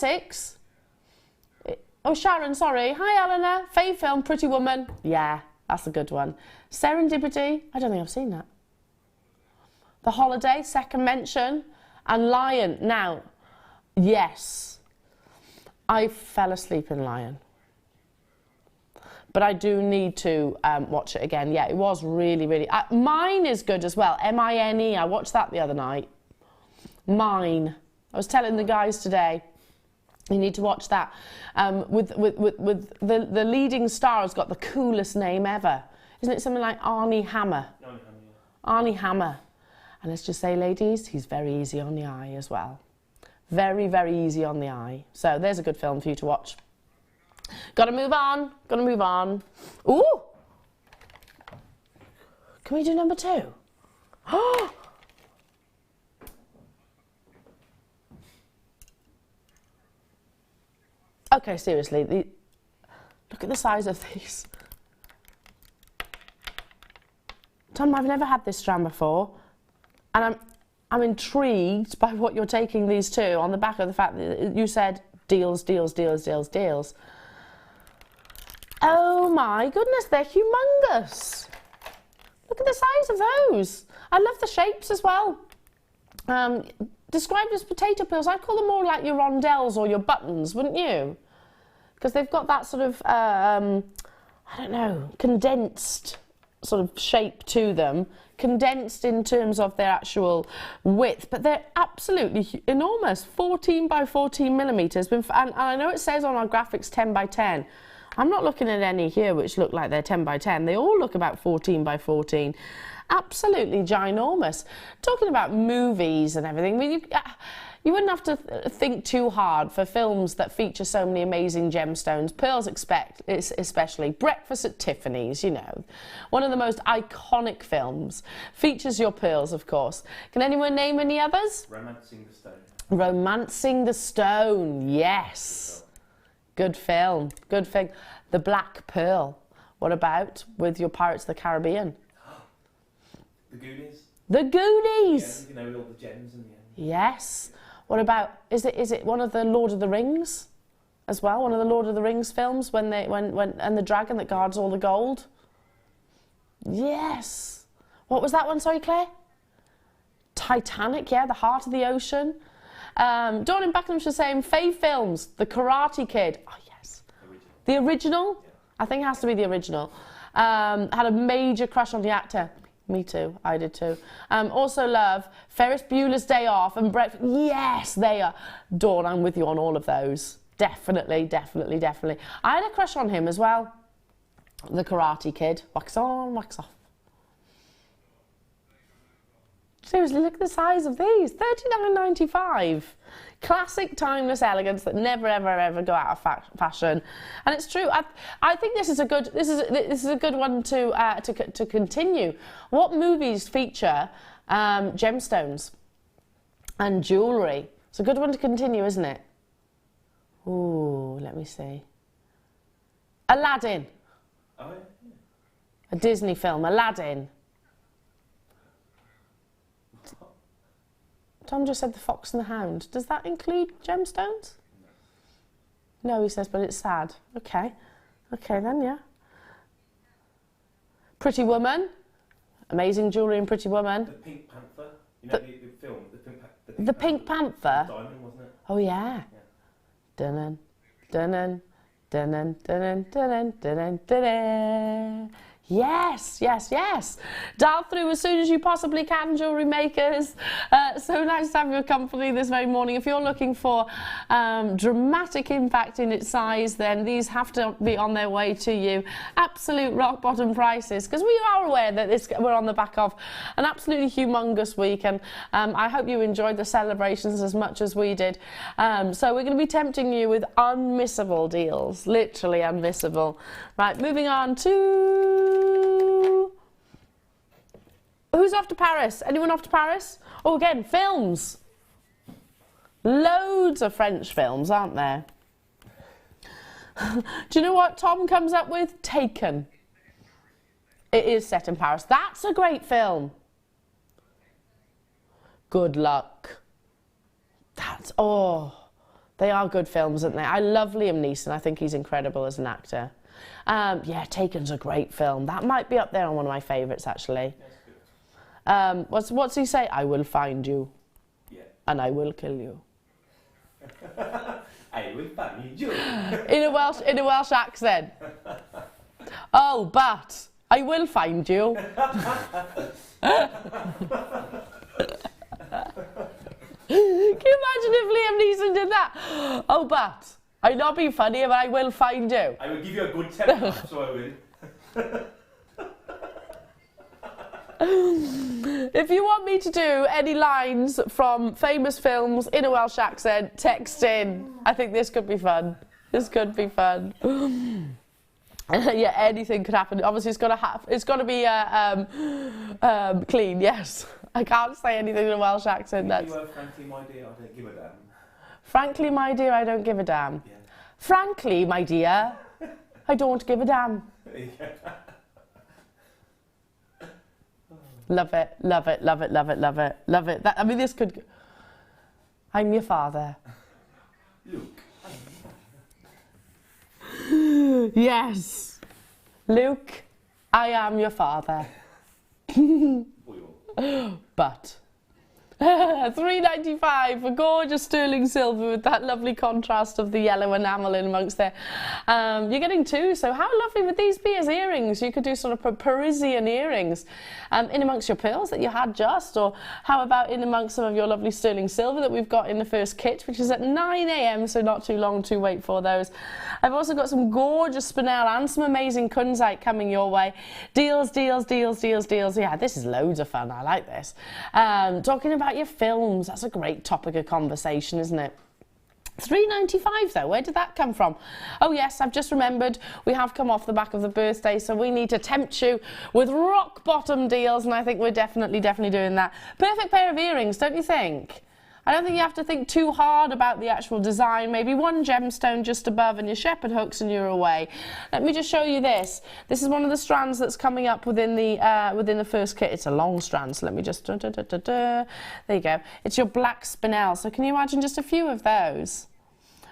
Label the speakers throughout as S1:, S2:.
S1: Essex. Oh, Sharon, sorry. Hi, Eleanor. Faye film, Pretty Woman. Yeah, that's a good one. Serendipity. I don't think I've seen that. The Holiday, second mention. And Lion. Now, yes, I fell asleep in Lion. But I do need to watch it again. Yeah, it was really, really... Mine is good as well. M-I-N-E. I watched that the other night. Mine. I was telling the guys today, you need to watch that. With the leading star has got the coolest name ever. Isn't it something like Arnie Hammer? Arnie Hammer. And let's just say, ladies, he's very easy on the eye as well. Very, very easy on the eye. So there's a good film for you to watch. Gotta move on. Gotta move on. Ooh! Can we do number 2? Oh! Okay, seriously, look at the size of these. Tom, I've never had this strand before, and I'm intrigued by what you're taking these to on the back of the fact that you said deals, deals, deals, deals, deals. Oh my goodness, they're humongous. Look at the size of those. I love the shapes as well. Described as potato peels, I'd call them more like your rondelles or your buttons, wouldn't you? Because they've got that sort of, I don't know, condensed sort of shape to them, condensed in terms of their actual width, but they're absolutely enormous, 14 by 14 millimetres. And I know it says on our graphics 10 by 10. I'm not looking at any here which look like they're 10 by 10. They all look about 14 by 14. Absolutely ginormous. Talking about movies and everything, I mean, you wouldn't have to think too hard for films that feature so many amazing gemstones. Pearls especially. Breakfast at Tiffany's, you know. One of the most iconic films. Features your pearls, of course. Can anyone name any others?
S2: Romancing the Stone.
S1: Romancing the Stone, yes. Good film, good thing. The Black Pearl. What about with your Pirates of the Caribbean?
S2: The Goonies.
S1: The Goonies!
S2: Yeah, you know, with all the gems in the end.
S1: Yes. What about, is it one of the Lord of the Rings as well? One of the Lord of the Rings films when and the dragon that guards all the gold? Yes. What was that one, sorry, Claire? Titanic, yeah, the heart of the ocean. Dawn in Buckinghamshire saying, Faye Films, The Karate Kid. Oh, yes. The original? Yeah. I think it has to be the original. Had a major crush on the actor. Me too, I did too. Also love Ferris Bueller's Day Off and Breakfast. Yes, they are. Dawn, I'm with you on all of those. Definitely, definitely, definitely. I had a crush on him as well. The Karate Kid. Wax on, wax off. Seriously, look at the size of these. $39.95. Classic, timeless elegance that never, ever, ever go out of fashion. And it's true. I think this is a good one to continue. What movies feature gemstones and jewellery? It's a good one to continue, isn't it? Ooh, let me see. Aladdin.
S2: Oh, yeah.
S1: A Disney film, Aladdin. Tom just said The Fox and the Hound. Does that include gemstones? No, he says, but it's sad. Okay. Okay then, yeah. Pretty Woman. Amazing jewellery in Pretty Woman.
S2: The Pink Panther. You know the film?
S1: The Pink Panther?
S2: Diamond, wasn't it?
S1: Oh, yeah. Dun-dun, dun-dun, dun-dun, dun-dun, dun-dun, dun-dun, dun-dun. Yes, yes, yes. Dial through as soon as you possibly can, jewellery makers. So nice to have your company this very morning. If you're looking for dramatic impact in its size, then these have to be on their way to you. Absolute rock bottom prices, because we are aware that we're on the back of an absolutely humongous week, and I hope you enjoyed the celebrations as much as we did. So we're going to be tempting you with unmissable deals, literally unmissable. Right, moving on to... Who's off to Paris? Anyone off to Paris? Oh, again, films. Loads of French films, aren't there? Do you know what Tom comes up with? Taken. It is set in Paris. That's a great film. Good Luck. That's They are good films, aren't they? I love Liam Neeson. I think he's incredible as an actor. Yeah, Taken's a great film. That might be up there on one of my favourites, actually. What's he say? I will find you.
S2: Yeah.
S1: And I will kill you.
S2: I will find you.
S1: In a Welsh accent. Oh, but I will find you. Can you imagine if Liam Neeson did that? Oh, but I'm not being funny, but I will find you.
S2: I will give you a good tempt, so I will.
S1: If you want me to do any lines from famous films in a Welsh accent, text in. I think this could be fun. This could be fun. Yeah, anything could happen. Obviously, it's got to be clean. Yes, I can't say anything in a Welsh accent. That's.
S2: Frankly, my dear, I don't give a damn.
S1: Frankly, my dear, I don't give a damn.
S2: Yeah.
S1: Frankly, my dear, I don't give a damn. Love it, love it, love it, love it, love it, love it. I mean, this could. I'm your father.
S2: Luke.
S1: Yes. Luke, I am your father. But £3.95 for gorgeous sterling silver with that lovely contrast of the yellow enamel in amongst there. You're getting two, so how lovely would these be as earrings? You could do sort of Parisian earrings in amongst your pearls that you had just, or how about in amongst some of your lovely sterling silver that we've got in the first kit, which is at 9 AM, so not too long to wait for those. I've also got some gorgeous Spinel and some amazing Kunzite coming your way. Deals, deals, deals, deals, deals. Yeah, this is loads of fun. I like this. Talking about your films, that's a great topic of conversation, isn't it? £3.95 though, where did that come from? Oh yes, I've just remembered we have come off the back of the birthday, so we need to tempt you with rock bottom deals, and I think we're definitely doing that. Perfect pair of earrings, don't you think? I don't think you have to think too hard about the actual design. Maybe one gemstone just above and your shepherd hooks and you're away. Let me just show you this. This is one of the strands that's coming up within the first kit. It's a long strand, so let me just... There you go. It's your black Spinel. So can you imagine just a few of those?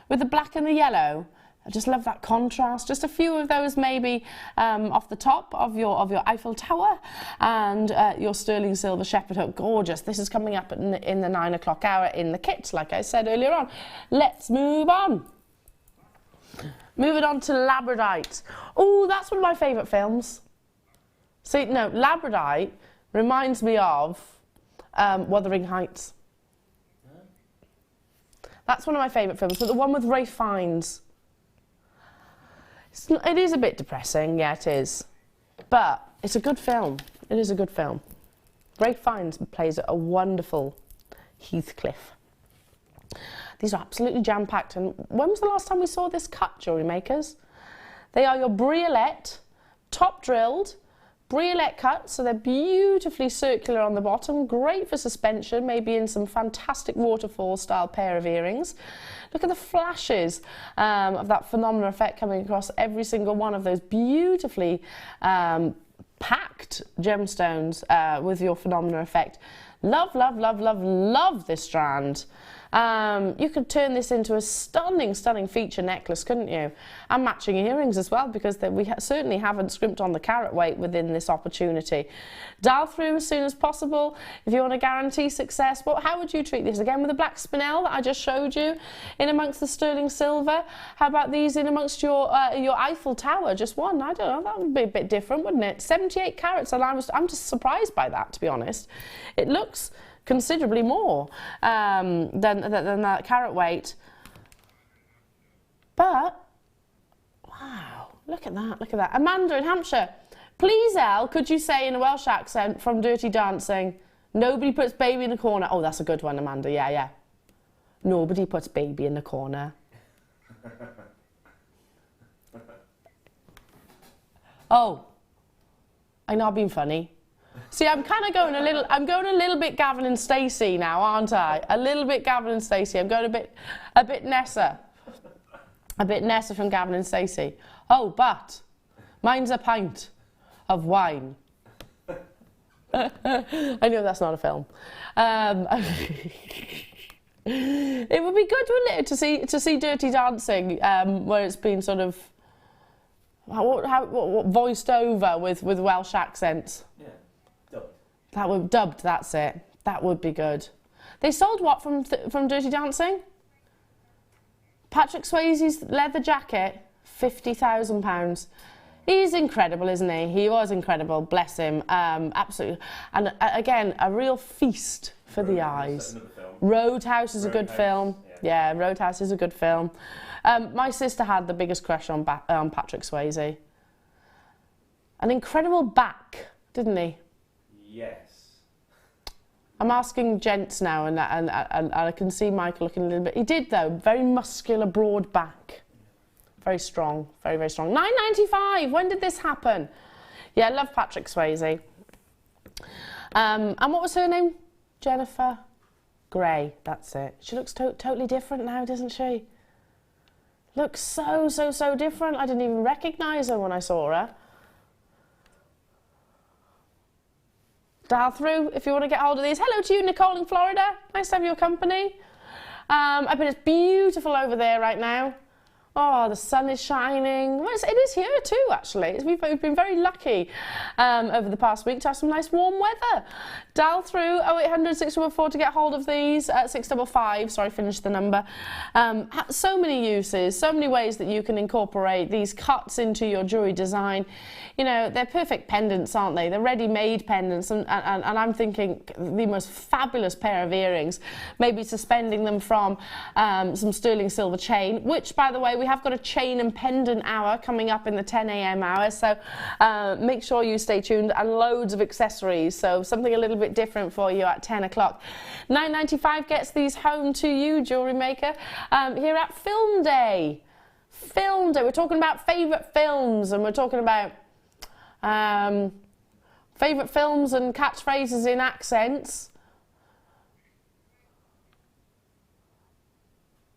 S1: With the black and the yellow. I just love that contrast. Just a few of those maybe off the top of your Eiffel Tower and your sterling silver shepherd hook. Gorgeous. This is coming up in the 9 o'clock hour in the kit, like I said earlier on. Let's move on. Moving on to Labradorite. Oh, that's one of my favourite films. See, no, Labradorite reminds me of Wuthering Heights. That's one of my favourite films, but the one with Ralph Fiennes. It is a bit depressing, yeah, it is. But it's a good film. It is a good film. Ralph Fiennes plays a wonderful Heathcliff. These are absolutely jam-packed. And when was the last time we saw this cut, jewellery makers? They are your Briolette, top drilled, Briolette cut, so they're beautifully circular on the bottom, great for suspension, maybe in some fantastic waterfall style pair of earrings. Look at the flashes of that phenomenal effect coming across every single one of those beautifully packed gemstones with your phenomenal effect. Love, love, love, love, love this strand. You could turn this into a stunning, stunning feature necklace, couldn't you? And matching earrings as well, because we certainly haven't scrimped on the carat weight within this opportunity. Dial through as soon as possible if you want to guarantee success. But how would you treat this? Again, with the black Spinel that I just showed you, in amongst the sterling silver. How about these in amongst your Eiffel Tower? Just one, I don't know, that would be a bit different, wouldn't it? 78 carats, and I'm just surprised by that, to be honest. It looks considerably more than that carat weight. But, wow, look at that, look at that. Amanda in Hampshire, please, Elle, could you say in a Welsh accent from Dirty Dancing, nobody puts baby in the corner? Oh, that's a good one, Amanda, yeah, yeah. Nobody puts baby in the corner. Oh, I'm not being funny. See, I'm kind of going a little bit Gavin and Stacey now, aren't I? A little bit Gavin and Stacey. I'm going a bit Nessa. A bit Nessa from Gavin and Stacey. Oh, but mine's a pint of wine. I know that's not a film. It would be good, wouldn't it, to see Dirty Dancing, where it's been sort of what voiced over with Welsh accents.
S2: Yeah, dubbed.
S1: That would dubbed. That's it. That would be good. They sold what from Dirty Dancing? Patrick Swayze's leather jacket, £50,000. He's incredible, isn't he? He was incredible. Bless him. Absolutely. And again, a real feast for the eyes. Roadhouse is a good film. Yeah, Roadhouse is a good film. My sister had the biggest crush on Patrick Swayze. An incredible back, didn't he?
S2: Yes.
S1: I'm asking gents now, and I can see Michael looking a little bit. He did, though. Very muscular, broad back. Very strong. Very, very strong. £9.95. When did this happen? Yeah, I love Patrick Swayze. And what was her name? Jennifer Grey. That's it. She looks totally different now, doesn't she? Looks so different. I didn't even recognise her when I saw her. Dial through if you want to get hold of these. Hello to you, Nicole in Florida. Nice to have your company. I bet it's beautiful over there right now. Oh, the sun is shining. Well, it is here too, actually. We've been very lucky over the past week to have some nice warm weather. Dial through 0800 614 to get hold of these. 655, sorry, finish the number. So many uses, so many ways that you can incorporate these cuts into your jewellery design. You know, they're perfect pendants, aren't they? They're ready-made pendants, and I'm thinking the most fabulous pair of earrings, maybe suspending them from some sterling silver chain, which, by the way, we have got a chain and pendant hour coming up in the 10 a.m. hour, so make sure you stay tuned, and loads of accessories, so something a little bit different for you at 10 o'clock. £9.95 gets these home to you, Jewellery Maker, here at Film Day. Film Day, we're talking about favourite films, and we're talking about favourite films and catchphrases in accents.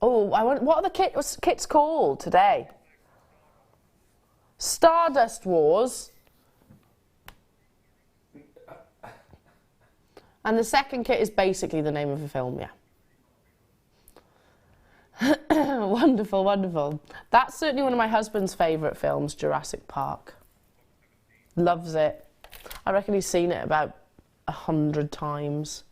S1: Oh, what are the kits called today? Stardust Wars. And the second kit is basically the name of a film, yeah. Wonderful, wonderful. That's certainly one of my husband's favourite films, Jurassic Park. Loves it. I reckon he's seen it about 100 times.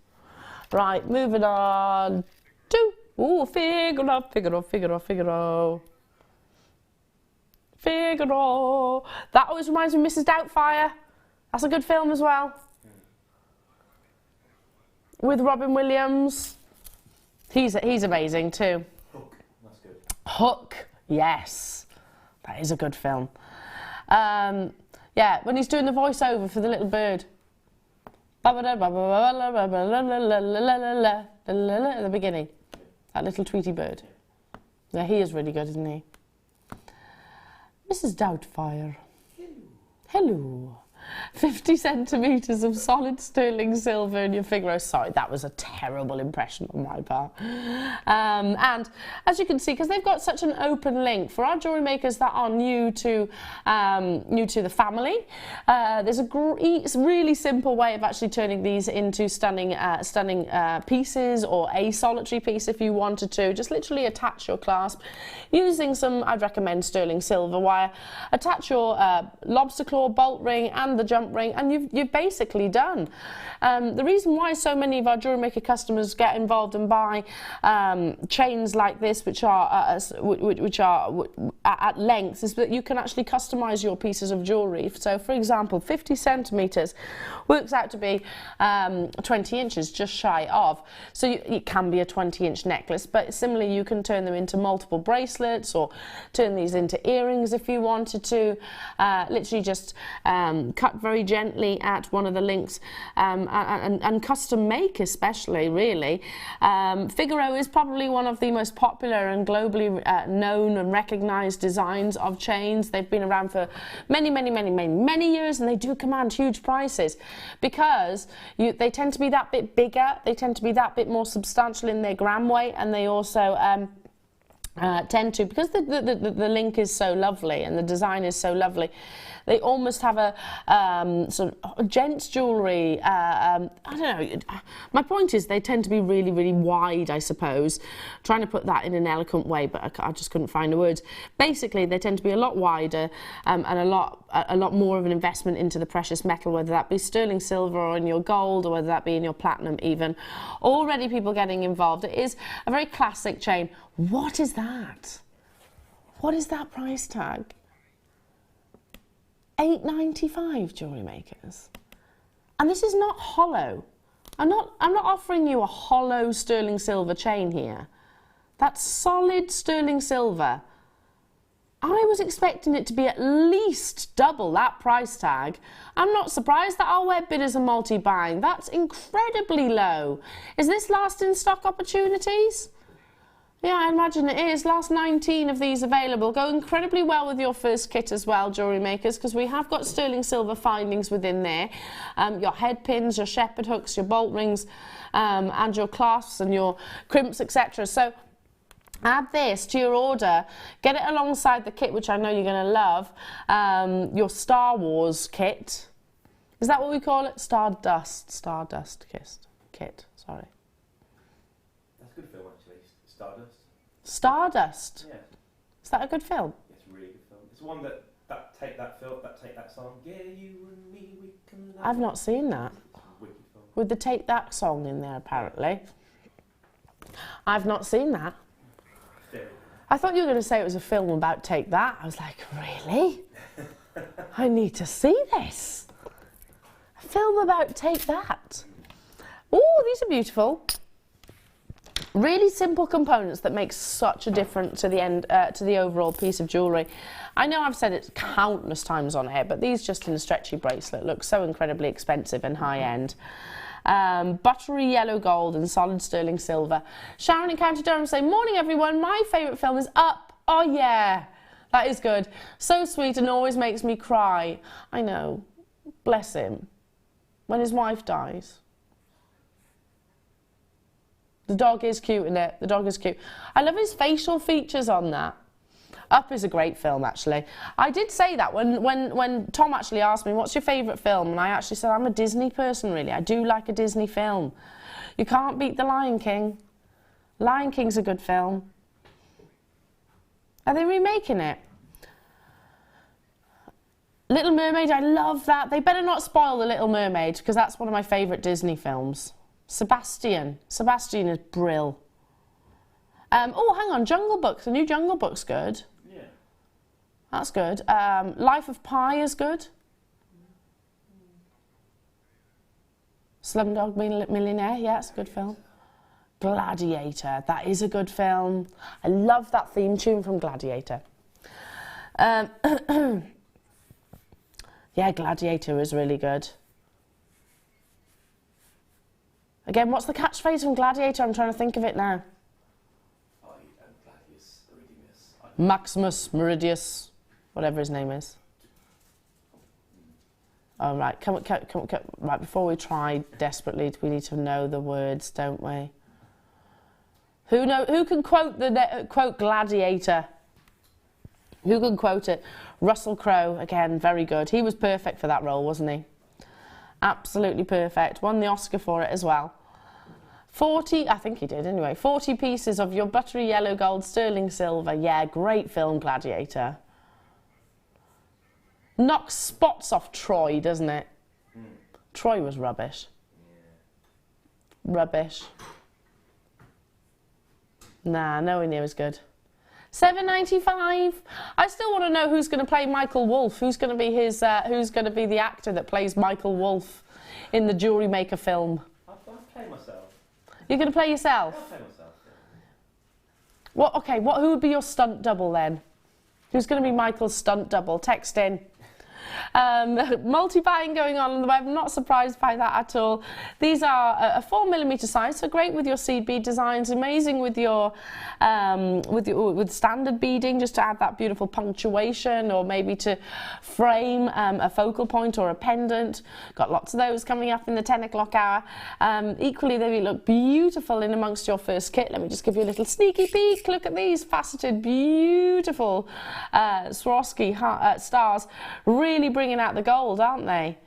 S1: Right, moving on to... Ooh, Figaro, Figaro, Figaro, Figaro. Figaro. That always reminds me of Mrs. Doubtfire. That's a good film as well. With Robin Williams. He's amazing too.
S2: Hook, that's good.
S1: Hook, yes. That is a good film. Yeah, when he's doing the voiceover for the little bird. At the beginning. That little Tweety bird. Yeah, he is really good, isn't he? Mrs. Doubtfire. Hello. 50 centimetres of solid sterling silver in your Figaro. Sorry, that was a terrible impression on my part. And as you can see, because they've got such an open link, for our jewellery makers that are new to the family, there's a really simple way of actually turning these into stunning pieces, or a solitary piece if you wanted to. Just literally attach your clasp using some, I'd recommend sterling silver wire. Attach your lobster claw bolt ring and the jump ring, and you've basically done. The reason why so many of our jewellery maker customers get involved and buy chains like this, which are at length, is that you can actually customise your pieces of jewellery. So, for example, 50 centimetres works out to be 20 inches, just shy of. So it can be a 20-inch necklace, but similarly you can turn them into multiple bracelets, or turn these into earrings if you wanted to. Literally just cut very gently at one of the links, and custom make especially, really. Figaro is probably one of the most popular and globally known and recognised designs of chains. They've been around for many years, and they do command huge prices because they tend to be that bit bigger, they tend to be that bit more substantial in their gram weight, and they also tend to, because the link is so lovely and the design is so lovely, they almost have a sort of gents jewellery, I don't know, my point is they tend to be really, really wide, I suppose. Trying to put that in an eloquent way, but I just couldn't find the words. Basically, they tend to be a lot wider and a lot more of an investment into the precious metal, whether that be sterling silver or in your gold, or whether that be in your platinum even. Already people getting involved. It is a very classic chain. What is that? What is that price tag? $8.95, Jewellery Makers. And this is not hollow. I'm not offering you a hollow sterling silver chain here. That's solid sterling silver. I was expecting it to be at least double that price tag. I'm not surprised that our web bidders are multi-buying. That's incredibly low. Is this last in stock opportunities? Yeah, I imagine it is. Last 19 of these available. Go incredibly well with your first kit as well, Jewellery Makers, because we have got sterling silver findings within there. Your head pins, your shepherd hooks, your bolt rings, and your clasps and your crimps, etc. So add this to your order. Get it alongside the kit, which I know you're going to love. Your Star Wars kit. Is that what we call it? Stardust kit. Sorry.
S2: That's a good film, actually. Stardust.
S1: Stardust?
S2: Yeah.
S1: Is that a good film?
S2: It's a really good film. It's one that take that song. Yeah, you and me, we can love.
S1: I've not seen that.
S2: It's a wicked film.
S1: With the Take That song in there, apparently. I've not seen that.
S2: Very.
S1: I thought you were going to say it was a film about Take That. I was like, really? I need to see this. A film about Take That. Oh, these are beautiful. Really simple components that make such a difference to the end, to the overall piece of jewellery. I know I've said it countless times on here, but these just in a stretchy bracelet look so incredibly expensive and high-end. Buttery yellow gold and solid sterling silver. Sharon in County Durham saying, morning everyone, my favourite film is Up. Oh yeah, that is good. So sweet and always makes me cry. I know, bless him. When his wife dies. The dog is cute in it. The dog is cute. I love his facial features on that. Up is a great film, actually. I did say that when Tom actually asked me, what's your favourite film? And I actually said, I'm a Disney person, really. I do like a Disney film. You can't beat The Lion King. Lion King's a good film. Are they remaking it? Little Mermaid, I love that. They better not spoil The Little Mermaid, because that's one of my favourite Disney films. Sebastian is brill. Oh, hang on, Jungle Book. The new Jungle Book's good.
S2: Yeah.
S1: That's good. Life of Pi is good. Slumdog Millionaire, yeah, it's a good film. Gladiator, that is a good film. I love that theme tune from Gladiator. Yeah, Gladiator is really good. Again, what's the catchphrase from Gladiator? I'm trying to think of it now.
S2: Gladius, Meridius.
S1: Maximus Meridius, whatever his name is. Oh, right, come. Right, before we try desperately, we need to know the words, don't we? Who can quote quote Gladiator? Who can quote it? Russell Crowe, again, very good. He was perfect for that role, wasn't he? Absolutely perfect. Won the Oscar for it as well. 40, I think he did anyway, 40 pieces of your buttery yellow gold sterling silver. Yeah, great film, Gladiator. Knocks spots off Troy, doesn't it? Troy was rubbish. Yeah. Rubbish. Nah, nowhere near as good. $7.95. I still want to know who's going to play Michael Wolff. Who's going to be his? Who's going to be the actor that plays Michael Wolff in the Jewellery Maker film?
S2: I'll play myself.
S1: You're going to play yourself?
S2: I'll play myself. Yeah.
S1: What? Okay. Who would be your stunt double then? Who's going to be Michael's stunt double? Text in. Multi-buying going on the web, not surprised by that at all. These are a 4mm size, so great with your seed bead designs, amazing with your with standard beading, just to add that beautiful punctuation, or maybe to frame a focal point or a pendant. Got lots of those coming up in the 10 o'clock hour. Equally, they look beautiful in amongst your first kit. Let me just give you a little sneaky peek. Look at these faceted, beautiful Swarovski stars, really bringing out the gold, aren't they?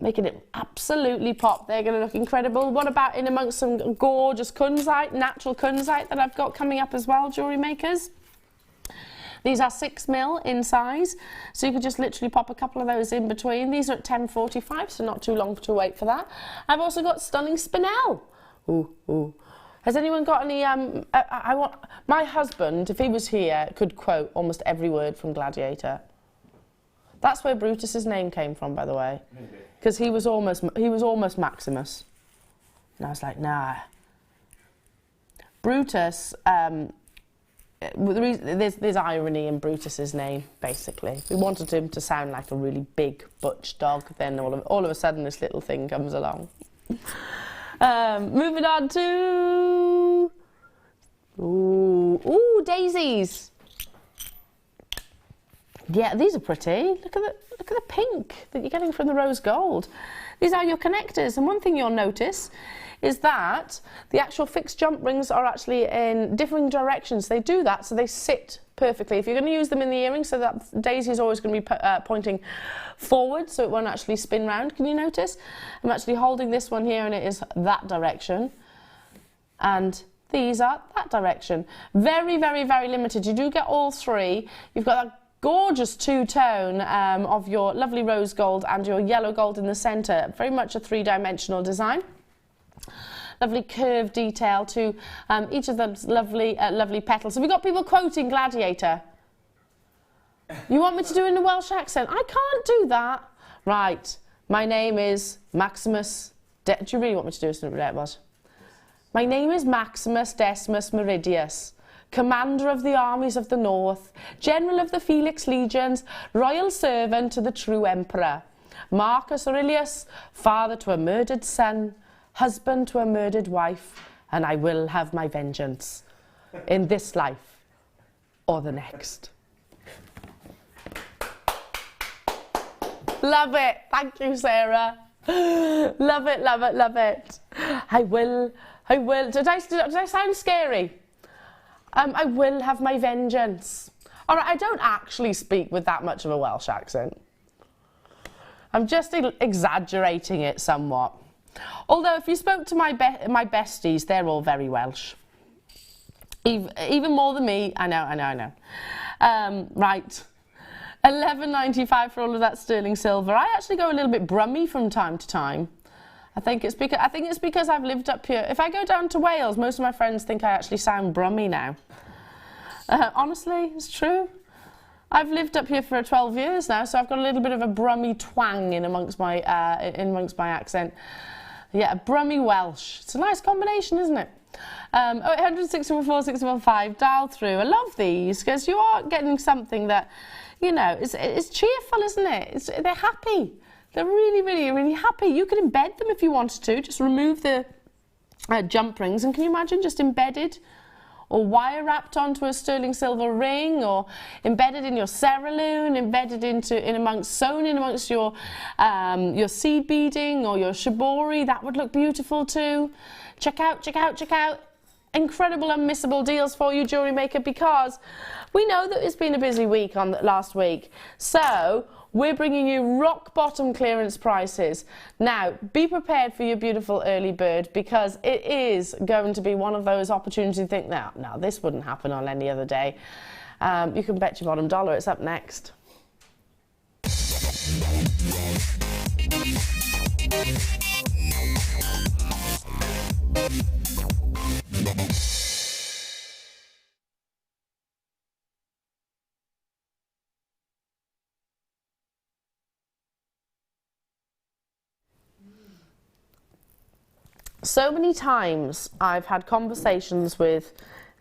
S1: Making it absolutely pop. They're going to look incredible. What about in amongst some gorgeous Kunzite, natural Kunzite that I've got coming up as well, jewellery makers? These are 6mm in size, so you could just literally pop a couple of those in between. These are at 10.45, so not too long to wait for that. I've also got stunning Spinel. Ooh, ooh. Has anyone got any, my husband, if he was here, could quote almost every word from Gladiator. That's where Brutus's name came from, by the way. Because he was almost Maximus. And I was like, nah. Brutus, there's irony in Brutus's name, basically. We wanted him to sound like a really big butch dog, then all of a sudden this little thing comes along. Moving on to daisies. Yeah, these are pretty. Look at the pink that you're getting from the rose gold. These are your connectors, and one thing you'll notice is that the actual fixed jump rings are actually in differing directions. They do that so they sit perfectly. If you're going to use them in the earrings, so that daisy is always going to be pointing forward, so it won't actually spin round. Can you notice? I'm actually holding this one here and it is that direction, and these are that direction. Very, very, very limited. You do get all three. You've got that gorgeous two-tone of your lovely rose gold and your yellow gold in the centre. Very much a three-dimensional design. Lovely curved detail to each of those lovely petals. Have we got people quoting Gladiator? You want me to do it in a Welsh accent? I can't do that. Right. My name is Maximus. Do you really want me to do it in a Welsh? My name is Maximus Decimus Meridius, Commander of the armies of the North, General of the Felix Legions, Royal Servant to the true Emperor, Marcus Aurelius, father to a murdered son, husband to a murdered wife, and I will have my vengeance in this life or the next. Love it. Thank you, Sarah. Love it, love it, love it. I will. Did I sound scary? I will have my vengeance. All right, I don't actually speak with that much of a Welsh accent. I'm just exaggerating it somewhat. Although if you spoke to my besties, they're all very Welsh. Even more than me. I know. Right. £11.95 for all of that sterling silver. I actually go a little bit brummy from time to time. I think it's because I've lived up here. If I go down to Wales, most of my friends think I actually sound brummy now. Honestly, it's true. I've lived up here for 12 years now, so I've got a little bit of a brummy twang in amongst my accent. Yeah, brummy Welsh. It's a nice combination, isn't it? 0800 614 615, dial through. I love these because you are getting something that, you know, it's cheerful, isn't it? They're happy. They're really, really, really happy. You could embed them if you wanted to. Just remove the jump rings, and can you imagine just embedded or wire wrapped onto a sterling silver ring, or embedded in your cerulean, embedded sewn in amongst your seed beading or your shibori. That would look beautiful too. Check out. Incredible unmissable deals for you, Jewellery Maker, because we know that it's been a busy week on last week. So we're bringing you rock bottom clearance prices. Now, be prepared for your beautiful early bird, because it is going to be one of those opportunities you think, no, this wouldn't happen on any other day. You can bet your bottom dollar it's up next. So many times I've had conversations with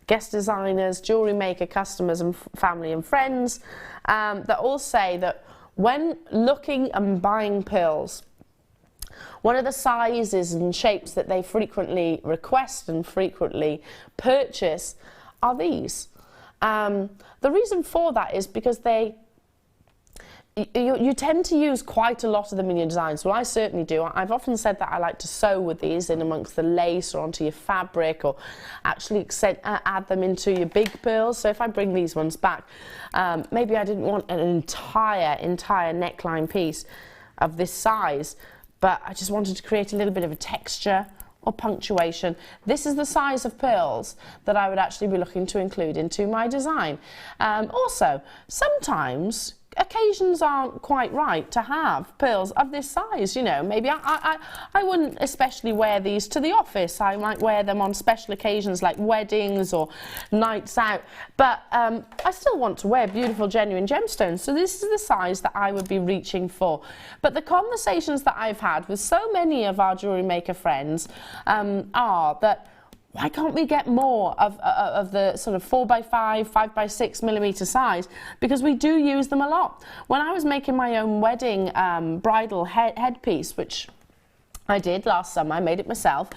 S1: guest designers, jewellery maker customers and family and friends that all say that when looking and buying pearls, one of the sizes and shapes that they frequently request and frequently purchase are these. The reason for that is because you tend to use quite a lot of them in your designs. Well, I certainly do. I've often said that I like to sew with these in amongst the lace or onto your fabric, or actually add them into your big pearls. So if I bring these ones back, maybe I didn't want an entire neckline piece of this size, but I just wanted to create a little bit of a texture or punctuation. This is the size of pearls that I would actually be looking to include into my design. Also, sometimes occasions aren't quite right to have pearls of this size, you know. Maybe I wouldn't especially wear these to the office. I might wear them on special occasions like weddings or nights out, but I still want to wear beautiful genuine gemstones, so this is the size that I would be reaching for. But the conversations that I've had with so many of our jewellery maker friends are that, why can't we get more of the sort of 4x5, 5x6 millimeter size? Because we do use them a lot. When I was making my own wedding bridal headpiece, which I did last summer, I made it myself.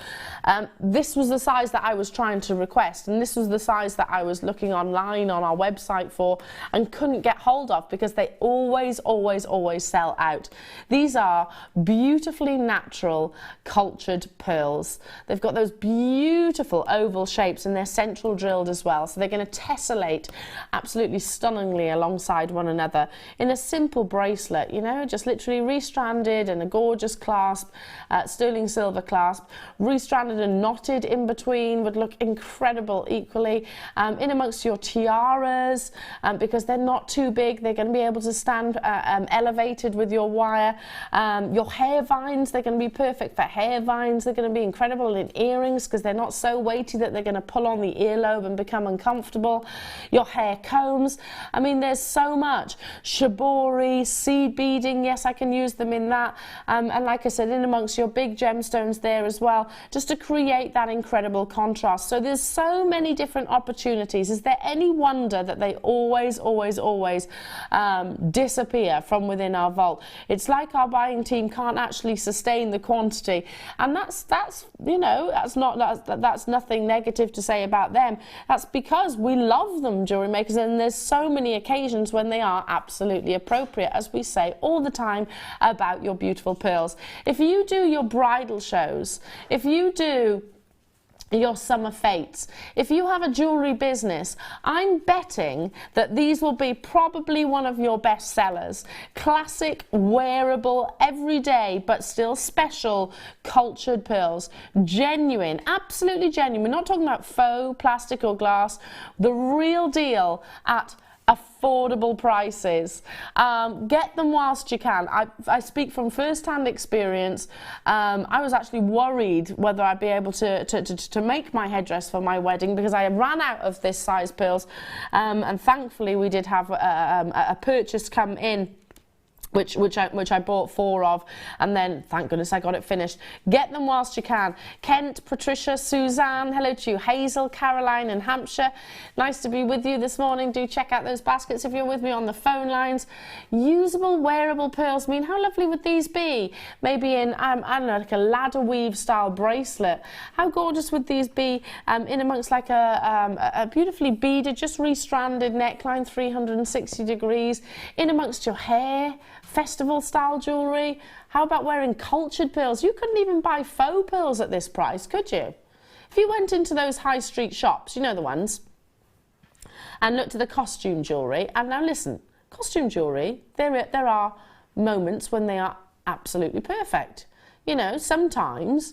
S1: This was the size that I was trying to request, and this was the size that I was looking online on our website for and couldn't get hold of because they always sell out. These are beautifully natural cultured pearls. They've got those beautiful oval shapes and they're central drilled as well, so they're going to tessellate absolutely stunningly alongside one another in a simple bracelet, you know, just literally restranded and a gorgeous clasp. Sterling silver clasp, restranded and knotted in between would look incredible equally. In amongst your tiaras, because they're not too big, they're going to be able to stand elevated with your wire. Your hair vines, they're going to be perfect for hair vines. They're going to be incredible in earrings because they're not so weighty that they're going to pull on the earlobe and become uncomfortable. Your hair combs, I mean, there's so much. Shibori, seed beading, yes, I can use them in that. And like I said, in amongst your big gemstones there as well, just to create that incredible contrast. So there's so many different opportunities. Is there any wonder that they always disappear from within our vault? It's like our buying team can't actually sustain the quantity, and that's you know, that's nothing negative to say about them. That's because we love them, jewelry makers, and there's so many occasions when they are absolutely appropriate, as we say all the time about your beautiful pearls. If you do your bridal shows, if you do your summer fates, if you have a jewellery business, I'm betting that these will be probably one of your best sellers. Classic, wearable, everyday, but still special cultured pearls. Genuine, absolutely genuine. We're not talking about faux, plastic or glass. The real deal at affordable prices. Get them whilst you can. I speak from first-hand experience. I was actually worried whether I'd be able to make my headdress for my wedding because I ran out of this size pearls, and thankfully we did have a purchase come in which I bought 4 of, and then thank goodness I got it finished. Get them whilst you can. Kent, Patricia, Suzanne, hello to you. Hazel, Caroline in Hampshire, nice to be with you this morning. Do check out those baskets if you're with me on the phone lines. Usable wearable pearls, I mean, how lovely would these be? Maybe in I don't know, like a ladder weave style bracelet. How gorgeous would these be in amongst like a beautifully beaded, just restranded neckline, 360 degrees, in amongst your hair, festival style jewellery. How about wearing cultured pearls? You couldn't even buy faux pearls at this price, could you? If you went into those high street shops, you know the ones, and looked at the costume jewellery, and now listen, costume jewellery, there are moments when they are absolutely perfect. You know, sometimes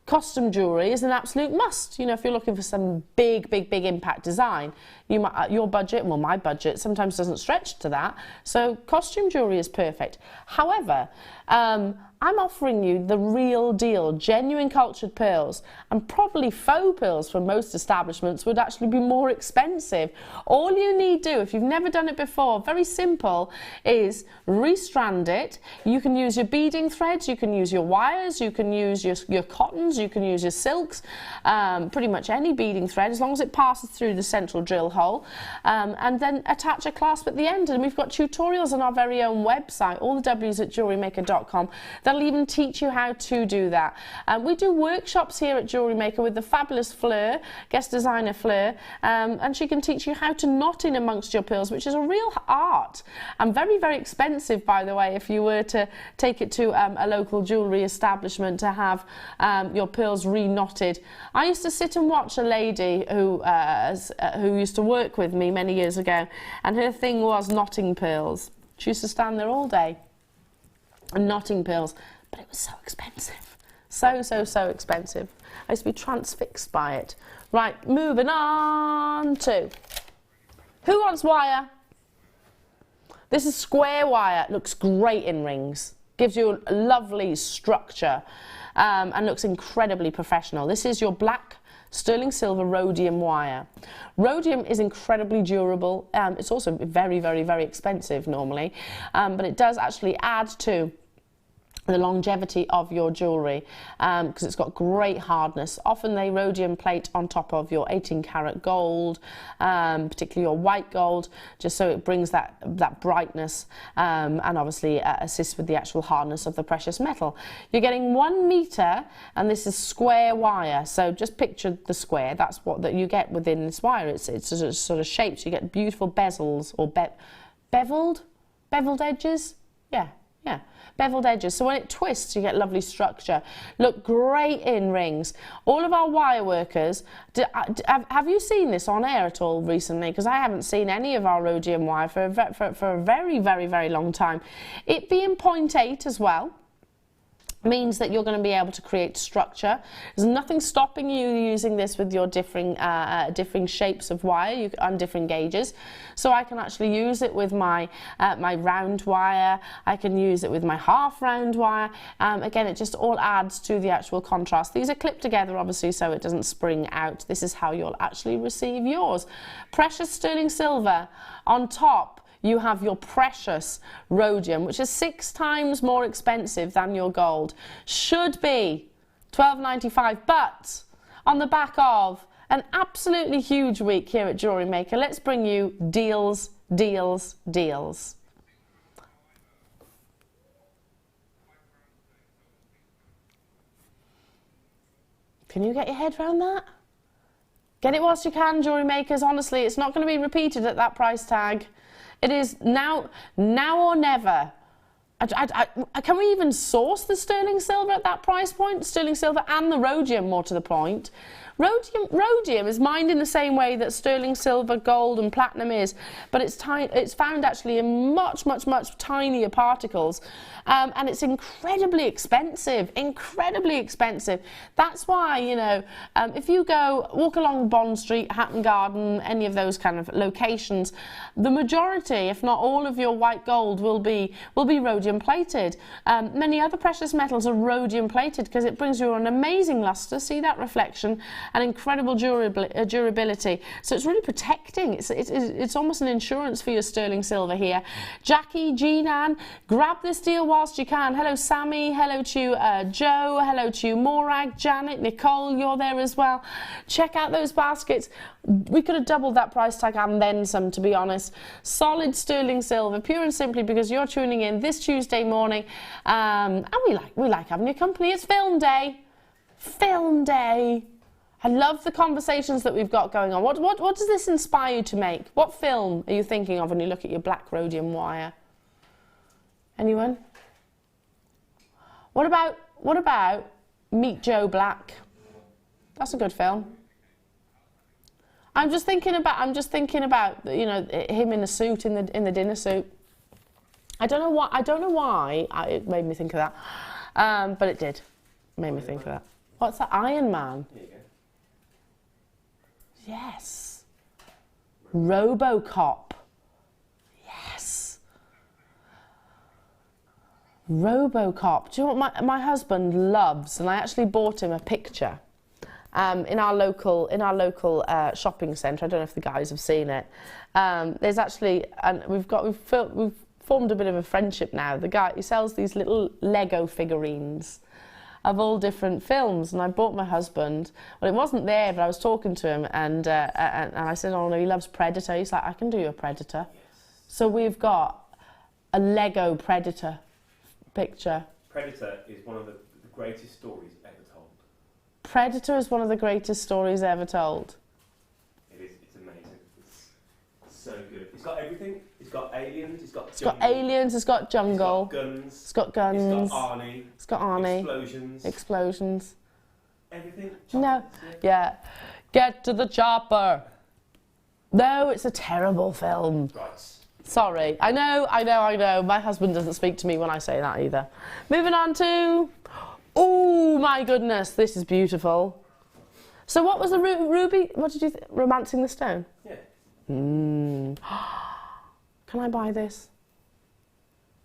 S1: costume jewellery is an absolute must. You know, if you're looking for some big impact design, you might, your budget, well, my budget sometimes doesn't stretch to that, so costume jewellery is perfect. However, I'm offering you the real deal, genuine cultured pearls, and probably faux pearls from most establishments would actually be more expensive. All you need to do, if you've never done it before, very simple, is restrand it. You can use your beading threads, you can use your wires, you can use your cottons, you can use your silks, pretty much any beading thread, as long as it passes through the central drill hole, and then attach a clasp at the end. And we've got tutorials on our very own website, all the W's at jewellerymaker.com. That'll even teach you how to do that. We do workshops here at Jewellery Maker with the fabulous Fleur, guest designer Fleur, and she can teach you how to knot in amongst your pearls, which is a real art and very, very expensive, by the way, if you were to take it to a local jewellery establishment to have your pearls re-knotted. I used to sit and watch a lady who used to work with me many years ago, and her thing was knotting pearls. She used to stand there all day and knotting pearls, but it was so expensive. So expensive. I used to be transfixed by it. Right, moving on to, who wants wire? This is square wire. Looks great in rings. Gives you a lovely structure and looks incredibly professional. This is your black sterling silver rhodium wire. Rhodium is incredibly durable. It's also very, very, very expensive normally, but it does actually add to the longevity of your jewellery because it's got great hardness. Often they rhodium plate on top of your 18-karat gold, particularly your white gold, just so it brings that brightness and obviously assists with the actual hardness of the precious metal. You're getting 1 metre, and this is square wire, so just picture the square. That's what that you get within this wire. It's sort of shapes. You get beautiful bezels or beveled edges. Yeah, beveled edges. So when it twists, you get lovely structure. Look great in rings. All of our wire workers, have you seen this on air at all recently? Because I haven't seen any of our rhodium wire for a very, very, very long time. It being 0.8 as well means that you're going to be able to create structure. There's nothing stopping you using this with your differing shapes of wire on different gauges. So I can actually use it with my my round wire. I can use it with my half round wire. Again, it just all adds to the actual contrast. These are clipped together obviously so it doesn't spring out. This is how you'll actually receive yours. Precious sterling silver on top. You have your precious rhodium, which is 6 times more expensive than your gold. Should be $12.95, but on the back of an absolutely huge week here at Jewellery Maker, let's bring you deals, deals, deals. Can you get your head around that? Get it whilst you can, Jewellery Makers. Honestly, it's not going to be repeated at that price tag. It is now or never. Can we even source the sterling silver at that price point? Sterling silver and the rhodium, more to the point. Rhodium is mined in the same way that sterling silver, gold and platinum is, but it's found actually in much tinier particles, and it's incredibly expensive, That's why, you know, if you walk along Bond Street, Hatton Garden, any of those kind of locations, the majority, if not all of your white gold will be rhodium plated. Many other precious metals are rhodium plated because it brings you an amazing luster. See that reflection? And incredible durability. So it's really protecting. It's almost an insurance for your sterling silver here. Jackie, Jean Ann, grab this deal whilst you can. Hello Sammy, hello to you Joe, hello to you Morag, Janet, Nicole, you're there as well. Check out those baskets. We could have doubled that price tag and then some, to be honest. Solid sterling silver, pure and simply because you're tuning in this Tuesday morning, and we like having your company. It's film day. Film day. I love the conversations that we've got going on. What does this inspire you to make? What film are you thinking of when you look at your black rhodium wire? Anyone? What about Meet Joe Black? That's a good film. I'm just thinking about you know, him in a suit, in the dinner suit. I don't know why it made me think of that, but it did. It made me think of that. What's that? Iron Man. There you go. Yes. RoboCop. Yes. Robocop. Do you know what my husband loves? And I actually bought him a picture in our local shopping centre. I don't know if the guys have seen it. There's actually, and we've formed a bit of a friendship now. The guy, he sells these little Lego figurines of all different films, and I bought my husband. Well, it wasn't there, but I was talking to him, and I said, "Oh no, he loves Predator." He's like, "I can do you a Predator." Yes. So we've got a Lego Predator picture.
S2: Predator is one of the greatest stories ever told.
S1: Predator is one of the greatest stories ever told.
S2: It is. It's amazing. It's so good. It's got everything. It's got aliens. It's got
S1: aliens. It's got jungle.
S2: It's got guns.
S1: It's got guns.
S2: It's got Arnie.
S1: Explosions.
S2: Everything.
S1: No. Yeah. Get to the chopper. No, it's a terrible film.
S2: Right.
S1: Sorry. I know. My husband doesn't speak to me when I say that either. Moving on to... Oh, my goodness. This is beautiful. So what was the ruby? What did you think? Romancing the Stone?
S2: Yeah.
S1: Can I buy this?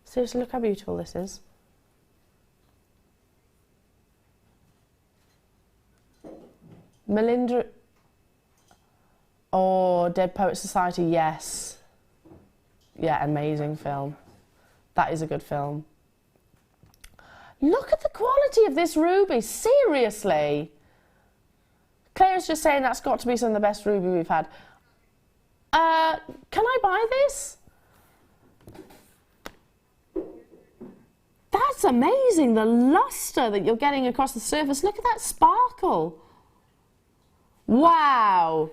S1: Seriously, look how beautiful this is. Melinda... Oh, Dead Poets Society, yes. Yeah, amazing film. That is a good film. Look at the quality of this ruby, seriously. Claire's just saying that's got to be some of the best ruby we've had. Can I buy this? That's amazing, the luster that you're getting across the surface. Look at that sparkle. Wow.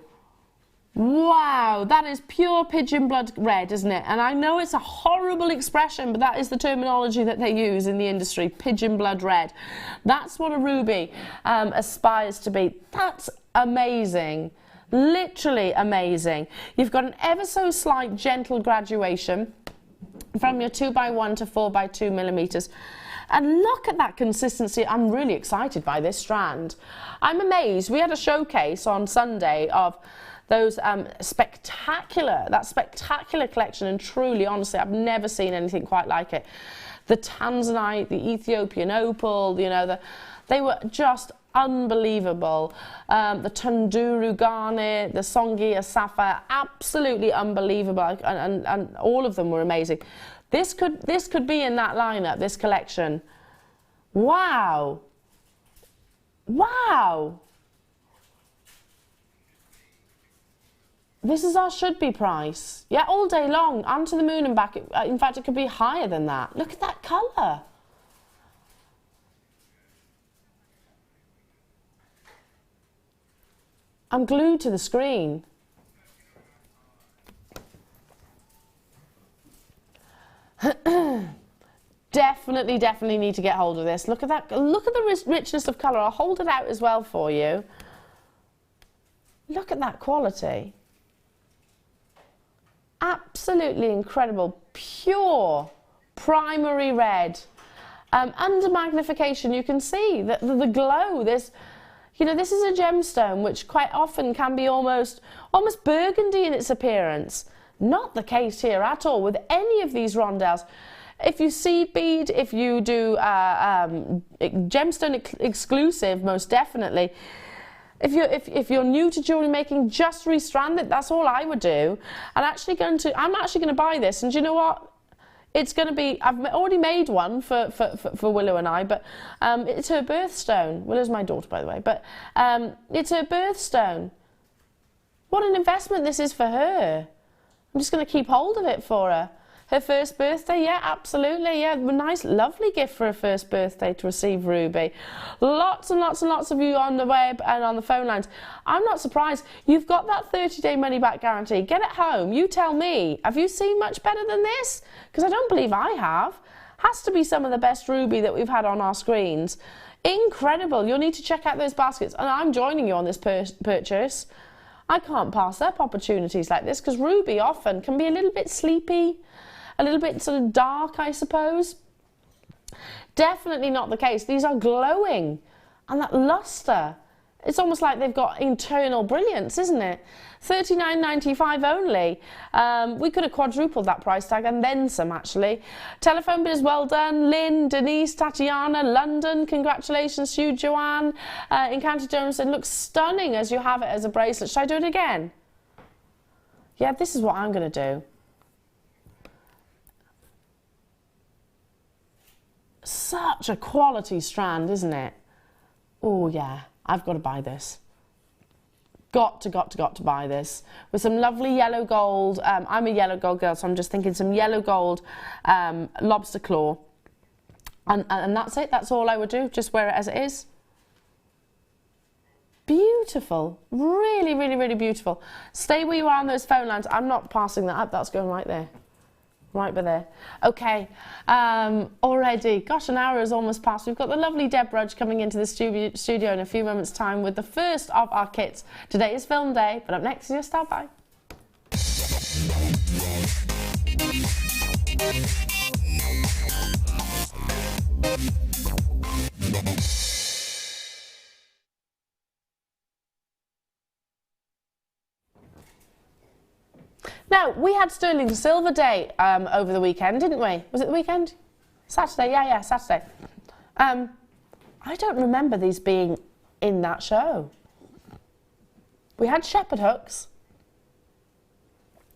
S1: Wow, that is pure pigeon blood red, isn't it? And I know it's a horrible expression, but that is the terminology that they use in the industry, pigeon blood red. That's what a ruby aspires to be. That's amazing, literally amazing. You've got an ever so slight gentle graduation from your 2x1 to 4x2 millimeters. And look at that consistency. I'm really excited by this strand. I'm amazed. We had a showcase on Sunday of those spectacular collection, and truly, honestly, I've never seen anything quite like it. The Tanzanite, the Ethiopian opal, you know, they were just unbelievable. The Tunduru garnet, the Songhia sapphire, absolutely unbelievable, and all of them were amazing. This could be in that lineup, this collection. Wow. Wow. This is our should-be price. Yeah, all day long, on to the moon and back. In fact, it could be higher than that. Look at that colour. I'm glued to the screen. Definitely need to get hold of this. Look at that. Look at the richness of colour. I'll hold it out as well for you. Look at that quality. Absolutely incredible, pure primary red. Under magnification, you can see the glow. This, you know, this is a gemstone which quite often can be almost burgundy in its appearance. Not the case here at all with any of these rondelles. If you see bead, if you do gemstone exclusive, most definitely. If you're new to jewellery making, just restrand it. That's all I would do. I'm actually going to buy this, and do you know what? It's going to be. I've already made one for Willow and I, but it's her birthstone. Willow's my daughter, by the way, but it's her birthstone. What an investment this is for her. I'm just going to keep hold of it for her. Her first birthday, yeah, absolutely, yeah. Nice, lovely gift for her first birthday to receive ruby. Lots and lots and lots of you on the web and on the phone lines. I'm not surprised. You've got that 30-day money-back guarantee. Get it home. You tell me. Have you seen much better than this? Because I don't believe I have. Has to be some of the best ruby that we've had on our screens. Incredible. You'll need to check out those baskets. And I'm joining you on this purchase. I can't pass up opportunities like this because ruby often can be a little bit sleepy, a little bit sort of dark, I suppose. Definitely not the case. These are glowing, and that luster it's almost like they've got internal brilliance, isn't it? $39.95 only. We could have quadrupled that price tag and then some, actually. Telephone bid is well done. Lynn, Denise, Tatiana, London, congratulations to you. Joanne in County Durham said, looks stunning as you have it as a bracelet. Should I do it again? Yeah, this is what I'm going to do. Such a quality strand, isn't it? Oh yeah, I've got to buy this. Got to buy this. With some lovely yellow gold. I'm a yellow gold girl, so I'm just thinking some yellow gold lobster claw. And that's it. That's all I would do. Just wear it as it is. Beautiful. Really, really, really beautiful. Stay where you are on those phone lines. I'm not passing that up. That's going right there. Right by there. Okay, already, gosh, an hour has almost passed. We've got the lovely Deb Rudge coming into the studio in a few moments' time with the first of our kits. Today is film day, but up next is your start by. Now, we had Sterling Silver Day over the weekend, didn't we? Was it the weekend? Saturday, yeah, Saturday. I don't remember these being in that show. We had shepherd hooks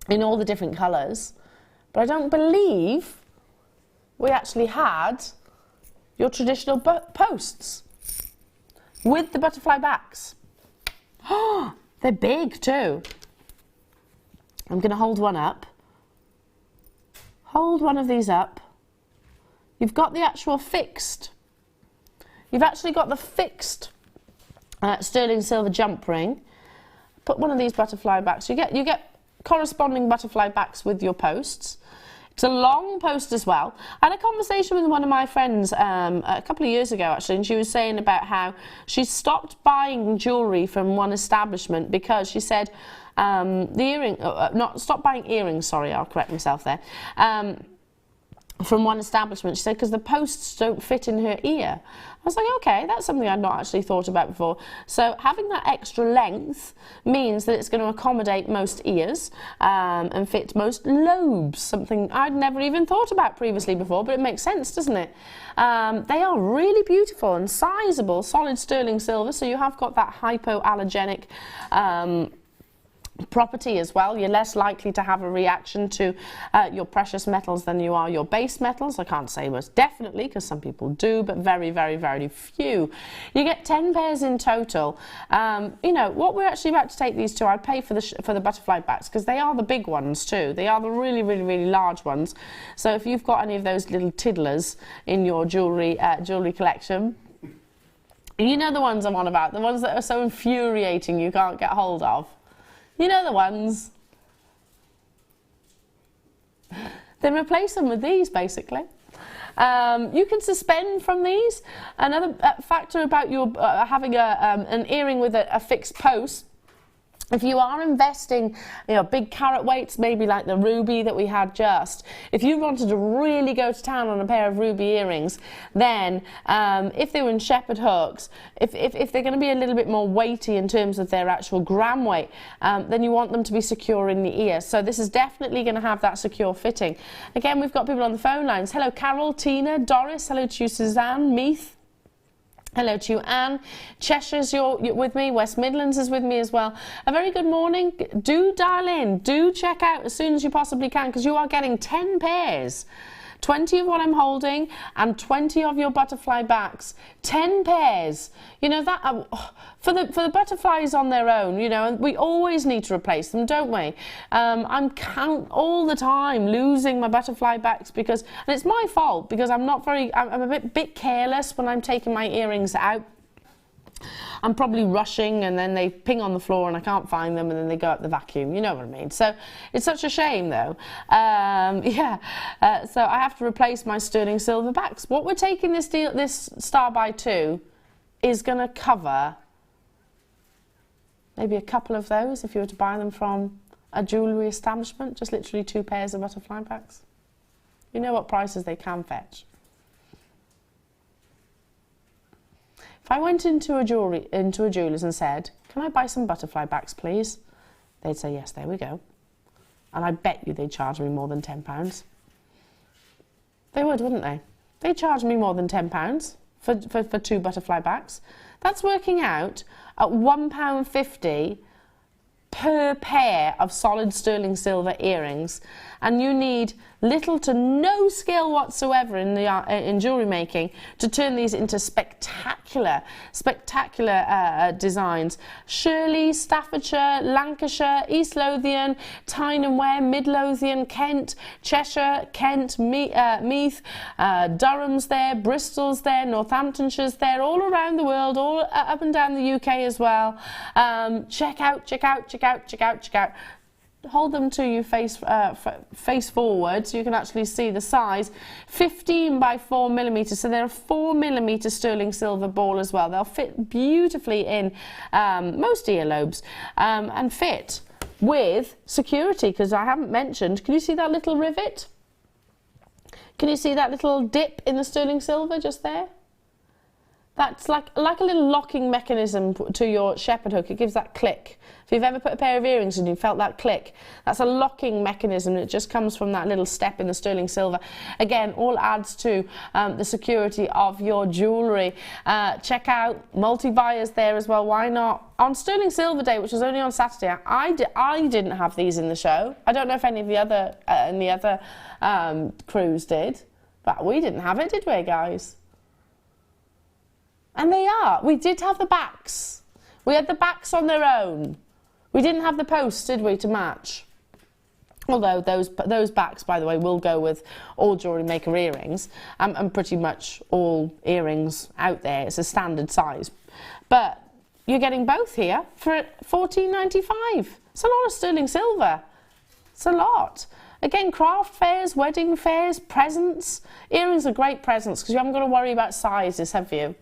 S1: in all the different colours, but I don't believe we actually had your traditional posts with the butterfly backs. Oh, they're big too. I'm going to hold one up. Hold one of these up. You've got the actual fixed. You've actually got the fixed sterling silver jump ring. Put one of these butterfly backs. You get corresponding butterfly backs with your posts. It's a long post as well. I had a conversation with one of my friends a couple of years ago, actually, and she was saying about how she stopped buying jewellery from one establishment because she said stop buying earrings, sorry, I'll correct myself there, from one establishment. She said because the posts don't fit in her ear. I was like, okay, that's something I'd not actually thought about before. So having that extra length means that it's going to accommodate most ears and fit most lobes, something I'd never even thought about previously before, but it makes sense, doesn't it? They are really beautiful and sizable, solid sterling silver, so you have got that hypoallergenic property as well. You're less likely to have a reaction to your precious metals than you are your base metals. I can't say most definitely because some people do, but very, very, very few. You get 10 pairs in total. You know, what we're actually about to take these to, I'd pay for the butterfly backs because they are the big ones too. They are the really, really, really large ones. So if you've got any of those little tiddlers in your jewellery collection, you know the ones I'm on about, the ones that are so infuriating you can't get hold of. You know the ones. Then replace them with these, basically. You can suspend from these. Another factor about your having an earring with a fixed post, if you are investing, you know, big carat weights, maybe like the ruby that we had just, if you wanted to really go to town on a pair of ruby earrings, then if they were in shepherd hooks, if they're going to be a little bit more weighty in terms of their actual gram weight, then you want them to be secure in the ear. So this is definitely going to have that secure fitting. Again, we've got people on the phone lines. Hello, Carol, Tina, Doris. Hello to you, Suzanne, Meath. Hello to you, Anne. Cheshire's you're with me. West Midlands is with me as well. A very good morning. Do dial in. Do check out as soon as you possibly can because you are getting 10 pairs. 20 of what I'm holding and 20 of your butterfly backs. 10 pairs. You know, that for the butterflies on their own, you know, and we always need to replace them, don't we? I'm all the time losing my butterfly backs because, and it's my fault because I'm a bit careless when I'm taking my earrings out. I'm probably rushing and then they ping on the floor and I can't find them and then they go up the vacuum, you know what I mean? So it's such a shame though. So I have to replace my sterling silver backs. What we're taking this star by two is going to cover maybe a couple of those if you were to buy them from a jewellery establishment, just literally 2 pairs of butterfly backs. You know what prices they can fetch. If If I went into a jeweller's and said, can I buy some butterfly backs, please? They'd say, yes, there we go. And I bet you they'd charge me more than £10. They would, wouldn't they? They'd charge me more than £10 for 2 butterfly backs. That's working out at £1.50 per pair of solid sterling silver earrings, and you need little to no skill whatsoever in jewellery making to turn these into spectacular designs. Shirley, Staffordshire, Lancashire, East Lothian, Tyne and Wear, Mid Lothian, Kent, Cheshire, Kent, Meath, Durham's there, Bristol's there, Northamptonshire's there, all around the world, all up and down the UK as well. Check out. Hold them to you face forward so you can actually see the size. 15 by 4 millimeters, so they're a 4 millimeter sterling silver ball as well. They'll fit beautifully in most earlobes and fit with security, because I haven't mentioned, can you see that little rivet? Can you see that little dip in the sterling silver just there? That's like a little locking mechanism to your shepherd hook. It gives that click. If you've ever put a pair of earrings and you felt that click, that's a locking mechanism. It just comes from that little step in the sterling silver. Again, all adds to the security of your jewellery. Check out multi-buyers there as well. Why not? On Sterling Silver Day, which was only on Saturday, I didn't have these in the show. I don't know if any of the other crews did, but we didn't have it, did we, guys? And they are. We did have the backs. We had the backs on their own. We didn't have the posts, did we, to match? Although those backs, by the way, will go with all Jewellery Maker earrings and pretty much all earrings out there. It's a standard size. But you're getting both here for £14.95. It's a lot of sterling silver. It's a lot. Again, craft fairs, wedding fairs, presents. Earrings are great presents because you haven't got to worry about sizes, have you?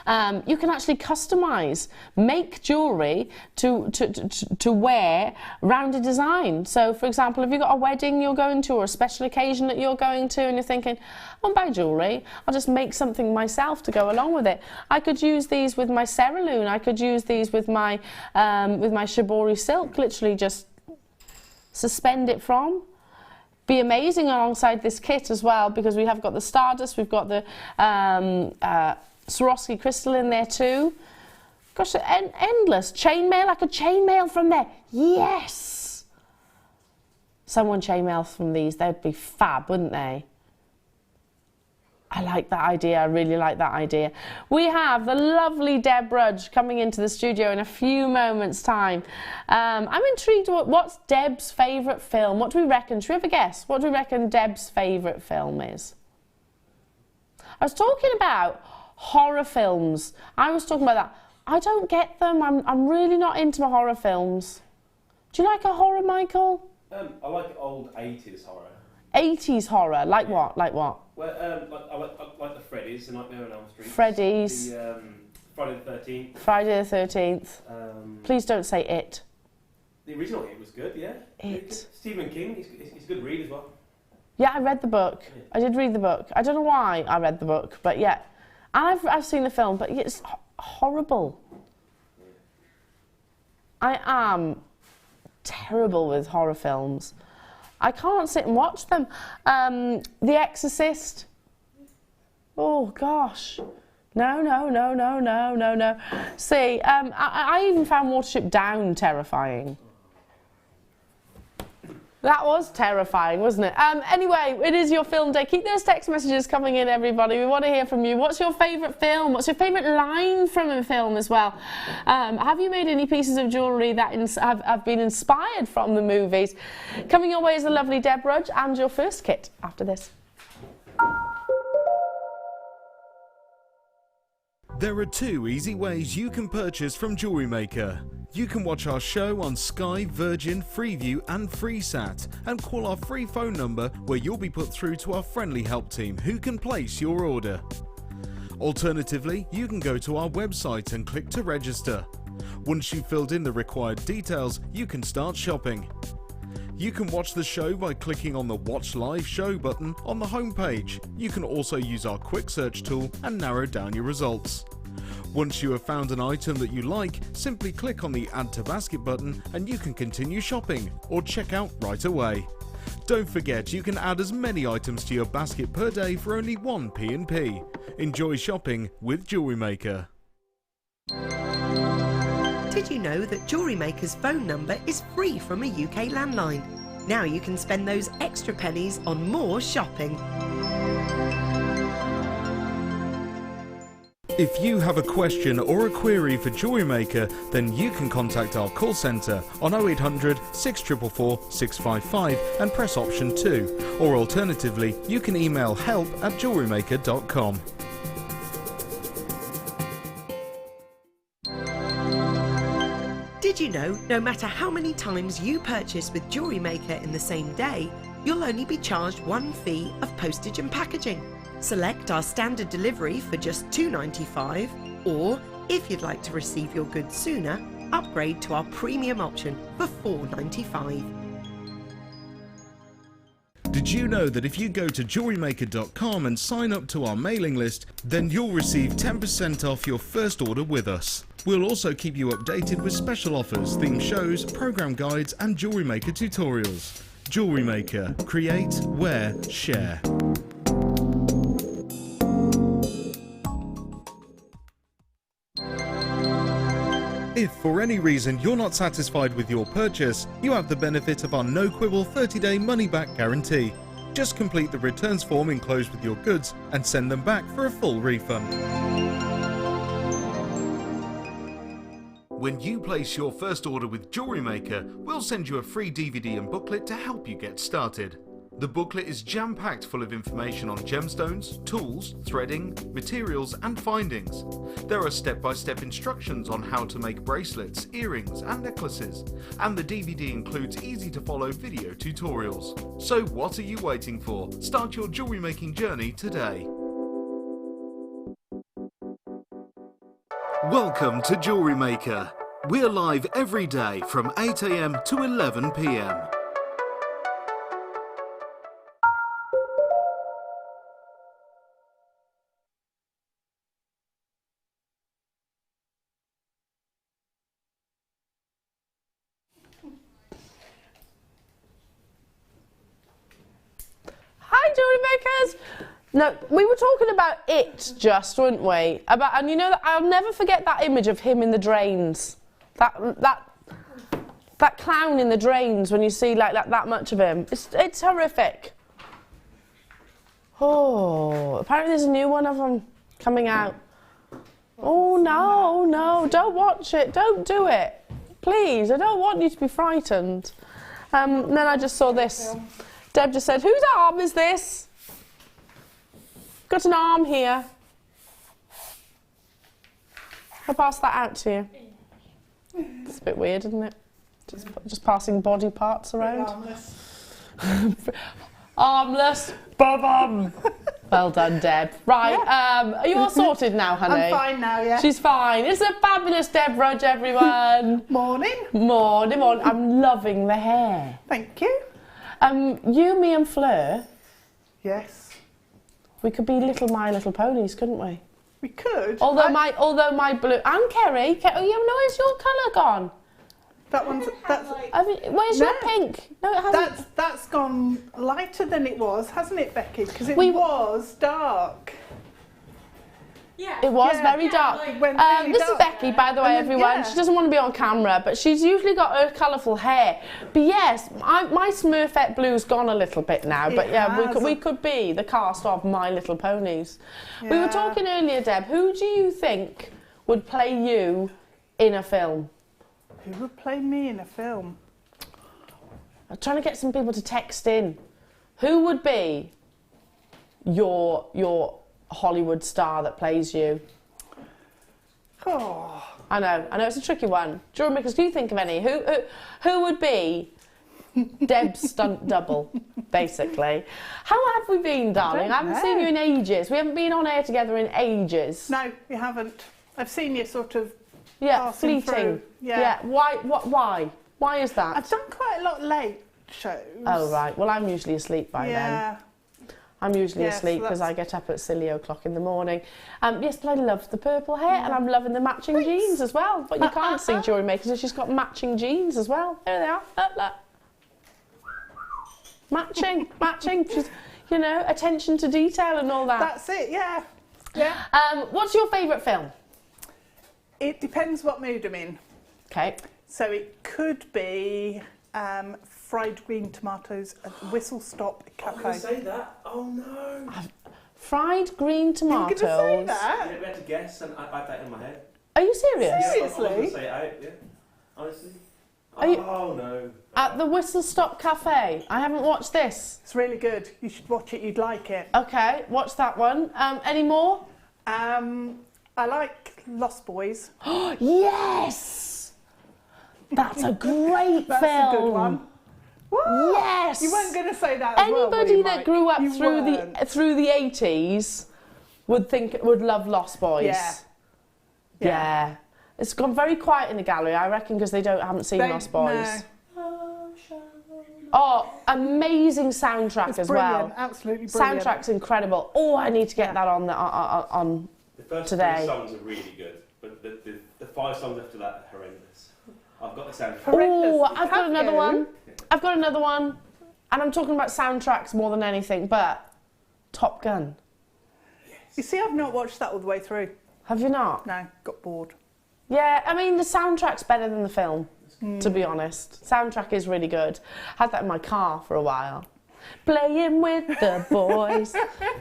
S1: You can actually customise, make jewellery to wear round a design. So, for example, if you've got a wedding you're going to or a special occasion that you're going to and you're thinking, I won't buy jewellery, I'll just make something myself to go along with it. I could use these with my Ceraloon, I could use these with my Shibori silk, literally just suspend it from. Be amazing alongside this kit as well, because we have got the Stardust, we've got the Swarovski crystal in there too. Gosh, endless. Chainmail, I could chainmail from there. Yes! Someone chainmail from these, they'd be fab, wouldn't they? I like that idea, I really like that idea. We have the lovely Deb Rudge coming into the studio in a few moments' time. I'm intrigued, what's Deb's favourite film? What do we reckon? Should we have a guess? What do we reckon Deb's favourite film is? I was talking about horror films. I was talking about that. I don't get them. I'm really not into my horror films. Do you like a horror, Michael?
S2: I like old 80s horror.
S1: 80s horror? Like what? Like what?
S2: Well, I like the Freddy's, the Nightmare on Elm Street.
S1: Freddy's.
S2: The Friday the 13th.
S1: Friday the 13th. Please don't say It.
S2: The original It was good, yeah.
S1: It.
S2: Stephen King, he's a good read as well.
S1: Yeah, I read the book. Yeah. I did read the book. I don't know why I read the book, but yeah. And I've seen the film, but it's horrible. I am terrible with horror films. I can't sit and watch them. The Exorcist. Oh, gosh. No. See, I even found Watership Down terrifying. That was terrifying, wasn't it? Anyway, it is your film day. Keep those text messages coming in, everybody. We want to hear from you. What's your favourite film? What's your favourite line from a film as well? Have you made any pieces of jewellery that have been inspired from the movies? Coming your way is the lovely Deb Rudge and your first kit after this.
S3: There are 2 easy ways you can purchase from Jewellery Maker. You can watch our show on Sky, Virgin, Freeview and FreeSat and call our free phone number where you'll be put through to our friendly help team who can place your order. Alternatively, you can go to our website and click to register. Once you've filled in the required details, you can start shopping. You can watch the show by clicking on the Watch Live Show button on the homepage. You can also use our quick search tool and narrow down your results. Once you have found an item that you like, simply click on the Add to Basket button and you can continue shopping or check out right away. Don't forget, you can add as many items to your basket per day for only 1 P&P. Enjoy shopping with Jewellery Maker.
S4: Did you know that Jewellery Maker's phone number is free from a UK landline? Now you can spend those extra pennies on more shopping.
S3: If you have a question or a query for Jewellery Maker, then you can contact our call centre on 0800 644 655 and press option 2, or alternatively you can email help@jewellerymaker.com.
S4: Did you know no matter how many times you purchase with Jewellery Maker in the same day, you'll only be charged one fee of postage and packaging? Select our standard delivery for just $2.95, or if you'd like to receive your goods sooner, upgrade to our premium option for $4.95.
S3: Did you know that if you go to jewellerymaker.com and sign up to our mailing list, then you'll receive 10% off your first order with us? We'll also keep you updated with special offers, theme shows, program guides and Jewellery Maker tutorials. Jewellery Maker. Create, wear, share. If for any reason you're not satisfied with your purchase, you have the benefit of our no-quibble 30-day money-back guarantee. Just complete the returns form enclosed with your goods and send them back for a full refund. When you place your first order with Jewellery Maker, we'll send you a free DVD and booklet to help you get started. The booklet is jam-packed full of information on gemstones, tools, threading, materials and findings. There are step-by-step instructions on how to make bracelets, earrings and necklaces, and the DVD includes easy-to-follow video tutorials. So what are you waiting for? Start your jewellery making journey today. Welcome to Jewellery Maker. We're live every day from 8 AM to 11 PM.
S1: No, we were talking about it just, weren't we? And you know that I'll never forget that image of him in the drains. That clown in the drains when you see like that much of him. It's horrific. Oh, apparently there's a new one of them coming out. Oh no, don't watch it. Don't do it. Please, I don't want you to be frightened. Then I just saw this. Deb just said, whose arm is this? Got an arm here. I'll pass that out to you. It's a bit weird, isn't it? Just passing body parts around. Armless. Armless. Bum. Well done, Deb. Right, yeah. Are you all sorted now, honey?
S5: I'm fine now, yeah.
S1: She's fine. It's a fabulous Deb Rudge, everyone.
S5: Morning.
S1: Morning. I'm loving the hair.
S5: Thank you.
S1: You, me and Fleur.
S5: Yes.
S1: We could be little My Little Ponies, couldn't we?
S5: We could.
S1: Although my blue and Kerry, where's your colour gone?
S5: That one's
S1: where's your pink? No, it hasn't.
S5: That's gone lighter than it was, hasn't it, Becky? Because it was dark.
S1: Yeah. It was very dark.
S5: Really
S1: this
S5: dark.
S1: is Becky, by the way, everyone. Yeah. She doesn't want to be on camera, but she's usually got her colourful hair. But yes, my Smurfette blue's gone a little bit now. But yeah, we could be the cast of My Little Ponies. Yeah. We were talking earlier, Deb. Who do you think would play you in a film?
S5: Who would play me in a film?
S1: I'm trying to get some people to text in. Who would be your Hollywood star that plays you?
S5: Oh,
S1: I know it's a tricky one. Jewellery Makers, do you think of any? Who would be Deb's stunt double, basically? How have we been, darling? I haven't seen you in ages. We haven't been on air together in ages.
S5: No, we haven't. I've seen you sort of
S1: fleeting.
S5: Through. Yeah.
S1: Why? Why is that?
S5: I've done quite a lot late shows.
S1: Oh, right. Well, I'm usually asleep by then.
S5: Yeah.
S1: I'm usually
S5: Yeah, so
S1: asleep because I
S5: that's-
S1: get up at silly o'clock in the morning. Yes, but I love the purple hair and I'm loving the matching jeans as well. But you can't see Jewellery Maker, so she's got matching jeans as well. There they are. Look. Matching. She's, you know, attention to detail and all that.
S5: That's it, yeah. Yeah.
S1: What's your favourite film?
S5: It depends what mood I'm in.
S1: Okay.
S5: So it could be fried green tomatoes at the Whistle Stop
S2: I was going
S5: Cafe.
S2: to say that. Oh no.
S1: Fried green tomatoes.
S5: You're going to say that?
S2: Yeah, we had to guess, and I had that in my head.
S1: Are you serious?
S2: Yeah, I was
S5: Seriously?
S2: going to say it out, yeah. Honestly.
S1: Are you-
S2: Oh no.
S1: At the Whistle Stop Cafe. I haven't watched this.
S5: It's really good. You should watch it. You'd like it.
S1: Okay, watch that one. Any more?
S5: I like Lost Boys.
S1: Yes! That's a great
S5: That's
S1: film.
S5: a good one. What?
S1: Yes!
S5: You weren't going to say that as well, were
S1: Anybody
S5: you,
S1: that
S5: Mike?
S1: grew up
S5: You weren't.
S1: through the 80s would love Lost Boys.
S5: Yeah.
S1: Yeah. It's gone very quiet in the gallery, I reckon, because they haven't seen Lost Boys.
S5: No.
S1: Oh, amazing soundtrack
S5: It's
S1: as
S5: brilliant.
S1: well.
S5: Absolutely brilliant.
S1: Soundtrack's incredible. Oh, I need to get that on
S2: The first
S1: today.
S2: 3 songs are really good, but the 5 songs after that are horrendous. I've got the sound.
S1: Oh,
S5: Horrendous.
S1: I've got
S5: Have
S1: another
S5: you?
S1: one. I've got another one. And I'm talking about soundtracks more than anything, but Top Gun.
S5: You see, I've not watched that all the way through.
S1: Have you not?
S5: No, got bored.
S1: Yeah, I mean, the soundtrack's better than the film, to be honest. Soundtrack is really good. Had that in my car for a while. Playing with the boys.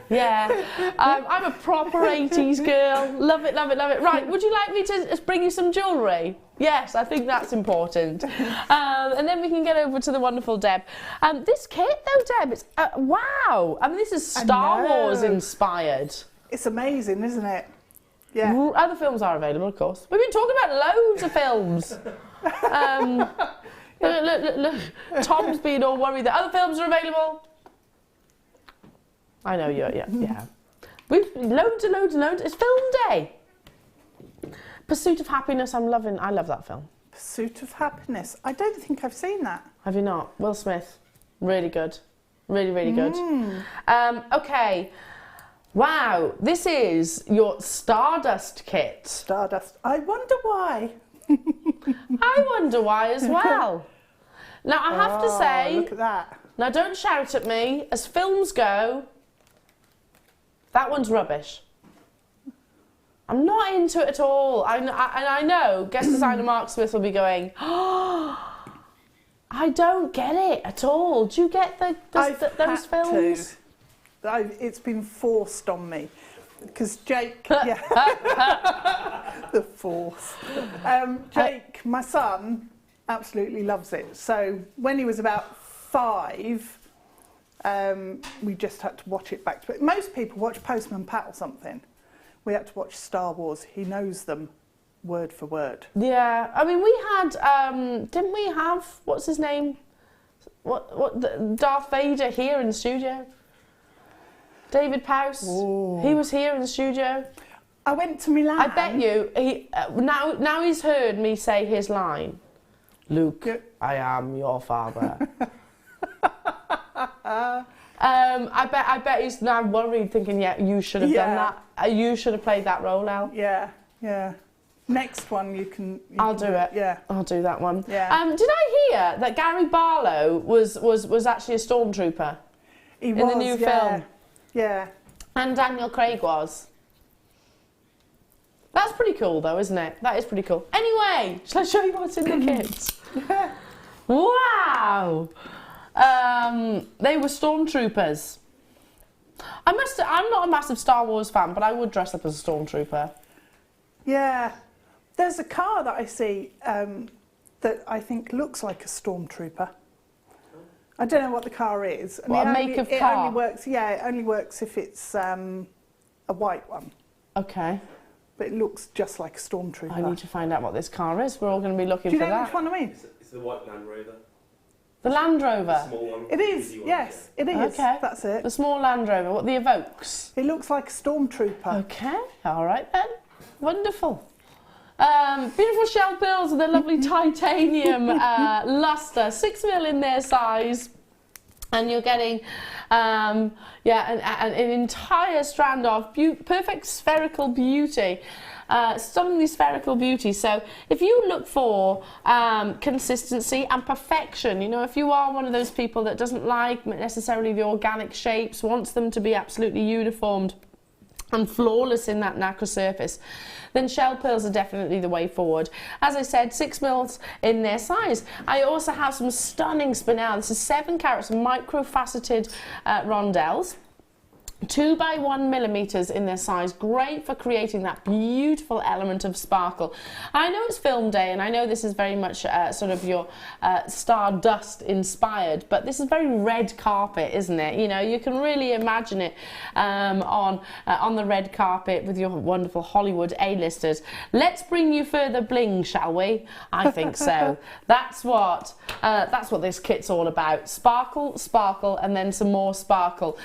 S1: Yeah. I'm a proper 80s girl. Love it, love it, love it. Right, would you like me to bring you some jewellery? Yes, I think that's important. And then we can get over to the wonderful Deb. This kit, though, Deb, it's wow. I mean, this is Star Wars inspired.
S5: It's amazing, isn't it? Yeah.
S1: Other films are available, of course. We've been talking about loads of films. Look. Tom's being all worried that other films are available. I know you're, yeah. We've loads and loads and loads. It's film day. Pursuit of Happiness, I love that film.
S5: Pursuit of Happiness. I don't think I've seen that.
S1: Have you not? Will Smith. Really good. Really, really good. Okay. Wow, this is your Stardust kit.
S5: Stardust. I wonder why.
S1: I wonder why as well. Now, I have to say,
S5: Look at that.
S1: now don't shout at me, as films go, that one's rubbish. I'm not into it at all. And I know guest designer Mark Smith will be going, oh, I don't get it at all. Do you get those films?
S5: It's been forced on me because Jake, the force. Jake, my son, absolutely loves it. So when he was about 5, we just had to watch it back to back. Most people watch Postman Pat or something. We had to watch Star Wars. He knows them word for word.
S1: Yeah, I mean, we had, didn't we have, what's his name? Darth Vader here in the studio? David Powse.
S5: Ooh.
S1: He was here in the studio.
S5: I went to Milan.
S1: I bet you, now he's heard me say his line. Luke, I am your father. I bet he's now worried, thinking, yeah, you should have done that. You should have played that role, Elle.
S5: Yeah. Next one you can
S1: I'll do it.
S5: Yeah.
S1: I'll do that one.
S5: Yeah.
S1: Did I hear that Gary Barlow was actually a stormtrooper
S5: In
S1: the new film?
S5: Yeah.
S1: And Daniel Craig was. That's pretty cool, though, isn't it? That is pretty cool. Anyway, shall I show you what's in the kits? Wow! They were stormtroopers. I'm not a massive Star Wars fan, but I would dress up as a stormtrooper.
S5: Yeah. There's a car that I see that I think looks like a stormtrooper. I don't know what the car is. And
S1: What, a make of car?
S5: It only works if it's a white one.
S1: Okay.
S5: But it looks just like a stormtrooper.
S1: I need to find out what this car is. We're all going to be looking
S5: Do you
S1: for
S5: know
S1: that.
S5: which one I mean?
S2: It's the white Land Rover.
S1: The Land
S2: The
S1: Rover.
S2: small one.
S5: It is,
S2: easy one,
S5: yes, it is.
S1: Okay.
S5: That's it.
S1: The small Land Rover. What, the Evokes?
S5: It looks like a stormtrooper.
S1: Okay. All right then. Wonderful. Beautiful shell pearls with a lovely titanium luster, 6mm in their size. And you're getting, an entire strand of perfect spherical beauty. Stunningly spherical beauty. So if you look for consistency and perfection, you know, if you are one of those people that doesn't like necessarily the organic shapes, wants them to be absolutely uniformed and flawless in that nacre surface, then shell pearls are definitely the way forward. As I said, 6mm in their size. I also have some stunning Spinel. This is 7 carats micro-faceted rondelles. 2 by 1mm in their size, great for creating that beautiful element of sparkle. I know it's film day and I know this is very much sort of your stardust inspired, but this is very red carpet, isn't it? You know, you can really imagine it on the red carpet with your wonderful Hollywood A-listers. Let's bring you further bling, shall we? I think so. That's what this kit's all about. Sparkle, sparkle, and then some more sparkle.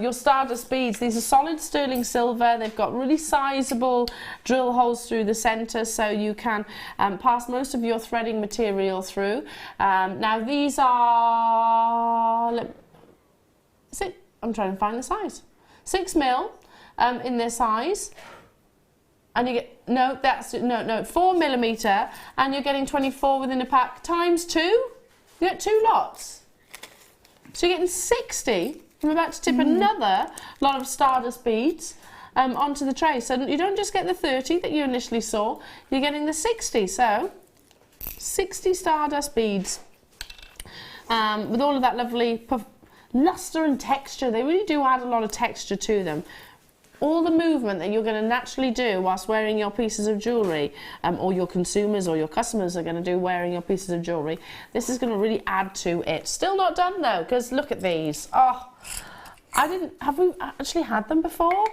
S1: Your stardust beads, these are solid sterling silver. They've got really sizable drill holes through the centre, so you can pass most of your threading material through. Now these are, I'm trying to find the size. 6mm in their size. And you get, no, 4mm, and you're getting 24 within a pack times 2. You get 2 lots. So you're getting 60. I'm about to tip another lot of stardust beads onto the tray. So you don't just get the 30 that you initially saw, you're getting the 60. So 60 stardust beads with all of that lovely luster and texture. They really do add a lot of texture to them. All the movement that you're going to naturally do whilst wearing your pieces of jewellery, or your consumers or your customers are going to do wearing your pieces of jewellery, this is going to really add to it. Still not done though, because look at these. Oh, have we actually had them before?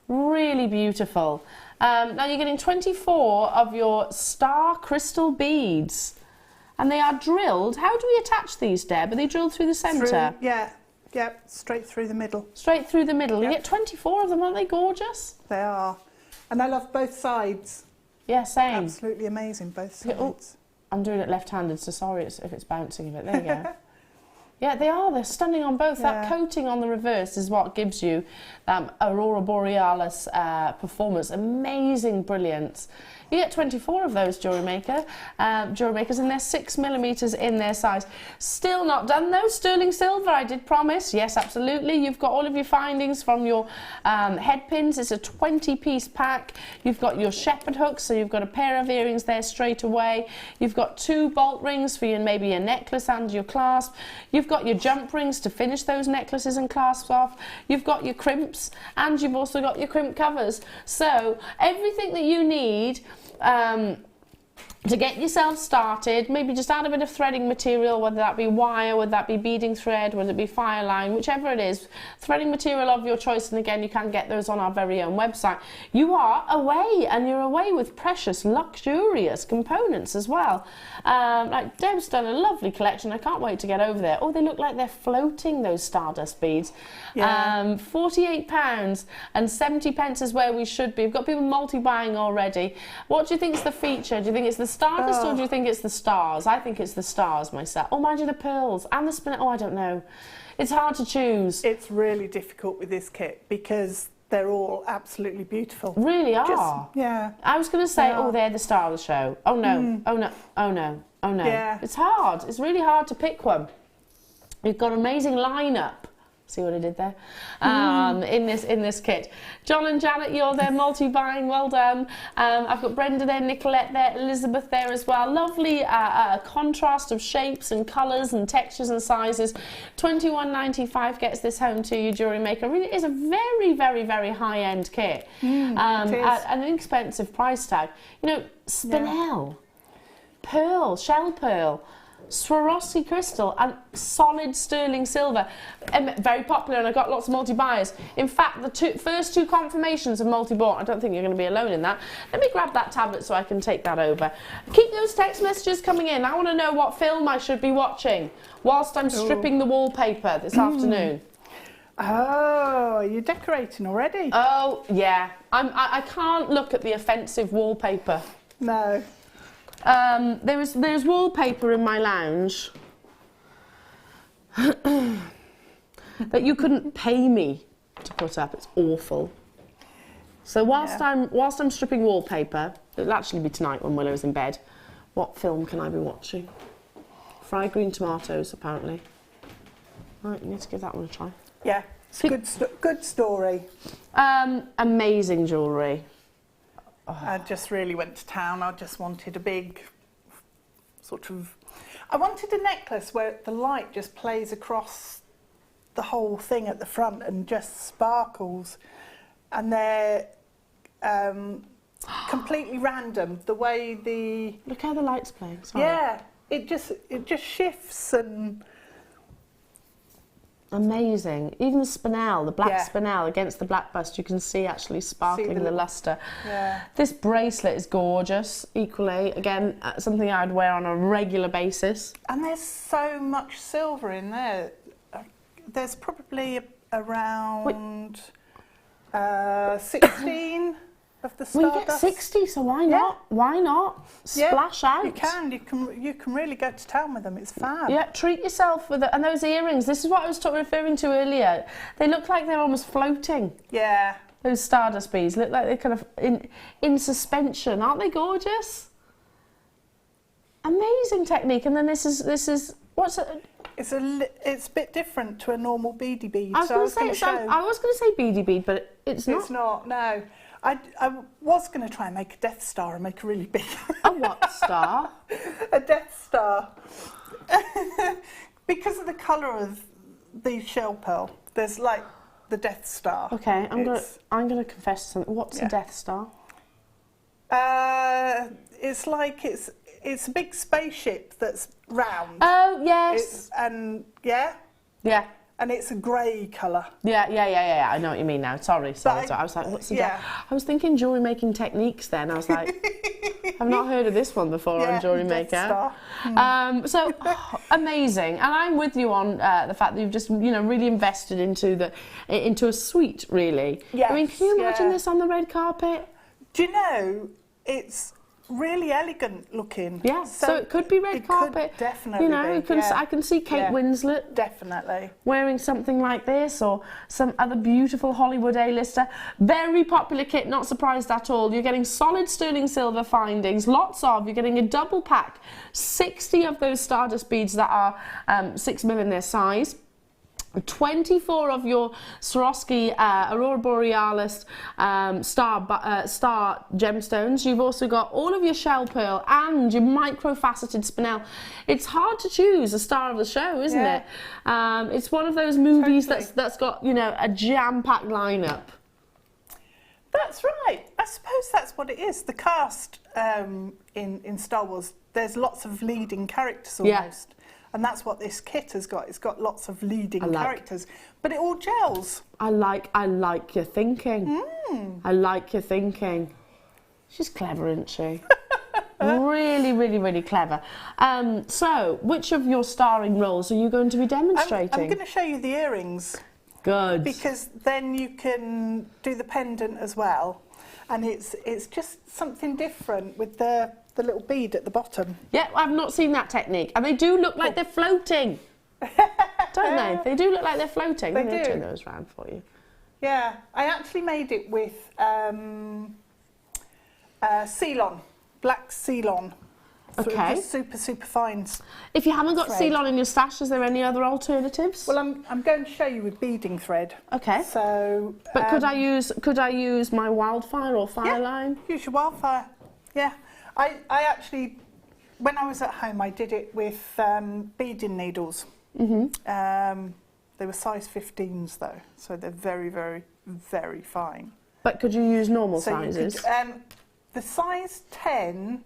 S1: Really beautiful. Now you're getting 24 of your star crystal beads, and they are drilled. How do we attach these, Deb? Are they drilled through the centre?
S5: Yeah, straight through the middle.
S1: Straight through the middle.
S5: Yep.
S1: You get 24 of them, aren't they gorgeous?
S5: They are. And I love both sides.
S1: Yeah, same.
S5: Absolutely amazing, both sides.
S1: Oh, I'm doing it left-handed, so sorry if it's bouncing a bit. There you go. Yeah, they are. They're stunning on both.
S5: Yeah.
S1: That coating on the reverse is what gives you Aurora Borealis performance. Amazing brilliance. You get 24 of those jewellery makers, and they're 6mm in their size. Still not done though. Sterling silver, I did promise. Yes, absolutely. You've got all of your findings from your head pins. It's a 20-piece pack. You've got your shepherd hooks, so you've got a pair of earrings there straight away. You've got 2 bolt rings for maybe your necklace and your clasp. You've got your jump rings to finish those necklaces and clasps off. You've got your crimps, and you've also got your crimp covers. So everything that you need to get yourself started, maybe just add a bit of threading material, whether that be wire, whether that be beading thread, whether it be fire line, whichever it is, threading material of your choice, and again you can get those on our very own website. You are away, and you're away with precious, luxurious components as well. Like Deb's done a lovely collection. I can't wait to get over there. Oh, they look like they're floating, those stardust beads. Yeah. £48 and 70 pence is where we should be. We've got people multi-buying already. What do you think is the feature? Do you think it's the stardust or do you think it's the stars? I think it's the stars myself. Oh, mind you, the pearls and the spinel. Oh, I don't know. It's hard to choose.
S5: It's really difficult with this kit because they're all absolutely beautiful.
S1: Really are.
S5: Yeah.
S1: I was going to say, oh, they're the star of the show. Oh no, oh no, oh no, oh no.
S5: Yeah.
S1: It's hard. It's really hard to pick one. You've got an amazing lineup. See what I did there? In this kit. John and Janet, you're there multi-buying, well done. I've got Brenda there, Nicolette there, Elizabeth there as well. Lovely contrast of shapes and colours and textures and sizes. £21.95 gets this home to you, Jewellery Maker. Really, it is a very, very, very high-end kit at an inexpensive price tag. You know, Spinel, pearl, shell pearl, Swarovski crystal and solid sterling silver, very popular, and I got lots of multi-buyers. In fact, the first two confirmations of multi-bought, I don't think you're going to be alone in that. Let me grab that tablet so I can take that over. Keep those text messages coming in. I want to know what film I should be watching whilst I'm stripping the wallpaper this afternoon.
S5: Oh, you're decorating already?
S1: Oh yeah, I can't look at the offensive wallpaper.
S5: No.
S1: There's wallpaper in my lounge that you couldn't pay me to put up. It's awful. So whilst I'm stripping wallpaper, it'll actually be tonight when Willow's in bed. What film can I be watching? Fried green tomatoes, apparently. Right, you need to give that one a try.
S5: Yeah, it's good story.
S1: Amazing jewellery.
S5: I just really went to town. I just wanted a big sort of... I wanted a necklace where the light just plays across the whole thing at the front and just sparkles. And they're completely random. The way the...
S1: Look how the light's playing. Sorry.
S5: Yeah, it just shifts and...
S1: Amazing. Even the spinel, the black spinel against the black bust, you can see actually sparkling the lustre.
S5: Yeah.
S1: This bracelet is gorgeous, equally. Again, something I'd wear on a regular basis.
S5: And there's so much silver in there. There's probably around 16 of the stardust.
S1: Well, you get 60, so why not?
S5: Yeah.
S1: Why not? Splash out.
S5: You can really go to town with them. It's fab.
S1: Yeah, treat yourself with it. And those earrings, this is what I was referring to earlier. They look like they're almost floating.
S5: Yeah.
S1: Those stardust beads look like they're kind of in suspension. Aren't they gorgeous? Amazing technique. And then this is what's it?
S5: It's a bit different to a normal beady bead.
S1: I was going to say beady bead, but it's not.
S5: It's not. No. I was going to try and make a Death Star and make a really big...
S1: A what star?
S5: A Death Star. Because of the colour of the shell pearl, there's like the Death Star.
S1: Okay, I'm gonna confess something. What's a Death Star?
S5: It's like it's a big spaceship that's round.
S1: Oh yes.
S5: Yeah. And it's a grey colour.
S1: Yeah. I know what you mean now. Sorry. I was like, what's the I was thinking jewellery making techniques then. I was like, I've not heard of this one before on Jewellery Maker. So amazing. And I'm with you on the fact that you've just, really invested into a suite, really.
S5: Yes,
S1: I mean, can you imagine this on the red carpet?
S5: Do you know, it's really elegant looking.
S1: Yeah, so it could be red carpet.
S5: Could definitely be,
S1: I can see Kate Winslet
S5: definitely
S1: wearing something like this, or some other beautiful Hollywood A-lister. Very popular kit, not surprised at all. You're getting solid sterling silver findings, you're getting a double pack, 60 of those stardust beads that are 6mm in their size. 24 of your Swarovski Aurora Borealis star gemstones. You've also got all of your shell pearl and your micro-faceted spinel. It's hard to choose a star of the show, isn't it? It's one of those movies that's got, a jam-packed lineup.
S5: That's right. I suppose that's what it is. The cast in Star Wars, there's lots of leading characters almost. Yeah. And that's what this kit has got. It's got lots of leading characters, but it all gels. I like your thinking. I like your thinking. She's clever, isn't she? Really, really, really clever. So, which of your starring roles are you going to be demonstrating? I'm going to show you the earrings. Good. Because then you can do the pendant as well. And it's just something different with the little bead at the bottom. Yeah, I've not seen that technique. And they do look like they're floating. Don't they? They do look like they're floating. They do. Turn those round for you. Yeah, I actually made it with Ceylon, black Ceylon. Okay. Just super, super fine. If you haven't got Ceylon in your stash, is there any other alternatives? Well, I'm going to show you with beading thread. Okay. So. But could I use my wildfire or fireline? Yeah, use your wildfire. Yeah. I actually, when I was at home, I did it with beading needles. Mm-hmm. They were size 15s though, so they're very, very, very fine. But could you use normal sizes? The size 10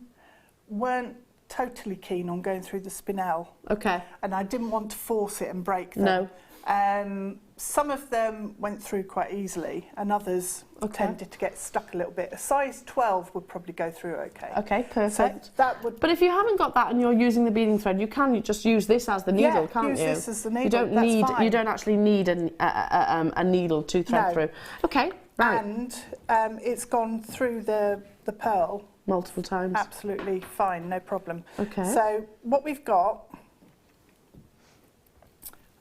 S5: weren't totally keen on going through the spinel. Okay. And I didn't want to force it and break them. No. Some of them went through quite easily, and others tended to get stuck a little bit. A size 12 would probably go through okay. Okay, perfect. So that would. But if you haven't got that and you're using the beading thread, you can just use this as the needle, can't you? Use this as the needle. You don't actually need a needle to thread through. Okay, right. And it's gone through the pearl
S1: multiple times?
S5: Absolutely fine, no problem.
S1: Okay.
S5: So what we've got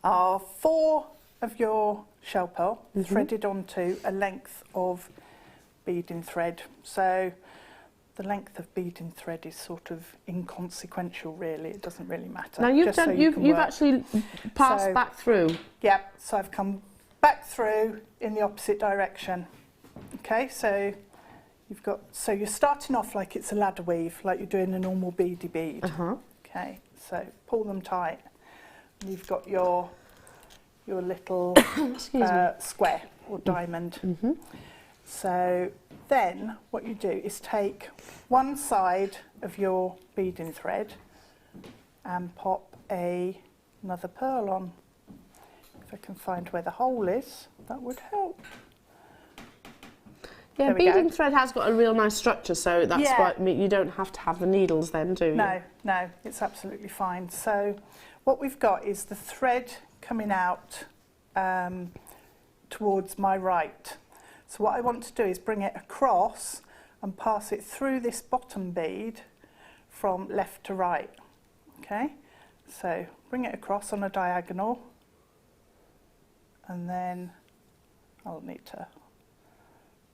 S5: are 4 of your shell pearl threaded onto a length of beading thread. So the length of beading thread is sort of inconsequential, really. It doesn't really matter.
S1: Now you've
S5: just so
S1: done,
S5: you can
S1: you've
S5: work.
S1: actually passed
S5: So-
S1: back through.
S5: Yep, so I've come back through in the opposite direction. Okay, so you're starting off like it's a ladder weave, like you're doing a normal beady bead. Okay, so pull them tight. And you've got your little square or diamond. So then what you do is take one side of your beading thread and pop another pearl on. If I can find where the hole is, that would help.
S1: Yeah,
S5: There we go.
S1: beading thread has got a real nice structure, so that's
S5: Yeah.
S1: why you don't have to have the needles then, do you?
S5: No, it's absolutely fine. So what we've got is the thread coming out towards my right. So what I want to do is bring it across and pass it through this bottom bead from left to right. Okay, so bring it across on a diagonal, and then I'll need to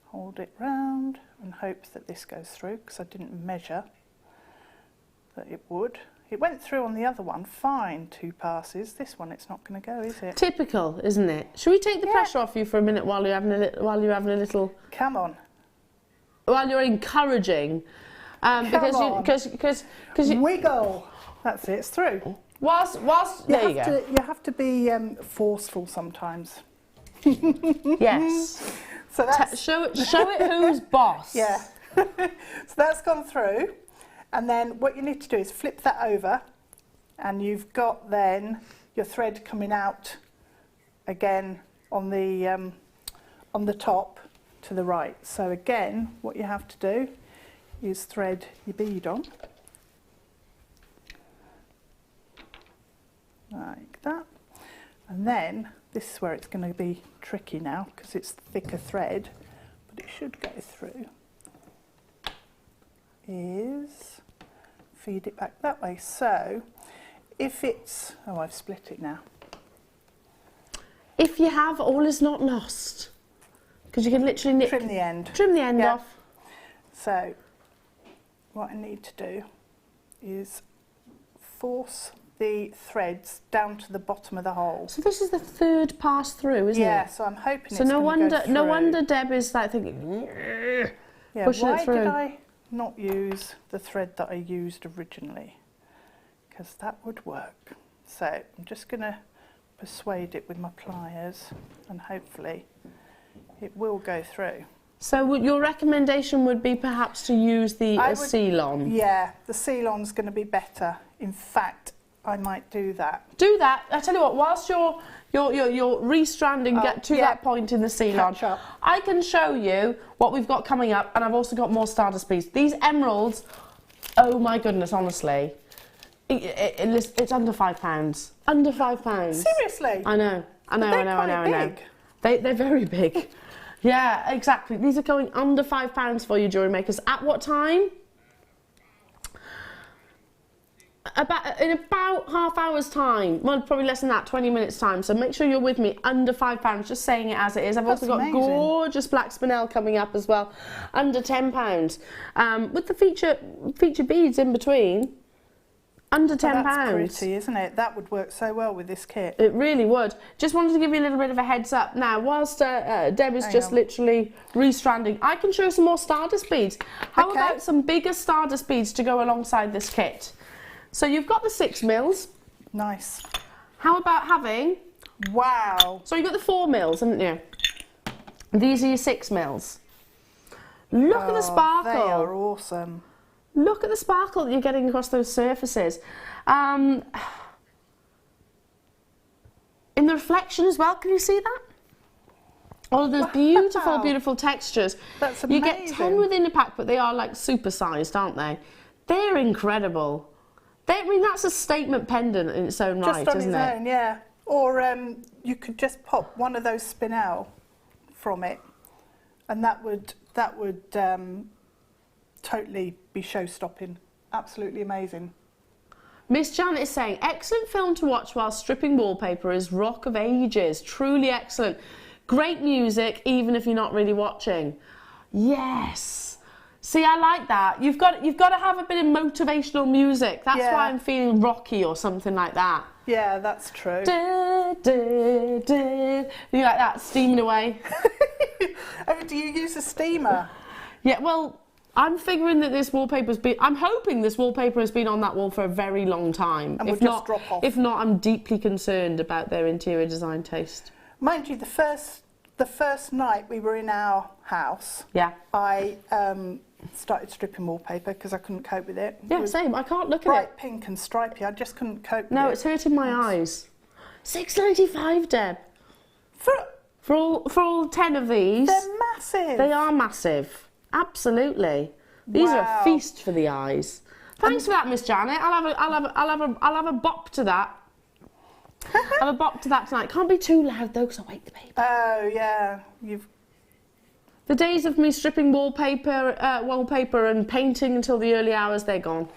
S5: hold it round and hope that this goes through, because I didn't measure that it would. It went through on the other one fine, 2 passes. This one, it's not going to go, is it?
S1: Typical, isn't it? Should we take the pressure off you for a minute while you're having a little?
S5: Come on.
S1: While you're encouraging, because
S5: Wiggle. That's it. It's through.
S1: whilst there you go.
S5: You have to be forceful sometimes.
S1: Yes.
S5: So that's
S1: Show it who's boss.
S5: yeah. So that's gone through, and then what you need to do is flip that over, and you've got then your thread coming out again on the top to the right. So again, what you have to do is thread your bead on like that, and then this is where it's going to be tricky now, because it's thicker thread, but it should go through, is feed it back that way. So if it's, oh, I've split it now.
S1: If you have, all is not lost, because you can literally
S5: Trim the end.
S1: off.
S5: So what I need to do is force the threads down to the bottom of the hole.
S1: So this is the 3rd pass through, isn't
S5: Yeah,
S1: it?
S5: so I'm hoping
S1: So
S5: it's
S1: no
S5: going to go
S1: wonder,
S5: through.
S1: no wonder Deb is like thinking,
S5: Yeah,
S1: pushing
S5: why
S1: it through.
S5: did I not use the thread that I used originally? Because that would work. So I'm just going to persuade it with my pliers, and hopefully it will go through.
S1: So your recommendation would be perhaps to use the Ceylon?
S5: Yeah, the Ceylon's going to be better. In fact, I might do that.
S1: Do that. I tell you what, whilst you're restranding, get to that point in the Ceylon,
S5: Catch up.
S1: I can show you what we've got coming up, and I've also got more Stardust beads. These emeralds, oh my goodness, honestly, it's under £5. Under £5.
S5: Seriously?
S1: I know. They're very big. Yeah, exactly. These are going under £5 for you, jewellery makers. At what time? In about half hour's time. Well, probably less than that, 20 minutes time. So make sure you're with me, under £5, just saying it as it is. I've also got
S5: amazing.
S1: gorgeous black Spinel coming up as well, under £10. With the feature beads in between, under £10.
S5: That's pretty, isn't it? That would work so well with this kit.
S1: It really would. Just wanted to give you a little bit of a heads up. Now, whilst Deb is just literally restranding, I can show some more Stardust beads. How about some bigger Stardust beads to go alongside this kit? So you've got the 6mm.
S5: Nice.
S1: How about having...
S5: Wow.
S1: So you've got the 4mm, haven't you? These are your 6mm. Look at the sparkle.
S5: They are awesome.
S1: Look at the sparkle that you're getting across those surfaces. In the reflection as well, can you see that? All of those beautiful, beautiful textures.
S5: That's amazing.
S1: You get 10 within a pack, but they are like super-sized, aren't they? They're incredible. I mean, that's a statement pendant in its own right,
S5: Just on
S1: isn't
S5: its
S1: it?
S5: own, yeah. Or you could just pop one of those Spinel from it, and that would totally be show-stopping. Absolutely amazing.
S1: Miss Janet is saying, excellent film to watch while stripping wallpaper is Rock of Ages. Truly excellent. Great music, even if you're not really watching. Yes. See, I like that. You've got to have a bit of motivational music. That's why I'm feeling rocky or something like that.
S5: Yeah, that's true.
S1: You like that, steaming away?
S5: Oh, do you use a steamer?
S1: Yeah, well, I'm figuring that this wallpaper's been... I'm hoping this wallpaper has been on that wall for a very long time.
S5: And will just drop off.
S1: If not, I'm deeply concerned about their interior design taste.
S5: Mind you, the first night we were in our house, I started stripping wallpaper because I couldn't cope with it.
S1: Yeah, same. I can't look at it.
S5: Bright pink and stripy. I just couldn't cope with it.
S1: No, it's hurting my eyes. £6.95, Deb. For all 10 of these.
S5: They're massive.
S1: They are massive. Absolutely. These are a feast for the eyes. Thanks for that, Miss Janet. I'll have a bop to that. I'll have a bop to that tonight. Can't be too loud though, because I'll wake the baby.
S5: Oh yeah,
S1: The days of me stripping wallpaper and painting until the early hours, they're gone.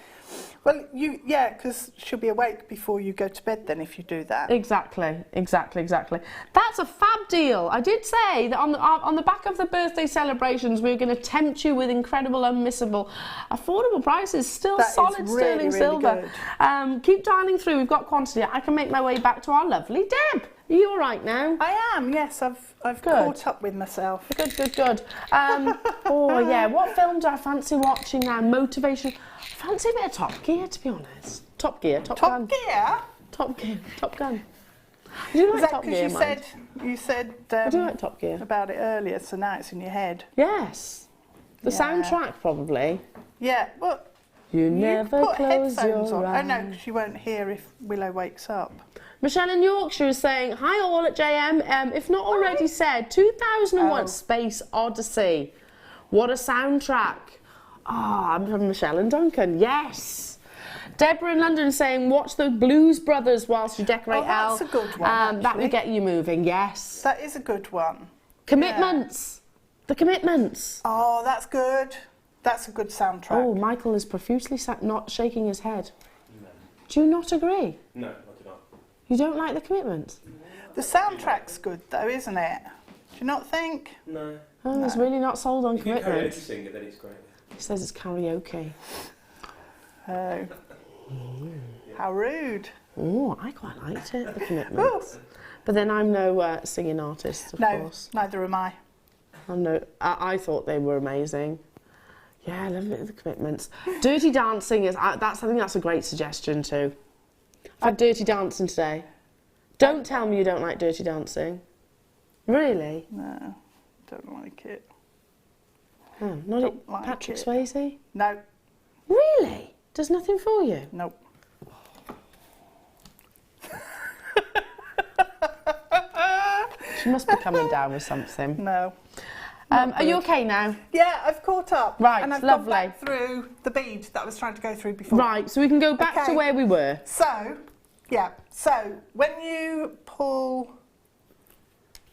S5: Well, because she'll be awake before you go to bed then if you do that.
S1: Exactly. That's a fab deal. I did say that on the back of the birthday celebrations, we were going to tempt you with incredible, unmissable, affordable prices. Still
S5: that
S1: solid
S5: really,
S1: sterling
S5: really
S1: silver.
S5: Good.
S1: Keep dialing through. We've got quantity. I can make my way back to our lovely Deb. Are you all right now?
S5: I am. Yes, I've caught up with myself.
S1: Good. Oh yeah. What film do I fancy watching now? Motivation. I fancy a bit of Top Gear, to be honest. Top Gun.
S5: Top Gear.
S1: Top Gun. Do you like Top Gear?
S5: You said
S1: I do like Top Gear
S5: about it earlier, so now it's in your head.
S1: Yes. The soundtrack, probably.
S5: Yeah. Well,
S1: you never
S5: put
S1: close
S5: headphones
S1: your
S5: on.
S1: eyes.
S5: Oh no, because you won't hear if Willow wakes up.
S1: Michelle in Yorkshire is saying, hi all at JM. If not already said, 2001 Space Odyssey. What a soundtrack. I'm from Michelle and Duncan. Yes. Deborah in London is saying, watch the Blues Brothers whilst you decorate Elle.
S5: That's a good one,
S1: that will get you moving, yes.
S5: That is a good one.
S1: Commitments. Yeah. The Commitments.
S5: Oh, that's good. That's a good soundtrack.
S1: Oh, Michael is profusely not shaking his head. No. Do you not agree?
S2: No, I do not.
S1: You don't like The Commitments?
S5: The soundtrack's good though, isn't it? Do you not think?
S2: No.
S1: Oh, he's really not sold on
S2: If you
S1: Commitments.
S2: karaoke sing it, then it's great.
S1: He says it's karaoke.
S5: Oh. How rude.
S1: Oh, I quite liked it, The Commitments. But then I'm no singing artist, of course.
S5: No, neither am I.
S1: I thought they were amazing. Yeah, I love it, The Commitments. Dirty Dancing is, I think that's a great suggestion too. I've had Dirty Dancing today. Don't tell me you don't like Dirty Dancing. Really?
S5: No, don't like it.
S1: Oh, not
S5: Don't
S1: it,
S5: like
S1: Patrick
S5: it.
S1: Swayze?
S5: No.
S1: Really? Does nothing for you?
S5: Nope.
S1: She must be coming down with something.
S5: No.
S1: Are you okay now?
S5: Yeah, I've caught up.
S1: Right,
S5: and I've
S1: lovely.
S5: gone back through the bead that I was trying to go through before.
S1: Right, so we can go back to
S5: Okay.
S1: where we were.
S5: So when you pull,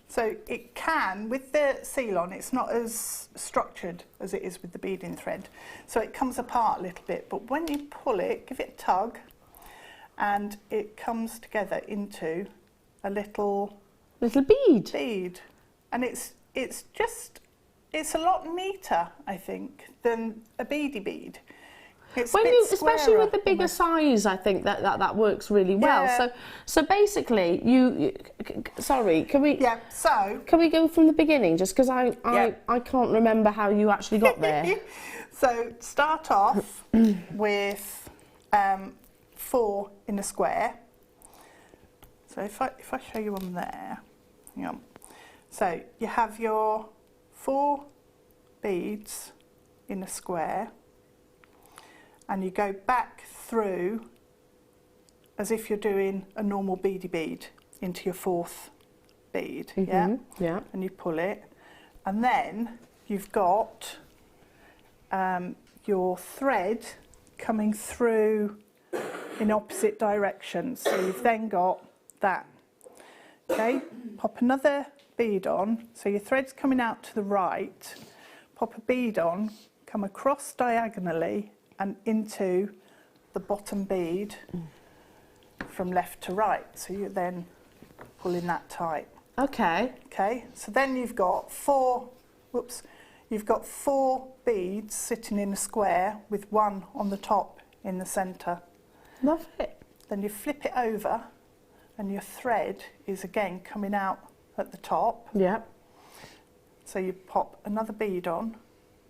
S5: so it can, with the seal on, it's not as structured as it is with the beading thread. So it comes apart a little bit, but when you pull it, give it a tug, and it comes together into a little
S1: bead.
S5: bead. And it's a lot neater, I think, than a beady bead. It's
S1: When
S5: a bit
S1: you, especially
S5: squarer,
S1: with the bigger
S5: almost.
S1: size, I think that works really well.
S5: Yeah.
S1: So basically, sorry, can we?
S5: Yeah. So
S1: Can we go from the beginning? Just because I
S5: Yeah.
S1: can't remember how you actually got there.
S5: So start off with 4 in a square. So if I show you on there, hang on. So you have your 4 beads in a square, and you go back through as if you're doing a normal beady bead into your 4th bead. Yeah.
S1: Yeah.
S5: And you pull it, and then you've got your thread coming through in opposite directions. So you've then got that. Okay, pop another bead on. So your thread's coming out to the right. Pop a bead on come across diagonally and into the bottom bead from left to right. So you're then pulling that tight.
S1: Okay.
S5: Okay, so then you've got four beads sitting in a square with one on the top in the centre.
S1: Love it.
S5: Then you flip it over and your thread is again coming out at the top.
S1: Yeah.
S5: So you pop another bead on,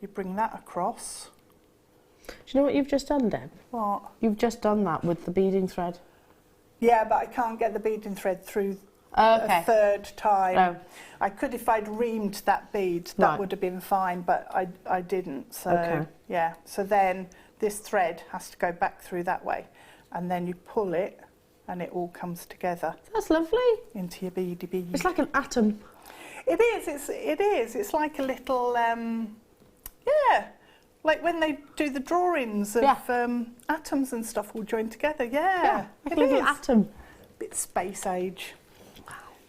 S5: you bring that across.
S1: Do you know what you've just done, Deb?
S5: What?
S1: You've just done that with the beading thread.
S5: Yeah, but I can't get the beading thread through
S1: Okay.
S5: a third time.
S1: Oh.
S5: I could if I'd reamed that bead, that
S1: Right.
S5: would have been fine, but I didn't. So
S1: Okay.
S5: yeah, so then this thread has to go back through that way, and then you pull it, and it all comes together
S1: That's lovely.
S5: into your beady bead.
S1: It's like an atom.
S5: It is. It's like a little yeah, like when they do the drawings of atoms and stuff all joined together. Yeah,
S1: like
S5: it
S1: a little
S5: is.
S1: atom.
S5: Bit space age.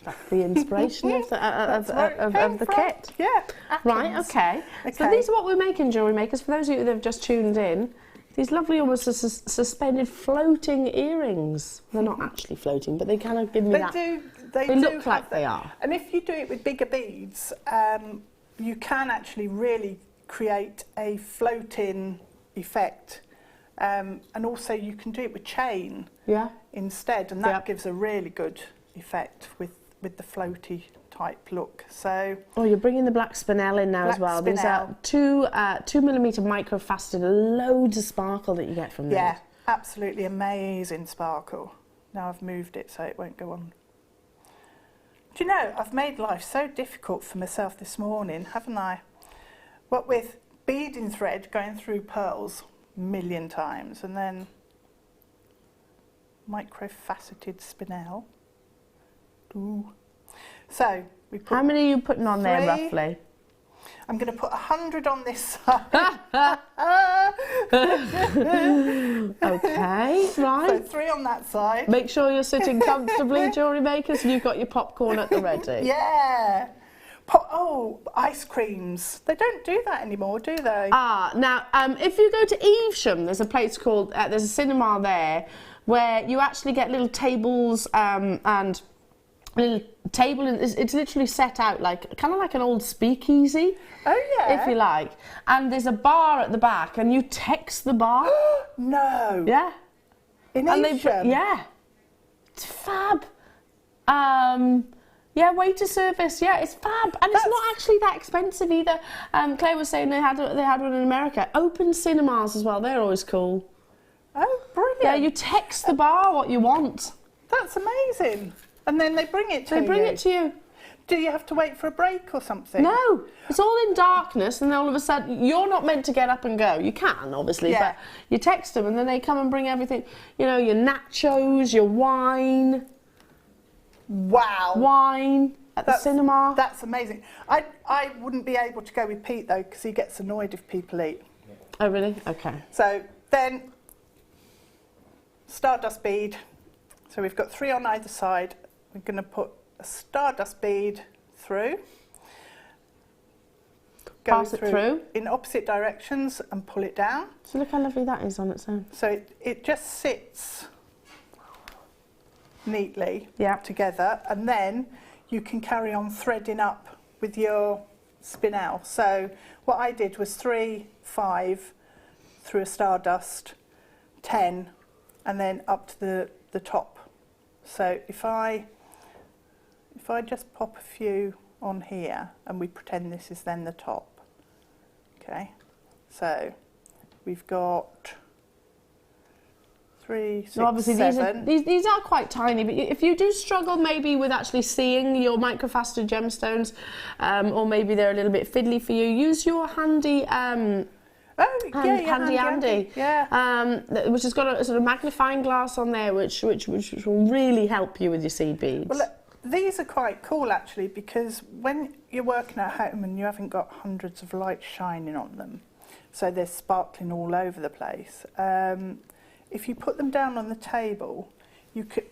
S1: That's the inspiration of the,
S5: That's where it came
S1: the
S5: from.
S1: kit.
S5: Yeah.
S1: Right,
S5: atoms.
S1: okay. So
S5: Okay.
S1: these are what we're making, Jewellery Makers. For those of you that have just tuned in, these lovely almost suspended floating earrings. They're not actually floating, but they kind of give me that.
S5: They
S1: They
S5: do
S1: look
S5: have
S1: like they
S5: that.
S1: are.
S5: And if you do it with bigger beads, you can actually really create a floating effect. And also you can do it with chain
S1: Yeah.
S5: instead, and that
S1: Yep.
S5: gives a really good effect with the floaty type look. So
S1: Oh, you're bringing the black Spinel in now as
S5: Black
S1: well. These are 2mm micro faceted, loads of sparkle that you get from these.
S5: yeah, absolutely amazing sparkle. Now I've moved it so it won't go on. Do you know, I've made life so difficult for myself this morning, haven't I? What with beading thread going through pearls a million times, and then micro faceted Spinel. Ooh. So we put
S1: How many are you putting on there
S5: 3.
S1: roughly?
S5: I'm going to put 100 on this side.
S1: Okay,
S5: So
S1: right.
S5: 3 on that side.
S1: Make sure you're sitting comfortably, Jewellery Makers, and you've got your popcorn at the ready.
S5: Yeah. Oh, ice creams. They don't do that anymore, do they?
S1: Now, if you go to Evesham, there's a place called, there's a cinema there, where you actually get little tables and a little table, and it's literally set out like, kind of like an old speakeasy,
S5: Oh, yeah.
S1: if you like. And there's a bar at the back, and you text the bar.
S5: No.
S1: Yeah.
S5: In
S1: And
S5: Evesham?
S1: yeah. It's fab. Yeah, waiter service, yeah, it's fab. And it's not actually that expensive either. Claire was saying they had one in America. Open cinemas as well, they're always cool.
S5: Oh, brilliant.
S1: Yeah, you text the bar what you want.
S5: That's amazing. And then they bring it to you.
S1: They bring it to you.
S5: Do you have to wait for a break or something?
S1: No, it's all in darkness, and then all of a sudden, you're not meant to get up and go. You can, obviously,
S5: Yeah.
S1: but you text them, and then they come and bring everything. You know, your nachos, your wine
S5: Wow.
S1: at the cinema.
S5: That's amazing. I wouldn't be able to go with Pete, though, because he gets annoyed if people eat.
S1: Oh, really? Okay.
S5: So then, stardust bead. So we've got 3 on either side. We're going to put a stardust bead through. Go
S1: Pass it through.
S5: in opposite directions and pull it down.
S1: So look how lovely that is on its own.
S5: So it just sits neatly
S1: Yeah.
S5: together, and then you can carry on threading up with your Spinel. So what I did was 3, 5 through a stardust, 10, and then up to the top. So if I just pop a few on here, and we pretend this is then the top. Okay, so we've got 3, 6,
S1: So obviously
S5: 7.
S1: these are quite tiny, but if you do struggle maybe with actually seeing your microfaceted gemstones, or maybe they're a little bit fiddly for you, use your handy
S5: Oh, yeah,
S1: handy Andy,
S5: yeah.
S1: which has got a sort of magnifying glass on there, which will really help you with your seed beads.
S5: Well, look, these are quite cool actually, because when you're working at home and you haven't got hundreds of lights shining on them, so they're sparkling all over the place. If you put them down on the table, you can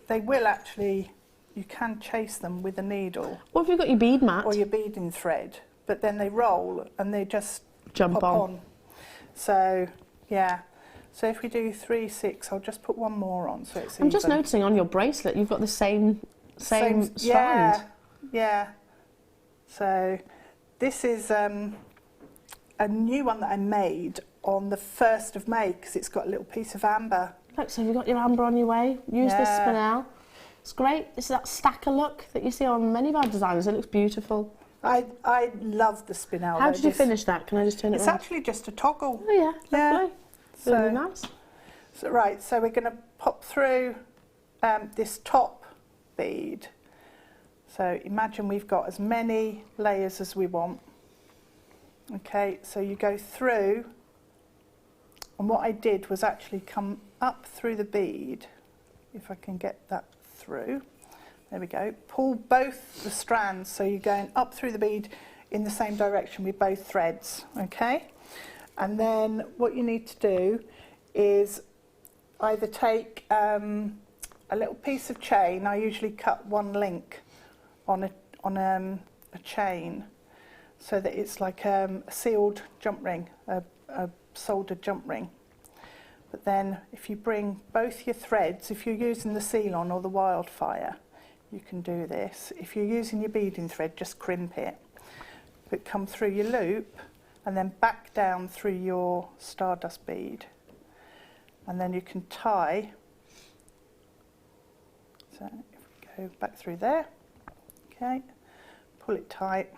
S5: chase them with a needle
S1: What have you got your bead mat?
S5: or your beading thread, but then they roll and they just
S1: Jump
S5: pop
S1: on.
S5: So, yeah. So if we do 3, 6, I'll just put one more on so it's
S1: I'm just
S5: even.
S1: noticing on your bracelet you've got the same strand.
S5: Yeah, yeah. So this is a new one that I made on the 1st of May because it's got a little piece of amber.
S1: Look, so you've got your amber on your way. Use this Spinel. It's great. This is that stacker look that you see on many of our designers. It looks beautiful.
S5: I love the Spinel.
S1: How did you finish that? Can I just turn it
S5: It's
S1: around?
S5: actually just a toggle.
S1: Oh yeah, lovely.
S5: So,
S1: Really nice.
S5: So, right, so we're going to pop through this top bead. So imagine we've got as many layers as we want. Okay, so you go through, and what I did was actually come up through the bead, if I can get that through. There we go. Pull both the strands, so you're going up through the bead in the same direction with both threads, okay? And then what you need to do is either take a little piece of chain. I usually cut one link on a chain so that it's like a sealed jump ring, a soldered jump ring. But then if you bring both your threads, if you're using the Ceylon or the Wildfire, you can do this. If you're using your beading thread, just crimp it. But come through your loop and then back down through your stardust bead. And then you can tie. So if we go back through there, okay, pull it tight.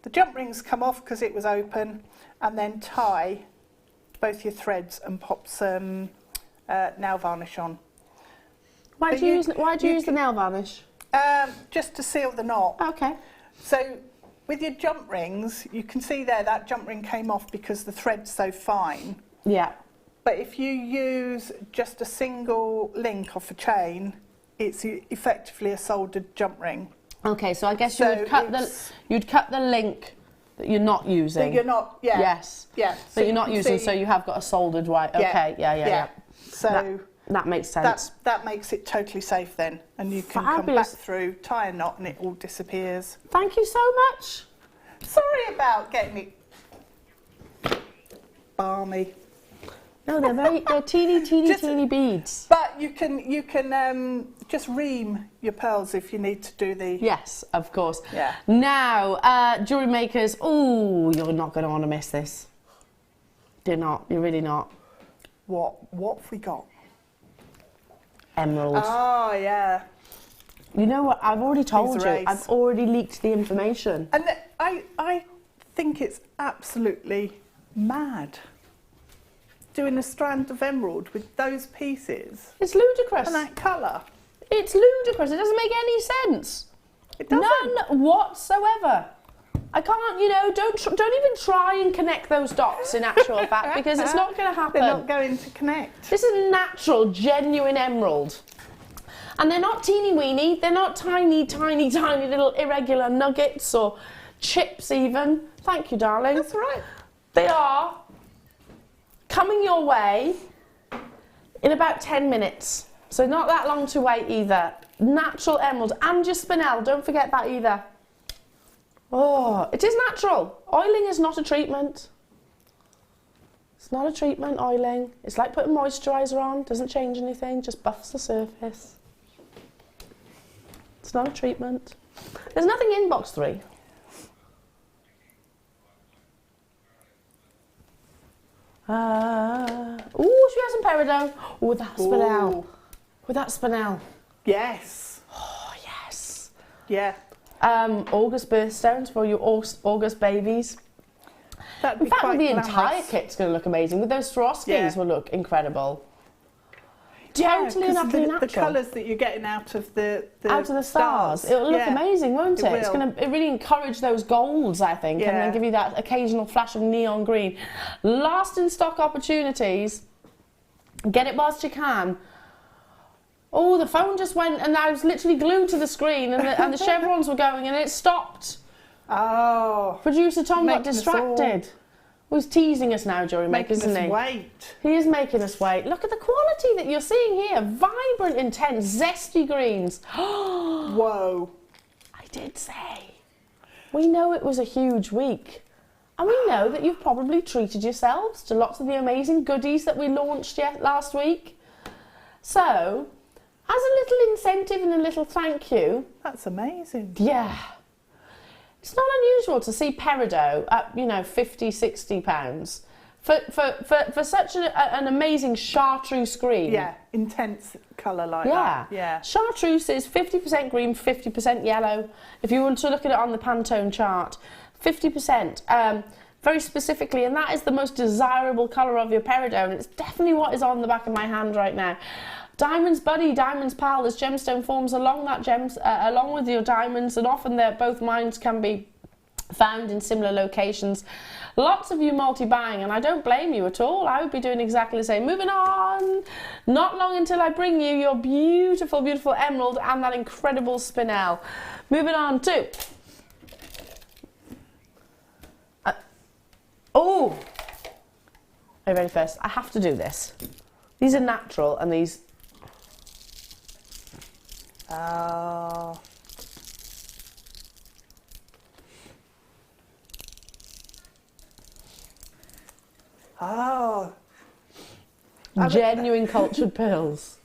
S5: The jump rings come off because it was open, and then tie both your threads and pop some nail varnish on.
S1: Why do you use the nail varnish?
S5: Just to seal the knot.
S1: Okay.
S5: So with your jump rings, you can see there that jump ring came off because the thread's so fine.
S1: Yeah.
S5: But if you use just a single link off a chain, it's effectively a soldered jump ring.
S1: Okay, so I guess
S5: So
S1: you'd cut the link that you're not using.
S5: That you're not, yeah.
S1: Yes.
S5: Yeah.
S1: That
S5: So
S1: you're
S5: you
S1: not
S5: can
S1: using,
S5: see-
S1: so you have got a soldered white. Okay, yeah.
S5: So
S1: That makes sense.
S5: that makes it totally safe then, and you can come back
S1: Fabulous.
S5: through, tie a knot, and it all disappears.
S1: Thank you so much.
S5: Sorry about getting it balmy.
S1: No, they're teeny beads.
S5: But you can just ream your pearls if you need to do the.
S1: Yes, of course.
S5: Yeah.
S1: Now, jewellery makers, ooh, you're not going to want to miss this. You're not. You're really not.
S5: What have we got?
S1: Emerald.
S5: Oh yeah.
S1: You know what? I've already told
S5: These
S1: you.
S5: are ace.
S1: I've already leaked the information.
S5: And I think it's absolutely mad doing a strand of emerald with those pieces
S1: It's ludicrous.
S5: and that colour.
S1: It's ludicrous. It doesn't make any sense.
S5: It doesn't.
S1: None whatsoever. I can't, don't even try and connect those dots in actual fact, because it's not going to happen.
S5: They're not going to connect.
S1: This is natural, genuine emerald. And they're not teeny weeny, they're not tiny little irregular nuggets or chips even. Thank you, darling.
S5: That's right.
S1: They are coming your way in about 10 minutes. So not that long to wait either. Natural emerald, and your Spinel, don't forget that either. Oh, it is natural. Oiling is not a treatment. It's not a treatment, oiling. It's like putting moisturiser on, doesn't change anything, just buffs the surface. It's not a treatment. There's nothing in box 3. Ooh, she has some Peridot. Oh, with that Spinel.
S5: Ooh.
S1: With that Spinel.
S5: Yes.
S1: Oh, yes.
S5: Yeah.
S1: August birthstones for your August babies.
S5: That'd be
S1: In fact,
S5: quite
S1: the
S5: glamorous.
S1: entire kit's going to look amazing. With those Swarovskis
S5: Yeah.
S1: will look incredible.
S5: Yeah,
S1: Totally and
S5: 'cause
S1: utterly
S5: the
S1: natural.
S5: colours that you're getting out of the
S1: Out of the stars. It'll look
S5: Yeah.
S1: amazing, won't it?
S5: It
S1: It's
S5: will.
S1: going to really encourage those golds, I think, and then
S5: Yeah.
S1: give you that occasional flash of neon green. Last in stock opportunities. Get it whilst you can. Oh, the phone just went, and I was literally glued to the screen, and the chevrons were going, and it stopped.
S5: Oh,
S1: Producer Tom got
S5: Making us all-
S1: distracted. He's teasing us now, Jewellery Maker,
S5: making
S1: isn't
S5: us
S1: he?
S5: wait.
S1: He is making us wait. Look at the quality that you're seeing here. Vibrant, intense, zesty greens.
S5: Whoa.
S1: I did say. We know it was a huge week. And we know that you've probably treated yourselves to lots of the amazing goodies that we launched last week. So, as a little incentive and a little thank you...
S5: That's amazing.
S1: Yeah. It's not unusual to see Peridot at, you know, £50-60 for such an amazing chartreuse green.
S5: Yeah, intense colour like that. Yeah.
S1: Chartreuse is 50% green, 50% yellow. If you want to look at it on the Pantone chart, 50%. Very specifically, and that is the most desirable colour of your Peridot, and it's definitely what is on the back of my hand right now. Diamond's buddy, diamond's pal, there's gemstone forms along that along with your diamonds, and often both mines can be found in similar locations. Lots of you multi-buying, and I don't blame you at all. I would be doing exactly the same. Moving on, not long until I bring you your beautiful, beautiful emerald and that incredible spinel. Moving on to... oh! Are you ready first? I have to do this. These are natural, and these...
S5: Oh. Oh.
S1: Genuine cultured pearls.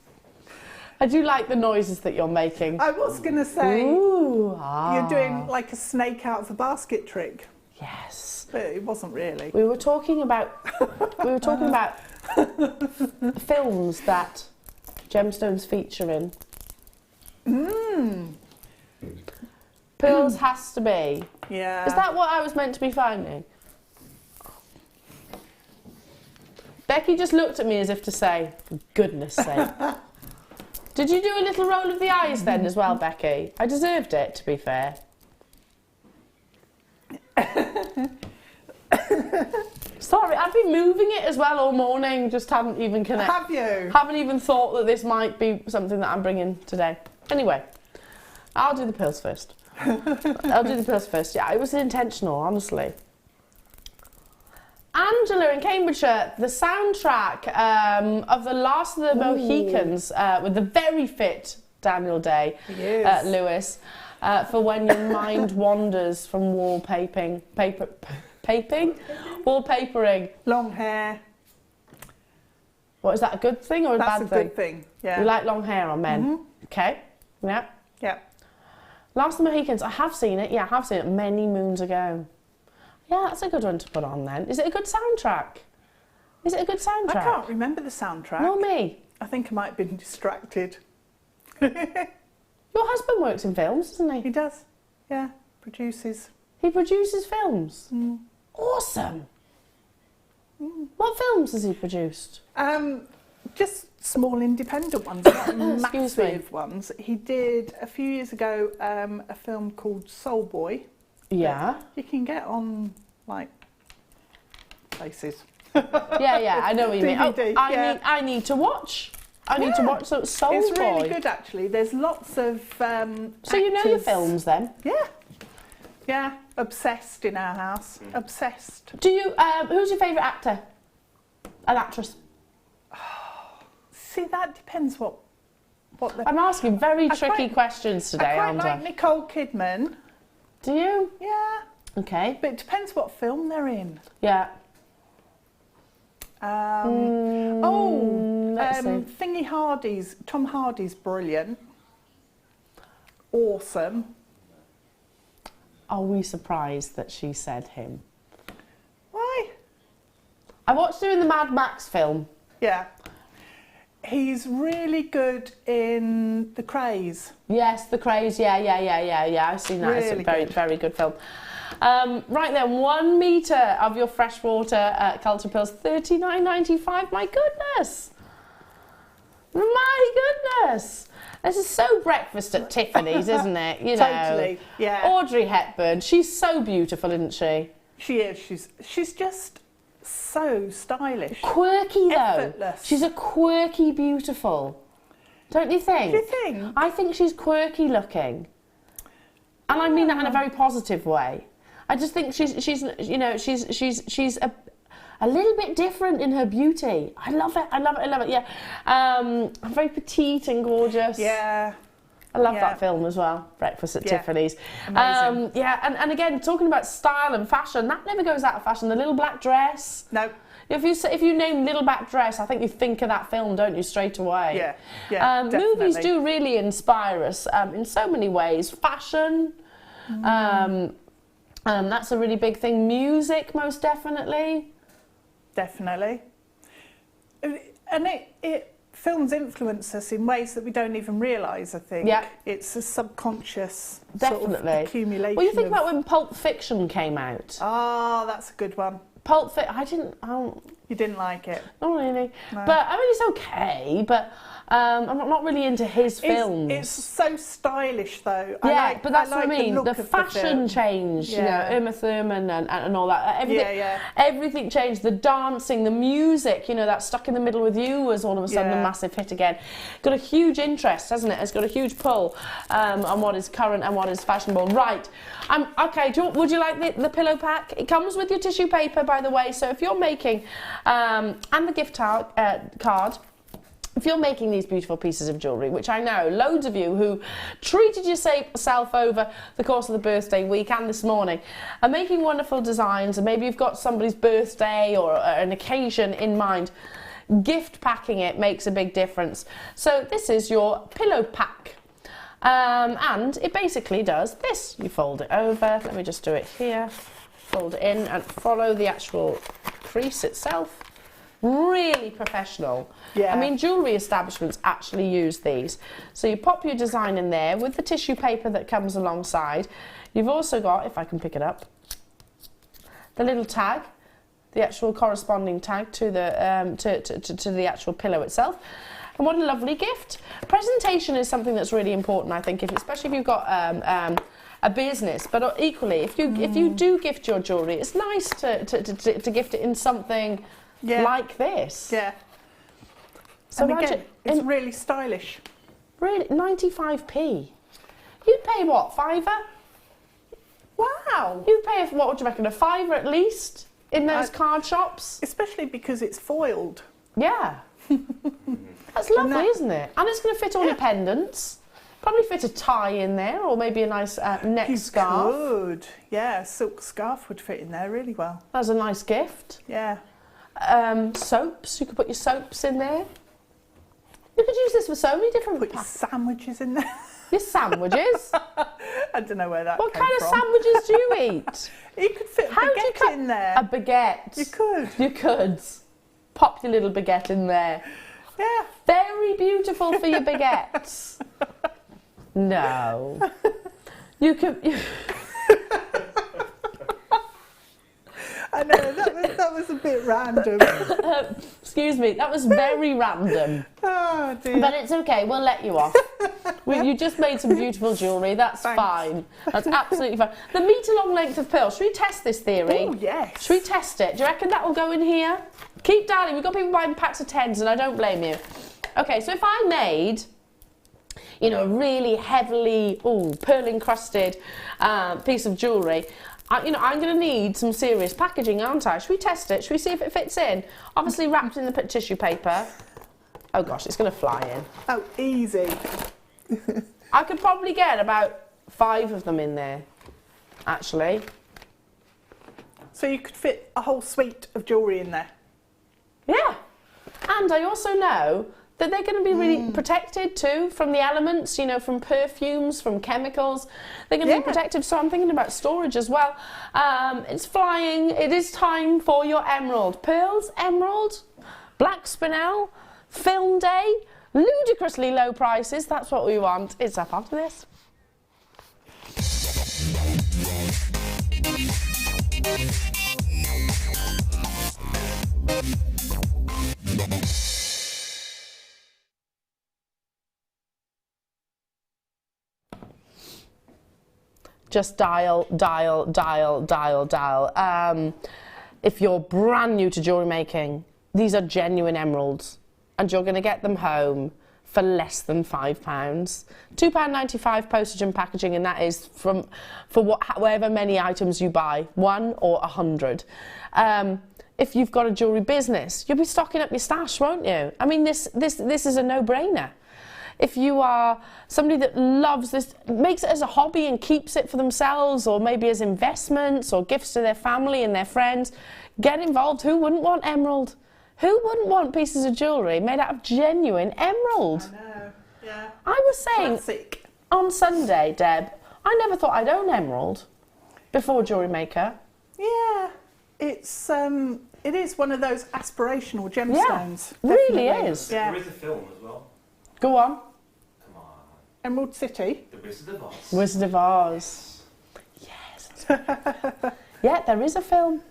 S1: I do like the noises that you're making.
S5: I was going to say,
S1: ooh,
S5: you're doing like a snake out of a basket trick.
S1: Yes.
S5: But it wasn't really.
S1: We were talking about films that gemstones feature in. Pearls has to be.
S5: Yeah.
S1: Is that what I was meant to be finding? Becky just looked at me as if to say, for goodness sake. Did you do a little roll of the eyes then as well, Becky? I deserved it, to be fair. Sorry, I've been moving it as well all morning, just haven't even connected.
S5: Have you?
S1: Haven't even thought that this might be something that I'm bringing today. Anyway, I'll do the pearls first. Yeah, it was intentional, honestly. Angela in Cambridgeshire, the soundtrack of The Last of the Mohicans with the very fit Daniel Day,
S5: Yes.
S1: Lewis, for when your mind wanders from wallpapering.
S5: Long hair.
S1: What, is that a good thing or a
S5: That's
S1: bad
S5: a
S1: thing?
S5: good thing. Yeah.
S1: You like long hair on men? Okay, yeah.
S5: Yeah.
S1: Last of the Mohicans, I have seen it. Yeah, I have seen it many moons ago. Yeah, that's a good one to put on then. Is it a good soundtrack? Is it a good soundtrack?
S5: I can't remember the soundtrack.
S1: Nor me.
S5: I think I might have been distracted.
S1: Your husband works in films, doesn't
S5: He
S1: he?
S5: does. Yeah. Produces.
S1: He produces films. Awesome. What films has he produced?
S5: Just small independent ones, not
S1: Excuse me.
S5: massive ones. He did a few years ago a film called Soul Boy.
S1: Yeah.
S5: You can get on like places.
S1: Yeah, I know what you mean.
S5: DVD,
S1: Oh,
S5: yeah.
S1: I need to watch. I need to watch Soul Boy.
S5: It's really good actually. There's lots of
S1: So you know your
S5: actors.
S1: films then?
S5: Yeah. Obsessed in our house. Obsessed.
S1: Do you? Who's your favourite actor? An actress?
S5: See, that depends what the...
S1: I'm asking very
S5: I
S1: tricky
S5: quite-
S1: questions today,
S5: I quite
S1: aren't
S5: like
S1: I?
S5: Nicole Kidman.
S1: Do you?
S5: Yeah.
S1: Okay.
S5: But it depends what film they're in.
S1: Yeah. Let's see.
S5: Thingy Hardy's, Tom Hardy's brilliant. Awesome.
S1: Are we surprised that she said him?
S5: Why?
S1: I watched him in the Mad Max film.
S5: Yeah. He's really good in The Craze.
S1: Yes, The Craze. Yeah. I've seen that. It's a
S5: Really
S1: very,
S5: good.
S1: very good film. Right then, 1 metre of your freshwater culture pearls, $39.95. My goodness. My goodness. This is so breakfast at Tiffany's, isn't it? You know.
S5: Totally, yeah.
S1: Audrey Hepburn. She's so beautiful, isn't she?
S5: She is. She's just so stylish.
S1: Quirky though.
S5: Effortless.
S1: She's a quirky beautiful. Don't you think?
S5: Do you think?
S1: I think she's quirky looking. And I mean that in a very positive way. I just think she's a little bit different in her beauty. I love it. Yeah. Very petite and gorgeous.
S5: Yeah.
S1: I love
S5: Yeah.
S1: that film as well, Breakfast at
S5: Yeah.
S1: Tiffany's.
S5: Amazing.
S1: Yeah, and again, talking about style and fashion, that never goes out of fashion. The little black dress.
S5: No.
S1: If you name Little Black Dress, I think you think of that film, don't you, straight away?
S5: Yeah. Yeah.
S1: Movies
S5: definitely.
S1: do really inspire us in so many ways. Fashion, that's a really big thing. Music, most definitely.
S5: Definitely. And it films influence us in ways that we don't even realise, I think.
S1: Yeah.
S5: It's a subconscious
S1: Definitely.
S5: sort of accumulation.
S1: Well, you think
S5: of,
S1: about when Pulp Fiction came out.
S5: Oh, that's a good one.
S1: You
S5: didn't like it.
S1: Not really.
S5: No.
S1: But, I mean, it's okay, but I'm not really into his films.
S5: It's so stylish, though.
S1: Yeah, but that's what I mean.
S5: look
S1: The
S5: of the
S1: fashion
S5: film.
S1: changed,
S5: Yeah.
S1: Uma Thurman and all that. Everything,
S5: Yeah.
S1: everything changed. The dancing, the music, that Stuck in the Middle with You was all of a sudden a
S5: Yeah.
S1: massive hit again. Got a huge interest, hasn't it? It's got a huge pull on what is current and what is fashionable. Right. Okay, would you like the pillow pack? It comes with your tissue paper, by the way. So if you're making, and the gift card, if you're making these beautiful pieces of jewellery, which I know loads of you who treated yourself over the course of the birthday week and this morning are making wonderful designs, and maybe you've got somebody's birthday or an occasion in mind, gift packing it makes a big difference. So this is your pillow pack. And it basically does this. You fold it over. Let me just do it here. Fold it in and follow the actual crease itself. Really professional.
S5: Yeah.
S1: I mean, jewellery establishments actually use these. So you pop your design in there with the tissue paper that comes alongside. You've also got, if I can pick it up, the little tag, the actual corresponding tag to the to the actual pillow itself. And what a lovely gift. Presentation is something that's really important, I think, especially if you've got a business, but equally, if you do gift your jewellery, it's nice to gift it in something like this.
S5: Yeah.
S1: So
S5: And again,
S1: imagine,
S5: it's really stylish.
S1: really, 95p. You'd pay what, £5?
S5: Wow.
S1: You'd pay, what would you reckon, a £5 at least in those card shops?
S5: Especially because it's foiled.
S1: Yeah. That's lovely, isn't it? And it's going to fit all your pendants. Probably fit a tie in there, or maybe a nice neck scarf.
S5: Good. Yeah, a silk scarf would fit in there really well.
S1: That's a nice gift.
S5: Yeah.
S1: Soaps, you could put your soaps in there. You could use this for so many different
S5: Put your sandwiches in there.
S1: Your sandwiches?
S5: I don't know where that
S1: What
S5: came
S1: kind of
S5: from.
S1: sandwiches do you eat?
S5: You could fit a
S1: How do you
S5: baguette in there.
S1: A baguette.
S5: You could.
S1: You could. Pop your little baguette in there.
S5: Yeah.
S1: Very beautiful for your baguettes. No. You could...
S5: I know, that was a bit random.
S1: excuse me, that was very random.
S5: Oh dear.
S1: But it's okay, we'll let you off. You just made some beautiful jewellery, that's
S5: Thanks.
S1: fine. That's absolutely fine. The metre-long length of pearl, should we test this theory?
S5: Oh, yes.
S1: Should we test it? Do you reckon that will go in here? Keep dialing, we've got people buying packs of 10s and I don't blame you. Okay, so if I made, a really heavily, pearl-encrusted piece of jewellery, I'm going to need some serious packaging, aren't I? Should we test it? Should we see if it fits in? Obviously wrapped in the tissue paper. Oh gosh, it's going to fly in.
S5: Oh, easy.
S1: I could probably get about 5 of them in there, actually.
S5: So you could fit a whole suite of jewellery in there.
S1: Yeah. And I also know that they're going to be really protected too from the elements, from perfumes, from chemicals. They're going to be protected, so I'm thinking about storage as well. It's flying. It is time for your emerald. Pearls, emerald, black spinel, film day, ludicrously low prices. That's what we want. It's up after this. Just dial. If you're brand new to jewellery making, these are genuine emeralds and you're going to get them home for less than £5. £2.95 postage and packaging, and that is for however many items you buy, 1 or 100. If you've got a jewellery business, you'll be stocking up your stash, won't you? I mean, this is a no-brainer. if you are somebody that loves this, makes it as a hobby and keeps it for themselves, or maybe as investments or gifts to their family and their friends, get involved. Who wouldn't want emerald? Who wouldn't want pieces of jewellery made out of genuine emerald?
S5: I know, yeah.
S1: I was saying
S5: Classic.
S1: on Sunday, Deb, I never thought I'd own emerald before Jewellery Maker.
S5: Yeah, it is one of those aspirational gemstones.
S1: Yeah, really
S5: definitely.
S1: is.
S5: Yeah.
S2: There is a film as well.
S1: Go on.
S2: Come on.
S5: Emerald City.
S2: The Wizard of Oz.
S1: Wizard of Oz. Yes. Yeah, there is a film.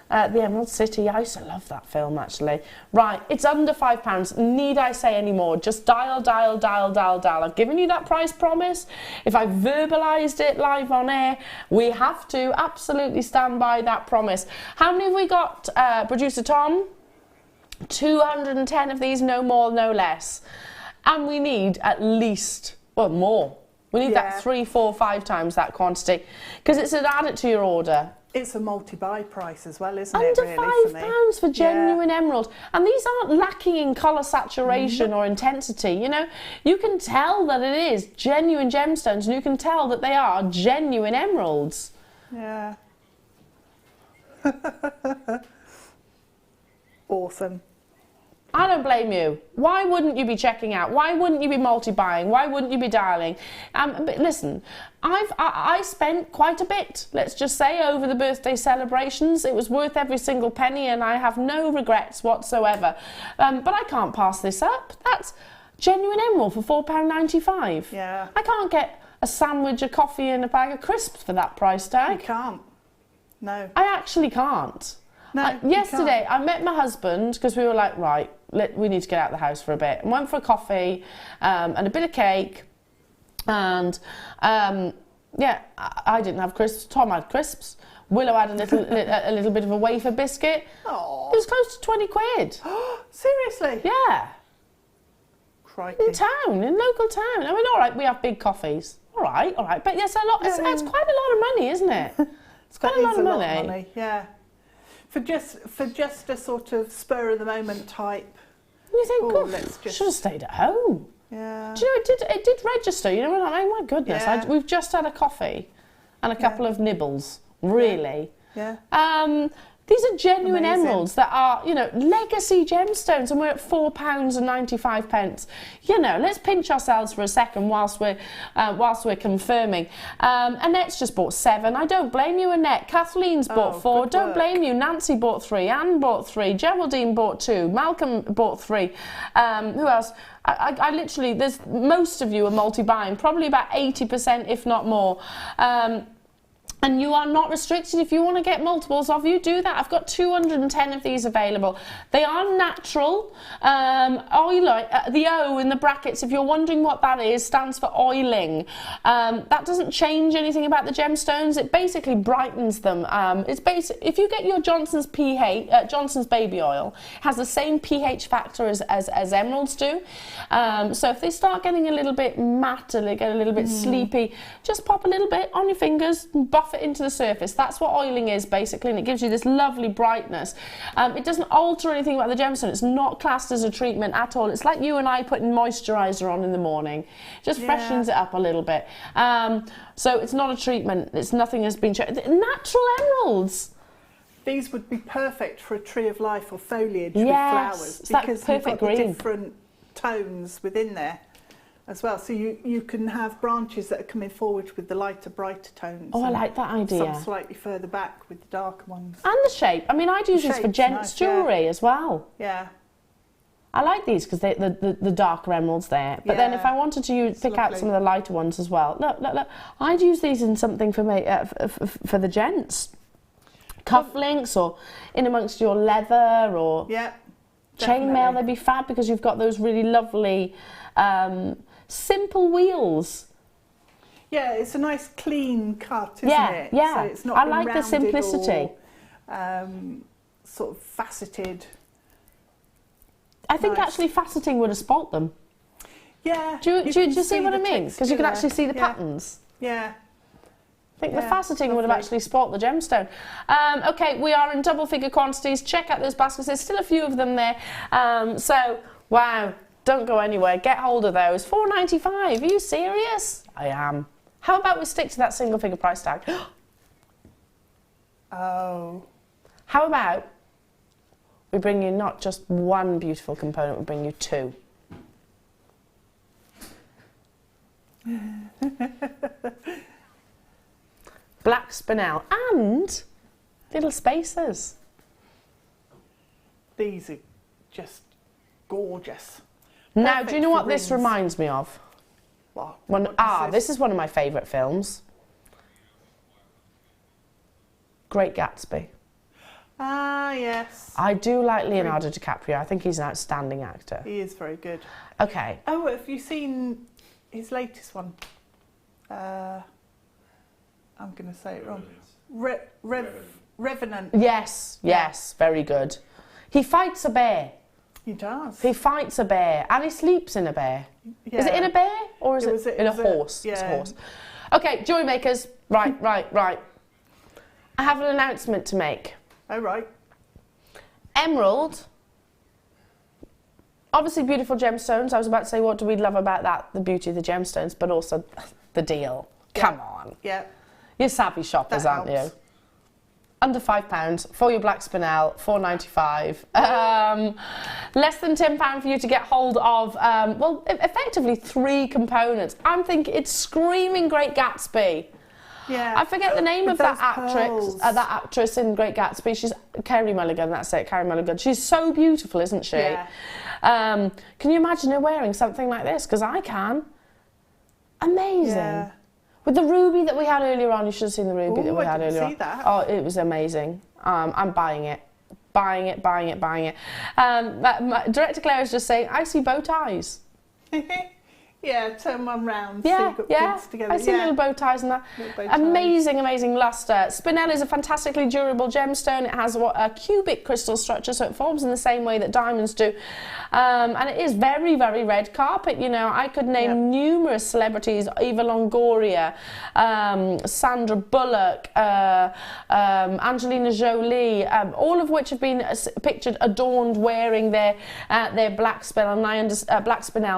S1: The Emerald City. I used to love that film, actually. Right, it's under £5. Need I say any more? Just dial, dial, dial, dial, dial. I've given you that price promise. If I verbalised it live on air, we have to absolutely stand by that promise. How many have we got, Producer Tom? 210 of these, no more, no less. And we need at least, well, more. We need that 3, 4, 5 times that quantity, because it's an add it to your order.
S5: It's a multi-buy price as well, isn't it?
S1: Under
S5: Really,
S1: £5 for genuine emerald. And these aren't lacking in colour saturation or intensity. You know, you can tell that it is genuine gemstones, and you can tell that they are genuine emeralds.
S5: Yeah. Awesome.
S1: I don't blame you. Why wouldn't you be checking out? Why wouldn't you be multi-buying? Why wouldn't you be dialing? But listen, I spent quite a bit, let's just say, over the birthday celebrations. It was worth every single penny, and I have no regrets whatsoever. But I can't pass this up. That's genuine emerald for £4.95.
S5: Yeah.
S1: I can't get a sandwich, a coffee and a bag of crisps for that price tag.
S5: You can't. No.
S1: I actually can't.
S5: No,
S1: yesterday, I met my husband because we were like, right, we need to get out of the house for a bit. And went for a coffee and a bit of cake. And, yeah, I didn't have crisps. Tom had crisps. Willow had a little bit of a wafer biscuit.
S5: Oh.
S1: It was close to 20 quid.
S5: Seriously?
S1: Yeah.
S5: Crikey.
S1: In town, in local town. I mean, all right, we have big coffees. All right. But yes, it's quite a lot of money, isn't it? It's quite a lot of money.
S5: Yeah. For just a sort of spur of the moment type.
S1: You think,
S5: oh, let's just
S1: should have stayed at home.
S5: Yeah.
S1: Do you know, it did register, you know what I mean? My goodness,
S5: Yeah.
S1: we've just had a coffee and a couple of nibbles, really.
S5: Yeah.
S1: These are genuine
S5: Amazing.
S1: emeralds that are, you know, legacy gemstones, and we're at £4.95. You know, let's pinch ourselves for a second whilst we're confirming. Annette's just bought 7. I don't blame you, Annette. Kathleen's bought 4. Don't blame you. Nancy bought 3. Anne bought 3. Geraldine bought 2. Malcolm bought 3. Who else? I literally, there's most of you are multi-buying, probably about 80%, if not more. And you are not restricted. If you want to get multiples of, you do that. I've got 210 of these available. They are natural. The O in the brackets, if you're wondering what that is, stands for oiling. That doesn't change anything about the gemstones. It basically brightens them. If you get your Johnson's Johnson's baby oil, it has the same pH factor as emeralds do. So if they start getting a little bit matte, they get a little bit sleepy, just pop a little bit on your fingers and buff it into the surface. That's what oiling is, basically, and it gives you this lovely brightness. It doesn't alter anything about the gemstone. It's not classed as a treatment at all. It's like you and I putting moisturiser on in the morning. It just freshens it up a little bit. So it's not a treatment. It's nothing has been natural emeralds.
S5: These would be perfect for a tree of life or foliage
S1: Yes,
S5: with flowers,
S1: it's that
S5: because
S1: perfect
S5: you've got
S1: green.
S5: the different tones within there as well. So you can have branches that are coming forward with the lighter, brighter tones.
S1: Oh, I like that idea.
S5: Some slightly further back with the darker ones.
S1: And the shape. I mean, I'd use these for
S5: shape's
S1: gents'
S5: nice,
S1: jewellery as well.
S5: Yeah.
S1: I like these because the darker emeralds there. But then if I wanted to pick out some of the lighter ones as well, look, I'd use these in something for the gents. Cufflinks or in amongst your leather or chainmail, they'd be fab because you've got those really lovely simple wheels.
S5: Yeah, it's a nice clean cut, isn't it?
S1: Yeah,
S5: so it's not
S1: I like the simplicity.
S5: Or, sort of faceted.
S1: I think actually faceting would have spoilt them.
S5: Yeah.
S1: Do you see what I mean? Because you can actually see the patterns.
S5: Yeah.
S1: I think the faceting would have actually spoilt the gemstone. Okay, we are in double figure quantities. Check out those baskets. There's still a few of them there. So, wow. Don't go anywhere. Get hold of those. £4.95. Are you serious? I am. How about we stick to that single figure price tag?
S5: Oh.
S1: How about we bring you not just one beautiful component, we bring you two. Black spinel and little spacers.
S5: These are just gorgeous.
S1: Now,
S5: Perfect
S1: do you know
S5: for
S1: what this
S5: rings.
S1: reminds me of?
S5: What
S1: This is one of my favourite films. Great Gatsby.
S5: Ah, yes.
S1: I do like Leonardo DiCaprio. I think he's an outstanding actor.
S5: He is very good.
S1: Okay.
S5: Oh, have you seen his latest one? I'm going to say it wrong. Revenant.
S1: Yes, yes, very good. He fights a bear.
S5: He does.
S1: He fights a bear and he sleeps in a bear.
S5: Yeah.
S1: Is it in a bear or is it in a horse?
S5: Yeah.
S1: It's a horse. Okay, jewellery makers. Right. I have an announcement to make.
S5: Oh, right.
S1: Emerald. Obviously beautiful gemstones. I was about to say, what do we love about that? The beauty of the gemstones, but also the deal. Come on.
S5: Yeah.
S1: You're savvy shoppers,
S5: That
S1: aren't
S5: helps.
S1: you? Under £5 for your black spinel, £4.95. Less than £10 for you to get hold of, well, effectively 3 components. I'm thinking it's screaming Great Gatsby.
S5: Yeah.
S1: I forget the name
S5: With
S1: of that
S5: those pearls.
S1: actress in Great Gatsby. She's Carey Mulligan, that's it, Carey Mulligan. She's so beautiful, isn't she?
S5: Yeah.
S1: Can you imagine her wearing something like this? Because I can. Amazing.
S5: Yeah.
S1: With the ruby that we had earlier on, you should have seen the ruby that we
S5: I
S1: had
S5: didn't
S1: earlier
S5: see
S1: on.
S5: that.
S1: Oh, it was amazing. I'm buying it. Buying it. Director Claire is just saying, I see bow ties.
S5: Yeah, turn one round. so
S1: Yeah,
S5: you've got
S1: yeah.
S5: beads together.
S1: I see little bow ties and that.
S5: Little bow ties.
S1: Amazing lustre. Spinel is a fantastically durable gemstone. It has a cubic crystal structure, so it forms in the same way that diamonds do. And it is very, very red carpet. You know, I could name numerous celebrities: Eva Longoria, Sandra Bullock, Angelina Jolie, all of which have been pictured adorned wearing their black spinel,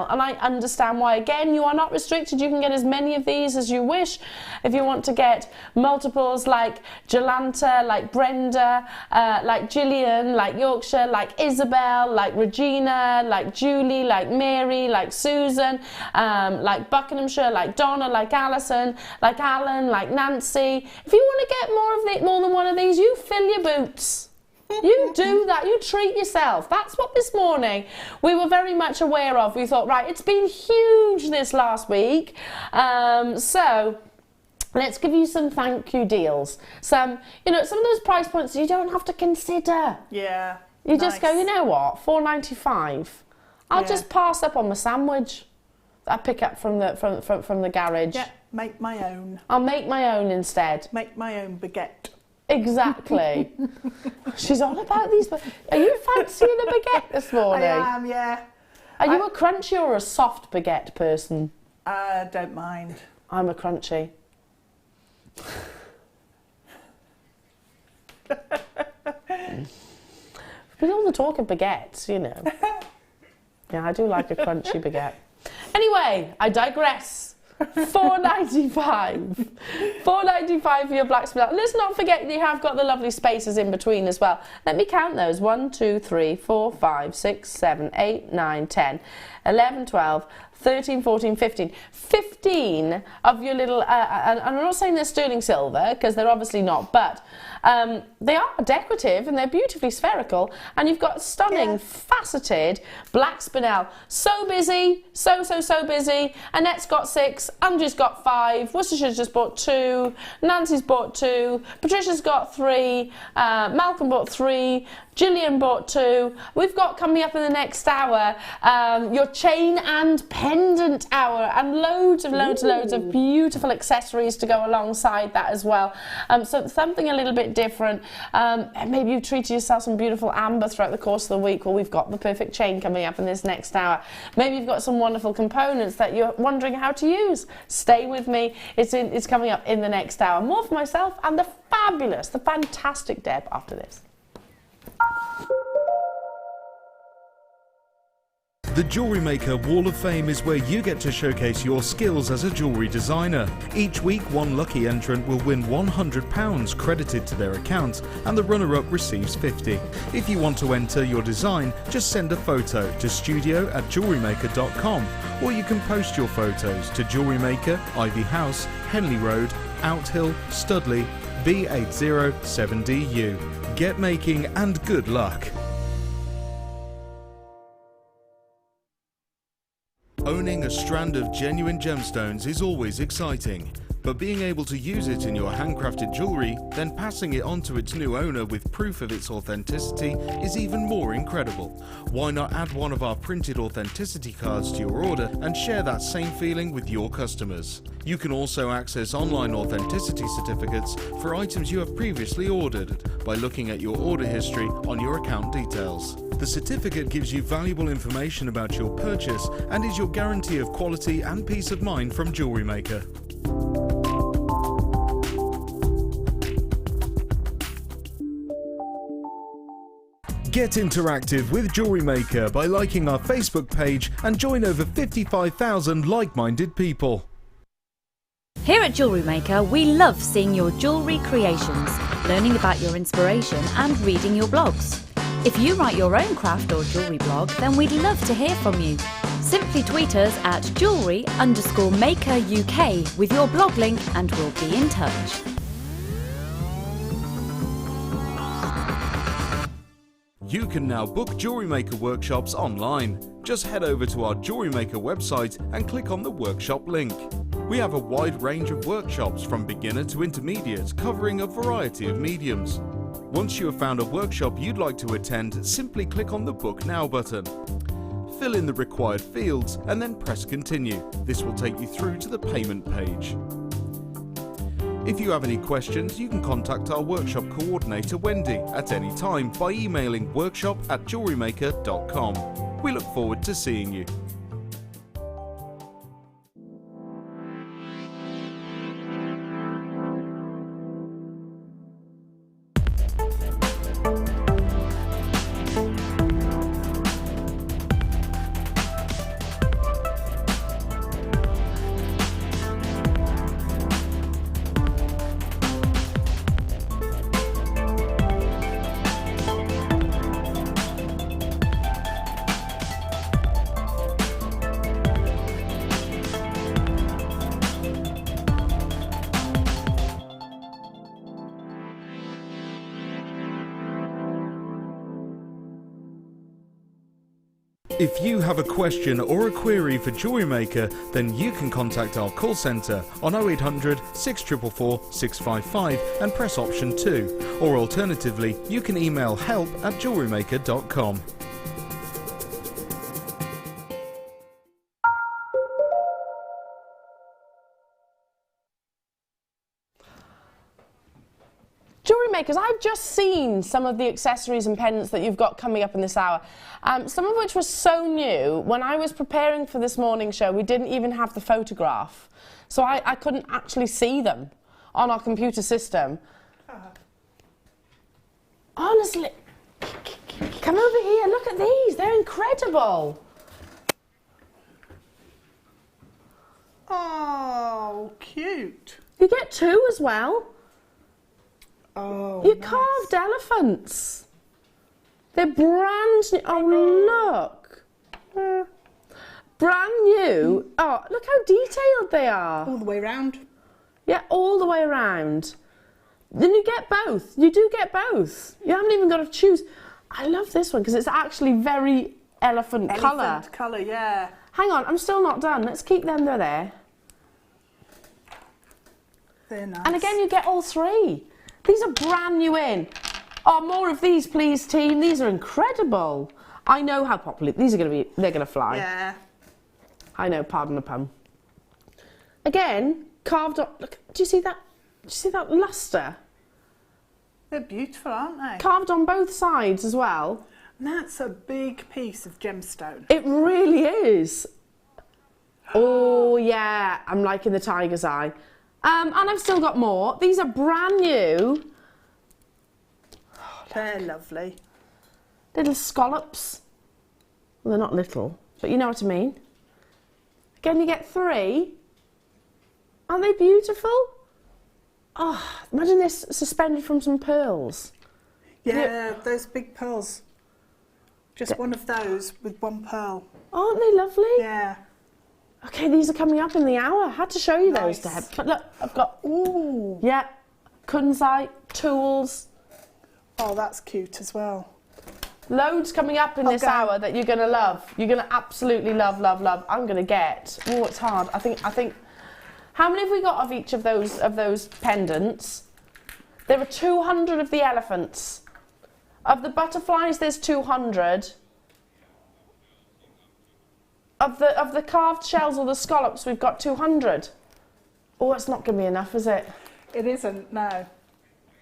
S1: and I understand why. Again, you are not restricted. You can get as many of these as you wish. If you want to get multiples like Jolanta, like Brenda, like Gillian, like Yorkshire, like Isabel, like Regina, like Julie, like Mary, like Susan, like Buckinghamshire, like Donna, like Alison, like Alan, like Nancy. If you want to get more than one of these, you fill your boots. You do that, you treat yourself. That's what this morning we were very much aware of. We thought, right, it's been huge this last week. So let's give you some thank you deals. Some of those price points you don't have to consider.
S5: Yeah.
S1: You just go, you know what, £4.95. I'll just pass up on my sandwich that I pick up from the garage.
S5: Yeah, make my own.
S1: I'll make my own instead.
S5: Make my own baguette.
S1: Exactly. She's all about these. Are you fancying a baguette this morning?
S5: I am, yeah.
S1: Are you a crunchy or a soft baguette person?
S5: Don't mind.
S1: I'm a crunchy. With all the talk of baguettes, you know. Yeah, I do like a crunchy baguette. Anyway, I digress. £4.95. £4.95 for your black spinel. Let's not forget you have got the lovely spaces in between as well. Let me count those. 1, 2, 3, 4, 5, 6, 7, 8, 9, 10, 11, 12, 13, 14, 15. 15 of your little, and I'm not saying they're sterling silver, because they're obviously not, but they are decorative and they're beautifully spherical, and you've got stunning faceted black spinel. So busy, so busy. Annette's got 6, Andrew's got 5, Worcestershire's just bought 2, Nancy's bought 2, Patricia's got 3, Malcolm bought 3, Gillian bought 2. We've got coming up in the next hour your chain and pendant hour, and loads of beautiful accessories to go alongside that as well. So something a little bit different. Maybe you've treated yourself some beautiful amber throughout the course of the week. Well, we've got the perfect chain coming up in this next hour. Maybe you've got some wonderful components that you're wondering how to use. Stay with me. It's coming up in the next hour. More for myself and the fabulous, the fantastic Deb after this.
S3: The Jewellery Maker Wall of Fame is where you get to showcase your skills as a jewellery designer. Each week, one lucky entrant will win £100 credited to their account, and the runner-up receives £50. If you want to enter your design, just send a photo to studio@jewellerymaker.com, or you can post your photos to Jewellery Maker, Ivy House, Henley Road, Outhill, Studley, B807DU. Get making and good luck. Owning a strand of genuine gemstones is always exciting, but being able to use it in your handcrafted jewellery, then passing it on to its new owner with proof of its authenticity is even more incredible. Why not add one of our printed authenticity cards to your order and share that same feeling with your customers? You can also access online authenticity certificates for items you have previously ordered by looking at your order history on your account details. The certificate gives you valuable information about your purchase and is your guarantee of quality and peace of mind from Jewellery Maker. Get interactive with Jewellery Maker by liking our Facebook page and join over 55,000 like-minded people.
S6: Here at Jewellery Maker, we love seeing your jewellery creations, learning about your inspiration and reading your blogs. If you write your own craft or jewellery blog, then we'd love to hear from you. Simply tweet us at jewellery_maker UK with your blog link and we'll be in touch.
S3: You can now book Jewellery Maker workshops online. Just head over to our Jewellery Maker website and click on the workshop link. We have a wide range of workshops from beginner to intermediate, covering a variety of mediums. Once you have found a workshop you'd like to attend, simply click on the Book Now button. Fill in the required fields and then press Continue. This will take you through to the payment page. If you have any questions, you can contact our workshop coordinator Wendy at any time by emailing workshop@jewellerymaker.com. We look forward to seeing you. If you have a question or a query for Jewellery Maker, then you can contact our call centre on 0800 644 655 and press option 2, or alternatively you can email help@jewellerymaker.com.
S1: Jewellery Makers, I've just seen some of the accessories and pendants that you've got coming up in this hour, some of which were so new. When I was preparing for this morning show, we didn't even have the photograph, so I couldn't actually see them on our computer system. Honestly, come over here, look at these, they're incredible.
S5: Oh, cute.
S1: You get two as well.
S5: Oh,
S1: You
S5: nice.
S1: carved elephants. They're brand new. Oh, look. Brand new. Oh, look how detailed they are.
S5: All the way round.
S1: Yeah, all the way around. Then you get both. You do get both. You haven't even got to choose. I love this one because it's actually very elephant colour.
S5: Elephant colour, yeah.
S1: Hang on, I'm still not done. Let's keep them there.
S5: They're nice.
S1: And again, you get all three. These are brand new in. Oh, more of these, please, team. These are incredible. I know how popular these are going to be. They're going to fly.
S5: Yeah.
S1: I know, pardon the pun. Again, carved up. Look, do you see that? Do you see that lustre?
S5: They're beautiful, aren't they?
S1: Carved on both sides as well.
S5: And that's a big piece of gemstone.
S1: It really is. Oh, yeah. I'm liking the tiger's eye. And I've still got more. These are brand new.
S5: They're lovely.
S1: Little scallops. Well, they're not little. But you know what I mean. Again, you get 3. Aren't they beautiful? Oh, imagine this suspended from some pearls.
S5: Yeah, those big pearls. Just one of those with one pearl.
S1: Aren't they lovely?
S5: Yeah.
S1: Okay, these are coming up in the hour. I had to show you those,
S5: Nice.
S1: Deb. But look, I've got,
S5: Ooh.
S1: yeah, Kunzite, tools.
S5: Oh, that's cute as well.
S1: Loads coming up in this hour that you're going to love. You're going to absolutely love, love, love. I'm going to get, oh, it's hard. I think, how many have we got of each of those pendants? There are 200 of the elephants. Of the butterflies, there's 200. Of the carved shells or the scallops, we've got 200. Oh, it's not going to be enough, is it?
S5: It isn't, no.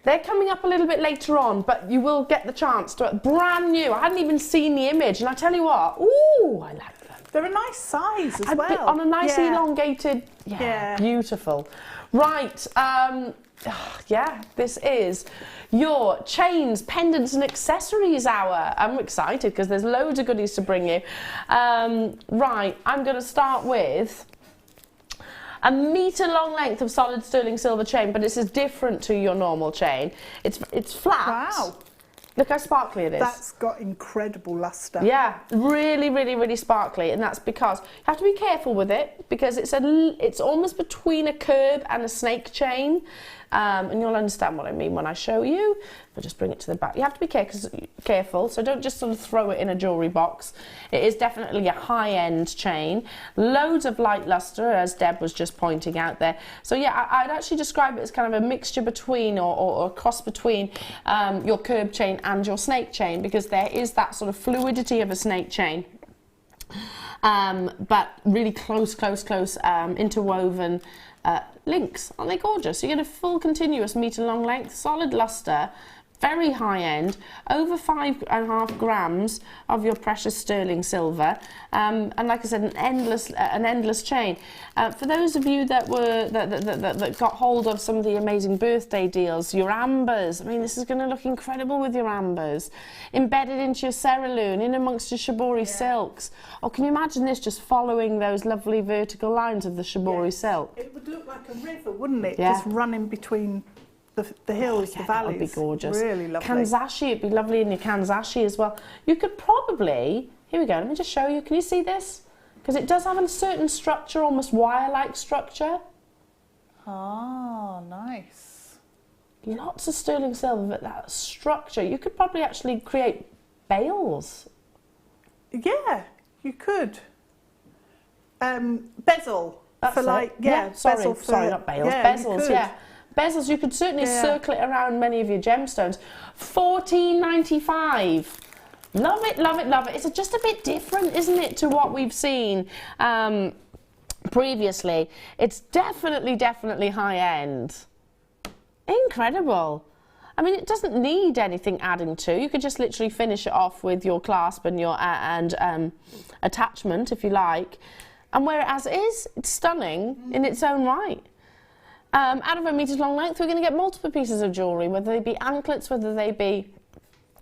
S1: They're coming up a little bit later on, but you will get the chance to. Brand new. I hadn't even seen the image, and I tell you what, ooh, I like them.
S5: They're a nice size as
S1: A bit
S5: well.
S1: on a nice
S5: Yeah.
S1: elongated, beautiful. Right, yeah, this is your chains, pendants and accessories hour. I'm excited because there's loads of goodies to bring you. Right, I'm going to start with a metre long length of solid sterling silver chain, but this is different to your normal chain. It's flat.
S5: Wow.
S1: Look how sparkly it is.
S5: That's got incredible lustre.
S1: Yeah, really, really, really sparkly, and that's because you have to be careful with it because it's almost between a curb and a snake chain, and you'll understand what I mean when I show you. I'll just bring it to the back. You have to be careful, so don't just sort of throw it in a jewellery box. It is definitely a high-end chain. Loads of light lustre, as Deb was just pointing out there. So yeah, I'd actually describe it as kind of a mixture between or a cross between your curb chain and your snake chain, because there is that sort of fluidity of a snake chain. But really close, interwoven links. Aren't they gorgeous? You get a full continuous metre long length, solid lustre, very high end, over 5.5 grams of your precious sterling silver, and like I said, an endless chain. For those of you that got hold of some of the amazing birthday deals, your ambers. I mean, this is going to look incredible with your ambers, embedded into your cerulean, in amongst your shibori silks. Or can you imagine this just following those lovely vertical lines of the shibori silk?
S5: It would look like a river, wouldn't it?
S1: Yeah.
S5: Just running between the hills, the valleys.
S1: That would be gorgeous.
S5: Really lovely.
S1: Kanzashi, it'd be lovely in your kanzashi as well. You could probably, here we go, let me just show you. Can you see this? Because it does have a certain structure, almost wire-like structure.
S5: Ah, nice.
S1: Lots of sterling silver, but that structure, you could probably actually create bales.
S5: Yeah, you could. Bezel.
S1: That's
S5: for
S1: it.
S5: like,
S1: sorry,
S5: bezel
S1: not bales,
S5: yeah,
S1: bezels, yeah. Bezels, you could certainly circle it around many of your gemstones. $14.95. Love it, love it, love it. It's just a bit different, isn't it, to what we've seen previously. It's definitely high end. Incredible. I mean, it doesn't need anything adding to. You could just literally finish it off with your clasp and your attachment, if you like. And whereas it is, it's stunning in its own right. Out of a metre long length, we're going to get multiple pieces of jewellery, whether they be anklets, whether they be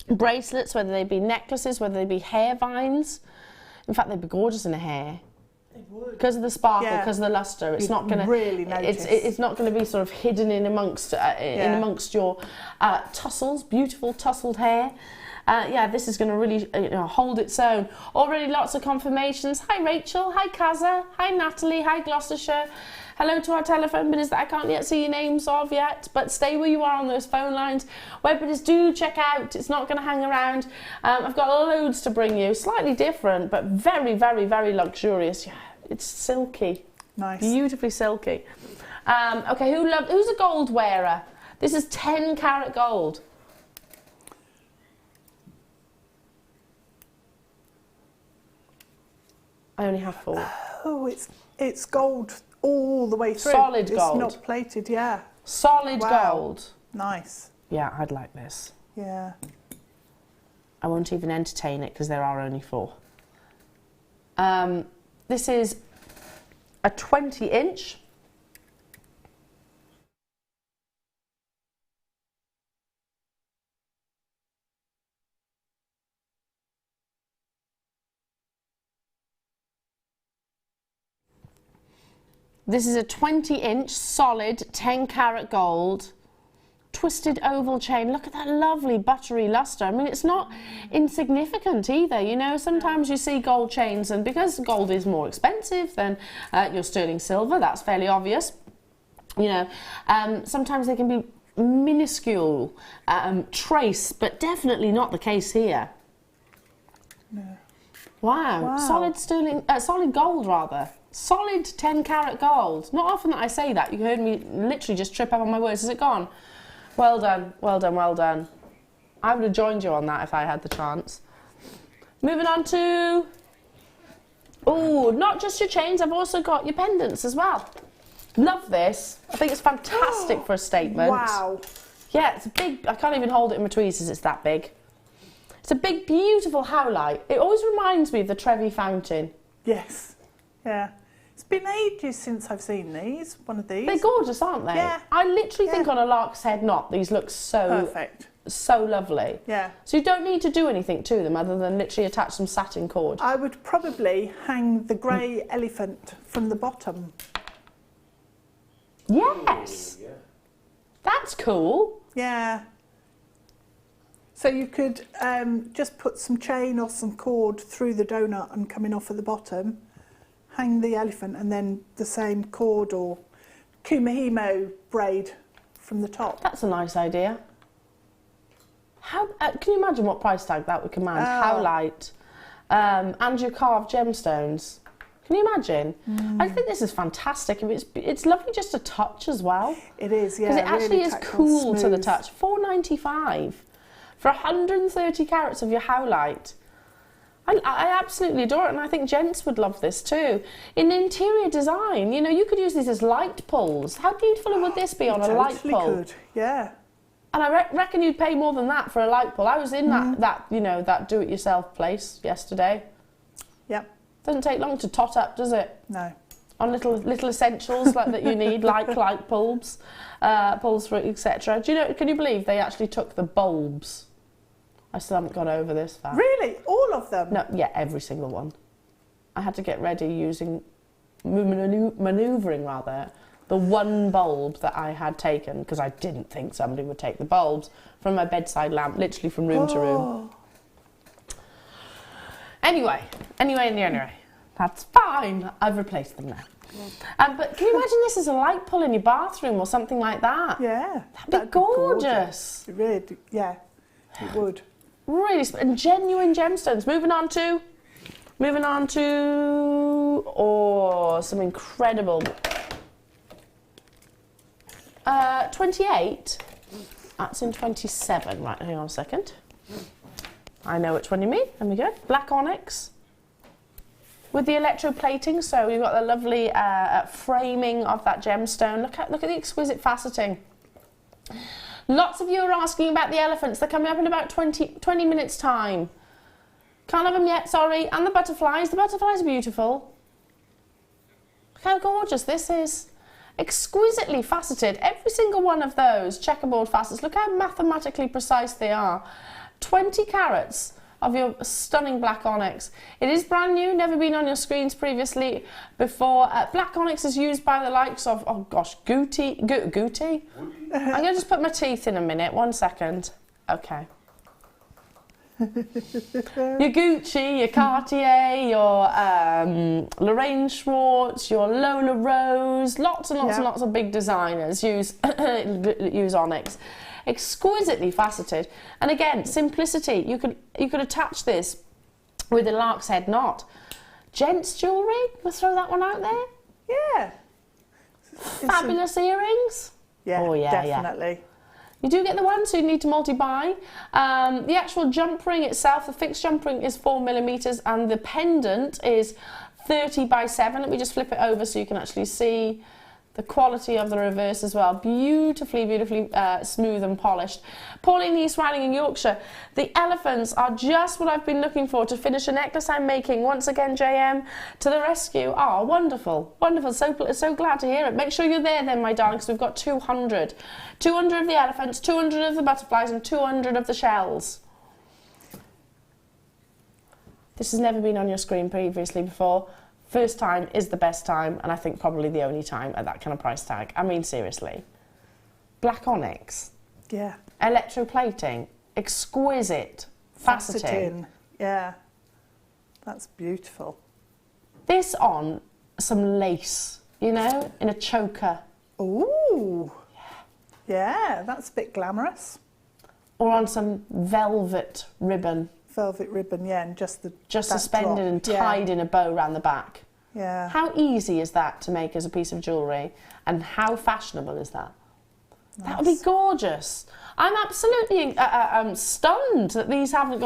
S1: bracelets, whether they be necklaces, whether they be hair vines. In fact, they'd be gorgeous in a hair. They would. Because of the sparkle, because of the lustre. It's not going to
S5: really notice.
S1: It's not going to be sort of hidden in amongst your tussles, beautiful tussled hair. Yeah, this is going to really hold its own. Already lots of confirmations. Hi Rachel, hi Kaza, hi Natalie, hi Gloucestershire. Hello to our telephone bidders that I can't yet see your names of yet, but stay where you are on those phone lines. Web bidders, do check out. It's not going to hang around. I've got loads to bring you. Slightly different, but very luxurious. Yeah, it's silky.
S5: Nice.
S1: Beautifully silky. Okay, who's a gold wearer? This is 10 karat gold. I only have 4.
S5: Oh, it's gold all the way through.
S1: Solid gold.
S5: It's not plated, yeah.
S1: Solid gold.
S5: Nice.
S1: Yeah, I'd like this.
S5: Yeah.
S1: I won't even entertain it because there are only 4. This is a 20-inch. This is a 20-inch solid 10-carat gold twisted oval chain. Look at that lovely buttery luster. I mean, it's not insignificant either. You know, sometimes you see gold chains, and because gold is more expensive than your sterling silver, that's fairly obvious. You know, sometimes they can be minuscule trace, but definitely not the case here.
S5: No.
S1: Wow. Solid sterling, solid gold rather. Solid 10-carat gold. Not often that I say that. You heard me literally just trip up on my words. Has it gone? Well done, well done, well done. I would have joined you on that if I had the chance. Moving on to... Oh, not just your chains, I've also got your pendants as well. Love this. I think it's fantastic for a statement.
S5: Wow.
S1: Yeah, it's a big... I can't even hold it in my tweezers, it's that big. It's a big, beautiful howlite. It always reminds me of the Trevi Fountain.
S5: Yes. Yeah. It's been ages since I've seen these, one of these.
S1: They're gorgeous, aren't they?
S5: Yeah.
S1: I literally think on a lark's head knot, these look so...
S5: Perfect.
S1: So lovely.
S5: Yeah.
S1: So you don't need to do anything to them other than literally attach some satin cord.
S5: I would probably hang the grey elephant from the bottom.
S1: Yes.
S2: Yeah.
S1: That's cool.
S5: Yeah. So you could just put some chain or some cord through the donut and coming off at the bottom, hang the elephant, and then the same cord or kumihimo braid from the top.
S1: That's a nice idea. How can you imagine what price tag that would command? Howlite and your carved gemstones. Can you imagine? I think this is fantastic. It's lovely just to touch as well.
S5: It is, yeah.
S1: Because it actually
S5: really
S1: is
S5: tactile,
S1: cool to the
S5: smooth.
S1: touch. $4.95 for 130 carats of your howlite. I absolutely adore it, and I think gents would love this too. In interior design, you know, you could use these as light pulls. How beautiful would this be on a light pull?
S5: Totally could, yeah.
S1: And I reckon you'd pay more than that for a light pull. I was in that you know, that do-it-yourself place yesterday.
S5: Yep.
S1: Doesn't take long to tot up, does it?
S5: No.
S1: On little essentials like that you need, like light bulbs, pulls for etc. Do you know? Can you believe they actually took the bulbs? I still haven't got over this fact.
S5: Really? All of them?
S1: No, yeah, every single one. I had to get ready using manoeuvring rather. The one bulb that I had taken, because I didn't think somebody would take the bulbs from my bedside lamp, literally from room to room. Anyway, that's fine. I've replaced them now. But can you imagine this as a light pull in your bathroom or something like that?
S5: Yeah.
S1: That'd be gorgeous.
S5: It really, yeah, it would.
S1: Really, and genuine gemstones. Moving on to, some incredible. 28. That's in 27. Right, hang on a second. I know which one you mean. There we go. Black onyx with the electroplating. So you've got the lovely framing of that gemstone. Look at the exquisite faceting. Lots of you are asking about the elephants. They're coming up in about 20 minutes time. Can't have them yet, sorry. And the butterflies. The butterflies are beautiful. Look how gorgeous this is. Exquisitely faceted. Every single one of those checkerboard facets. Look how mathematically precise they are. 20 carats of your stunning black onyx. It is brand new, never been on your screens previously before. Black onyx is used by the likes of, oh gosh, Gucci? I'm going to just put my teeth in a minute, 1 second. Okay. Your Gucci, your Cartier, your Lorraine Schwartz, your Lola Rose, lots and lots and lots of big designers use onyx. Exquisitely faceted, and again, simplicity. You could attach this with a lark's head knot. Gents jewellery, we'll throw that one out there.
S5: Yeah.
S1: Fabulous earrings.
S5: Yeah,
S1: oh, yeah,
S5: definitely.
S1: Yeah. You do get the one, so you need to multi-buy. The actual jump ring itself, the fixed jump ring is 4mm, and the pendant is 30 by 7. Let me just flip it over so you can actually see the quality of the reverse as well. Beautifully smooth and polished. Pauline East Riding in Yorkshire. The elephants are just what I've been looking for to finish a necklace I'm making. Once again, JM to the rescue. Oh, wonderful. Wonderful. So glad to hear it. Make sure you're there then, my darling, because we've got 200. 200 of the elephants, 200 of the butterflies, and 200 of the shells. This has never been on your screen previously before. First time is the best time, and I think probably the only time at that kind of price tag. I mean, seriously. Black onyx.
S5: Yeah.
S1: Electroplating. Exquisite. Faceting.
S5: Yeah. That's beautiful.
S1: This on some lace, you know, in a choker.
S5: Ooh. Yeah, that's a bit glamorous.
S1: Or on some velvet ribbon.
S5: Velvet ribbon, yeah, and just
S1: suspended
S5: drop.
S1: and tied in a bow around the back.
S5: Yeah.
S1: How easy is that to make as a piece of jewellery, and how fashionable is that?
S5: Nice.
S1: That would be gorgeous. I'm absolutely stunned that these haven't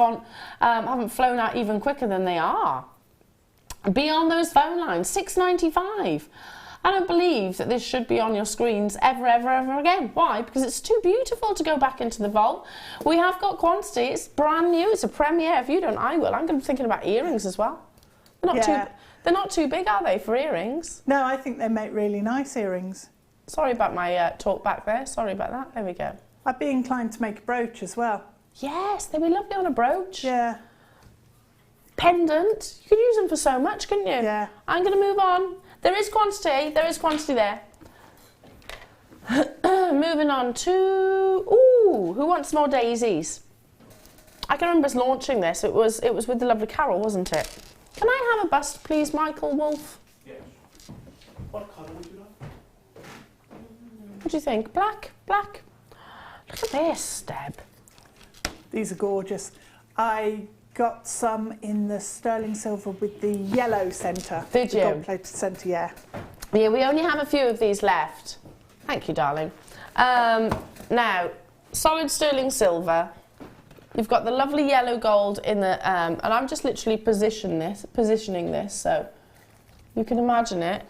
S1: flown out even quicker than they are. Be on those phone lines, £6.95. I don't believe that this should be on your screens ever again. Why? Because it's too beautiful to go back into the vault. We have got quantity. It's brand new. It's a premiere. If you don't, I will. I'm going to be thinking about earrings as well. They're not too big, are they, for earrings?
S5: No, I think they make really nice earrings.
S1: Sorry about my talk back there. Sorry about that. There we go.
S5: I'd be inclined to make a brooch as well.
S1: Yes, they'd be lovely on a brooch.
S5: Yeah.
S1: Pendant. You could use them for so much, couldn't you?
S5: Yeah.
S1: I'm going to move on. There is quantity there. Moving on to... Ooh, who wants more daisies? I can remember us launching this. It was with the lovely Carol, wasn't it? Can I have a bust, please, Michael Wolf?
S2: Yeah. What colour would you like?
S1: What do you think? Black? Black? Look at this, Deb.
S5: These are gorgeous. I got some in the sterling silver with the yellow centre.
S1: Did you?
S5: The gold-plated centre, yeah.
S1: Yeah, we only have a few of these left. Thank you, darling. Now, solid sterling silver. You've got the lovely yellow gold in the, and I'm just literally positioning this, so you can imagine it.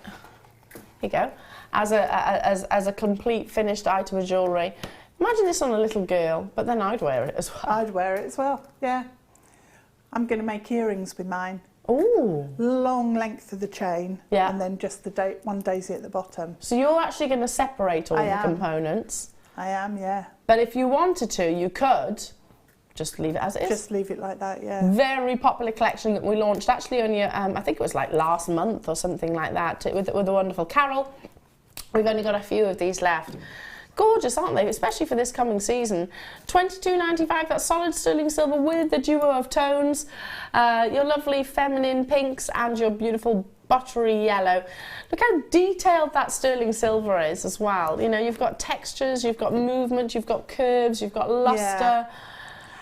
S1: Here you go, as a complete finished item of jewellery. Imagine this on a little girl, but then I'd wear it as well.
S5: I'd wear it as well, yeah. I'm going to make earrings with mine.
S1: Ooh.
S5: Long length of the chain,
S1: yeah,
S5: and then just the one daisy at the bottom.
S1: So you're actually going to separate all the components?
S5: I am, yeah.
S1: But if you wanted to, you could just leave it as it is.
S5: Just leave it like that, yeah.
S1: Very popular collection that we launched actually only, I think it was like last month or something like that, with the wonderful Carol. We've only got a few of these left. Gorgeous, aren't they? Especially for this coming season. £22.95, that's solid sterling silver with the duo of tones. Your lovely feminine pinks and your beautiful buttery yellow. Look how detailed that sterling silver is as well. You know, you've got textures, you've got movement, you've got curves, you've got lustre. Yeah.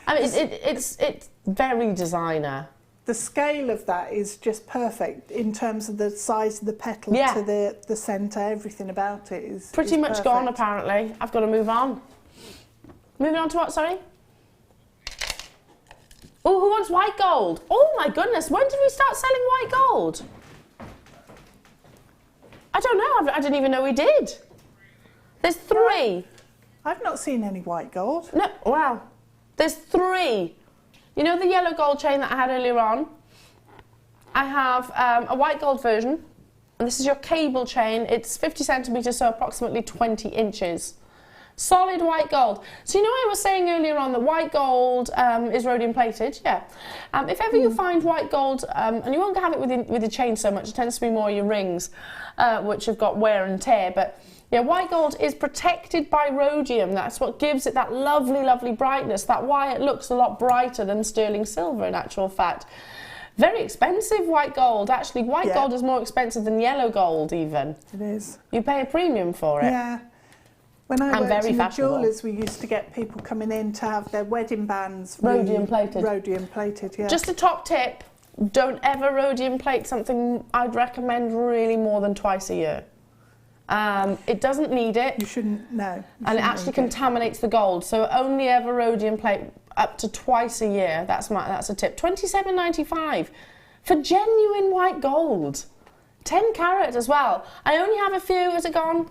S1: I mean, it's very designer.
S5: The scale of that is just perfect in terms of the size of the petal to the centre. Everything about it is
S1: pretty much perfect. Gone, apparently. I've got to move on. Moving on to what, sorry? Oh, who wants white gold? Oh my goodness, when did we start selling white gold? I don't know, I didn't even know we did. There's 3.
S5: I've not seen any white gold.
S1: No, wow. There's 3. You know the yellow gold chain that I had earlier on? I have a white gold version, and this is your cable chain. It's 50 centimetres, so approximately 20 inches. Solid white gold. So you know I was saying earlier on that white gold is rhodium plated, yeah. If ever you find white gold, and you won't have it with your chain so much, it tends to be more your rings, which have got wear and tear, but yeah, white gold is protected by rhodium. That's what gives it that lovely, lovely brightness. That's why it looks a lot brighter than sterling silver in actual fact. Very expensive white gold. Actually, white gold is more expensive than yellow gold even.
S5: It is.
S1: You pay a premium for it.
S5: Yeah. When I worked in the jewellers, we used to get people coming in to have their wedding bands
S1: rhodium plated.
S5: Rhodium plated, yeah.
S1: Just a top tip, don't ever rhodium plate something. I'd recommend really more than twice a year. It doesn't need it.
S5: You shouldn't, no.
S1: And it actually contaminates the gold. So only ever rhodium plate up to twice a year. That's a tip. £27.95 for genuine white gold. 10 carat as well. I only have a few. Has it gone?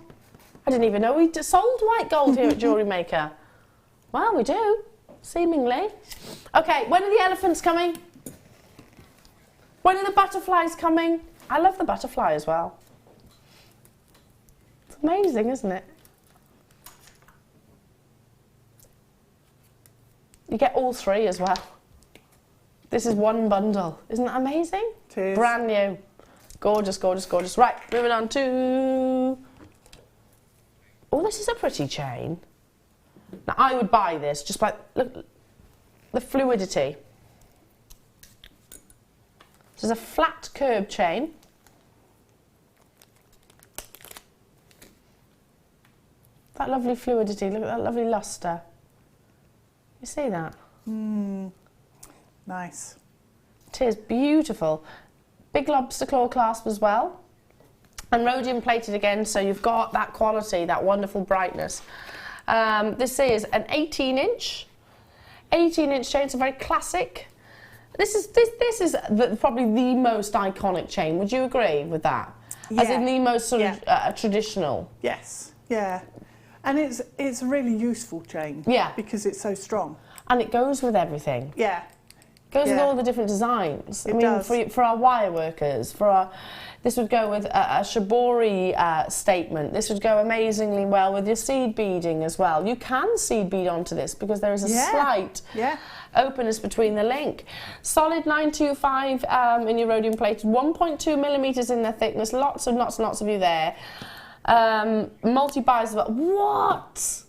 S1: I didn't even know we sold white gold here at Jewellery Maker. Well, we do, seemingly. Okay, when are the elephants coming? When are the butterflies coming? I love the butterfly as well. Amazing, isn't it? You get all 3 as well. This is one bundle. Isn't that amazing?
S5: It is.
S1: Brand new. Gorgeous, gorgeous, gorgeous. Right, moving on to... Oh, this is a pretty chain. Now, I would buy this, just by... Look, the fluidity. This is a flat curb chain. That lovely fluidity, look at that lovely lustre. You see that?
S5: Nice.
S1: It is beautiful. Big lobster claw clasp as well. And rhodium plated again, so you've got that quality, that wonderful brightness. This is an 18-inch chain, it's a very classic. This is probably the most iconic chain. Would you agree with that?
S5: Yeah.
S1: As in the most sort of traditional.
S5: Yes. Yeah. And it's a really useful chain.
S1: Yeah.
S5: Because it's so strong.
S1: And it goes with everything.
S5: Yeah.
S1: Goes with all the different designs.
S5: It does.
S1: For our wire workers, this would go with a shibori statement. This would go amazingly well with your seed beading as well. You can seed bead onto this because there is a slight openness between the link. Solid 925 in your rhodium plates, 1.2 millimeters in their thickness. Lots and lots of you there. Multi-buys. What?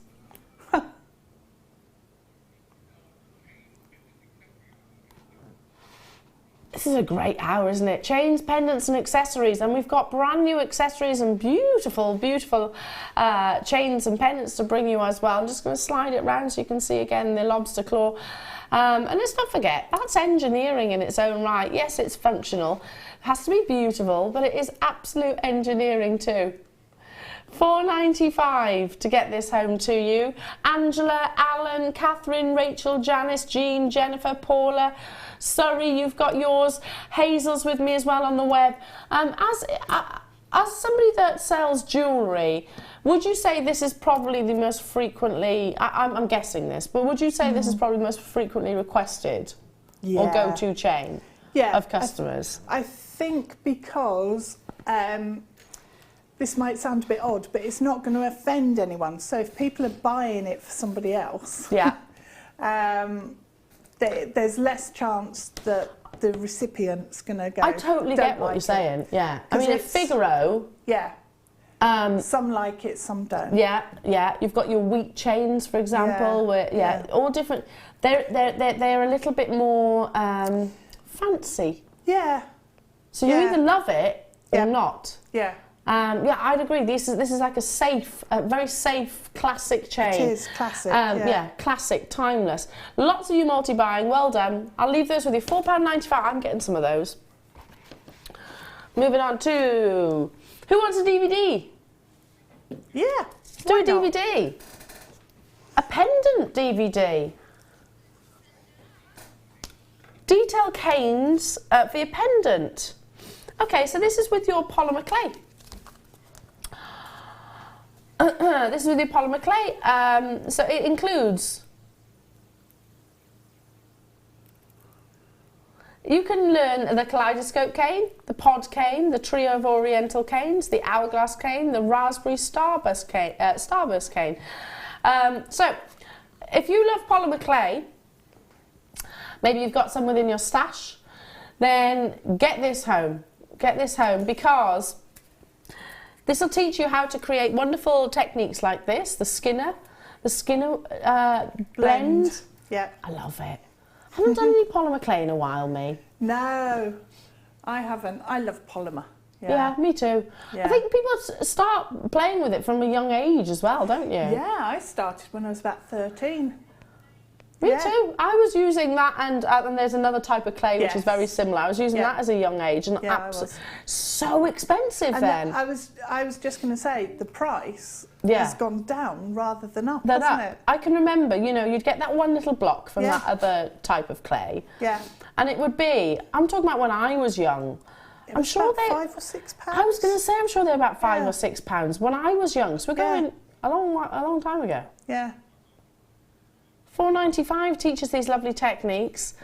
S1: This is a great hour, isn't it? Chains, pendants and accessories, and we've got brand new accessories and beautiful, beautiful chains and pendants to bring you as well. I'm just going to slide it round so you can see again the lobster claw. And let's not forget, that's engineering in its own right. Yes, it's functional, it has to be beautiful, but it is absolute engineering too. £4.95 to get this home to you. Angela, Alan, Catherine, Rachel, Janice, Jean, Jennifer, Paula, Surrey, you've got yours. Hazel's with me as well on the web. As somebody that sells jewellery, would you say this is probably the most frequently, I'm guessing this, but would you say this is probably the most frequently requested or go-to chain of customers?
S5: I think because... this might sound a bit odd, but it's not going to offend anyone. So if people are buying it for somebody else, there's less chance that the recipient's going to go.
S1: I totally get what you're saying. Yeah, I mean, a Figaro.
S5: Yeah. Some like it, some don't.
S1: Yeah. You've got your wheat chains, for example. All different. They're a little bit more fancy.
S5: Yeah.
S1: So you either love it or not.
S5: Yeah.
S1: I'd agree. This is like a very safe, classic chain.
S5: It is classic.
S1: Classic, timeless. Lots of you multi-buying. Well done. I'll leave those with you. £4.95. I'm getting some of those. Moving on to who wants a DVD?
S5: Yeah.
S1: Do a DVD. A pendant DVD. Detail canes for your pendant. Okay, so this is with your polymer clay. This is with your polymer clay. So it includes... You can learn the kaleidoscope cane, the pod cane, the trio of oriental canes, the hourglass cane, the raspberry starburst cane. So if you love polymer clay, maybe you've got some within your stash, then get this home. Get this home because this will teach you how to create wonderful techniques like this, the Skinner blend.
S5: Yeah.
S1: I love it. I haven't done any polymer clay in a while, me.
S5: No, I haven't. I love polymer.
S1: Yeah, me too.
S5: Yeah.
S1: I think people start playing with it from a young age as well, don't you?
S5: Yeah, I started when I was about 13.
S1: Me too. I was using that, and there's another type of clay which is very similar. I was using that as a young age, and so expensive
S5: and
S1: then.
S5: I was just going to say the price has gone down rather than up, hasn't it?
S1: I can remember, you'd get that one little block from that other type of clay.
S5: Yeah.
S1: And it would be, I'm talking about when I was young.
S5: I'm sure they're £5 or £6.
S1: I was going to say, I'm sure they're about £5 or £6 when I was young. So we're going a long time ago.
S5: Yeah.
S1: £4.95 teaches these lovely techniques.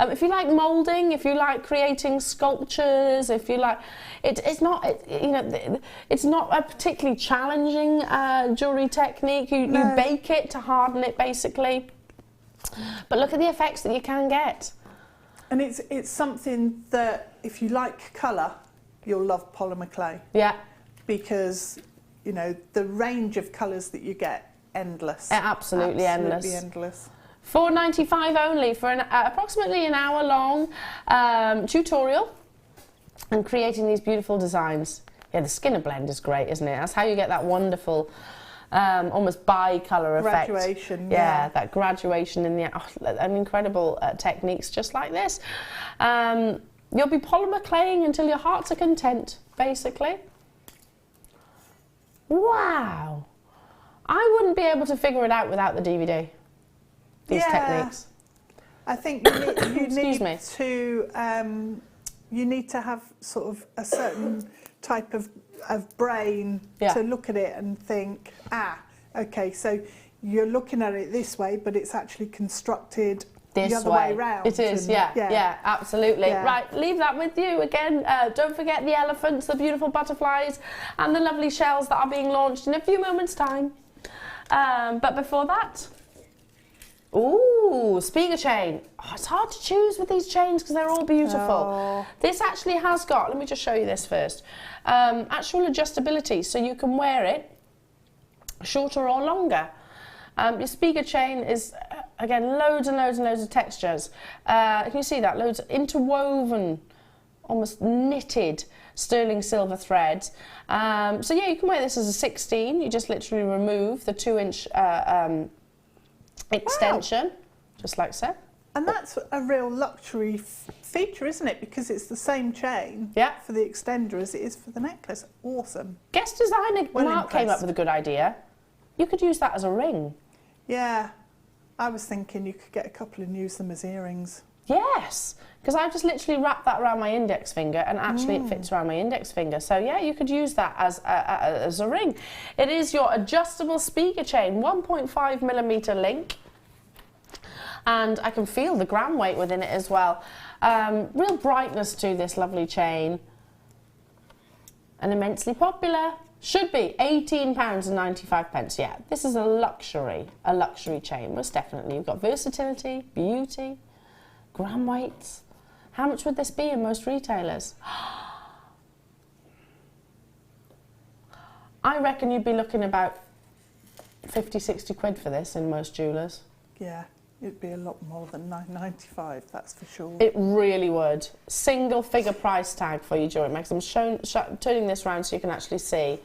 S1: If you like moulding, if you like creating sculptures, if you like, it's not a particularly challenging jewellery technique. You bake it to harden it basically, but look at the effects that you can get.
S5: And it's something that if you like colour, you'll love polymer clay.
S1: Yeah.
S5: Because, you know, the range of colours that you get, endless.
S1: Absolutely endless.
S5: Absolutely endless.
S1: $4.95 only for approximately an hour long tutorial and creating these beautiful designs. Yeah, the Skinner blend is great, isn't it? That's how you get that wonderful almost bi-colour effect.
S5: Graduation,
S1: yeah. That graduation in the and incredible techniques just like this. You'll be polymer claying until your hearts are content, basically. Wow. I wouldn't be able to figure it out without the DVD. These techniques.
S5: I think you need to have sort of a certain type of brain to look at it and think, okay, so you're looking at it this way, but it's actually constructed the other way round.
S1: It is, yeah, absolutely. Yeah. Right, leave that with you. Again, don't forget the elephants, the beautiful butterflies, and the lovely shells that are being launched in a few moments' time. But before that, ooh, speaker chain. Oh, it's hard to choose with these chains because they're all beautiful. Oh. This actually has got, let me just show you this first, actual adjustability, so you can wear it shorter or longer. Your speaker chain is, again, loads and loads and loads of textures. Can you see that? Loads of interwoven, almost knitted sterling silver threads. So yeah, you can wear this as a 16. You just literally remove the 2-inch extension, just like so.
S5: And that's a real luxury feature, isn't it? Because it's the same chain for the extender as it is for the necklace. Awesome.
S1: Guest designer Mark came up with a good idea. You could use that as a ring.
S5: Yeah, I was thinking you could get a couple and use them as earrings.
S1: Yes, because I've just literally wrapped that around my index finger and actually it fits around my index finger. So yeah, you could use that as a ring. It is your adjustable speaker chain, 1.5mm link. And I can feel the gram weight within it as well. Real brightness to this lovely chain. And immensely popular. Should be £18.95. Yeah, this is a luxury chain, most definitely. You've got versatility, beauty, gram weights. How much would this be in most retailers? I reckon you'd be looking about 50, 60 quid for this in most jewellers.
S5: Yeah, it'd be a lot more than £9.95, that's for sure.
S1: It really would. Single figure price tag for you, Jewellery Maker. I'm turning this around so you can actually see,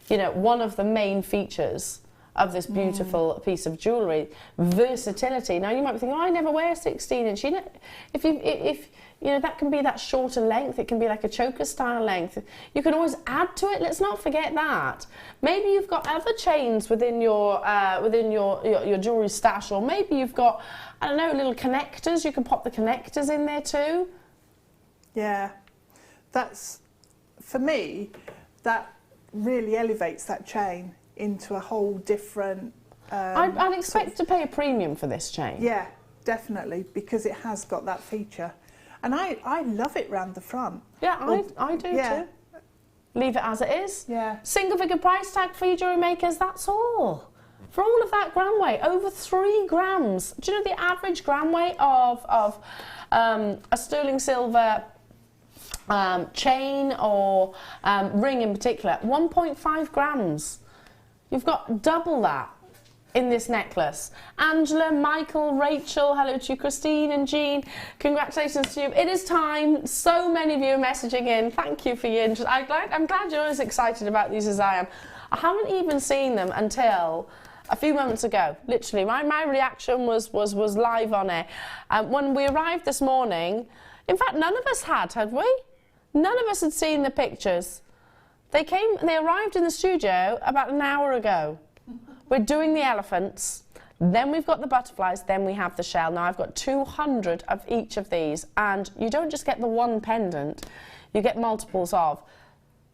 S1: you know, one of the main features of this beautiful piece of jewellery, versatility. Now you might be thinking, oh, I never wear 16-inch. You know, if you know, that can be that shorter length. It can be like a choker style length. You can always add to it. Let's not forget that. Maybe you've got other chains within your jewellery stash, or maybe you've got, I don't know, little connectors. You can pop the connectors in there too.
S5: Yeah, that's, for me, that really elevates that chain into a whole different...
S1: I'd expect to pay a premium for this chain.
S5: Yeah, definitely, because it has got that feature. And I love it round the front.
S1: Yeah, I do too. Leave it as it is.
S5: Yeah.
S1: Single figure price tag for you, jewellery makers, that's all. For all of that gram weight, over 3 grams. Do you know the average gram weight of a sterling silver chain or ring in particular? 1.5 grams. You've got double that in this necklace. Angela, Michael, Rachel, hello to you, Christine and Jean. Congratulations to you. It is time. So many of you are messaging in. Thank you for your interest. I'm glad you're as excited about these as I am. I haven't even seen them until a few moments ago. Literally, my reaction was live on air. When we arrived this morning, in fact, none of us had we? None of us had seen the pictures. They arrived in the studio about an hour ago. We're doing the elephants, then we've got the butterflies, then we have the shell. Now I've got 200 of each of these, and you don't just get the one pendant, you get multiples of.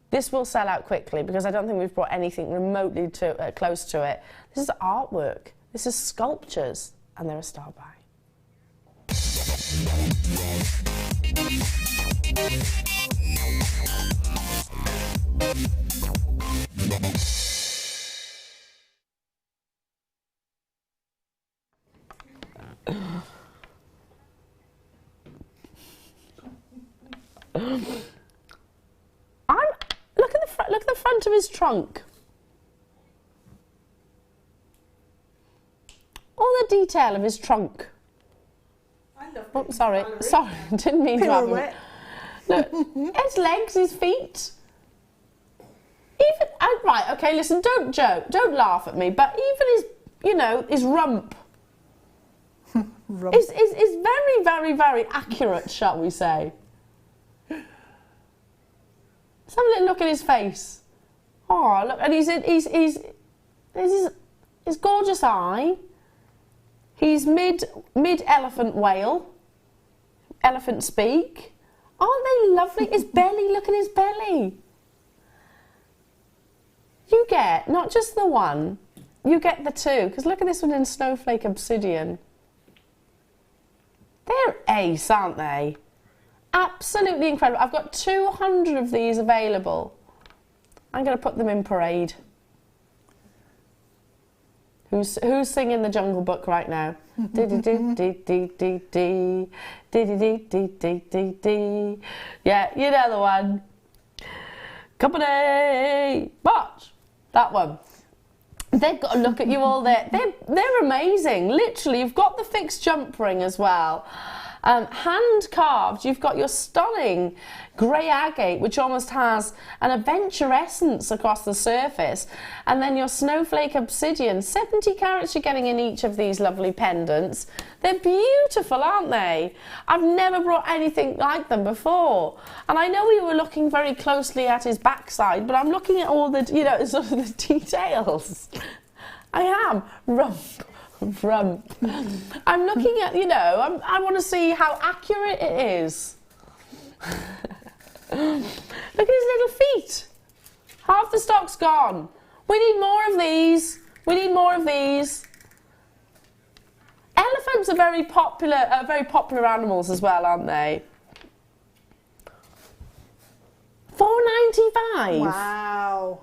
S1: This will sell out quickly because I don't think we've brought anything remotely close to it. This is artwork, this is sculptures, and they're a star buy. look at the front of his trunk. All the detail of his trunk.
S5: I love
S1: Oh, sorry, didn't mean to have him. Look, his legs, his feet. Even, right, okay, listen, don't joke, don't laugh at me, but even his, you know, his rump. is very, very, very accurate, shall we say. Let's have a little look at his face. Oh, look, and his gorgeous eye. He's mid-elephant whale. Elephant speak. Aren't they lovely? His belly, look at his belly. You get not just the one, you get the two. Because look at this one in Snowflake Obsidian. They're ace, aren't they? Absolutely incredible. I've got 200 of these available. I'm going to put them in Parade. Who's singing the Jungle Book right now? Yeah, you know the one. Company. Watch that one. They've got to look at you all there. They're amazing. Literally, you've got the fixed jump ring as well. Hand carved, you've got your stunning grey agate, which almost has an adventurescence across the surface, and then your Snowflake Obsidian. 70 carats you're getting in each of these lovely pendants. They're beautiful, aren't they? I've never brought anything like them before, and I know we were looking very closely at his backside, but I'm looking at all the, you know, sort of the details. I am. Rump. I'm looking at, you know, I want to see how accurate it is. Look at his little feet. Half the stock's gone. We need more of these. We need more of these. Elephants are very popular animals as well, aren't they? $4.95.
S5: Wow.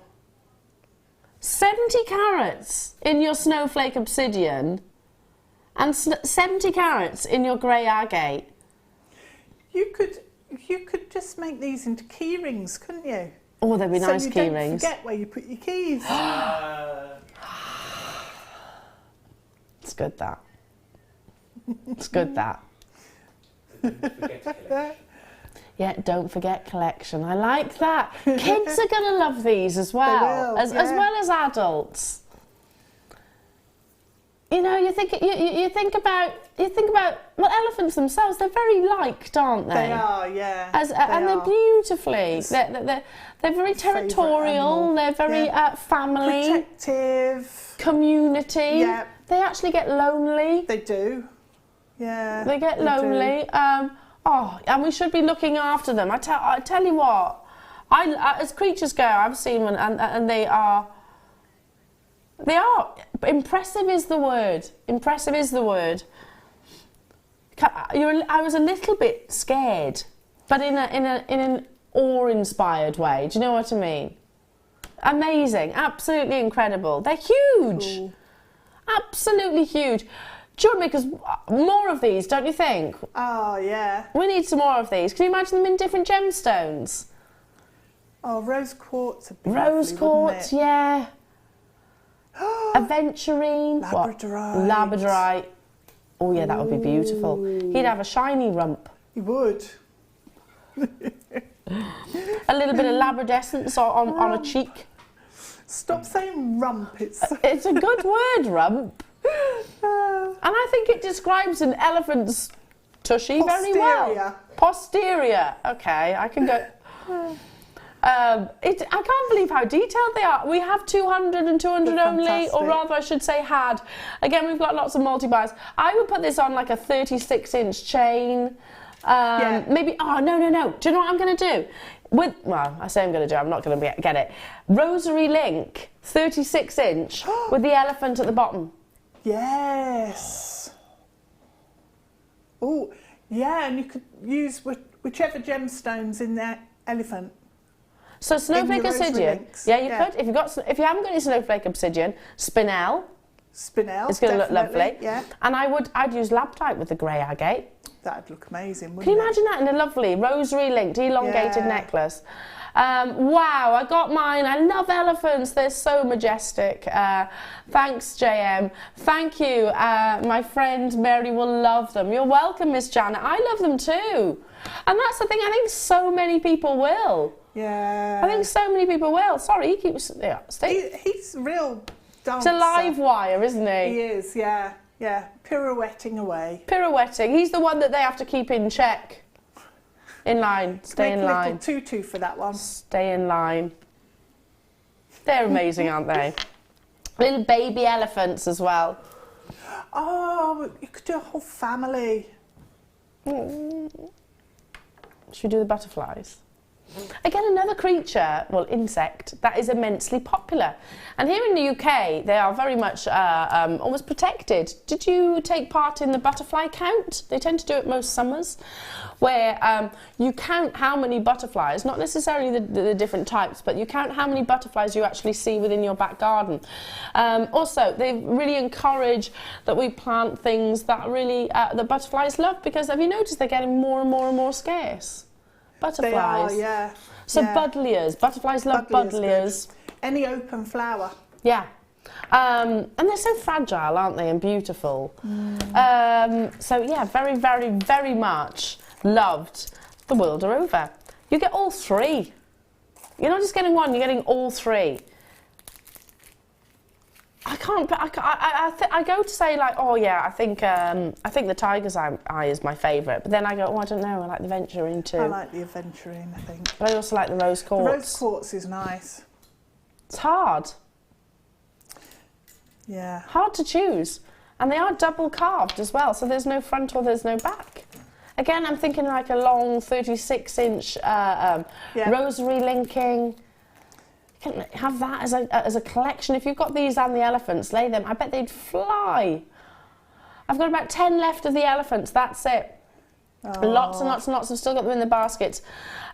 S1: 70 carats in your Snowflake Obsidian and 70 carats in your grey agate.
S5: You could just make these into key rings, couldn't you?
S1: Oh, they'd be nice
S5: so you
S1: key
S5: don't
S1: rings.
S5: forget where you put your keys.
S1: It's good that. It's good that. Yeah, don't forget collection. I like that. Kids are going to love these as well, as well as adults. You know, you think about well, elephants themselves. They're very liked, aren't they?
S5: They are, yeah.
S1: And they're beautifully. They're very territorial. They're very family,
S5: protective,
S1: community.
S5: Yeah.
S1: They actually get lonely.
S5: They do. Yeah.
S1: They get lonely. Oh, and we should be looking after them. I tell you what, as creatures go, I've seen one, and they are impressive is the word. Impressive is the word. I was a little bit scared, but in an awe-inspired way. Do you know what I mean? Amazing, absolutely incredible. They're huge, cool. Absolutely huge. Jewellery Makers, more of these, don't you think?
S5: Oh, yeah.
S1: We need some more of these. Can you imagine them in different gemstones?
S5: Oh, rose quartz would be
S1: rose
S5: lovely,
S1: quartz, yeah. Aventurine.
S5: Labradorite.
S1: Labradorite. Oh, yeah, that would be beautiful. He'd have a shiny rump.
S5: He would.
S1: A little bit of labradescence on a cheek.
S5: Stop saying rump. It's
S1: a good word, rump. And I think it describes an elephant's tushy very well. Posterior. Okay, I can go. I can't believe how detailed they are. We have 200 and 200 only, or rather I should say had. Again, we've got lots of multi-buys. I would put this on like a 36-inch chain. Maybe, oh, no. Do you know what I'm going to do? Well, I say I'm going to do, I'm not going to get it. Rosary link, 36-inch, with the elephant at the bottom.
S5: Yes. Oh, yeah, and you could use whichever gemstones in that elephant.
S1: So Snowflake Obsidian, yeah, you could. If you haven't got any Snowflake Obsidian, Spinel.
S5: Spinel,
S1: it's going to look lovely.
S5: Yeah.
S1: And I'd use labradorite with the grey agate.
S5: That'd look amazing, wouldn't
S1: it? Can you imagine that in a lovely rosary linked, elongated necklace? Wow, I got mine. I love elephants. They're so majestic. Thanks, JM. Thank you. My friend Mary will love them. You're welcome, Miss Janet. I love them too. And that's the thing. I think so many people will.
S5: Yeah.
S1: I think so many people will. Sorry, he keeps... Yeah,
S5: He's a real dancer.
S1: It's a live wire, isn't he?
S5: He is, yeah. Yeah. Pirouetting away.
S1: Pirouetting. He's the one that they have to keep in check. In line. Stay in line.
S5: Make a little tutu for that one.
S1: Stay in line. They're amazing, aren't they? Little baby elephants as well.
S5: Oh, you could do a whole family.
S1: Should we do the butterflies? Again, another creature, well, insect, that is immensely popular. And here in the UK, they are very much almost protected. Did you take part in the butterfly count? They tend to do it most summers, where you count how many butterflies, not necessarily the different types, but you count how many butterflies you actually see within your back garden. Also, they really encourage that we plant things that really the butterflies love, because have you noticed they're getting more and more and more scarce? Butterflies.
S5: They are, yeah.
S1: So
S5: yeah.
S1: Buddleias. Butterflies love buddleias.
S5: Any open flower.
S1: Yeah. And they're so fragile, aren't they, and beautiful. So yeah, very, very, very much loved the world are over. You get all three. You're not just getting one, you're getting all three. I go to say like, oh yeah, I think the tiger's eye is my favourite, but then I go, oh, I don't know, I like the aventurine too.
S5: I like the aventurine, I think.
S1: But I also like the rose quartz.
S5: The rose quartz is nice.
S1: It's hard.
S5: Yeah.
S1: Hard to choose. And they are double carved as well, so there's no front or there's no back. Again, I'm thinking like a long 36-inch rosary linking. You can have that as a collection. If you've got these and the elephants, lay them. I bet they'd fly. I've got about 10 left of the elephants, that's it.
S5: Oh.
S1: Lots and lots and lots. I've still got them in the baskets.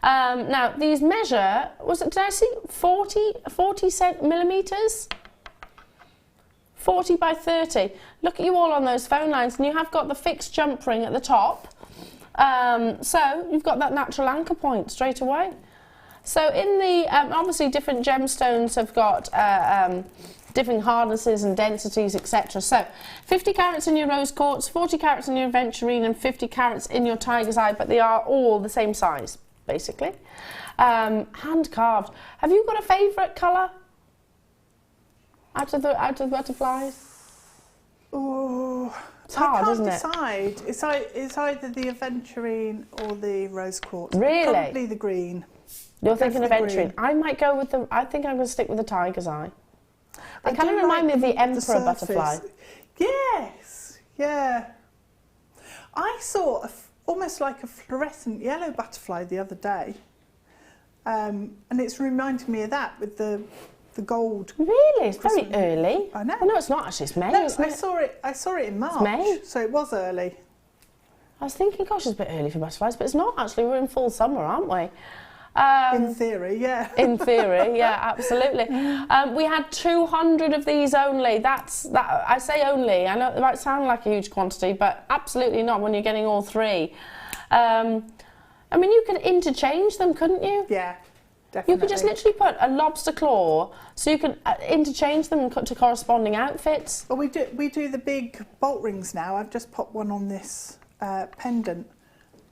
S1: Now, these measure, did I see 40 millimetres? 40 by 30. Look at you all on those phone lines, and you have got the fixed jump ring at the top. So you've got that natural anchor point straight away. So in the, obviously different gemstones have got different hardnesses and densities, etc. So 50 carats in your rose quartz, 40 carats in your aventurine, and 50 carats in your tiger's eye, but they are all the same size, basically. Hand carved. Have you got a favourite colour out of the butterflies?
S5: Oh,
S1: it's hard, isn't it?
S5: I can't decide. It's either the aventurine or the rose quartz.
S1: Really?
S5: Probably the green.
S1: You're thinking of aventurine. I might go with the. I think I'm going to stick with the tiger's eye. They kind of remind me of the emperor butterfly. Yes.
S5: Yeah. I saw almost like a fluorescent yellow butterfly the other day, and it's reminded me of that with the gold.
S1: Really? It's very early.
S5: I know.
S1: Oh, no, it's not actually. It's May,
S5: No,
S1: isn't it?
S5: I saw it in March.
S1: It's May.
S5: So it was early.
S1: I was thinking, gosh, it's a bit early for butterflies, but it's not actually. We're in full summer, aren't we?
S5: In theory, yeah.
S1: In theory, yeah, absolutely. We had 200 of these only. I say only. I know it might sound like a huge quantity, but absolutely not when you're getting all three. I mean, you could interchange them, couldn't you?
S5: Yeah, definitely.
S1: You could just literally put a lobster claw, so you can interchange them to corresponding outfits.
S5: Well, we do the big bolt rings now. I've just popped one on this pendant,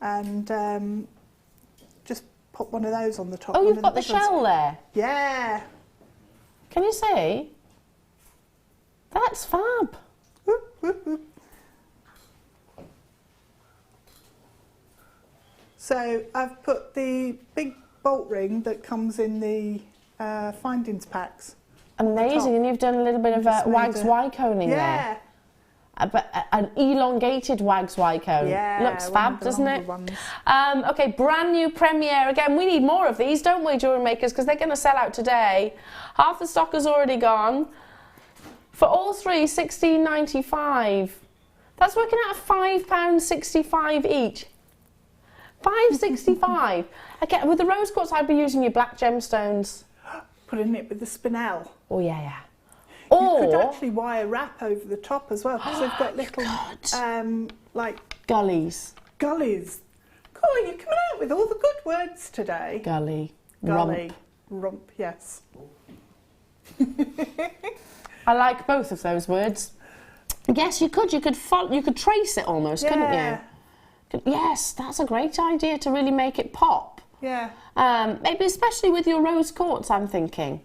S5: and just put one of those on the top.
S1: Oh, you've got the shell there?
S5: Yeah.
S1: Can you see? That's fab.
S5: Whoop, whoop, whoop. So I've put the big bolt ring that comes in the findings packs.
S1: Amazing, and you've done a little bit of wags Y-coning there.
S5: Yeah.
S1: But an elongated wags Y-cone.
S5: Yeah,
S1: looks fab, doesn't it?
S5: Ones.
S1: Okay, brand new premiere. Again, we need more of these, don't we, jewellery makers? Because they're going to sell out today. Half the stock has already gone. For all three, £16.95. That's working out at £5.65 each. £5.65. Again, with the rose quartz, I'd be using your black gemstones.
S5: Putting it with the Spinel.
S1: Oh, yeah, yeah.
S5: You could actually wire wrap over the top as well, because they've got little, like...
S1: Gullies.
S5: Gullies. God, you're coming out with all the good words today.
S1: Gully.
S5: Gully. Rump, yes.
S1: I like both of those words. Yes, you could trace it almost, couldn't you? Yes, that's a great idea to really make it pop.
S5: Yeah.
S1: Maybe especially with your rose quartz, I'm thinking.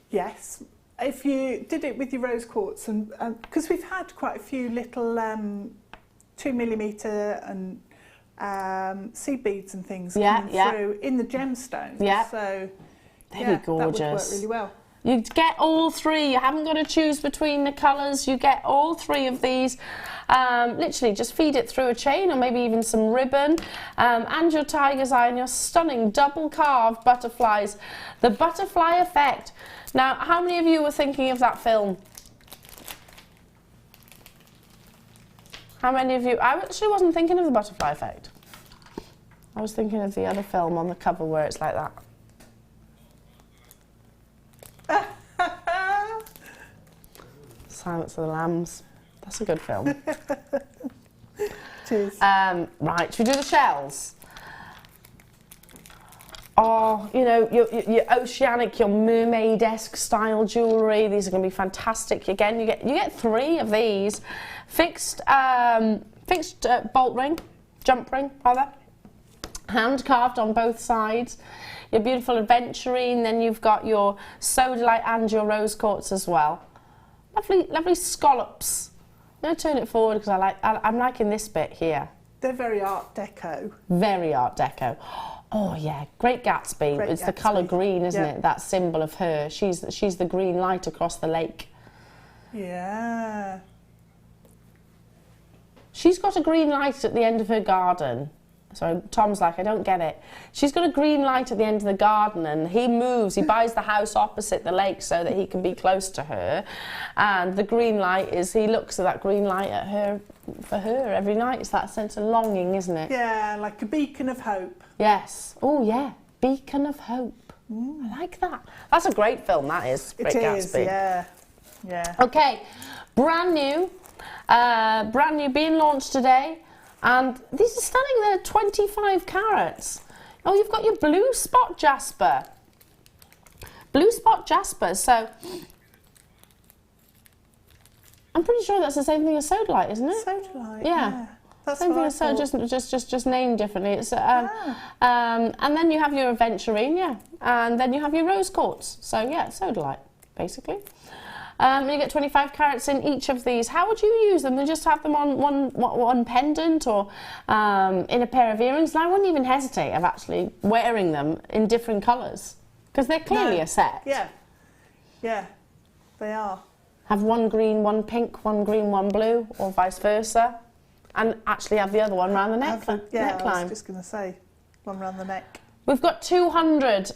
S5: Yes. If you did it with your rose quartz, and because we've had quite a few little 2mm and seed beads and things coming through in the gemstones.
S1: Yeah.
S5: So
S1: they'd be gorgeous.
S5: That would work really well.
S1: You get all three. You haven't got to choose between the colours. You get all three of these. Literally, just feed it through a chain or maybe even some ribbon. And your tiger's eye and your stunning double carved butterflies. The butterfly effect. Now, how many of you were thinking of that film? How many of you? I actually wasn't thinking of the butterfly effect. I was thinking of the other film on the cover where it's like that. Silence of the Lambs. That's a good film.
S5: Cheers.
S1: Right, should we do the shells? Oh, you know, your oceanic, your mermaid-esque style jewellery. These are going to be fantastic. Again, you get three of these. Fixed bolt ring, jump ring, rather. Hand carved on both sides. Your beautiful aventurine. Then you've got your sodalite and your rose quartz as well. Lovely scallops. I'm going to turn it forward because I'm liking this bit here.
S5: They're very Art Deco.
S1: Very Art Deco. Oh yeah, Great Gatsby. It's the colour green, isn't it? That symbol of her. She's the green light across the lake.
S5: Yeah.
S1: She's got a green light at the end of her garden. So Tom's like, I don't get it. She's got a green light at the end of the garden and he moves, he buys the house opposite the lake so that he can be close to her. And the green light is, he looks at that green light at her, for her every night. It's that sense of longing, isn't it?
S5: Yeah, like a beacon of hope.
S1: Yes. Oh yeah, Beacon of Hope. I like that. That's a great film, that is. Great Gatsby.
S5: Yeah. Yeah.
S1: Okay, brand new being launched today. And these are stunning, they're 25 carats. Oh, you've got your blue spot Jasper. Blue spot Jasper, so I'm pretty sure that's the same thing as sodalite, isn't it?
S5: Sodalite,
S1: yeah.
S5: That's
S1: same
S5: what
S1: thing as just named differently. It's and then you have your aventurine, yeah, and then you have your rose quartz. So yeah, sodalite basically. You get 25 carats in each of these. How would you use them? They just have them on one pendant or in a pair of earrings? And I wouldn't even hesitate of actually wearing them in different colours because they're clearly a set.
S5: Yeah, yeah, they are.
S1: Have one green, one pink, one green, one blue, or vice versa, and actually have the other one around the neckline.
S5: I was just going to say, one round the neck.
S1: We've got 200.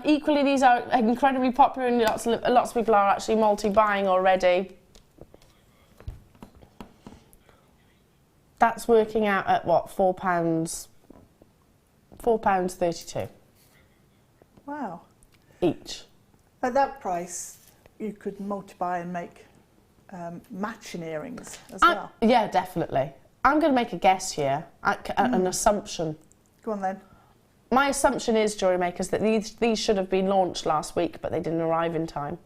S1: Equally, these are incredibly popular and lots of people are actually multi-buying already. That's working out at what, £4? £4.32.
S5: Wow.
S1: Each.
S5: At that price, you could multi-buy and make matching earrings as well.
S1: Yeah, definitely. I'm going to make a guess here, an assumption.
S5: Go on then.
S1: My assumption is, Jewellery Makers, that these should have been launched last week, but they didn't arrive in time.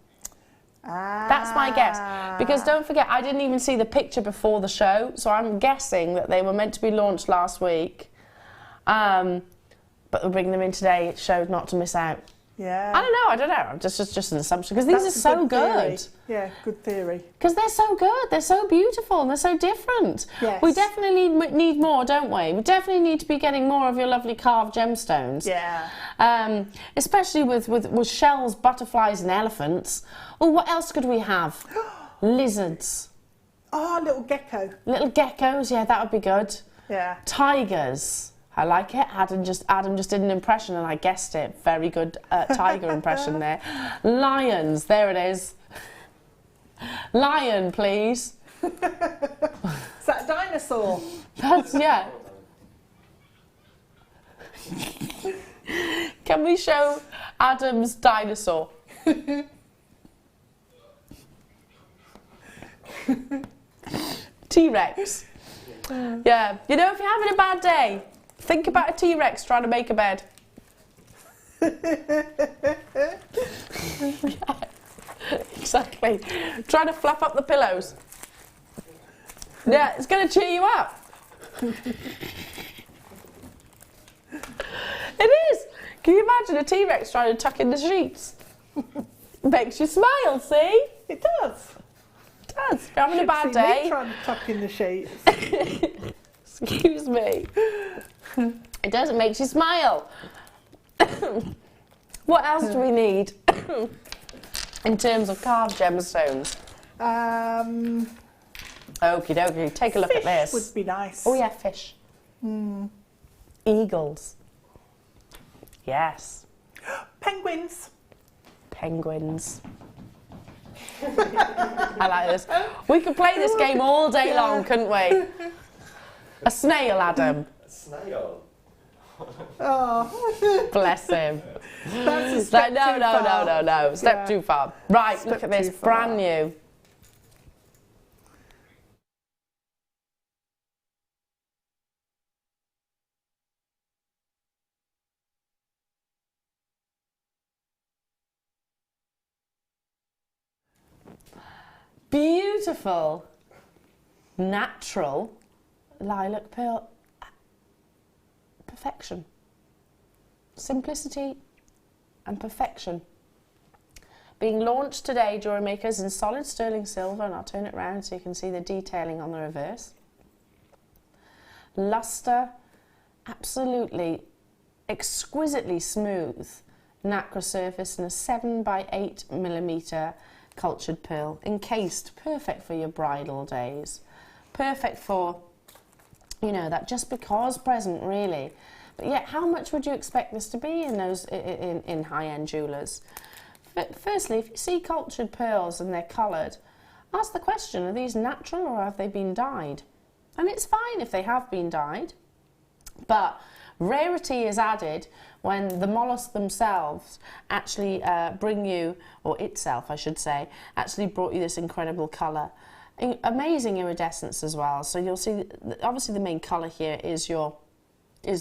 S1: That's my guess. Because don't forget, I didn't even see the picture before the show, so I'm guessing that they were meant to be launched last week. But we're bringing them in today. It showed not to miss out.
S5: Yeah.
S1: I don't know. Just an assumption because these are so good.
S5: Yeah, good theory.
S1: Because they're so good. They're so beautiful and they're so different.
S5: Yes.
S1: We definitely need more, don't we? We definitely need to be getting more of your lovely carved gemstones.
S5: Yeah.
S1: Especially with shells, butterflies, and elephants. Oh, what else could we have? Lizards.
S5: Oh, little gecko.
S1: Little geckos. Yeah, that would be good.
S5: Yeah.
S1: Tigers. I like it. Adam just did an impression and I guessed it. Very good tiger impression there. Lions, there it is. Lion, please.
S5: Is that a dinosaur?
S1: That's, yeah. Can we show Adam's dinosaur? T-Rex. Yeah. You know, if you're having a bad day, think about a T-Rex trying to make a bed. Yeah, exactly. Trying to fluff up the pillows. Yeah, it's going to cheer you up. It is. Can you imagine a T-Rex trying to tuck in the sheets? Makes you smile, see?
S5: It does.
S1: It does. If you're having a bad
S5: See me
S1: day.
S5: trying to tuck in the sheets.
S1: Excuse me. It does, it makes you smile. What else do we need in terms of carved gemstones? Okie dokie, take a look at this.
S5: Fish would be nice.
S1: Oh yeah, fish. Eagles. Yes.
S5: Penguins.
S1: Penguins. I like this. We could play this game all day long, couldn't we? A snail, Adam.
S2: A snail.
S5: Oh,
S1: Bless him.
S5: that's a step
S1: No.
S5: too far.
S1: Step
S5: Yeah.
S1: too far. Right,
S5: Step
S1: look at this,
S5: too far.
S1: brand new. Beautiful, natural lilac pearl. Perfection. Simplicity and perfection. Being launched today, Jewellery Makers, in solid sterling silver, and I'll turn it around so you can see the detailing on the reverse. Luster, absolutely exquisitely smooth nacre surface, and a 7 by 8 millimeter cultured pearl, encased, perfect for your bridal days, perfect for, you know, that just because present, really. But yet, how much would you expect this to be in those in high-end jewellers? Firstly, if you see cultured pearls and they're coloured, ask the question: are these natural or have they been dyed? And it's fine if they have been dyed, but rarity is added when the mollusks themselves actually bring you, or itself I should say, actually brought you this incredible colour. Amazing iridescence as well. So you'll see, obviously the main colour here is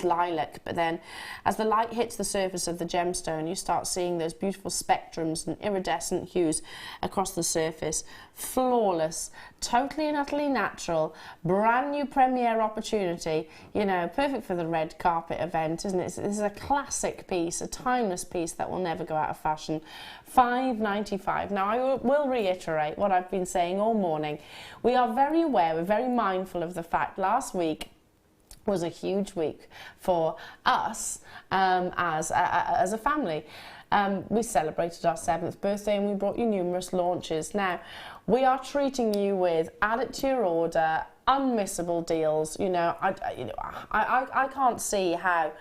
S1: lilac, but then as the light hits the surface of the gemstone, you start seeing those beautiful spectrums and iridescent hues across the surface. Flawless, totally and utterly natural, brand new premiere opportunity, you know, perfect for the red carpet event, isn't it? This is a classic piece, a timeless piece that will never go out of fashion. $5.95. Now I will reiterate what I've been saying all morning. We are very aware, we're very mindful of the fact last week was a huge week for us as a family. We celebrated our 7th birthday and we brought you numerous launches. Now, we are treating you with, add it to your order, unmissable deals. You know, I can't see how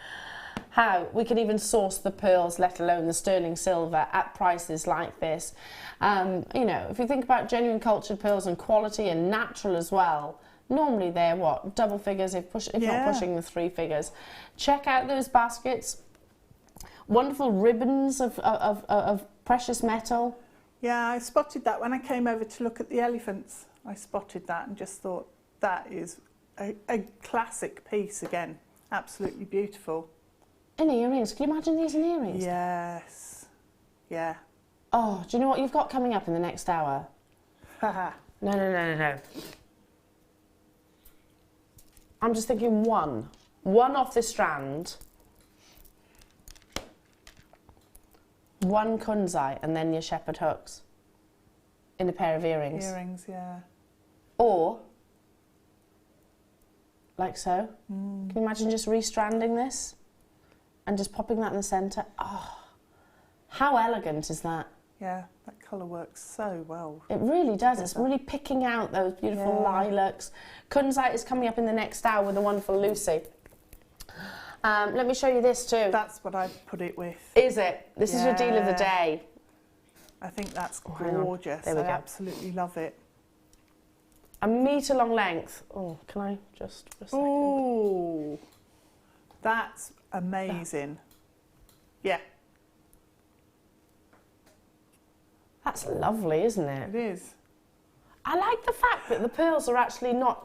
S1: we can even source the pearls, let alone the sterling silver, at prices like this. You know, if you think about genuine cultured pearls and quality and natural as well, normally they're what, double figures, if not pushing the 3 figures. Check out those baskets. Wonderful ribbons of precious metal.
S5: Yeah, I spotted that when I came over to look at the elephants. I spotted that and just thought that is a classic piece again. Absolutely beautiful.
S1: In earrings. Can you imagine these in earrings?
S5: Yes. Yeah.
S1: Oh, do you know what you've got coming up in the next hour?
S5: Haha.
S1: No. I'm just thinking one off this strand, one kunzite, and then your shepherd hooks in a pair of earrings.
S5: Earrings, yeah.
S1: Or, like so. Can you imagine just restranding this and just popping that in the centre? Oh, how elegant is that?
S5: Yeah, that colour works so well.
S1: It really does. It's really picking out those beautiful lilacs. Kunzite is coming up in the next hour with the wonderful Lucy. Let me show you this too.
S5: That's what I'd put it with.
S1: Is it? This is your deal of the day.
S5: I think that's
S1: hang on.
S5: gorgeous.
S1: There we
S5: I
S1: go.
S5: absolutely love it.
S1: A metre long length. Oh, can I just for a second?
S5: Ooh, that's amazing. Yeah,
S1: That's lovely, isn't it?
S5: it is.
S1: I like the fact that the pearls are actually not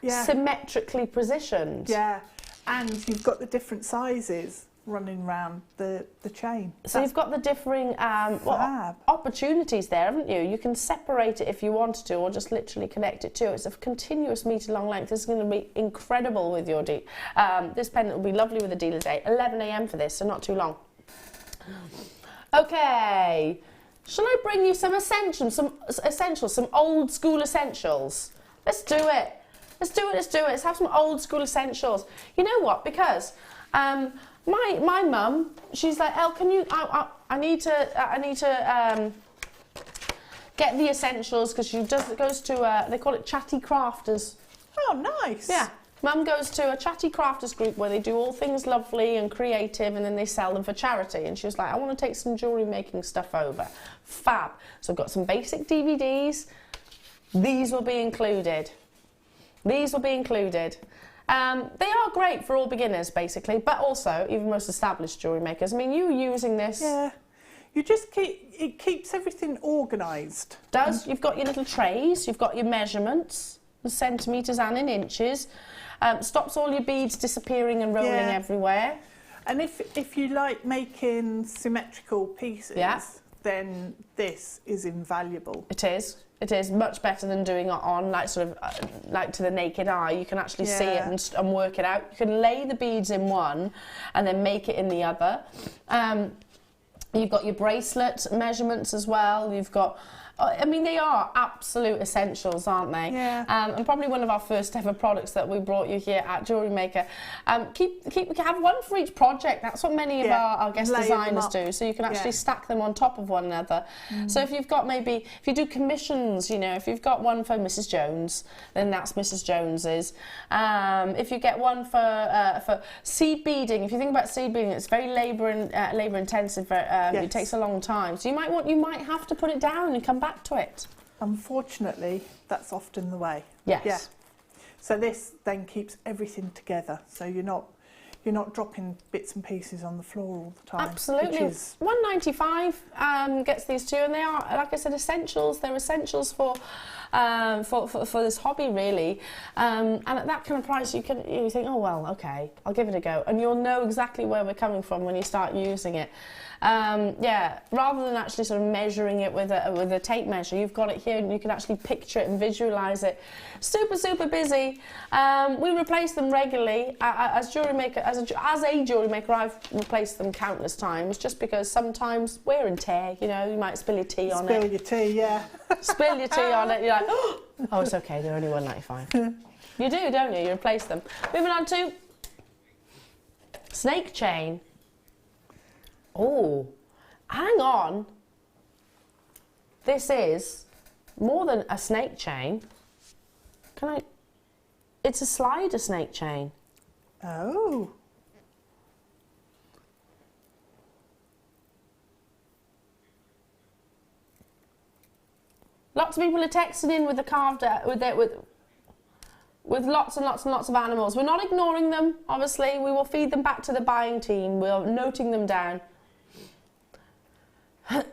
S5: yeah.
S1: symmetrically positioned.
S5: Yeah, and you've got the different sizes running around the chain.
S1: So you've got the differing opportunities there, haven't you? You can separate it if you wanted to, or just literally connect it to. It's a continuous metre-long length. This is going to be incredible with your this pendant will be lovely with a dealer's day. 11 a.m. for this, so not too long. Okay, shall I bring you some essentials, some old school essentials? Let's do it. Let's do it. Let's have some old school essentials. You know what? Because my mum, she's like, Elle, can you? I need to get the essentials because she goes to they call it chatty crafters.
S5: Oh, nice.
S1: Yeah. Mum goes to a chatty crafters group where they do all things lovely and creative, and then they sell them for charity. And she was like, I want to take some jewellery making stuff over. Fab. So I've got some basic DVDs. These will be included. These will be included. They are great for all beginners, basically, but also even most established jewellery makers. I mean, you using this...
S5: Yeah. You just it keeps everything organised.
S1: Does. You've got your little trays, you've got your measurements, in centimetres and in inches. Stops all your beads disappearing and rolling everywhere.
S5: And if you like making symmetrical pieces, then this is invaluable.
S1: It is. It is much better than doing it on like sort of like to the naked eye. You can actually see it and work it out. You can lay the beads in one and then make it in the other. You've got your bracelet measurements as well. You've got, I mean, they are absolute essentials, aren't they?
S5: Yeah.
S1: And probably one of our first ever products that we brought you here at Jewellery Maker. Have one for each project. That's what many of our guest designers do. So you can actually stack them on top of one another. So if you've got if you do commissions, you know, if you've got one for Mrs. Jones, then that's Mrs. Jones's. If you get one for seed beading, if you think about seed beading, it's very labour intensive. It takes a long time. So you might have to put it down and come back to it.
S5: Unfortunately, that's often the way.
S1: Yes.
S5: Yeah. So this then keeps everything together. So you're not dropping bits and pieces on the floor all the time.
S1: Absolutely. $195 gets these two, and they are, like I said, essentials. They're essentials for this hobby, really. And at that kind of price, you think, oh well, okay, I'll give it a go, and you'll know exactly where we're coming from when you start using it. Rather than actually sort of measuring it with a tape measure, you've got it here and you can actually picture it and visualise it. Super, super busy. We replace them regularly. As a jewellery maker, I've replaced them countless times, just because sometimes wear and tear, you know, you might spill your tea on it.
S5: Spill your tea, yeah.
S1: Spill your tea on it, you're like, oh, it's okay, they're only $1.95. You do, don't you? You replace them. Moving on to snake chain. Oh, hang on. This is more than a snake chain. It's a slider snake chain.
S5: Oh.
S1: Lots of people are texting in with the carved with lots and lots and lots of animals. We're not ignoring them, obviously. We will feed them back to the buying team. We're noting them down.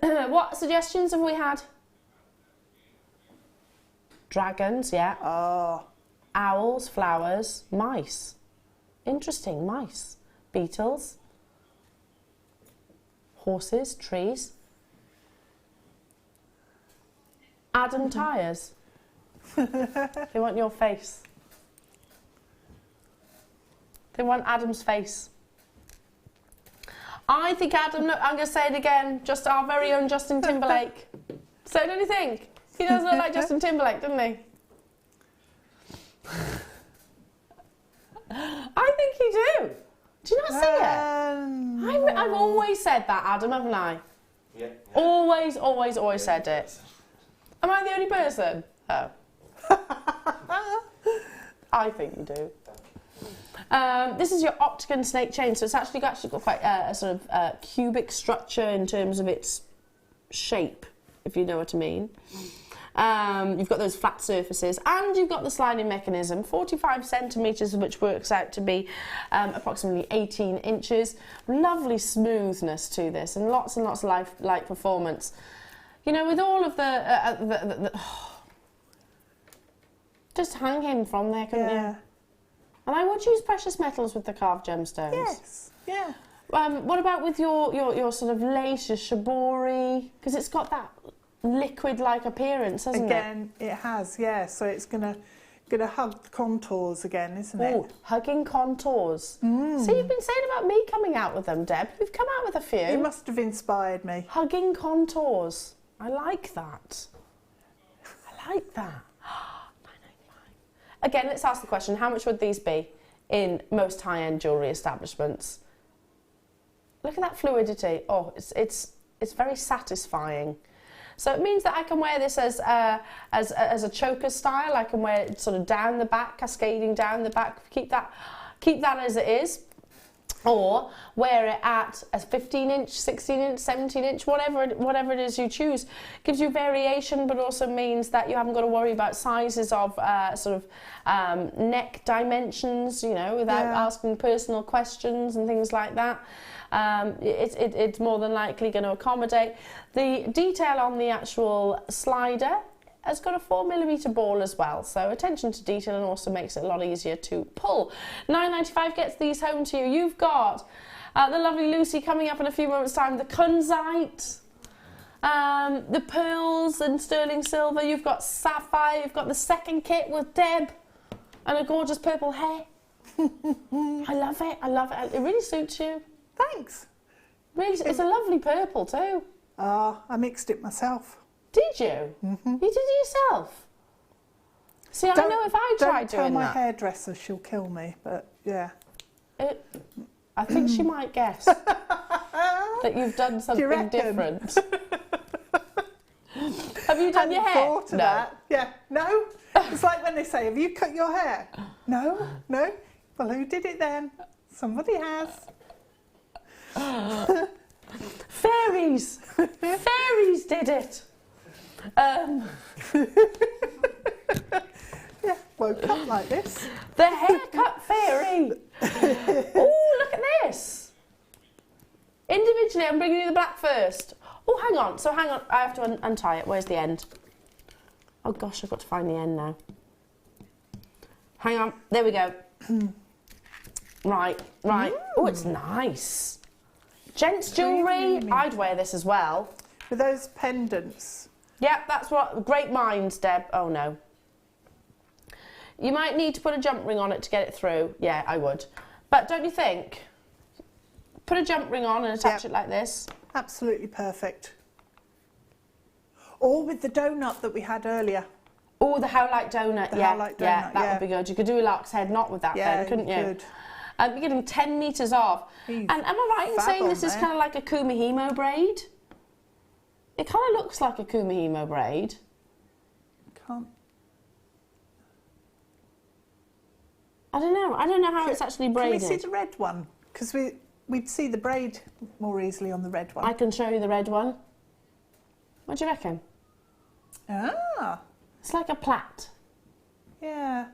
S1: What suggestions have we had? Dragons, yeah.
S5: Oh.
S1: Owls, flowers, mice. Interesting, mice. Beetles. Horses, trees. Adam tyres. They want your face. They want Adam's face. I think Adam, look, I'm going to say it again, just our very own Justin Timberlake. So don't you think? He does look like Justin Timberlake, doesn't he? I think you do. Do you not see it? I've always said that, Adam, haven't I?
S2: Yeah.
S1: Always, always, always said it. Am I the only person? Oh. I think you do. This is your octagon snake chain, so it's actually got quite a sort of cubic structure in terms of its shape, if you know what I mean. You've got those flat surfaces, and you've got the sliding mechanism, 45 centimetres, which works out to be approximately 18 inches. Lovely smoothness to this, and lots of light performance. You know, with all of just hang him from there, couldn't you? And I would use precious metals with the carved gemstones.
S5: Yes, yeah.
S1: What about with your sort of lace, your shibori? Because it's got that liquid-like appearance, hasn't it?
S5: Again, it has, yeah. So it's gonna hug the contours again, isn't it?
S1: Oh, hugging contours. So you've been saying about me coming out with them, Deb. You've come out with a few.
S5: You must have inspired me.
S1: Hugging contours. I like that. I like that. $9.95. Again, let's ask the question, how much would these be in most high-end jewellery establishments? Look at that fluidity. Oh, it's very satisfying. So it means that I can wear this as a choker style. I can wear it sort of down the back, cascading down the back. Keep that as it is. Or wear it at a 15-inch, 16-inch, 17-inch, whatever it is you choose. Gives you variation, but also means that you haven't got to worry about sizes of neck dimensions, you know, without asking personal questions and things like that. It's more than likely going to accommodate. The detail on the actual slider has got a 4mm ball as well, so attention to detail, and also makes it a lot easier to pull. $9.95 gets these home to you. You've got the lovely Lucy coming up in a few moments' time, the Kunzite, the pearls and sterling silver. You've got sapphire. You've got the second kit with Deb and a gorgeous purple hair. I love it. I love it. It really suits you.
S5: Thanks.
S1: Really, it's a lovely purple too.
S5: I mixed it myself.
S1: Did you? You did it yourself? See, I know if I tried doing that.
S5: Don't tell my hairdresser, she'll kill me, but yeah.
S1: I think she might guess that you've done something different. Have you done your hair?
S5: Thought of that. Yeah. No? It's like when they say, have you cut your hair? No? No? Well, who did it then? Somebody has.
S1: Fairies! Fairies did it!
S5: Yeah, woke up like this.
S1: The haircut fairy! Oh, look at this! Individually, I'm bringing you the black first. Oh, hang on. So hang on, I have to untie it. Where's the end? Oh gosh, I've got to find the end now. Hang on, there we go. Right. Oh, it's nice. Gents jewellery, I'd wear this as well.
S5: With those pendants.
S1: Yeah, that's what, great minds, Deb. Oh no. You might need to put a jump ring on it to get it through. Yeah, I would. But don't you think? Put a jump ring on and attach it like this.
S5: Absolutely perfect. Or with the donut that we had earlier.
S1: Oh, the how-like donut.
S5: How like donut,
S1: yeah, that would be good. You could do a lark's head knot with that then, couldn't you?
S5: Could.
S1: You're getting 10 metres off. And am I right in saying this is kind of like a kumihimo braid? It kind of looks like a kumihimo braid. I don't know how it's actually braided.
S5: Can we see the red one? Because we'd see the braid more easily on the red one.
S1: I can show you the red one. What do you reckon?
S5: Ah.
S1: It's like a plait.
S5: Yeah.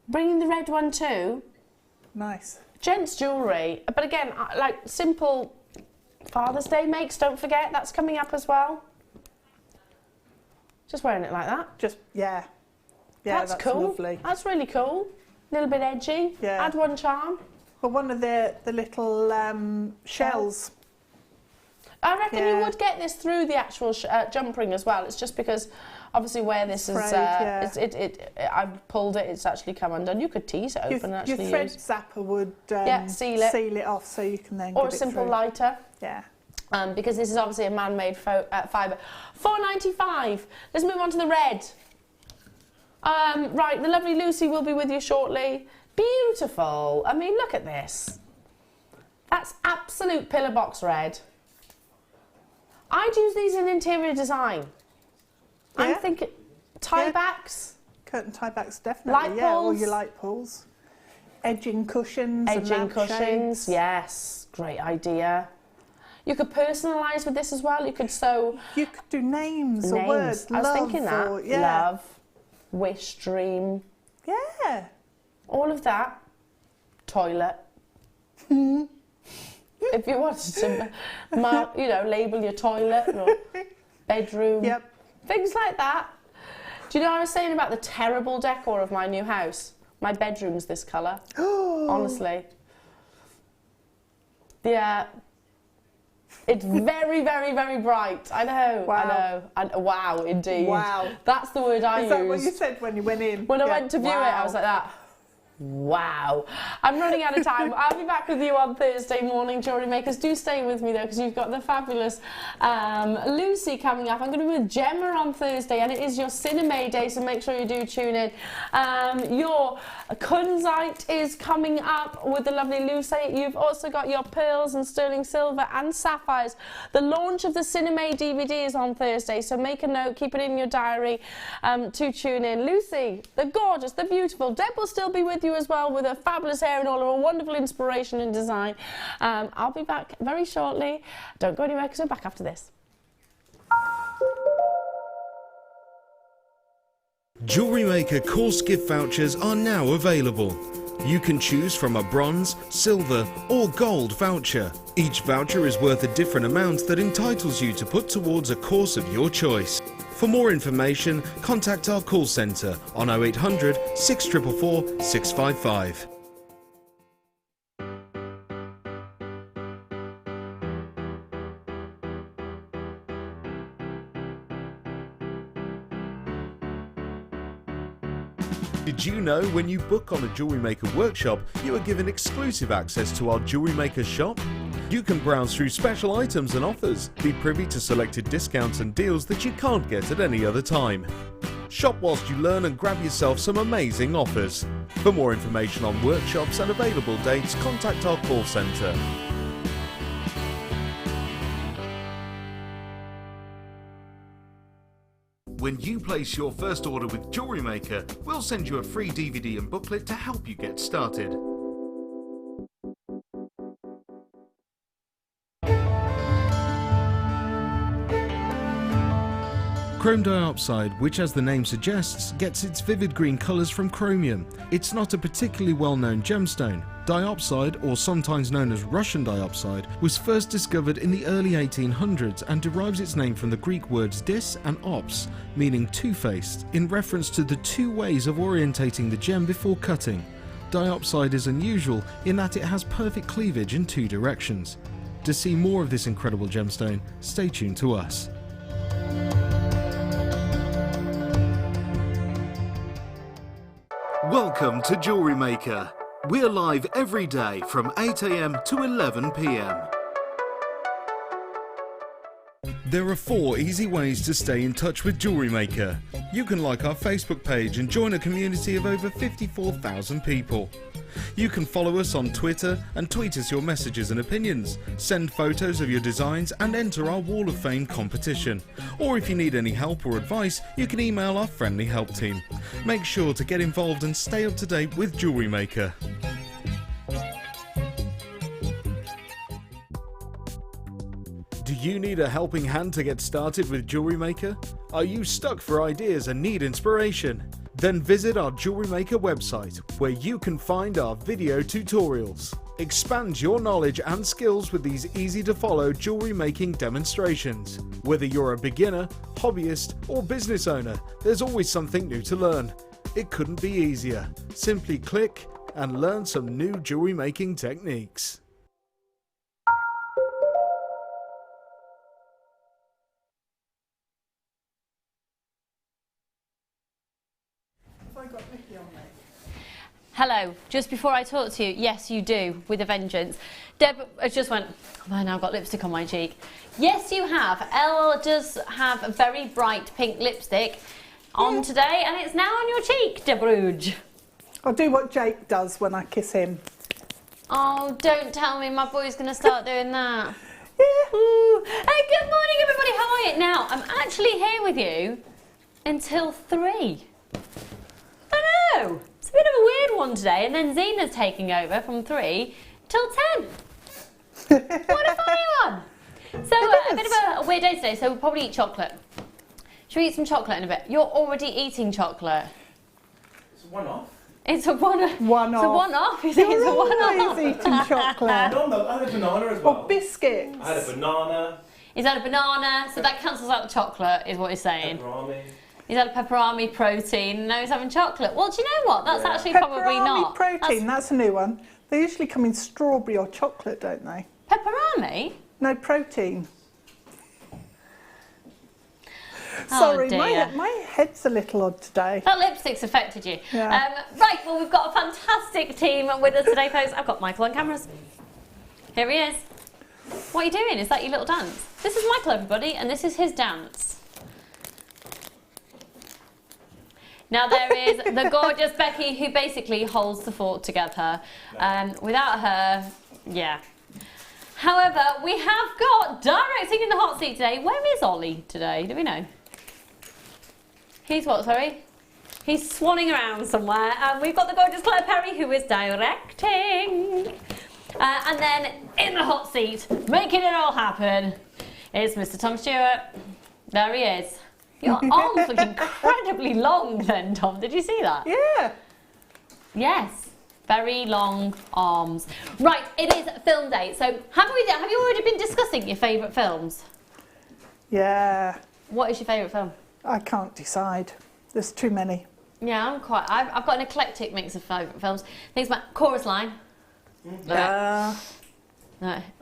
S1: Bringing the red one too.
S5: Nice.
S1: Gents jewellery, but again, like simple Father's Day makes, don't forget, that's coming up as well. Just wearing it like that.
S5: Yeah, that's
S1: cool.
S5: Lovely.
S1: That's really cool. A little bit edgy.
S5: Yeah.
S1: Add one charm.
S5: Well, one of the little shells.
S1: I reckon you would get this through the actual jump ring as well. It's just because, obviously, where this is, I've pulled it. It's actually come undone. You could tease it open and actually
S5: your thread
S1: use.
S5: zapper would
S1: seal it
S5: off, so you can then.
S1: Or
S5: get
S1: a
S5: it
S1: simple
S5: through.
S1: lighter.
S5: Yeah.
S1: Because this is obviously a man-made fibre. $4.95. Let's move on to the red. Right, the lovely Lucy will be with you shortly. Beautiful. I mean, look at this. That's absolute pillar box red. I'd use these in interior design.
S5: Yeah.
S1: I'm thinking tie backs.
S5: Curtain tie backs, definitely.
S1: Light pulls.
S5: Or your light pulls. Edging cushions.
S1: Edging
S5: and
S1: cushions, yes. Great idea. You could personalise with this as well. You could sew.
S5: You could do names. Or words.
S1: I was thinking that. Love, wish, dream.
S5: Yeah.
S1: All of that. Toilet. If you wanted to, label your toilet or bedroom.
S5: Yep.
S1: Things like that. Do you know what I was saying about the terrible decor of my new house? My bedroom's this colour. Honestly. Yeah. It's very, very, very bright. I know.
S5: Wow.
S1: I know. And wow, indeed.
S5: Wow.
S1: That's the word I used.
S5: Is that what you said when you went in?
S1: When I went to view it, I was like that. Wow. I'm running out of time. I'll be back with you on Thursday morning, jewellery makers. Do stay with me though, because you've got the fabulous Lucy coming up. I'm going to be with Gemma on Thursday, and it is your Cinema Day, so make sure you do tune in. Your Kunzite is coming up with the lovely Lucy. You've also got your pearls and sterling silver and sapphires. The launch of the Cinema DVD is on Thursday, so make a note, keep it in your diary to tune in. Lucy, the gorgeous, the beautiful. Deb will still be with you as well with her fabulous hair and all her wonderful inspiration and design. I'll be back very shortly. Don't go anywhere because we're back after this.
S3: Jewellery Maker course gift vouchers are now available. You can choose from a bronze, silver or gold voucher. Each voucher is worth a different amount that entitles you to put towards a course of your choice. For more information, contact our call centre on 0800 644 655. Did you know when you book on a Jewellery Maker workshop, you are given exclusive access to our Jewellery Maker shop? You can browse through special items and offers, be privy to selected discounts and deals that you can't get at any other time. Shop whilst you learn and grab yourself some amazing offers. For more information on workshops and available dates, contact our call centre. When you place your first order with Jewellery Maker, we'll send you a free DVD and booklet to help you get started. Chrome diopside, which as the name suggests, gets its vivid green colours from chromium. It's not a particularly well-known gemstone. Diopside, or sometimes known as Russian diopside, was first discovered in the early 1800s and derives its name from the Greek words dis and ops, meaning two-faced, in reference to the two ways of orientating the gem before cutting. Diopside is unusual in that it has perfect cleavage in two directions. To see more of this incredible gemstone, stay tuned to us. Welcome to Jewellery Maker. We're live every day from 8 AM to 11 PM. There are 4 easy ways to stay in touch with Jewellery Maker. You can like our Facebook page and join a community of over 54,000 people. You can follow us on Twitter and tweet us your messages and opinions, send photos of your designs and enter our Wall of Fame competition. Or if you need any help or advice, you can email our friendly help team. Make sure to get involved and stay up to date with Jewellery Maker. Do you need a helping hand to get started with Jewellery Maker? Are you stuck for ideas and need inspiration? Then visit our Jewellery Maker website, where you can find our video tutorials. Expand your knowledge and skills with these easy-to-follow jewellery making demonstrations. Whether you're a beginner, hobbyist, or business owner, there's always something new to learn. It couldn't be easier. Simply click and learn some new jewellery making techniques.
S7: Hello, just before I talk to you, yes you do, with a vengeance. Deb just went, oh, I now got lipstick on my cheek. Yes you have, Elle does have a very bright pink lipstick on today and it's now on your cheek, Deb Rudge.
S5: I'll do what Jake does when I kiss him.
S7: Oh, don't tell me my boy's going to start doing that.
S5: Yeah.
S7: Ooh. Hey, good morning everybody, how are you? Now, I'm actually here with you until 3. I know. It's a bit of a weird one today, and then Zena's taking over from 3 till 10. What a funny one. So, a bit of a weird day today, so we'll probably eat chocolate. Should we eat some chocolate in a bit? You're already eating chocolate.
S2: It's a one-off.
S7: It's a one-off.
S5: One-off.
S7: It's a one-off. It's
S5: You're
S7: a one-off.
S5: always eating chocolate.
S2: No, I had a banana as well.
S5: Or biscuits.
S2: I had a banana.
S7: He's had a banana, so that cancels out the chocolate, is what he's saying.
S2: Pepperami.
S7: He's had a pepperami protein, and now he's having chocolate. Well, do you know what? That's actually probably
S5: Pepperami
S7: not.
S5: protein, that's a new one. They usually come in strawberry or chocolate, don't they?
S7: Pepperami?
S5: No protein.
S7: Oh,
S5: Sorry,
S7: dear.
S5: my head's a little odd today.
S7: That lipstick's affected you.
S5: Yeah.
S7: Right, well, we've got a fantastic team with us today, folks. I've got Michael on cameras. Here he is. What are you doing? Is that your little dance? This is Michael, everybody, and this is his dance. Now there is the gorgeous Becky, who basically holds the fort together. Without her, yeah. However, we have got directing in the hot seat today. Where is Ollie today? Do we know? He's what, sorry? He's swanning around somewhere. And we've got the gorgeous Claire Perry, who is directing. And then in the hot seat, making it all happen, is Mr. Tom Stewart. There he is. Your arms look incredibly long then, Tom. Did you see that?
S5: Yeah.
S7: Yes. Very long arms. Right, it is film day. So have you already been discussing your favourite films?
S5: Yeah.
S7: What is your favourite film?
S5: I can't decide. There's too many.
S7: Yeah, I've got an eclectic mix of favourite films. Things like Chorus Line.
S5: Uh,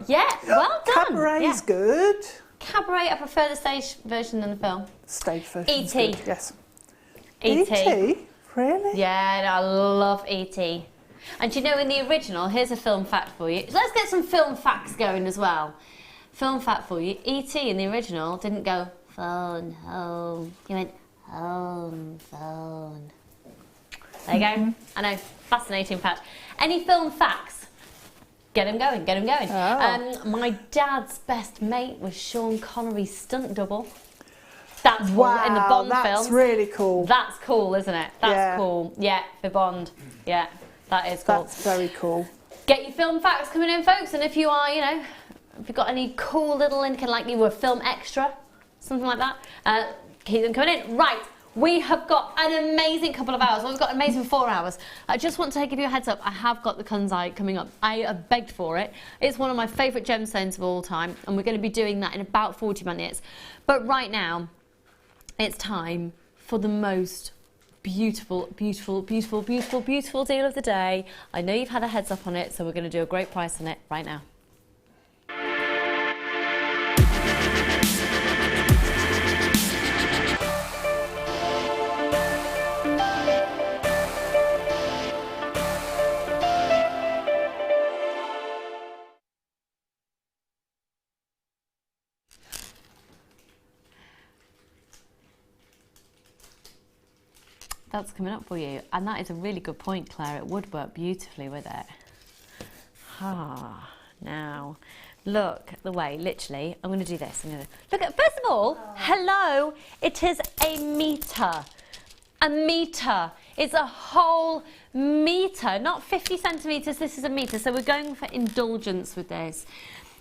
S7: Yeah, well done.
S5: Cabaret's
S7: Yeah.
S5: good.
S7: Cabaret, I prefer the stage version than the film.
S5: Stage version.
S7: E.T..
S5: Yes.
S7: E.T.
S5: E.T.? Really?
S7: Yeah, I love E.T. And do you know, in the original, here's a film fact for you. Let's get some film facts going as well. Film fact for you. E.T. in the original didn't go, phone, home. He went, home, phone. There you go. I know, fascinating fact. Any film facts? Get him going, get him going.
S5: Oh.
S7: My dad's best mate was Sean Connery's stunt double. That's cool.
S5: Wow,
S7: In the Bond
S5: that's
S7: films.
S5: really cool.
S7: That's cool, isn't it? That's
S5: Yeah.
S7: cool. Yeah, for Bond. Yeah, that is cool.
S5: That's very cool.
S7: Get your film facts coming in, folks. And if you are, you know, if you've got any cool little indicator, like you were a film extra, something like that, keep them coming in. Right, we have got an amazing couple of hours. Well, we've got an amazing 4 hours. I just want to give you a heads up. I have got the Kunzite coming up. I have begged for it. It's one of my favourite gemstones of all time, and we're going to be doing that in about 40 minutes. But right now, it's time for the most beautiful, beautiful, beautiful, beautiful, beautiful deal of the day. I know you've had a heads up on it, so we're going to do a great price on it right now. That's coming up for you, and that is a really good point, Claire. It would work beautifully with it. Now, look the way, literally, I'm going to do this. Look at, first of all, hello, it is a metre. A metre. It's a whole metre, not 50 centimetres, this is a metre. So we're going for indulgence with this.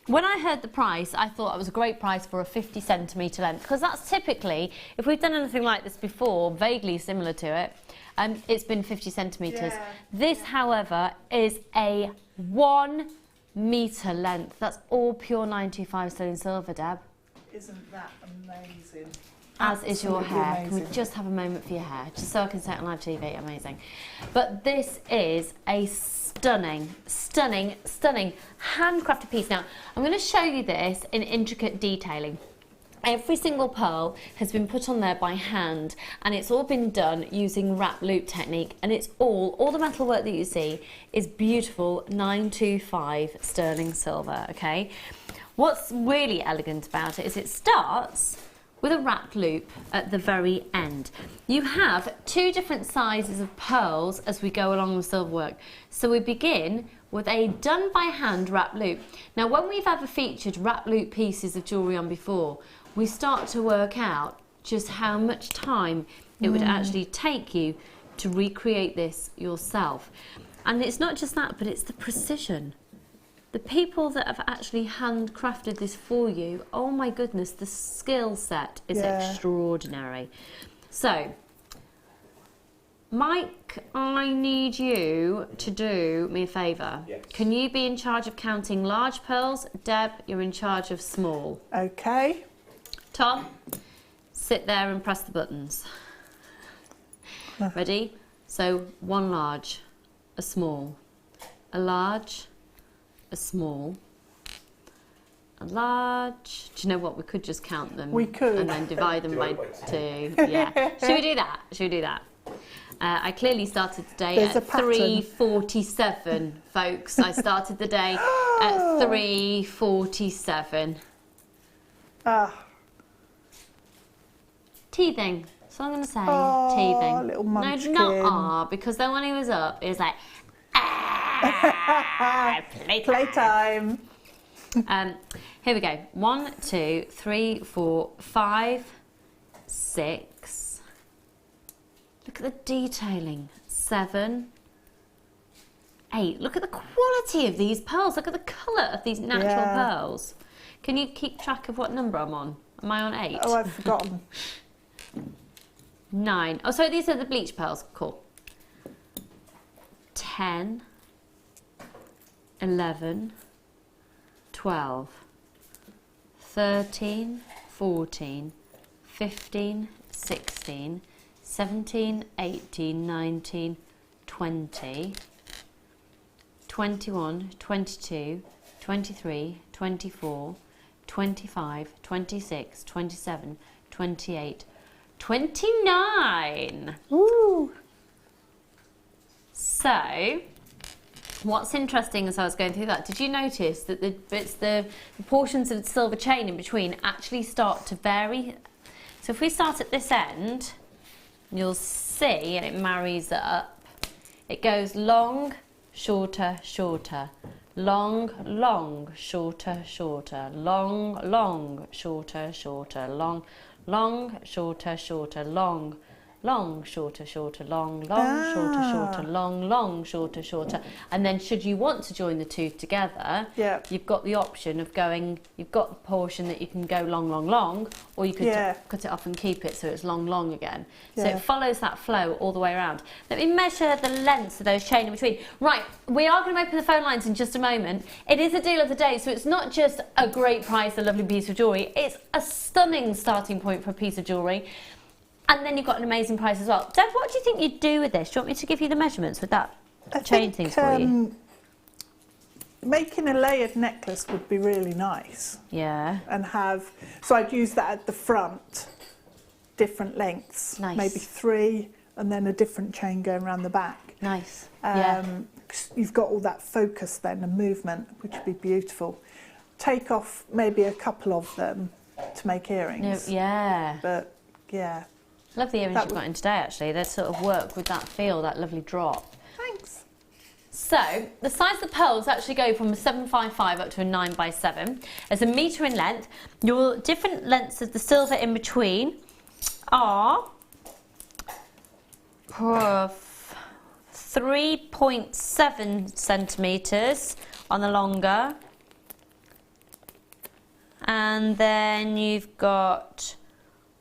S7: When I heard the price, I thought it was a great price for a 50 centimetre length, because that's typically, if we've done anything like this before, vaguely similar to it, it's been 50 centimetres.
S5: Yeah.
S7: This, however, is a 1 metre length. That's all pure 925 sterling silver, Deb.
S5: Isn't that amazing?
S7: As is your
S5: Absolutely
S7: hair. Can we
S5: amazing.
S7: just have a moment for your hair? Just so I can say it on live TV. Amazing. But this is a stunning, stunning, stunning handcrafted piece. Now, I'm going to show you this in intricate detailing. Every single pearl has been put on there by hand, and it's all been done using wrap loop technique, and it's all the metalwork that you see is beautiful 925 sterling silver, okay? What's really elegant about it is it starts with a wrap loop at the very end. You have 2 different sizes of pearls as we go along the silver work. So we begin with a done by hand wrap loop. Now, when we've ever featured wrap loop pieces of jewellery on before, we start to work out just how much time it would actually take you to recreate this yourself. And it's not just that, but it's the precision. The people that have actually handcrafted this for you, oh my goodness, the skill set is extraordinary. So, Mike, I need you to do me a favour.
S2: Yes.
S7: Can you be in charge of counting large pearls? Deb, you're in charge of small.
S5: Okay.
S7: Tom, sit there and press the buttons. Ready? So, 1 large, a small, a large, a small, large. Do you know what? We could just count them.
S5: We could.
S7: And then divide them by 2. Yeah. Should we do that? Should we do that? I clearly started the day
S5: There's a
S7: at
S5: pattern.
S7: 3:47, folks. I started the day at 3:47. Teething. So I'm going to say teething.
S5: Little
S7: No,
S5: munchkin.
S7: not because then when he was up, it was like,
S5: Playtime.
S7: Here we go. 1, 2, 3, 4, 5, 6. Look at the detailing. 7, 8. Look at the quality of these pearls. Look at the colour of these natural pearls. Can you keep track of what number I'm on? Am I on 8?
S5: Oh, I've forgotten.
S7: 9. Oh, sorry, these are the bleach pearls. Cool. 10, 11, 12, 13, 14, 15, 16, 17, 18, 19, 20, 21, 22, 23, 24, 25, 26, 27, 28, 29.
S5: Woo.
S7: So, what's interesting as I was going through that, did you notice that the portions of the silver chain in between actually start to vary? So if we start at this end, you'll see, and it marries up, it goes long, shorter, shorter, long, long, shorter, shorter, long, long, shorter, shorter, long, long, shorter, shorter, long, long, shorter, shorter, long, long, shorter, shorter, long, long, shorter, shorter. And then should you want to join the two together, you've got the option of going, you've got the portion that you can go long, long, long, or you could cut it off and keep it so it's long, long again. So it follows that flow all the way around. Let me measure the lengths of those chain in between. Right, we are going to open the phone lines in just a moment. It is a deal of the day, so it's not just a great price, a lovely piece of jewellery, it's a stunning starting point for a piece of jewellery. And then you've got an amazing price as well. Dad, what do you think you'd do with this? Do you want me to give you the measurements with that chain things for you?
S5: Making a layered necklace would be really nice.
S7: Yeah.
S5: And have, so I'd use that at the front, different lengths.
S7: Nice.
S5: Maybe 3, and then a different chain going around the back.
S7: Nice.
S5: You've got all that focus then and movement, which would be beautiful. Take off maybe a couple of them to make earrings.
S7: No, yeah.
S5: But yeah.
S7: Love the earrings you've got in today, actually. They sort of work with that feel, that lovely drop.
S5: Thanks.
S7: So, the size of the pearls actually go from a 755 up to a 9x7. There's a metre in length. Your different lengths of the silver in between are 3.7 centimetres on the longer. And then you've got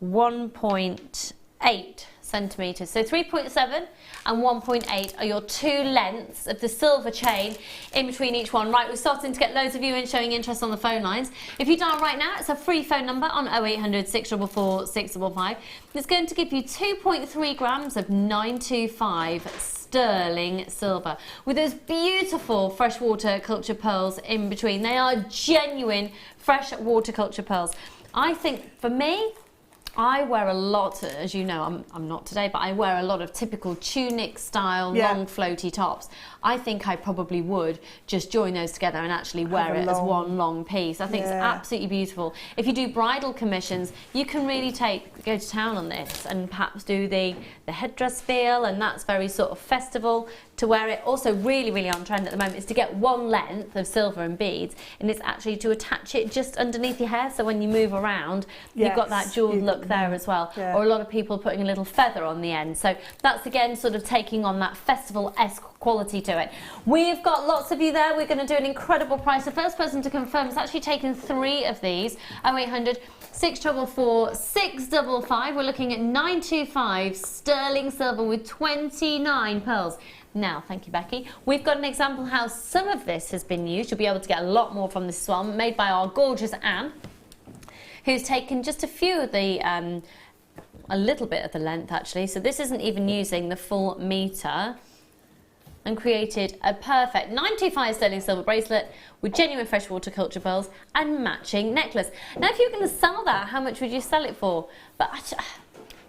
S7: 1.8 centimetres. So 3.7 and 1.8 are your two lengths of the silver chain in between each one. Right, we're starting to get loads of you in showing interest on the phone lines. If you dial right now, it's a free phone number on 0800 644 655. It's going to give you 2.3 grams of 925 sterling silver with those beautiful freshwater culture pearls in between. They are genuine freshwater culture pearls. I think for me, I wear a lot, as you know, I'm not today, but I wear a lot of typical tunic style, long floaty tops. I think I probably would just join those together and actually wear it as one long piece. I think it's absolutely beautiful. If you do bridal commissions, you can really go to town on this and perhaps do the headdress feel, and that's very sort of festival to wear it. Also really, really on trend at the moment is to get one length of silver and beads, and it's actually to attach it just underneath your hair, so when you move around, you've got that jewelled look there as well. Or a lot of people putting a little feather on the end. So that's again sort of taking on that festival-esque quality to it. We've got lots of you there. We're going to do an incredible price. The first person to confirm has actually taken 3 of these. 0800 644 655. We're looking at 925 sterling silver with 29 pearls. Now, thank you, Becky. We've got an example how some of this has been used. You'll be able to get a lot more from this as well, made by our gorgeous Anne, who's taken just a few of the, a little bit of the length actually. So this isn't even using the full metre. and created a perfect 925 sterling silver bracelet with genuine freshwater culture pearls and matching necklace. Now, if you were going to sell that, how much would you sell it for? But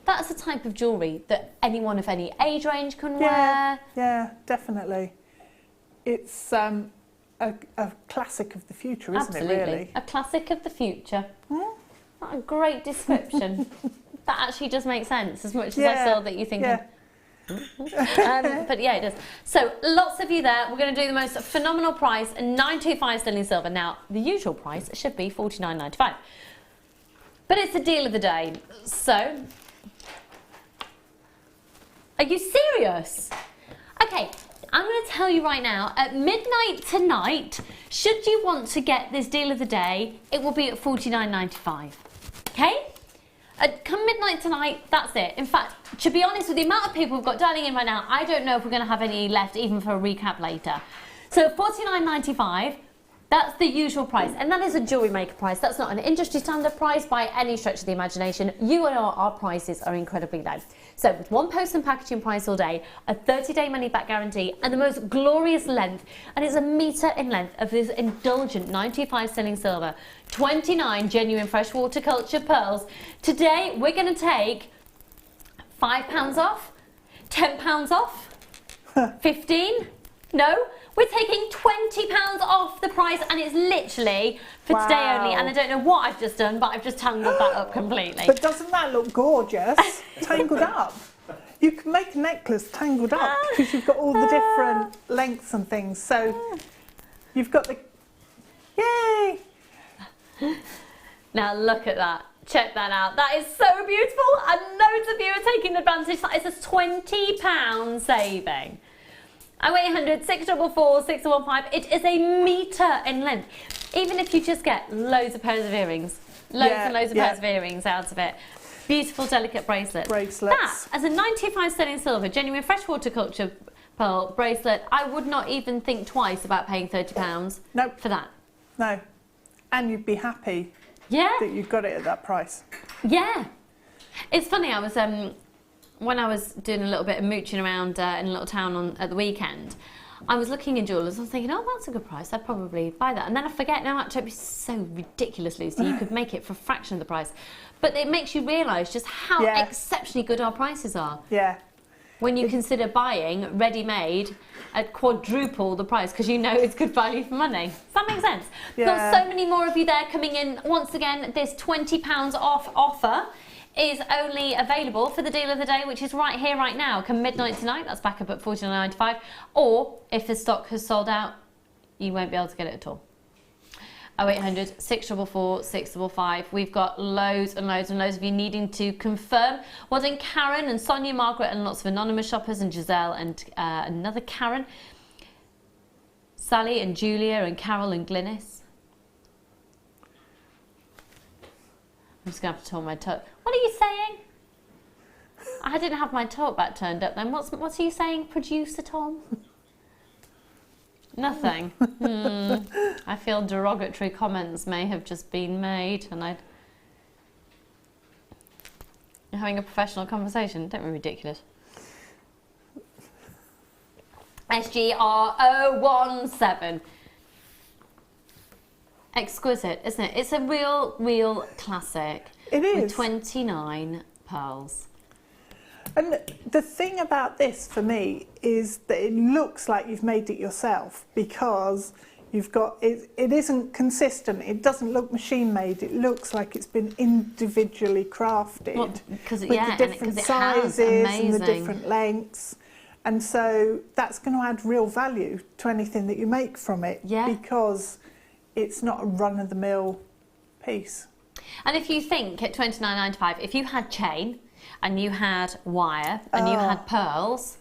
S7: that's the type of jewellery that anyone of any age range can wear.
S5: Yeah, definitely. It's a classic of the future, isn't it, really?
S7: A classic of the future. What a great description. That actually does make sense, as much as I saw that you think. But yeah, it does. So lots of you there. We're going to do the most phenomenal price, 925 sterling silver. Now, the usual price should be $49.95, but it's the deal of the day. So, are you serious? Okay. I'm going to tell you right now, at midnight tonight, should you want to get this deal of the day, it will be at $49.95. Okay? Come midnight tonight, that's it. In fact, to be honest, with the amount of people we've got dialing in right now, I don't know if we're going to have any left even for a recap later. So $49.95, that's the usual price. And that is a Jewellery Maker price. That's not an industry standard price by any stretch of the imagination. You and our prices are incredibly low. So with one post and packaging price all day, a 30-day money-back guarantee, and the most glorious length, and it's 1 metre in length of this indulgent 925 sterling silver, 29 genuine freshwater culture pearls. Today, we're going to take £5 off, £10 off, 15? No, we're taking £20 off the price, and it's literally for today only. And I don't know what I've just done, but I've just tangled that up completely.
S5: But doesn't that look gorgeous? Tangled up. You can make a necklace tangled up because you've got all the different lengths and things. So you've got the... Yay!
S7: Now look at that. Check that out. That is so beautiful, and loads of you are taking advantage. That is a £20 saving. 0800 644 615. It is a metre in length. Even if you just get loads of pairs of earrings, loads and loads of pairs of earrings out of it. Beautiful, delicate bracelet.
S5: Bracelets.
S7: That, as a 95 sterling silver, genuine freshwater culture pearl bracelet, I would not even think twice about paying £30 for that.
S5: No. And you'd be happy
S7: that
S5: you got it at that price.
S7: Yeah. It's funny, I was... when I was doing a little bit of mooching around in a little town at the weekend, I was looking in jewellers. I was thinking, oh, that's a good price. I'd probably buy that. And then I forget, no, actually, it'd be so ridiculous, Lucy. You could make it for a fraction of the price. But it makes you realise just how exceptionally good our prices are.
S5: Yeah.
S7: When you consider buying ready-made at quadruple the price, because you know it's good value for money. Does that make sense?
S5: Yeah.
S7: Got so many more of you there coming in. Once again, this £20 off offer is only available for the deal of the day, which is right here, right now. Come midnight tonight, that's back up at $49.95. Or if the stock has sold out, you won't be able to get it at all. 0800 644 655. We've got loads and loads and loads of you needing to confirm. Well done, Karen and Sonia, Margaret, and lots of anonymous shoppers, and Giselle and another Karen. Sally and Julia and Carol and Glynis. I'm just going to have to turn my talk. What are you saying? I didn't have my talk back turned up then. What's you saying, producer Tom? Nothing. I feel derogatory comments may have just been made, and you're having a professional conversation. Don't be ridiculous. SGR017. Exquisite, isn't it? It's a real classic.
S5: It is.
S7: With 29 pearls.
S5: And the thing about this for me is that it looks like you've made it yourself, because you've got it isn't consistent. It doesn't look machine made. It looks like it's been individually crafted with the different sizes and the different lengths. And so that's going to add real value to anything that you make from it, because it's not a run-of-the-mill piece.
S7: And if you think at $29.95, if you had chain and you had wire and you had pearls,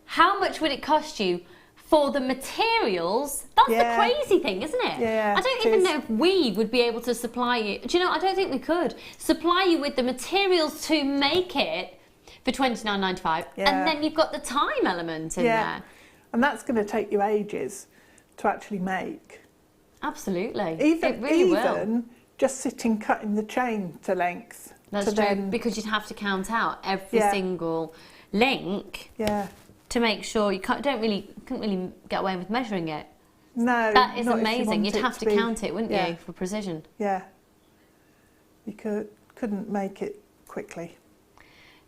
S7: how much would it cost you for the materials? That's the crazy thing, isn't it?
S5: Yeah,
S7: I don't even know if we would be able to supply you. Do you know, I don't think we could supply you with the materials to make it for $29.95, and then you've got the time element in there.
S5: And that's going to take you ages to actually make.
S7: Absolutely.
S5: Even,
S7: it really will.
S5: Just sitting cutting the chain to length.
S7: That's true, because you'd have to count out every single link to make sure you couldn't really get away with measuring it.
S5: No,
S7: That is
S5: not if you
S7: amazing.
S5: want
S7: You'd
S5: it
S7: have to
S5: be-
S7: count it, wouldn't
S5: yeah.
S7: you, for precision?
S5: Yeah. You couldn't make it quickly.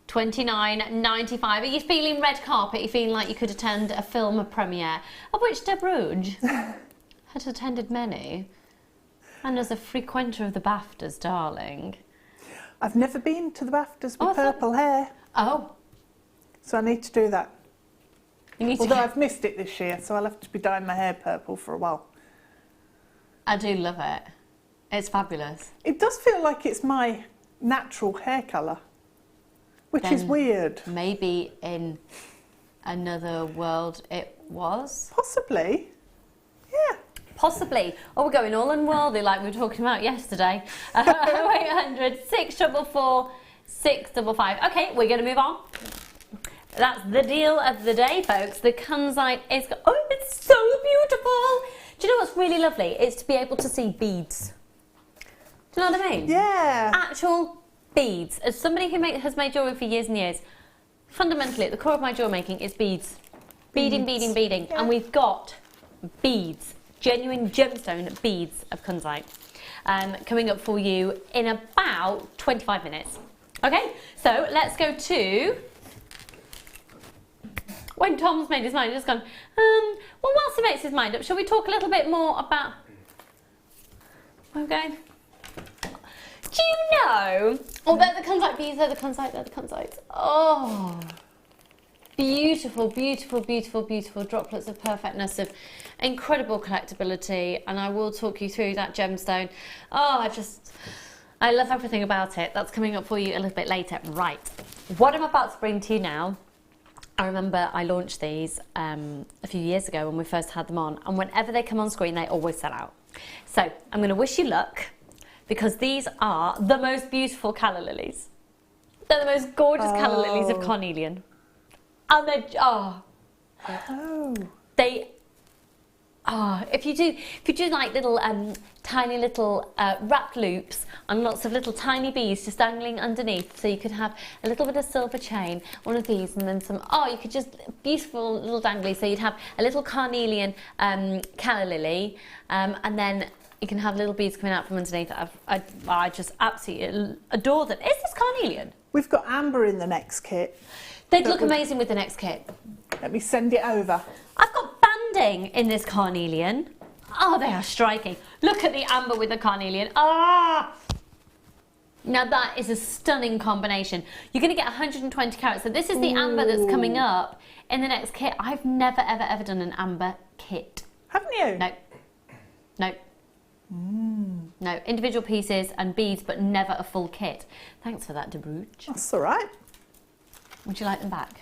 S7: $29.95. Are you feeling red carpet? Are you feeling like you could attend a film premiere, of which De Rudge had attended many, and as a frequenter of the BAFTAs, darling?
S5: I've never been to the BAFTAs
S7: Oh, I
S5: with
S7: thought-
S5: purple hair,
S7: Oh,
S5: so I need to do that.
S7: you need
S5: Although
S7: to.
S5: I've missed it this year, so I'll have to be dyeing my hair purple for a while.
S7: I do love it. It's fabulous.
S5: It does feel like it's my natural hair colour, which is
S7: Then-
S5: weird.
S7: Maybe in another world it was.
S5: Possibly. Yeah.
S7: Possibly. Oh, we're going all unworldly like we were talking about yesterday. 0800 644 655. Okay, we're going to move on. That's the deal of the day, folks. The Kunzite is... Oh, it's so beautiful. Do you know what's really lovely? It's to be able to see beads. Do you know what I mean?
S5: Yeah.
S7: Actual beads. As somebody who has made jewellery for years and years, fundamentally at the core of my jewellery making is beads. Beading, beading, beading.
S5: Yeah.
S7: And we've got beads, genuine gemstone beads of Kunzite, coming up for you in about 25 minutes. Okay, so let's go to... When Tom's made his mind, he's just gone, well, whilst he makes his mind up, shall we talk a little bit more about... Okay. Do you know? Oh, they're the Kunzite beads, they're the Kunzites. Oh. Beautiful, beautiful, beautiful, beautiful droplets of perfectness, of incredible collectability. And I will talk you through that gemstone. Oh, I love everything about it. That's coming up for you a little bit later. Right. What I'm about to bring to you now, I remember I launched these a few years ago when we first had them on, and whenever they come on screen, they always sell out. So I'm going to wish you luck, because these are the most beautiful calla lilies. They're the most gorgeous calla lilies of carnelian. And they're, if you do like little tiny little wrapped loops and lots of little tiny beads just dangling underneath, so you could have a little bit of silver chain, one of these, and then some, you could just, beautiful little danglies, so you'd have a little carnelian calla lily, and then you can have little beads coming out from underneath. I just absolutely adore them. Is this carnelian?
S5: We've got amber in the next kit.
S7: They'd look amazing with the next kit.
S5: Let me send it over.
S7: I've got banding in this carnelian. Oh, they are striking. Look at the amber with the carnelian. Now that is a stunning combination. You're going to get 120 carats. So this is the amber that's coming up in the next kit. I've never, ever, ever done an amber kit.
S5: Haven't you?
S7: No. No. No, individual pieces and beads, but never a full kit. Thanks for that, De Rudge.
S5: That's all right.
S7: Would you like them back?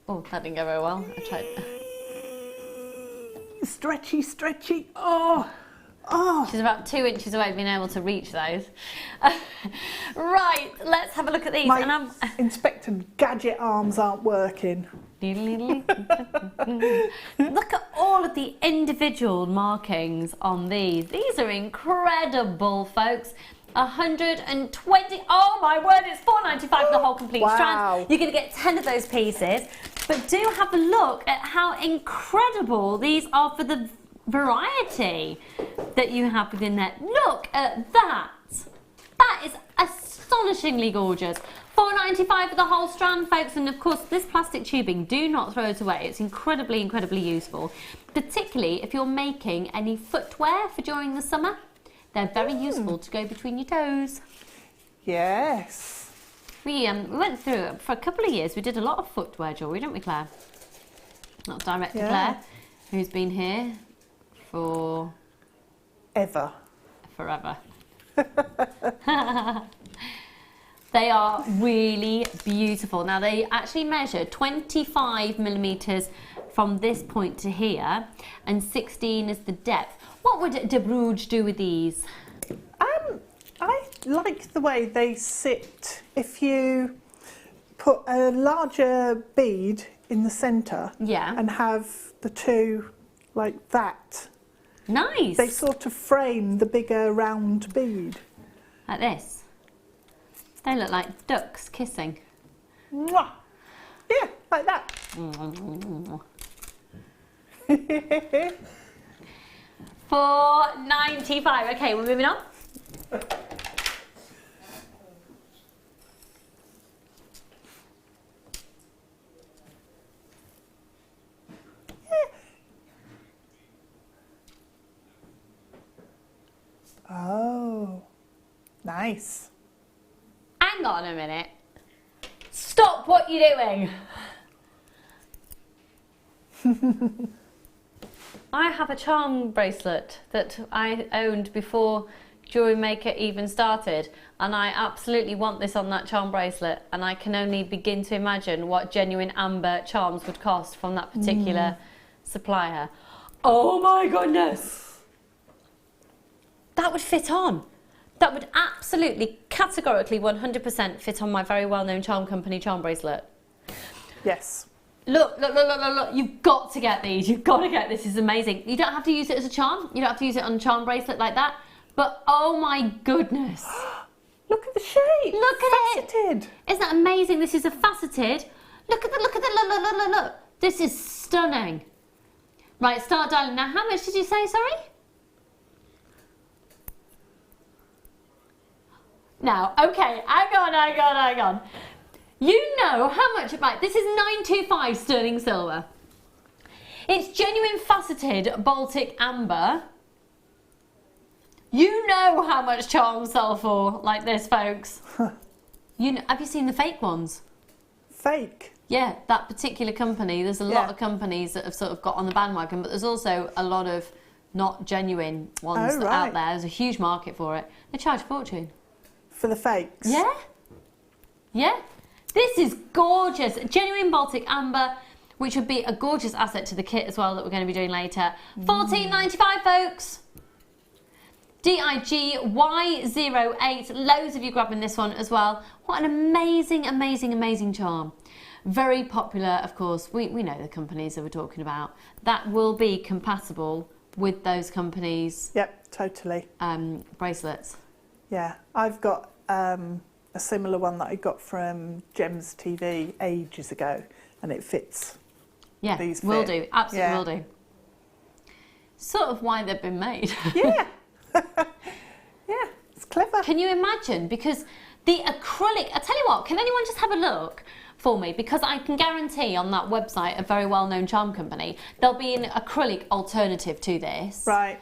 S7: Oh, that didn't go very well. I tried.
S5: Stretchy, stretchy. Oh.
S7: She's about 2 inches away from being able to reach those. Right, let's have a look at these.
S5: My Inspector Gadget arms aren't working.
S7: Look at all of the individual markings on these. These are incredible, folks. 120. Oh my word, it's $4.95 for the whole complete strand. You're going to get 10 of those pieces. But do have a look at how incredible these are for the variety that you have within there. Look at that. That is astonishingly gorgeous. $4.95 for the whole strand, folks, and of course this plastic tubing, do not throw it away. It's incredibly, incredibly useful, particularly if you're making any footwear for during the summer. They're very useful to go between your toes.
S5: Yes.
S7: We went through, for a couple of years, we did a lot of footwear jewellery, didn't we, Claire? Not Director Claire, who's been here for... Forever. They are really beautiful. Now, they actually measure 25 millimetres from this point to here, and 16 is the depth. What would De Rudge do with these?
S5: I like the way they sit. If you put a larger bead in the centre and have the two like that.
S7: Nice.
S5: They sort of frame the bigger round bead.
S7: Like this. They look like ducks kissing.
S5: Mwah. Yeah, like that.
S7: $4.95. Okay, we're moving on.
S5: Oh, nice.
S7: Hang on a minute. Stop what you're doing. I have a charm bracelet that I owned before Jewellery Maker even started, and I absolutely want this on that charm bracelet, and I can only begin to imagine what genuine amber charms would cost from that particular supplier. Oh my goodness! That would fit on. That would absolutely, categorically, 100% fit on my very well-known charm company charm bracelet.
S5: Yes.
S7: Look, look, look, look, look, look. You've got to get these. You've got to get this. This is amazing. You don't have to use it as a charm. You don't have to use it on a charm bracelet like that. But oh my goodness.
S5: Look at the shape.
S7: Look at
S5: faceted.
S7: it. Isn't that amazing? This is a faceted. Look at the, look at the, look, look, look, look, look. This is stunning. Right, start dialing. Now, how much did you say, sorry? Now, okay, hang on. You know how much, right, this is 925 sterling silver. It's genuine faceted Baltic amber. You know how much charms sell for like this, folks. You know, have you seen the fake ones?
S5: Fake?
S7: Yeah, that particular company, there's a lot of companies that have sort of got on the bandwagon, but there's also a lot of not genuine ones out there. There's a huge market for it. They charge a fortune.
S5: For the fakes?
S7: Yeah. Yeah. This is gorgeous. Genuine Baltic amber, which would be a gorgeous asset to the kit as well that we're going to be doing later. $14.95, folks. DIGY08. Loads of you grabbing this one as well. What an amazing, amazing, amazing charm. Very popular, of course. We know the companies that we're talking about. That will be compatible with those companies.
S5: Yep, totally.
S7: Bracelets.
S5: Yeah, I've got a similar one that I got from Gems TV ages ago, and it fits.
S7: Yeah,
S5: these
S7: will
S5: fit.
S7: do. Absolutely will do. Sort of why they've been made.
S5: Yeah. Yeah, it's clever.
S7: Can you imagine? Because the acrylic, I tell you what, can anyone just have a look for me? Because I can guarantee on that website, a very well-known charm company, there'll be an acrylic alternative to this.
S5: Right.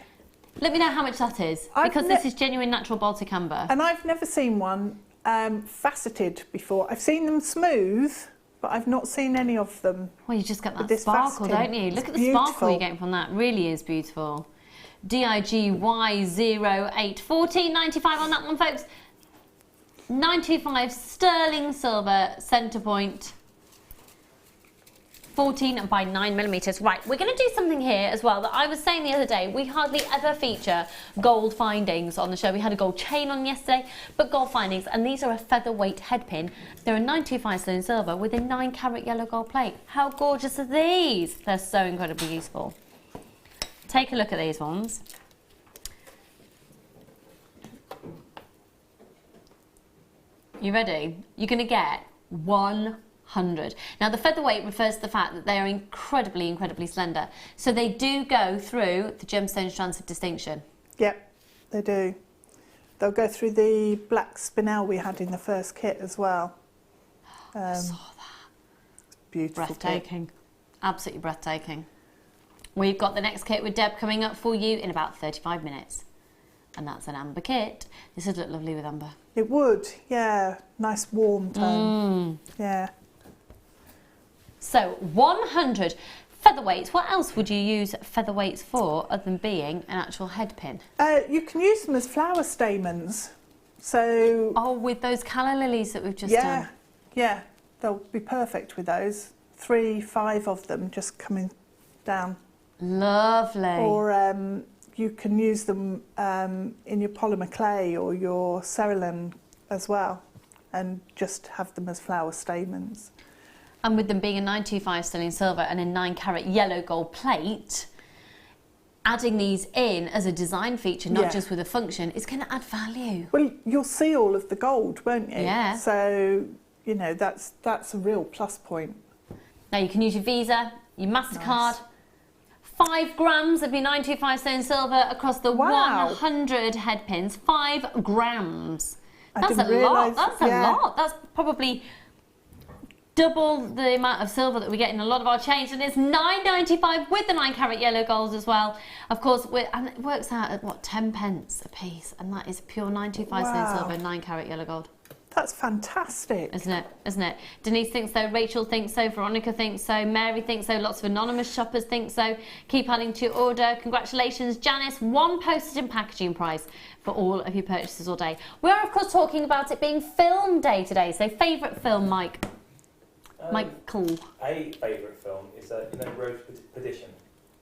S7: Let me know how much that is, because this is genuine natural Baltic amber.
S5: And I've never seen one faceted before. I've seen them smooth, but I've not seen any of them.
S7: Well, you just get that
S5: this
S7: sparkle,
S5: faceting.
S7: don't you? Look at the
S5: Beautiful.
S7: sparkle you're getting from that. Really is beautiful. DIGY08. $14.95 on that one, folks. 925 sterling silver centre point. 14 by 9 millimeters. Right, we're going to do something here as well that I was saying the other day. We hardly ever feature gold findings on the show. We had a gold chain on yesterday, but gold findings, and these are a featherweight head pin. They're a 925 sterling silver with a 9 carat yellow gold plate. How gorgeous are these? They're so incredibly useful. Take a look at these ones. You ready? You're going to get 100. Now the featherweight refers to the fact that they are incredibly, incredibly slender. So they do go through the gemstone strands of distinction.
S5: Yep, they do. They'll go through the black spinel we had in the first kit as well.
S7: I saw that.
S5: It's beautiful.
S7: Breathtaking. Absolutely breathtaking. We've got the next kit with Deb coming up for you in about 35 minutes. And that's an amber kit. This would look lovely with amber.
S5: It would, yeah. Nice warm tone. Yeah.
S7: So 100 featherweights. What else would you use featherweights for other than being an actual head pin?
S5: You can use them as flower stamens. So
S7: Oh, with those calla lilies that we've just done.
S5: Yeah, they'll be perfect with those. 3, 5 of them just coming down.
S7: Lovely.
S5: Or you can use them in your polymer clay or your cerulean as well, and just have them as flower stamens.
S7: And with them being a 925 sterling silver and a 9 carat yellow gold plate, adding these in as a design feature, not just with a function, is going to add value.
S5: Well, you'll see all of the gold, won't you?
S7: Yeah.
S5: So, you know, that's a real plus point.
S7: Now you can use your Visa, your MasterCard. 5 grams of your 925 stone silver across the 100 head pins. 5 grams. That's a lot. That's a lot. That's probably double the amount of silver that we get in a lot of our chains, and it's $9.95 with the 9-carat yellow gold as well. Of course, and it works out at what, 10 pence a piece, and that is pure 925 stone silver, 9-carat yellow gold.
S5: That's fantastic.
S7: Isn't it? Isn't it? Denise thinks so, Rachel thinks so, Veronica thinks so, Mary thinks so, lots of anonymous shoppers think so. Keep adding to your order. Congratulations, Janice. 1 postage and packaging price for all of your purchases all day. We are, of course, talking about it being film day today. So, favourite film, Mike? Michael.
S2: A favourite film is Road to Perdition.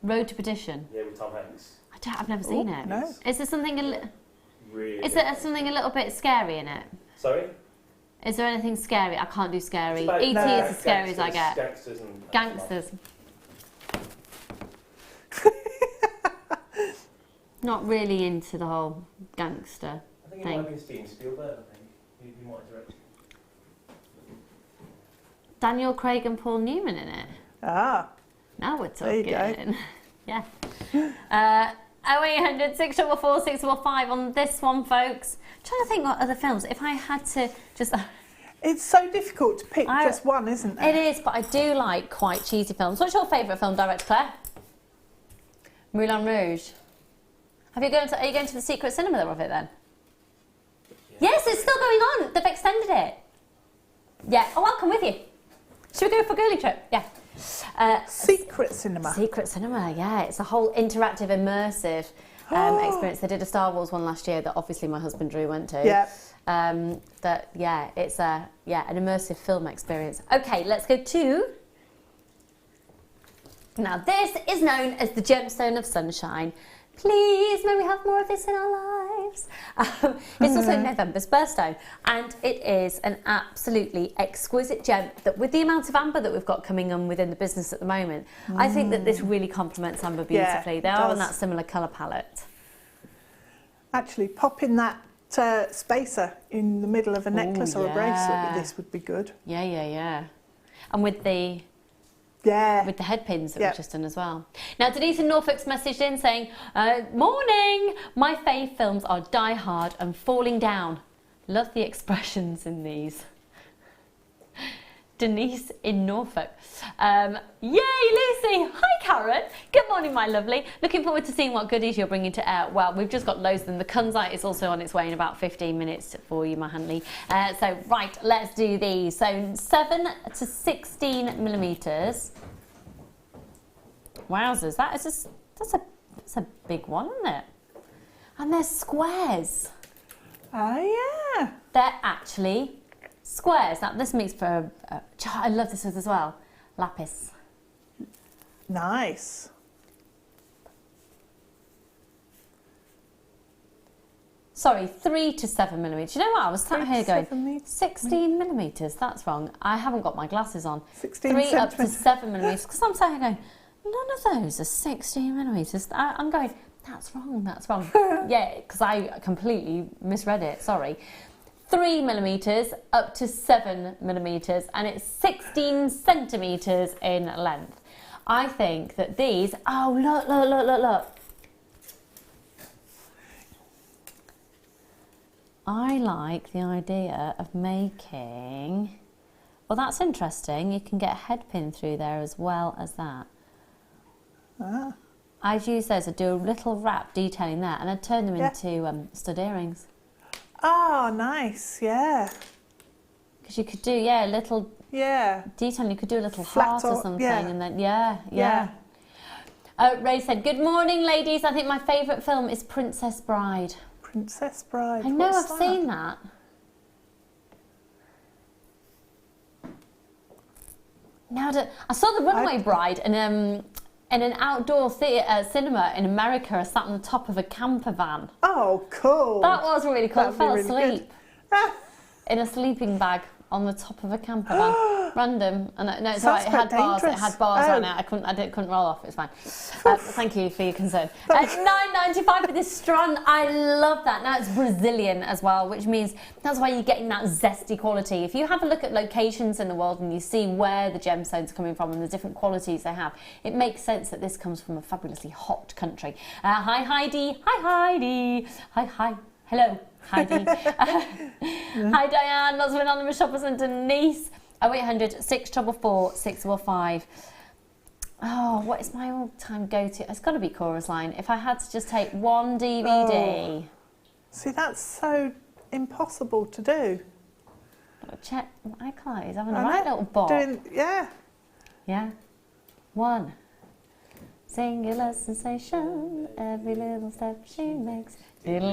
S7: Road to Perdition?
S2: Yeah, with Tom Hanks.
S7: I've never seen it.
S5: No.
S7: Is there something
S2: Really?
S7: Is there something a little bit scary in it?
S2: Sorry?
S7: Is there anything scary? I can't do scary.
S2: It's
S7: E.T.
S2: about
S7: is as scary as I get.
S2: Gangsters and
S7: Gangsters. Not really into the whole gangster
S2: I think it
S7: thing.
S2: might have been Steven Spielberg, I think. He might have directed.
S7: Daniel Craig and Paul Newman in it.
S5: Ah.
S7: Now we're
S5: There you
S7: talking.
S5: go.
S7: Yeah. 0800 644 645 on this one, folks. I'm trying to think what other films. If I had to just.
S5: It's so difficult to pick just one, isn't it?
S7: It is, but I do like quite cheesy films. What's your favourite film, Director Claire? Moulin Rouge. Are you going to the secret cinema of it then? Yes, it's still going on. They've extended it. Yeah. Oh, I'll come with you. Should we go for a girly trip? Yeah.
S5: Secret cinema.
S7: Secret cinema, yeah. It's a whole interactive, immersive experience. They did a Star Wars one last year that obviously my husband Drew went to.
S5: Yeah.
S7: It's an immersive film experience. Okay, let's go to. Now this is known as the Gemstone of Sunshine. Please, may we have more of this in our lives? It's also November's birthstone, and it is an absolutely exquisite gem that, with the amount of amber that we've got coming on within the business at the moment, I think that this really complements amber beautifully.
S5: Yeah,
S7: they are on
S5: does.
S7: that similar colour palette.
S5: Actually, pop in that spacer in the middle of a necklace or a bracelet with this would be good.
S7: Yeah. And with the head pins that we've just done as well. Now, Denise in Norfolk's messaged in saying, morning, my fave films are Die Hard and Falling Down. Love the expressions in these. Denise in Norfolk. Yay, Lucy! Hi, Karen. Good morning, my lovely. Looking forward to seeing what goodies you're bringing to air. Well, we've just got loads of them. The Kunzite is also on its way in about 15 minutes for you, my honey. So, right, let's do these. So, 7 to 16 millimetres. Wowzers, that's a big one, isn't it? And they're squares.
S5: Oh, yeah.
S7: They're actually squares. Now, this makes for I love this as well. Lapis.
S5: Nice.
S7: Sorry, 3 to 7 millimetres. You know what? I was sat here going, 16 millimetres. That's wrong. I haven't got my glasses on.
S5: 16
S7: 3 up to
S5: centimetres.
S7: 7 millimetres. Because I'm sat here going, none of those are 16 millimetres. I'm going, that's wrong. Yeah, because I completely misread it. Sorry. 3 millimetres up to 7 millimetres, and it's 16 centimetres in length. I think that these. Oh, look. I like the idea of making. Well, that's interesting. You can get a head pin through there as well as that.
S5: Ah.
S7: I'd use those. I'd do a little wrap detailing that, and I'd turn them into stud earrings.
S5: Oh, nice, yeah.
S7: Because you could do, a little detailing. You could do a little heart or something, and then, yeah. Ray said, good morning, ladies. I think my favourite film is Princess Bride.
S5: Princess Bride.
S7: I know,
S5: What's
S7: I've
S5: that?
S7: seen that. Now, I saw The Runaway Bride in an outdoor cinema in America. Sat on the top of a camper van.
S5: Oh, cool.
S7: That was really cool. I
S5: That'd be
S7: fell
S5: really
S7: asleep in a sleeping bag on the top of a camper van. Random. And no, it's
S5: Sounds
S7: alright. It had
S5: quite
S7: bars. It
S5: dangerous.
S7: had bars
S5: Oh.
S7: on it. I couldn't roll off. It's fine. Thank you for your concern. £9.95 for this strand. I love that. Now it's Brazilian as well, which means that's why you're getting that zesty quality. If you have a look at locations in the world and you see where the gemstones are coming from and the different qualities they have, it makes sense that this comes from a fabulously hot country. Hi Heidi. Hi Heidi. Hi. Hello. Heidi. Hi Diane, lots of anonymous shoppers and Denise. 0800 644 645. Oh, what is my all-time go-to? It's got to be Chorus Line. If I had to just take one DVD.
S5: Oh. See, that's so impossible to do.
S7: Check my car. He's having a right little bob.
S5: Yeah.
S7: Yeah. One. Singular sensation. Every little step she makes. Do you know,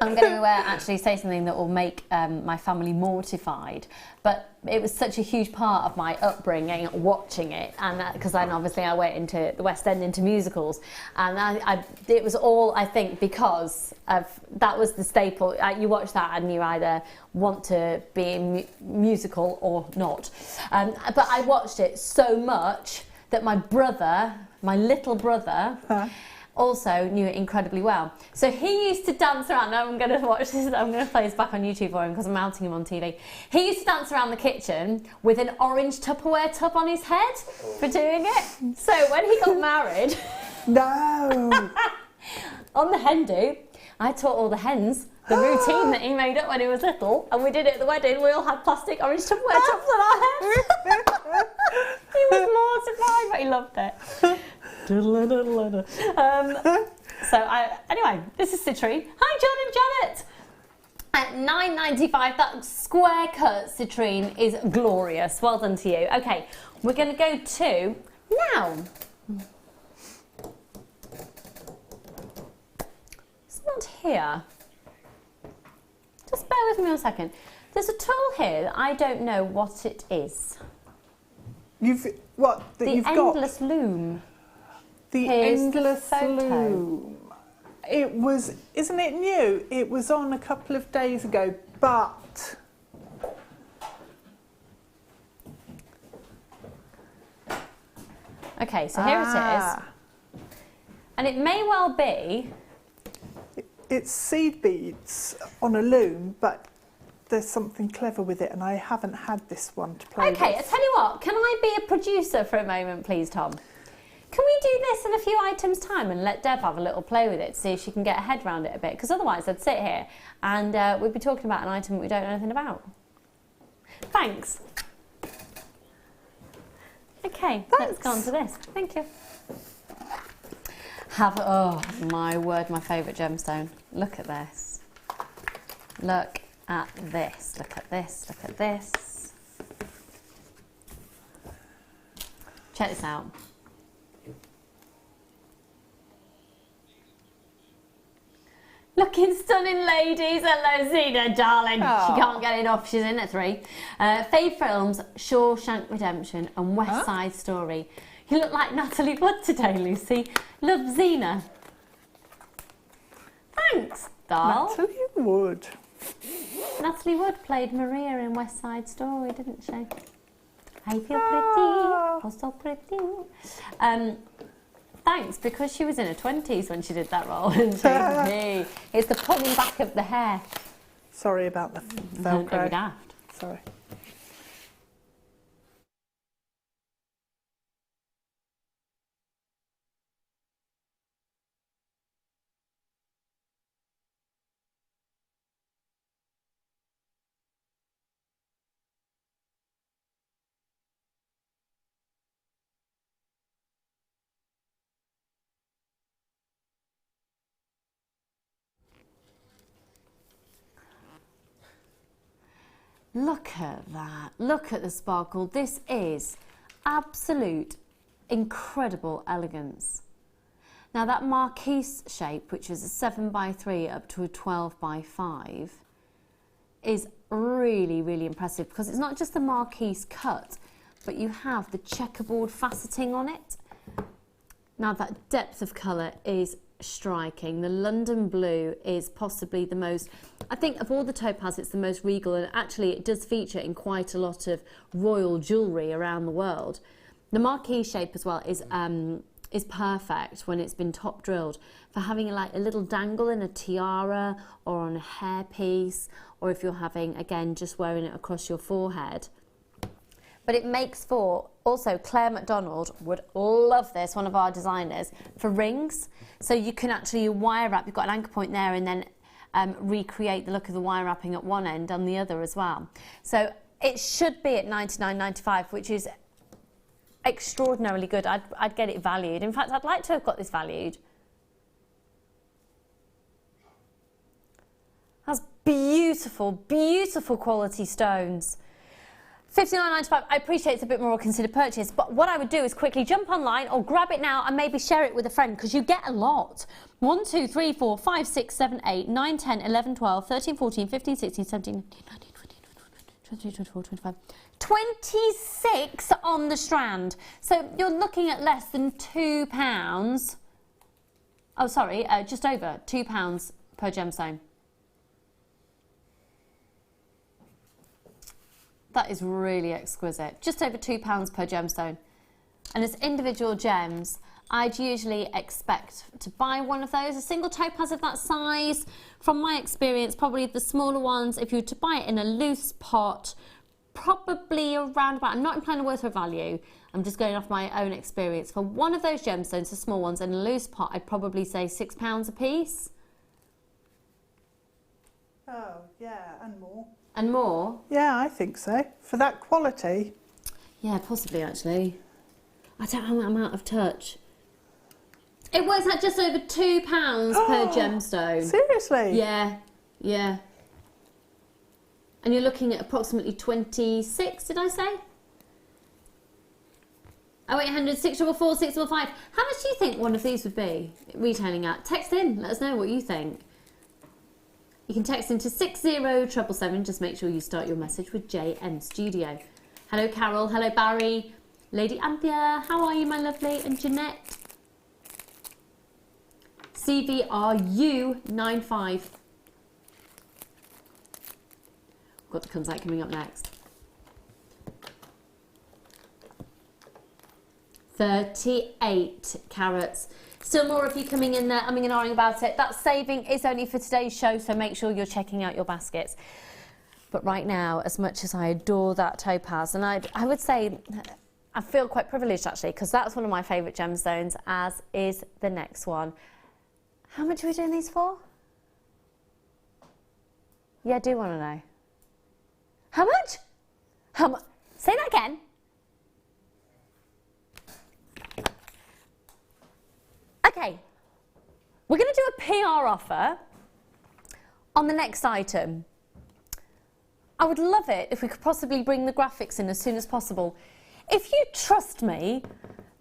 S7: I'm going to actually say something that will make my family mortified, but it was such a huge part of my upbringing watching it, and because then obviously I went into the West End, into musicals, and it was all, I think, because of that was the staple. You watch that and you either want to be a musical or not, but I watched it so much that my little brother, also knew it incredibly well. So he used to dance around. Now I'm going to watch this. I'm going to play this back on YouTube for him because I'm mounting him on TV. He used to dance around the kitchen with an orange Tupperware tub on his head for doing it. So when he got married,
S5: No.
S7: on the hen do, I taught all the hens the routine that he made up when he was little, and we did it at the wedding. We all had plastic orange Tupperware tubs on our heads. He was mortified, but he loved it. Anyway, this is Citrine. Hi, John and Janet. At £9.95, that square cut citrine is glorious. Well done to you. Okay, we're going to go to now. It's not here. Just bear with me a second. There's a tool here that I don't know what it is.
S5: You've
S7: Endless loom.
S5: The
S7: Here's the
S5: endless
S7: photo.
S5: loom. It was, isn't it new? It was on a couple of days ago, but
S7: Okay, so here it is. And it may well be.
S5: It's seed beads on a loom, but there's something clever with it, and I haven't had this one to play with.
S7: Okay, I tell you what, can I be a producer for a moment, please, Tom? Can we do this in a few items' time and let Deb have a little play with it, see if she can get her head around it a bit? Because otherwise I'd sit here and we'd be talking about an item we don't know anything about. Thanks. Okay, let's go on to this. Thank you. Oh my word, my favourite gemstone. Look at this. Look at this. Look at this. Look at this. Check this out. Looking stunning, ladies. Hello, Zena, darling.
S5: Aww.
S7: She can't get enough. She's in at 3. Fave Films, Shawshank Redemption and West Side Story. You look like Natalie Wood today, Lucy. Love, Zena. Thanks, doll.
S5: Natalie Wood.
S7: Natalie Wood played Maria in West Side Story, didn't she? I feel pretty. Oh, so pretty. Thanks, because she was in her 20s when she did that role, isn't she? It's the pulling back of the hair.
S5: Sorry about the
S7: Don't be
S5: Velcro.
S7: daft.
S5: Sorry.
S7: Look at that. Look at the sparkle. This is absolute incredible elegance. Now that marquise shape, which is a 7x3 up to a 12x5, is really, really impressive because it's not just the marquise cut, but you have the checkerboard faceting on it. Now that depth of colour is striking. The London blue is possibly the most, I think of all the topaz, it's the most regal, and actually it does feature in quite a lot of royal jewellery around the world. The marquee shape as well is perfect when it's been top drilled for having like a little dangle in a tiara or on a hairpiece, or if you're having, again, just wearing it across your forehead. But it makes for, also Claire McDonald would love this, one of our designers, for rings. So you can actually wire wrap, you've got an anchor point there, and then recreate the look of the wire wrapping at one end on the other as well. So it should be at $99.95, which is extraordinarily good. I'd get it valued. In fact, I'd like to have got this valued. That's beautiful, beautiful quality stones. $59.95, I appreciate it's a bit more of a considered purchase, but what I would do is quickly jump online or grab it now and maybe share it with a friend, because you get a lot. 1, 2, 3, 4, 5, 6, 7, 8, 9, 10, 11, 12, 13, 14, 15, 16, 17, 18, 19, 20, 21, 22, 24, 25. 26 on the strand. So you're looking at less than £2. Oh, sorry, just over £2 per gemstone. That is really exquisite. Just over £2 per gemstone. And as individual gems, I'd usually expect to buy one of those, a single topaz of that size. From my experience, probably the smaller ones, if you were to buy it in a loose pot, probably around about, I'm not implying a worth or value, I'm just going off my own experience. For one of those gemstones, the small ones, in a loose pot, I'd probably say £6 a piece.
S5: Oh, yeah, and more.
S7: And more?
S5: Yeah, I think so. For that quality.
S7: Yeah, possibly actually. I don't know, I'm out of touch. It works out just over £2 per gemstone.
S5: Seriously?
S7: Yeah, yeah. And you're looking at approximately 26, did I say? 0800 644 655. How much do you think one of these would be retailing at? Text in, let us know what you think. You can text into 60777, just make sure you start your message with JN Studio. Hello Carol, hello Barry, Lady Anthea, how are you my lovely? And Jeanette. CVRU95. We've got the Kunzite coming up next. 38 carats. Still more of you coming in there, umming and ahhing about it. That saving is only for today's show, so make sure you're checking out your baskets. But right now, as much as I adore that topaz, and I would say I feel quite privileged actually, because that's one of my favourite gemstones, as is the next one. How much are we doing these for? Yeah, I do want to know. How much? How much? Say that again. Okay, we're going to do a PR offer on the next item. I would love it if we could possibly bring the graphics in as soon as possible. If you trust me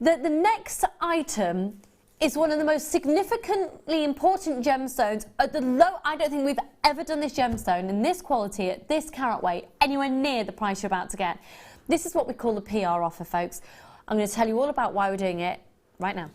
S7: that the next item is one of the most significantly important gemstones at the low, I don't think we've ever done this gemstone in this quality at this carat weight anywhere near the price you're about to get. This is what we call the PR offer, folks. I'm going to tell you all about why we're doing it right now.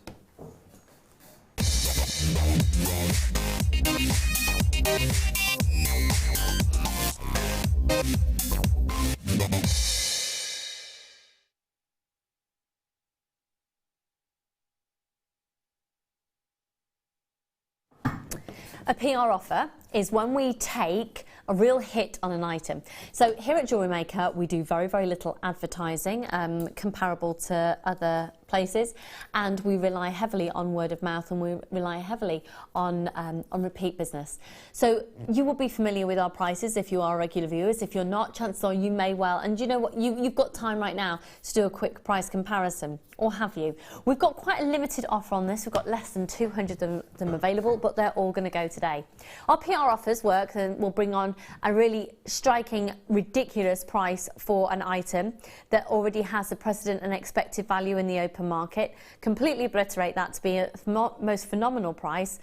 S7: A PR offer is when we take a real hit on an item. So here at Jewellery Maker, we do very, very little advertising comparable to other places, and we rely heavily on word of mouth, and we rely heavily on repeat business. So you will be familiar with our prices if you are regular viewers. If you're not, chances are you may well, and you know what, you've got time right now to do a quick price comparison, or have you? We've got quite a limited offer on this. We've got less than 200 of them available, but they're all going to go today. Our PR offers work and will bring on a really striking, ridiculous price for an item that already has a precedent and expected value in the open market, completely obliterate that to be a most phenomenal price,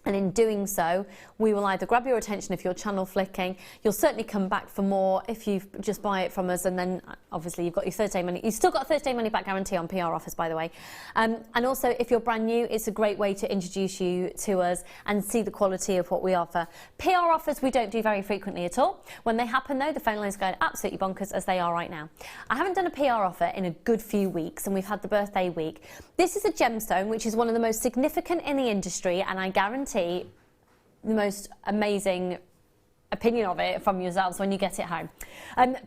S7: And in doing so, we will either grab your attention if you're channel flicking. You'll certainly come back for more if you just buy it from us, and then obviously you've got your Thursday money. You've still got a Thursday money back guarantee on PR offers, by the way. And also, if you're brand new, it's a great way to introduce you to us and see the quality of what we offer. PR offers we don't do very frequently at all. When they happen though, the phone lines go absolutely bonkers, as they are right now. I haven't done a PR offer in a good few weeks, and we've had the birthday week. This is a gemstone, which is one of the most significant in the industry, and I guarantee the most amazing opinion of it from yourselves when you get it home.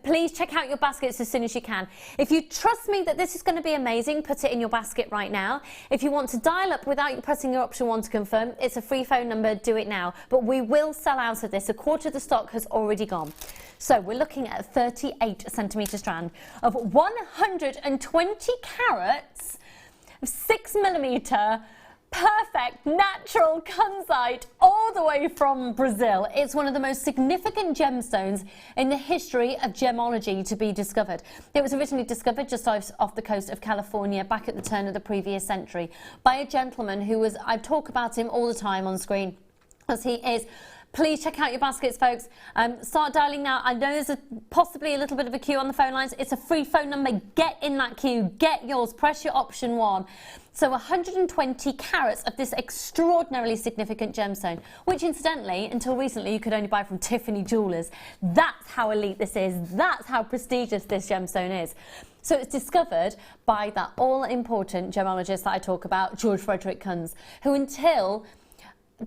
S7: Please check out your baskets as soon as you can. If you trust me that this is going to be amazing, put it in your basket right now. If you want to dial up without pressing your option 1 to confirm, it's a free phone number, do it now. But we will sell out of this. A quarter of the stock has already gone. So we're looking at a 38 centimetre strand of 120 carats of 6mm perfect natural Kunzite all the way from Brazil. It's one of the most significant gemstones in the history of gemology to be discovered. It was originally discovered just off the coast of California back at the turn of the previous century by a gentleman who was, I talk about him all the time on screen, as he is. Please check out your baskets, folks. Start dialing now. I know there's possibly a little bit of a queue on the phone lines. It's a free phone number. Get in that queue. Get yours. Press your option 1. So 120 carats of this extraordinarily significant gemstone, which incidentally, until recently, you could only buy from Tiffany Jewellers. That's how elite this is. That's how prestigious this gemstone is. So it's discovered by that all-important gemologist that I talk about, George Frederick Kunz, who until at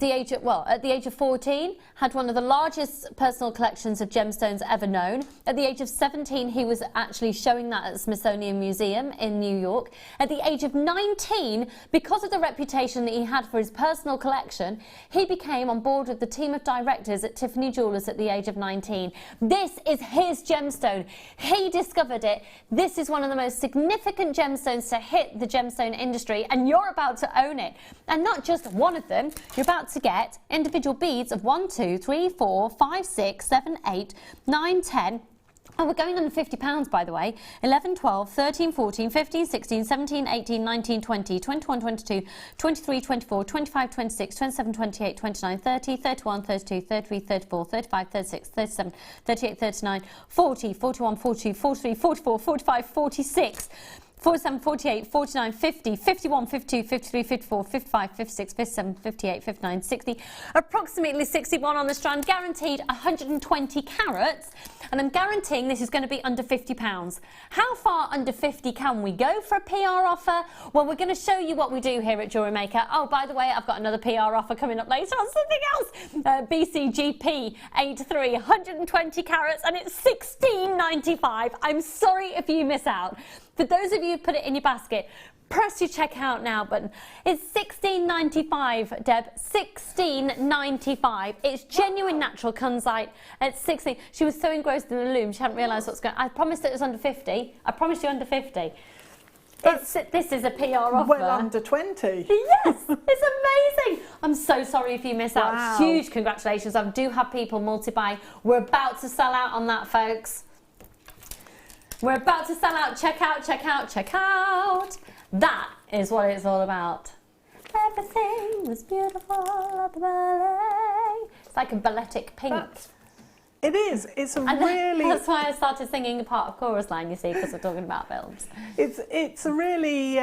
S7: the age of 14, had one of the largest personal collections of gemstones ever known. At the age of 17, he was actually showing that at the Smithsonian Museum in New York. At the age of 19, because of the reputation that he had for his personal collection, he became on board with the team of directors at Tiffany Jewellers at the age of 19. This is his gemstone. He discovered it. This is one of the most significant gemstones to hit the gemstone industry, and you're about to own it. And not just one of them, you're about to get individual beads of 1, 2, 3, 4, 5, 6, 7, 8, 9, 10. Oh, we're going under £50, by the way. 11, 12, 13, 14, 15, 16, 17, 18, 19, 20, 21, 22, 23, 24, 25, 26, 27, 28, 29, 30, 31, 32, 33, 34, 35, 36, 37, 38, 39, 40, 41, 42, 43, 44, 45, 46. 47, 48, 49, 50, 51, 52, 53, 54, 55, 56, 57, 58, 59, 60, approximately 61 on the strand, guaranteed 120 carats, and I'm guaranteeing this is going to be under £50. How far under 50 can we go for a PR offer? Well, we're going to show you what we do here at Jewellery Maker. Oh, by the way, I've got another PR offer coming up later on something else. BCGP 83, 120 carats, and it's $16.95. I'm sorry if you miss out. For those of you who put it in your basket, press your checkout now button. It's $16.95, Deb. $16.95. It's genuine natural Kunzite at 16. She was so engrossed in the loom, she hadn't realised what's going on. I promised it was under 50. I promised you under 50. This is a PR offer.
S5: Well under 20.
S7: Yes, it's amazing. I'm so sorry if you miss out.
S5: Wow.
S7: Huge congratulations. I do have people multi-buy. We're about to sell out on that, folks. We're about to sell out. Check out, check out, check out. That is what it's all about. Everything was beautiful at the ballet. It's like a balletic pink.
S5: It is. It's a really...
S7: That's why I started singing a part of chorus line, you see, because we're talking about films.
S5: It's a really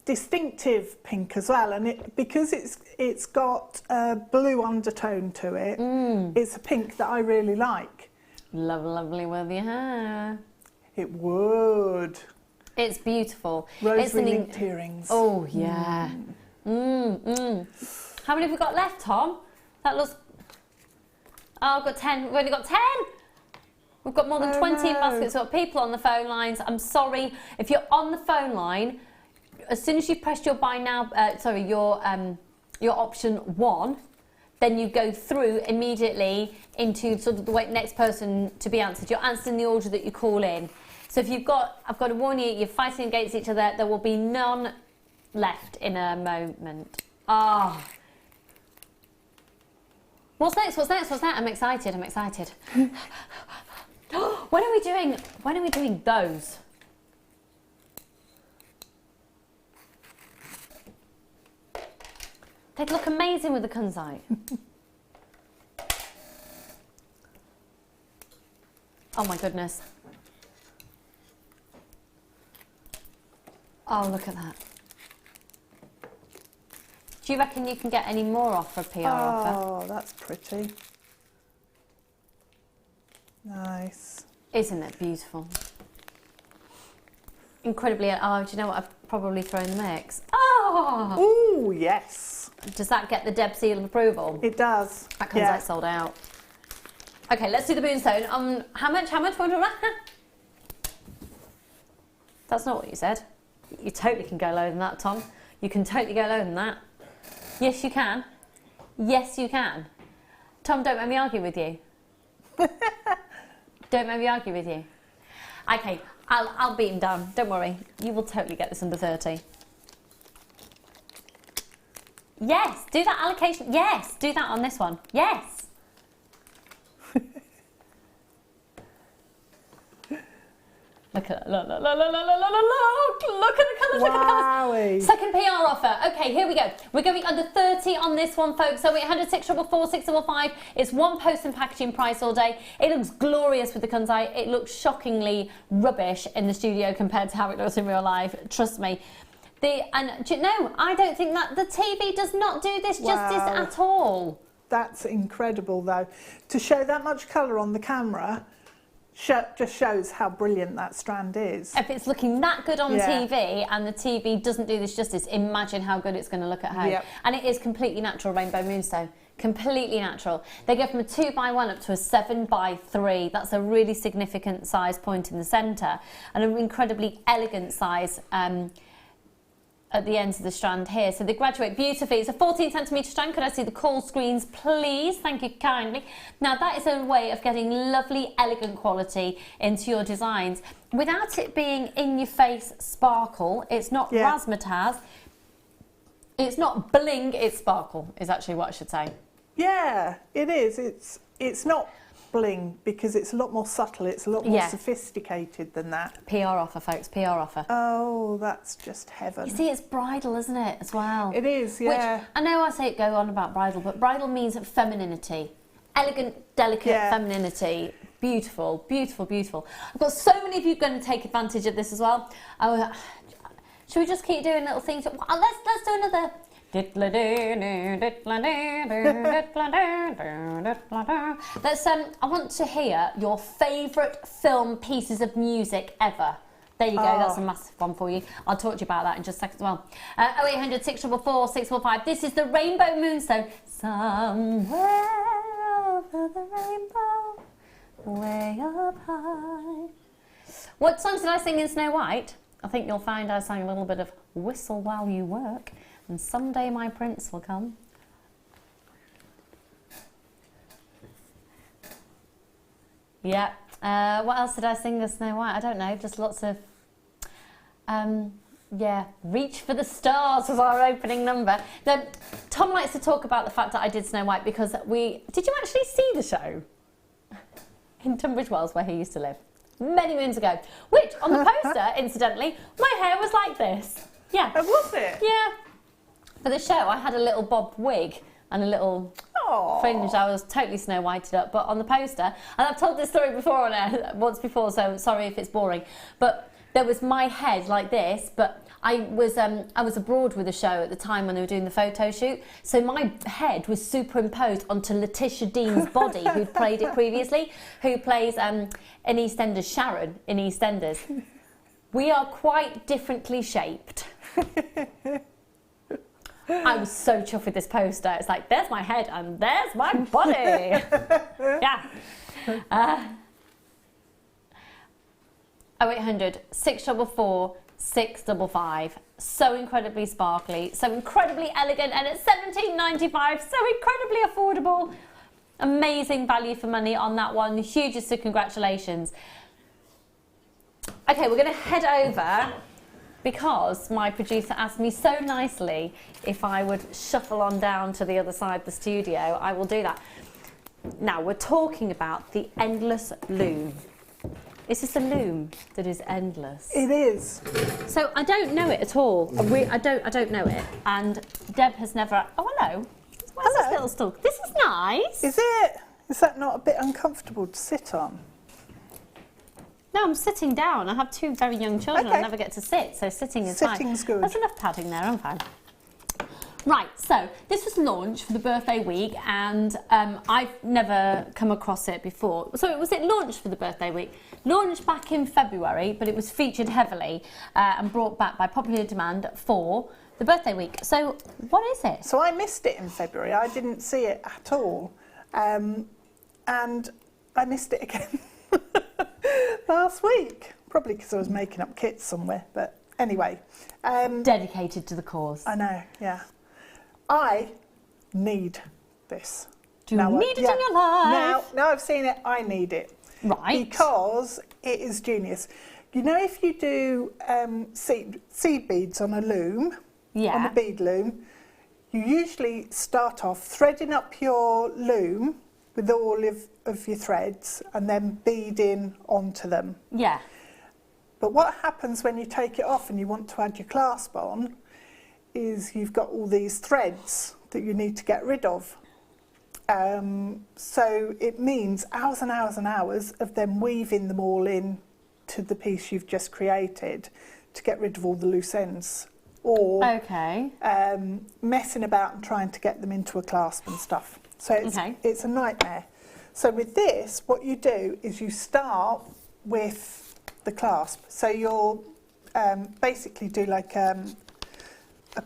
S5: distinctive pink as well, and because it's got a blue undertone to it, it's a pink that I really like.
S7: Lovely with your hair.
S5: It would.
S7: It's beautiful.
S5: Rosary linked earrings.
S7: Oh, yeah. How many have we got left, Tom? That looks... Oh, I've got 10. We've only got 10. We've got more than 20 in baskets. We've got people on the phone lines. I'm sorry. If you're on the phone line, as soon as you press your buy now, your option 1, then you go through immediately into sort of the next person to be answered. You're answering the order that you call in. So if I've got to warn you, you're fighting against each other. There will be none left in a moment. Ah. What's next? What's next? What's that? I'm excited. I'm excited. When are we doing those? They'd look amazing with the Kunzite. Oh my goodness. Oh, look at that. Do you reckon you can get any more off for a PR offer?
S5: Oh, that's pretty. Nice.
S7: Isn't it beautiful? Incredibly, oh, do you know what I've probably thrown in the mix? Oh!
S5: Ooh, yes.
S7: Does that get the Deb seal of approval?
S5: It does.
S7: That Kunzite sold out. Okay, let's do the Moonstone. How much? That's not what you said. You totally can go lower than that, Tom. You can totally go lower than that. Yes, you can. Yes, you can. Tom, don't make me argue with you. Don't make me argue with you. Okay, I'll beat him down. Don't worry. You will totally get this under 30. Yes, do that allocation. Yes, do that on this one. Yes. Look at that. Look at the colours, look at the colours. Second PR offer. Okay, here we go. We're going under 30 on this one, folks. So 800 644 655. It's one post and packaging price all day. It looks glorious with the Kunzite. It looks shockingly rubbish in the studio compared to how it looks in real life. Trust me. And do you know, I don't think that the TV does not do this justice at all.
S5: That's incredible, though. To show that much colour on the camera just shows how brilliant that strand is.
S7: If it's looking that good on TV and the TV doesn't do this justice, imagine how good it's going to look at home.
S5: Yep.
S7: And it is completely natural rainbow moonstone. Completely natural. They go from a 2x1 up to a 7x3. That's a really significant size point in the centre and an incredibly elegant size at the ends of the strand here. So they graduate beautifully. It's a 14cm strand. Could I see the call screens, please? Thank you kindly. Now that is a way of getting lovely, elegant quality into your designs without it being in your face sparkle. It's not razzmatazz. It's not bling, it's sparkle, is actually what I should say.
S5: Yeah, it is. It's not bling because it's a lot more subtle. It's a lot more sophisticated than that.
S7: PR offer, folks, PR offer.
S5: Oh, that's just heaven.
S7: You see, it's bridal, isn't it, as well?
S5: It is, yeah.
S7: Which, I know I say it go on about bridal, but bridal means femininity. Elegant, delicate femininity. Beautiful, beautiful, beautiful. I've got so many of you going to take advantage of this as well. Should we just keep doing little things? Let's do another. Let's I want to hear your favourite film pieces of music ever. There you go, that's a massive one for you. I'll talk to you about that in just a second as well. 0800 644 645. This is the Rainbow Moonstone. Somewhere over the rainbow, way up high. What songs did I sing in Snow White? I think you'll find I sang a little bit of Whistle While You Work and Someday My Prince Will Come. Yeah. What else did I sing in Snow White? I don't know, just lots of... Reach for the Stars was our opening number. Now, Tom likes to talk about the fact that I did Snow White because Did you actually see the show? In Tunbridge Wells, where he used to live. Many moons ago. Which, on the poster, incidentally, my hair was like this. Yeah.
S5: Oh, was it?
S7: Yeah. For the show, I had a little bob wig and a little fringe. I was totally Snow Whited up. But on the poster, and I've told this story before on air, once before, so sorry if it's boring. But there was my head like this, but I was abroad with a show at the time when they were doing the photo shoot. So my head was superimposed onto Letitia Dean's body, who'd played it previously, who plays in EastEnders Sharon in EastEnders. We are quite differently shaped. I was so chuffed with this poster. It's like, there's my head and there's my body. Yeah. 0800 644 655. So incredibly sparkly, so incredibly elegant, and it's £17.95, so incredibly affordable. Amazing value for money on that one. Hugest of congratulations. Okay, we're going to head over because my producer asked me so nicely if I would shuffle on down to the other side of the studio. I will do that. Now, we're talking about the endless loom. Is this a loom that is endless?
S5: It is.
S7: So I don't know it at all. I don't know it. And Deb has never. Oh, hello. Where's this little stool? This is nice.
S5: Is it? Is that not a bit uncomfortable to sit on?
S7: No, I'm sitting down. I have 2 very young children.
S5: Okay.
S7: I never get to sit, so sitting is fine.
S5: Sitting's good.
S7: There's enough padding there. I'm fine. Right, so this was launched for the birthday week, and I've never come across it before. So was it launched for the birthday week? Launched back in February, but it was featured heavily and brought back by popular demand for the birthday week. So what is it?
S5: So I missed it in February. I didn't see it at all. And I missed it again last week. Probably because I was making up kits somewhere. But anyway.
S7: Dedicated to the cause.
S5: I know, yeah. I need this.
S7: Do you need it in your life?
S5: Now I've seen it, I need it.
S7: Right.
S5: Because it is genius. You know, if you do seed beads on a loom, on a bead loom, you usually start off threading up your loom with all of your threads and then beading onto them.
S7: Yeah.
S5: But what happens when you take it off and you want to add your clasp on is you've got all these threads that you need to get rid of. So it means hours and hours and hours of them weaving them all in to the piece you've just created to get rid of all the loose ends. Or messing about and trying to get them into a clasp and stuff. So it's a nightmare. So with this, what you do is you start with the clasp. So you'll basically do like a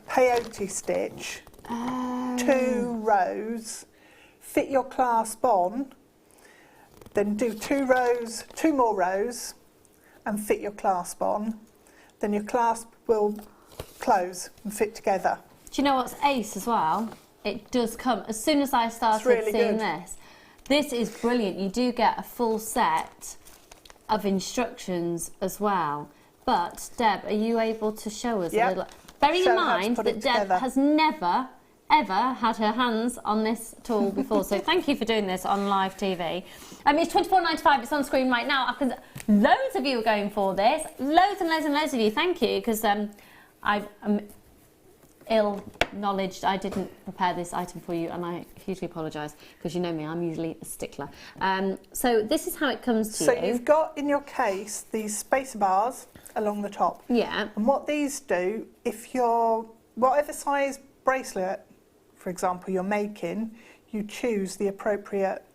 S5: peyote stitch, 2 rows, fit your clasp on, then do 2 more rows and fit your clasp on. Then your clasp will close and fit together.
S7: Do you know what's ace as well? It does come as soon as I started
S5: really
S7: seeing
S5: good.
S7: this. This is brilliant. You do get a full set of instructions as well. But Deb, are you able to show us a little? Bearing in mind that Deb has never ever had her hands on this tool before, so thank you for doing this on live TV. It's £24.95. It's on screen right now. Loads of you are going for this. Loads and loads and loads of you. Thank you, because I'm ill-knowledged. I didn't prepare this item for you, and I hugely apologise, because you know me, I'm usually a stickler. So this is how it comes to you.
S5: So you've got in your case these spacer bars along the top.
S7: Yeah.
S5: And what these do, if you're, whatever size bracelet, for example, you're making, you choose the appropriate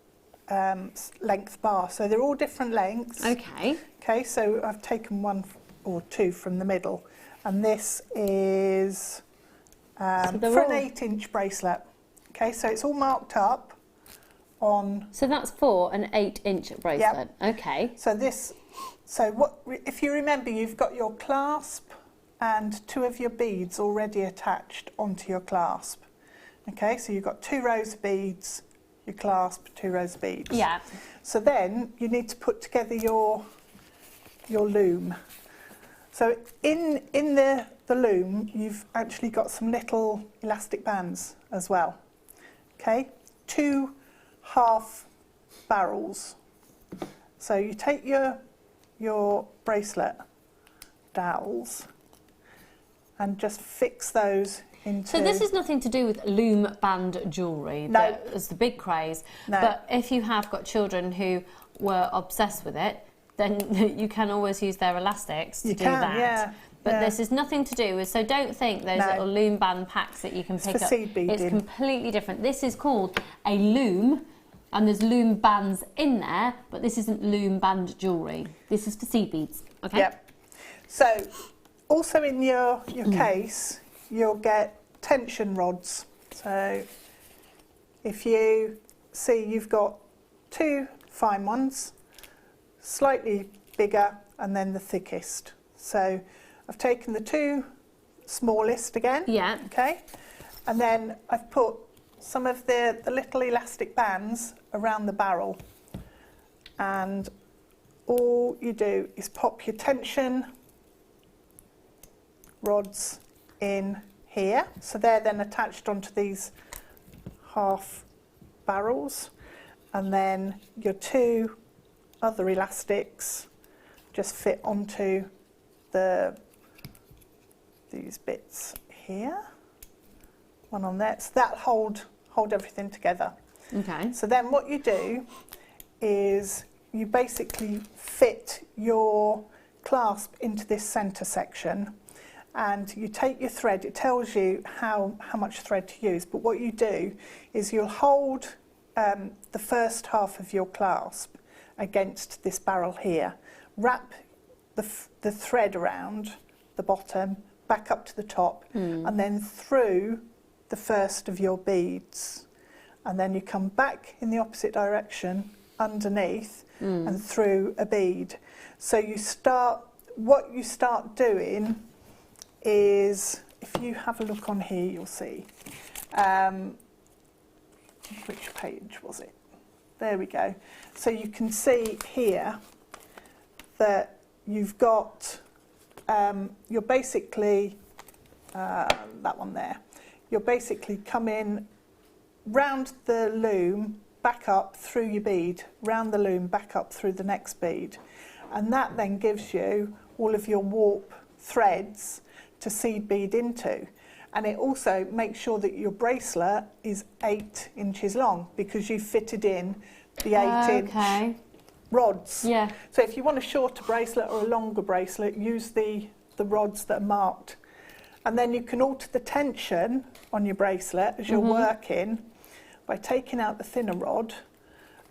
S5: length bar. So they're all different lengths.
S7: Okay.
S5: Okay, so I've taken 1 or 2 from the middle. And this is for an 8-inch bracelet. Okay, so it's all marked up on...
S7: So that's for an 8-inch bracelet. Yep. Okay.
S5: So what? If you remember, you've got your clasp and 2 of your beads already attached onto your clasp. Okay, so you've got 2 rows of beads, your clasp, 2 rows of beads.
S7: Yeah.
S5: So then you need to put together your loom. So in the loom, you've actually got some little elastic bands as well. Okay, 2 half barrels. So you take your bracelet dowels and just fix those into...
S7: So this is nothing to do with loom band jewellery.
S5: No.
S7: That is the big craze.
S5: No.
S7: But if you have got children who were obsessed with it, then you can always use their elastics to do that.
S5: Yeah.
S7: But this is nothing to do with, so don't think those little loom band packs that you can pick up.
S5: seed beading.
S7: It's completely different. This is called a loom, and there's loom bands in there, but this isn't loom band jewellery. This is for seed beads, okay?
S5: Yep. So also in your case, you'll get tension rods. So if you see you've got 2 fine ones, slightly bigger, and then the thickest. So I've taken the 2 smallest again.
S7: Yeah.
S5: Okay. And then I've put some of the little elastic bands around the barrel. And all you do is pop your tension rods in here. So they're then attached onto these half barrels. And then your 2 other elastics just fit onto these bits here. One on there, so that'll hold everything together.
S1: Okay.
S5: So then what you do is you basically fit your clasp into this centre section, and you take your thread. It tells you how much thread to use, but what you do is you'll hold the first half of your clasp against this barrel here, wrap the thread around the bottom, back up to the top, and then through the first of your beads, and then you come back in the opposite direction underneath and through a bead. So what you start doing is, if you have a look on here, you'll see, which page was it? There we go. So you can see here that you've got, you're basically, that one there, you're basically coming round the loom, back up through your bead, round the loom, back up through the next bead. And that then gives you all of your warp threads to seed bead into. And it also makes sure that your bracelet is 8 inches long, because you fitted in the 8-inch rods.
S1: Yeah.
S5: So if you want a shorter bracelet or a longer bracelet, use the rods that are marked. And then you can alter the tension on your bracelet as you're working by taking out the thinner rod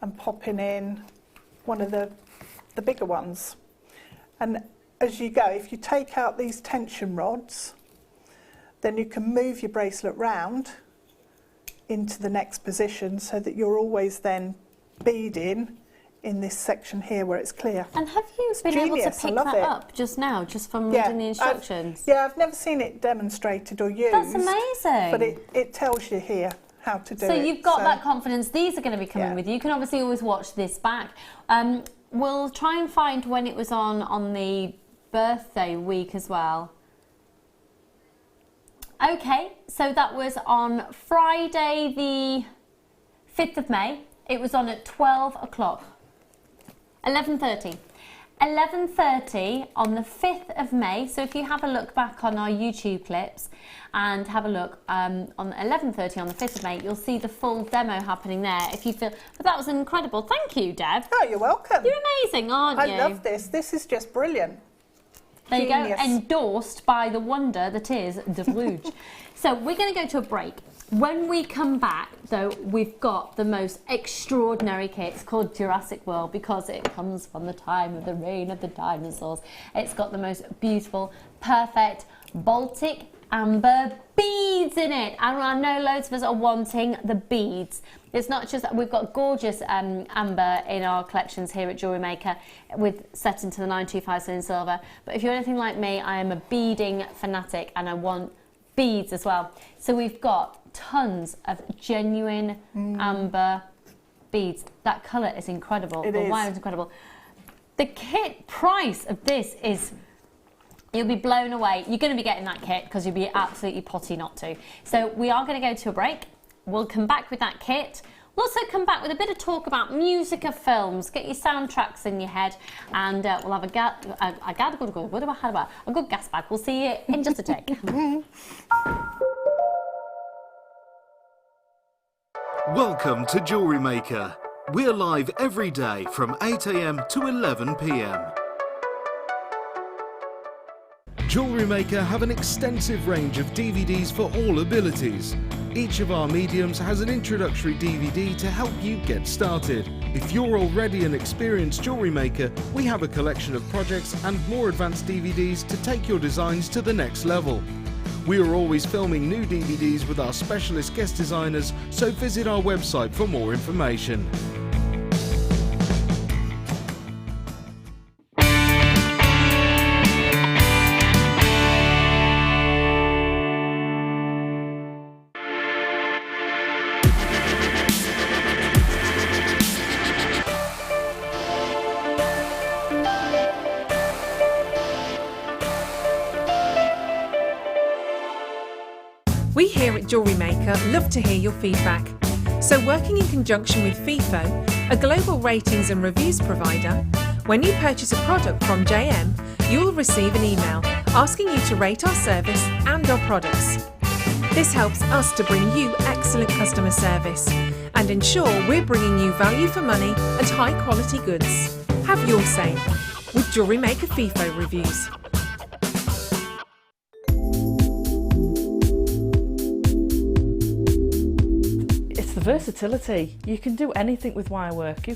S5: and popping in one of the bigger ones. And as you go, if you take out these tension rods, then you can move your bracelet round into the next position, so that you're always then beading in this section here where it's clear.
S7: And have you been able to pick that up just now, just from reading the instructions?
S5: I've never seen it demonstrated or used.
S7: That's amazing.
S5: But it tells you here how to do it.
S7: So you've got that confidence. These are going to be coming with you. You can obviously always watch this back. We'll try and find when it was on the birthday week as well. Okay, so that was on Friday the 5th of May. It was on at 12 o'clock. 11:30. 11:30 on the 5th of May. So if you have a look back on our YouTube clips and have a look on 11:30 on the 5th of May, you'll see the full demo happening there. If you feel, but that was incredible. Thank you, Deb.
S5: Oh, you're welcome.
S7: You're amazing, aren't you?
S5: I love this. This is just brilliant.
S7: There you go,
S5: Genius.
S7: endorsed by the wonder that is the Rudge. So we're going to go to a break. When we come back, though, we've got the most extraordinary kit. It's called Jurassic World because it comes from the time of the reign of the dinosaurs. It's got the most beautiful, perfect Baltic amber beads in it. And I know loads of us are wanting the beads. It's not just that we've got gorgeous amber in our collections here at Jewellery Maker set into the 925 sterling silver. But if you're anything like me, I am a beading fanatic and I want beads as well. So we've got tons of genuine amber beads. That colour is incredible. The wire is incredible. The kit price of this is, you'll be blown away. You're going to be getting that kit because you'll be absolutely potty not to. So we are going to go to a break. We'll come back with that kit. We'll also come back with a bit of talk about music of films. Get your soundtracks in your head, and we'll have a good gas bag. We'll see you in just a tick.
S3: Welcome to Jewellery Maker. We're live every day from 8 AM to 11 PM. Jewellery Maker have an extensive range of DVDs for all abilities. Each of our mediums has an introductory DVD to help you get started. If you're already an experienced jewellery maker, we have a collection of projects and more advanced DVDs to take your designs to the next level. We are always filming new DVDs with our specialist guest designers, so visit our website for more information.
S8: We here at Jewellery Maker love to hear your feedback. So working in conjunction with FIFO, a global ratings and reviews provider, When you purchase a product from JM, you'll receive an email asking you to rate our service and our products. This helps us to bring you excellent customer service and ensure we're bringing you value for money and high quality goods. Have your say with Jewellery Maker FIFO reviews.
S9: Versatility. You can do anything with wire work. You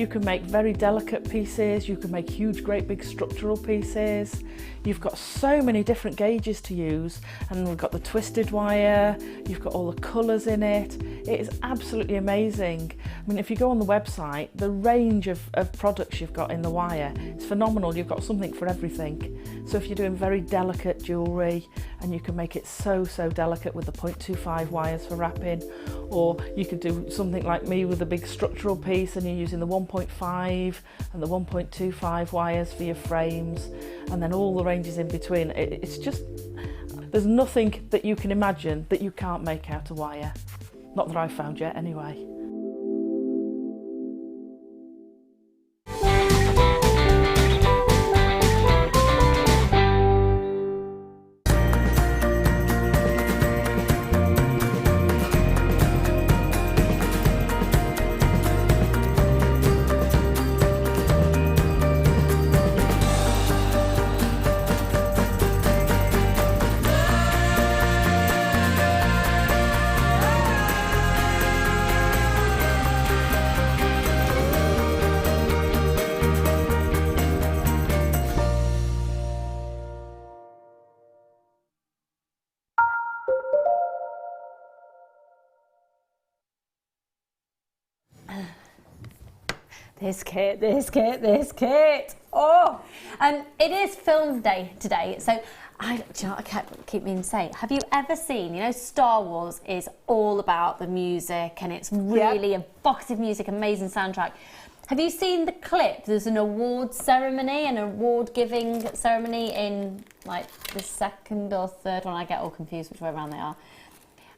S9: can make very delicate pieces, you can make huge great big structural pieces. You've got so many different gauges to use, and we've got the twisted wire, you've got all the colours in it. It is absolutely amazing. I mean, if you go on the website, the range of products you've got in the wire is phenomenal. You've got something for everything. So if you're doing very delicate jewellery, and you can make it so delicate with the 0.25 wires for wrapping, or you could do something like me with a big structural piece and you're using the 1.5 and the 1.25 wires for your frames, and then all the ranges in between. It's just, there's nothing that you can imagine that you can't make out of wire. Not that I've found yet anyway.
S7: This kit. Oh, and it is film day today, so do you know what I keep meaning to say? Have you ever seen, you know, Star Wars is all about the music and it's really evocative music, amazing soundtrack. Have you seen the clip? There's an award ceremony, an award giving ceremony in like the second or third one. I get all confused which way around they are.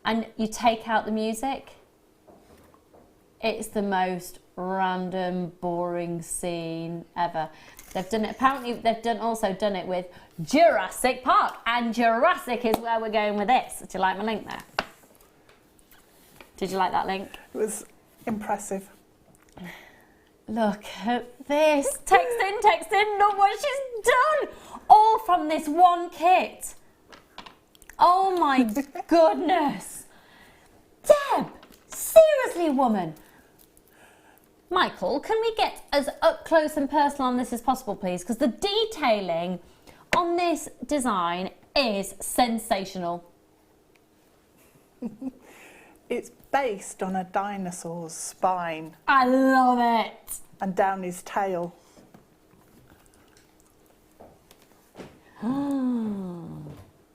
S7: And you take out the music. It's the most random, boring scene ever. They've done it, apparently they've also done it with Jurassic Park, and Jurassic is where we're going with this. Did you like my link there? Did you like that link?
S5: It was impressive.
S7: Look at this. Text in, look what she's done. All from this one kit. Oh my goodness. Deb, seriously, woman. Michael, can we get as up close and personal on this as possible, please? Because the detailing on this design is sensational.
S5: It's based on a dinosaur's spine.
S7: I love it.
S5: And down his tail.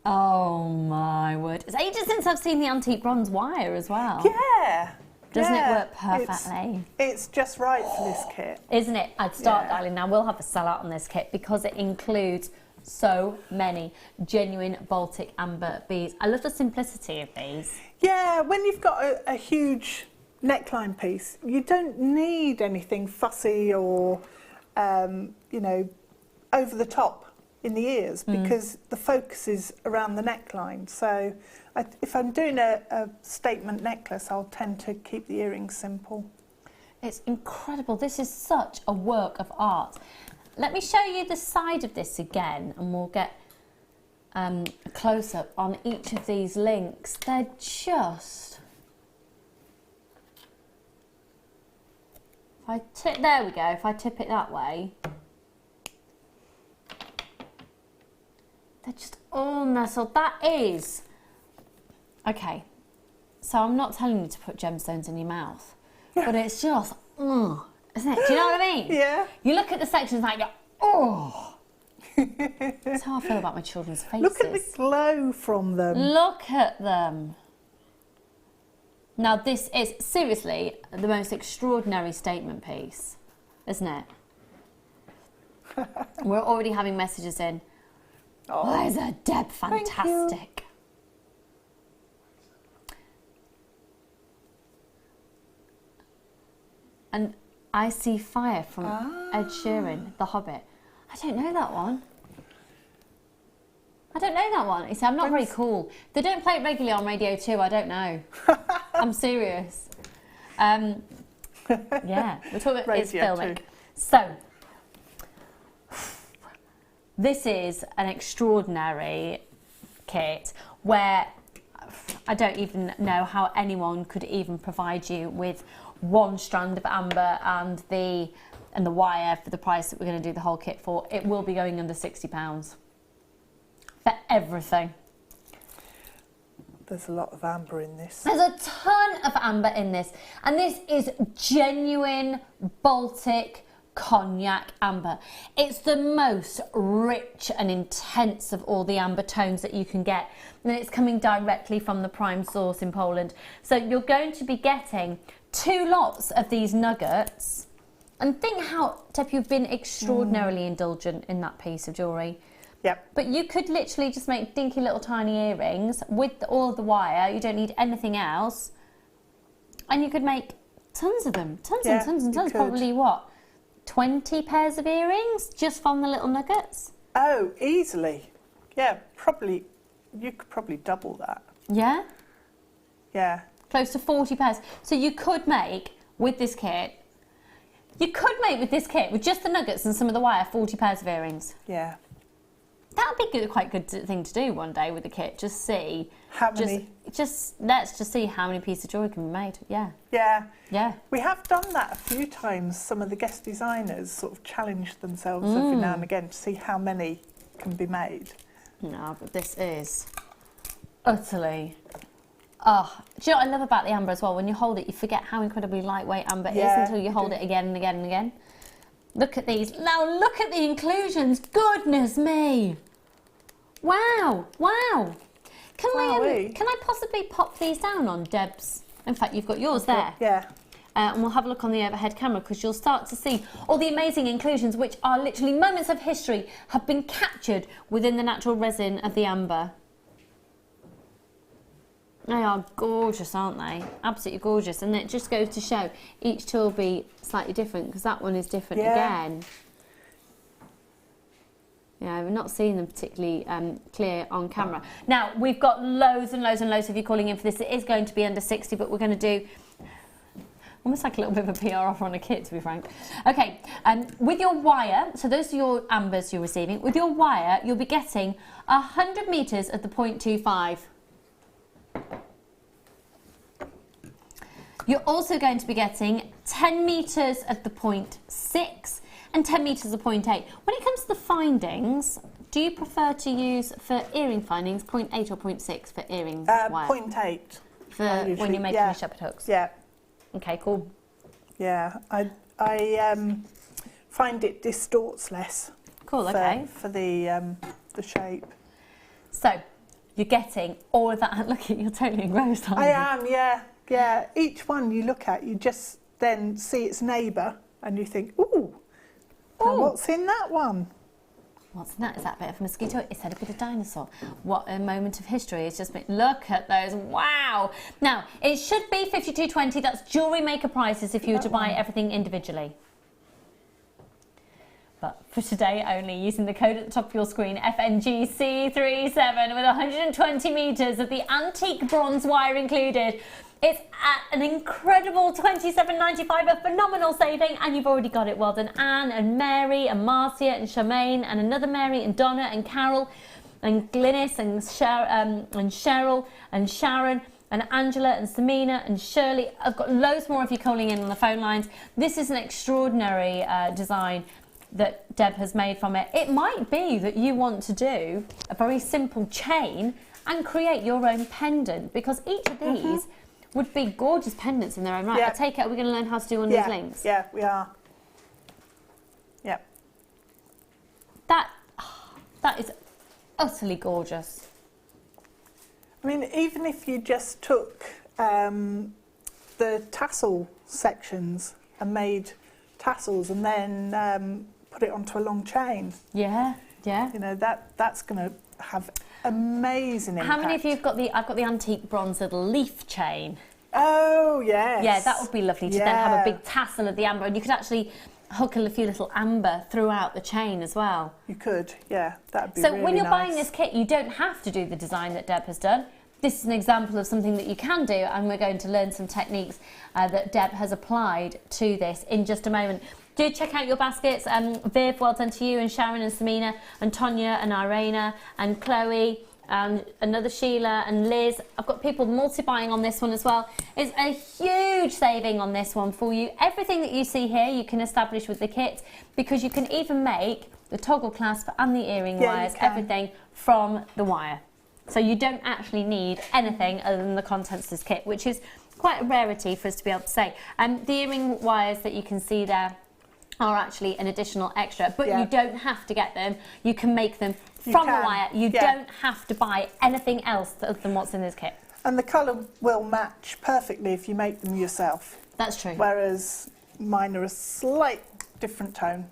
S7: Oh my word. It's ages since I've seen the antique bronze wire as well.
S5: Yeah.
S7: Doesn't it work perfectly?
S5: It's just right for this kit.
S7: Isn't it? I'd start dialing now. We'll have a sellout on this kit because it includes so many genuine Baltic amber beads. I love the simplicity of these.
S5: Yeah, when you've got a huge neckline piece, you don't need anything fussy or, you know, over the top in the ears because the focus is around the neckline. So if I'm doing a statement necklace, I'll tend to keep the earrings simple.
S7: It's incredible. This is such a work of art. Let me show you the side of this again and we'll get a close-up on each of these links. They're just... there we go. If I tip it that way, they're just all nestled. That is... Okay, so I'm not telling you to put gemstones in your mouth, but it's just, isn't it? Do you know what I mean?
S5: Yeah.
S7: You look at the sections like, oh. That's how I feel about my children's faces.
S5: Look at the glow from them.
S7: Look at them. Now this is seriously the most extraordinary statement piece, isn't it? We're already having messages in. Why is that Deb fantastic? And I See Fire from Ed Sheeran, The Hobbit. I don't know that one. I don't know that one. You see, I'm not very cool. They don't play it regularly on Radio 2, I don't know. I'm serious. Yeah, we're talking about it's filmic. So, this is an extraordinary kit where I don't even know how anyone could even provide you with one strand of amber and the wire for the price that we're going to do the whole kit for. It will be going under £60 for everything.
S5: There's a lot of amber in this.
S7: There's a ton of amber in this, and this is genuine Baltic cognac amber. It's the most rich and intense of all the amber tones that you can get, and it's coming directly from the prime source in Poland. So you're going to be getting 2 lots of these nuggets, and think how, Deb, you've been extraordinarily indulgent in that piece of jewellery.
S5: Yep.
S7: But you could literally just make dinky little tiny earrings with all of the wire. You don't need anything else, and you could make tons of them, tons and tons and tons. Probably what, 20 pairs of earrings just from the little nuggets?
S5: Oh, easily. Yeah, probably. You could probably double that.
S7: Yeah?
S5: Yeah.
S7: Close to 40 pairs. So you could make with this kit, with just the nuggets and some of the wire, 40 pairs of earrings.
S5: Yeah.
S7: That would be quite good thing to do one day with the kit. Just see
S5: how many.
S7: Let's just see how many pieces of jewellery can be made. Yeah.
S5: Yeah.
S7: Yeah.
S5: We have done that a few times. Some of the guest designers sort of challenge themselves every now and again to see how many can be made.
S7: No, but this is utterly. Oh, do you know what I love about the amber as well? When you hold it, you forget how incredibly lightweight amber is until you hold it again and again and again. Look at these. Now look at the inclusions. Goodness me. Wow. Wow. Can I possibly pop these down on Deb's? In fact, you've got yours there.
S5: Yeah.
S7: And we'll have a look on the overhead camera because you'll start to see all the amazing inclusions, which are literally moments of history, have been captured within the natural resin of the amber. They are gorgeous, aren't they? Absolutely gorgeous. And it just goes to show each tool will be slightly different because that one is different again. Yeah, we're not seeing them particularly clear on camera. Now, we've got loads and loads and loads of you calling in for this. It is going to be under 60, but we're going to do almost like a little bit of a PR offer on a kit, to be frank. Okay, with your wire, so those are your ambers you're receiving. With your wire, you'll be getting 100 metres at the 0.25. You're also going to be getting 10 metres at the 0.6 and 10 metres at 0.8. When it comes to the findings, do you prefer to use for earring findings 0.8 or 0.6 for earrings wire?
S5: 0.8.
S7: For when you're making your shepherd hooks?
S5: Yeah.
S7: Okay, cool.
S5: Yeah, I find it distorts less.
S7: Cool, okay.
S5: For the shape.
S7: So, you're getting all of that. Look, you're totally engrossed, aren't you?
S5: I am, yeah. Yeah, each one you look at, you just then see its neighbour and you think, ooh, now what's in that one?
S7: What's in that? Is that a bit of a mosquito? Is that a bit of dinosaur? What a moment of history. It's just been, look at those, wow. Now, it should be $52.20. That's Jewellery Maker prices if you were to buy everything individually. But for today only, using the code at the top of your screen, FNGC37, with 120 metres of the antique bronze wire included, it's at an incredible $27.95, a phenomenal saving, and you've already got it. Well done, Anne and Mary and Marcia and Charmaine and another Mary and Donna and Carol and Glynis and Cheryl and Sharon and Angela and Samina and Shirley. I've got loads more of you calling in on the phone lines. This is an extraordinary design that Deb has made from it. It might be that you want to do a very simple chain and create your own pendant, because each of these would be gorgeous pendants in their own right. I take it we're going to learn how to do one of these links.
S5: Yeah, we are. Yeah.
S7: That is utterly gorgeous.
S5: I mean, even if you just took the tassel sections and made tassels and then put it onto a long chain.
S7: Yeah, yeah.
S5: You know, that's going to have amazing impact.
S7: How many of you have got I've got the antique bronze little leaf chain.
S5: Oh, yes.
S7: Yeah, that would be lovely to then have a big tassel of the amber, and you could actually hook a few little amber throughout the chain as well.
S5: You could, yeah, that'd be
S7: So
S5: really
S7: when you're
S5: nice.
S7: buying this kit, you don't have to do the design that Deb has done. This is an example of something that you can do, and we're going to learn some techniques that Deb has applied to this in just a moment. Do check out your baskets. Viv, well done to you, and Sharon and Samina and Tonya and Irena and Chloe and another Sheila and Liz. I've got people multi-buying on this one as well. It's a huge saving on this one for you. Everything that you see here you can establish with the kit, because you can even make the toggle clasp and the earring wires, everything from the wire. So you don't actually need anything other than the contents of this kit, which is quite a rarity for us to be able to say. The earring wires that you can see there are actually an additional extra, but you don't have to get them. You can make them from the wire. You don't have to buy anything else other than what's in this kit.
S5: And the colour will match perfectly if you make them yourself.
S7: That's true.
S5: Whereas mine are a slight different tone.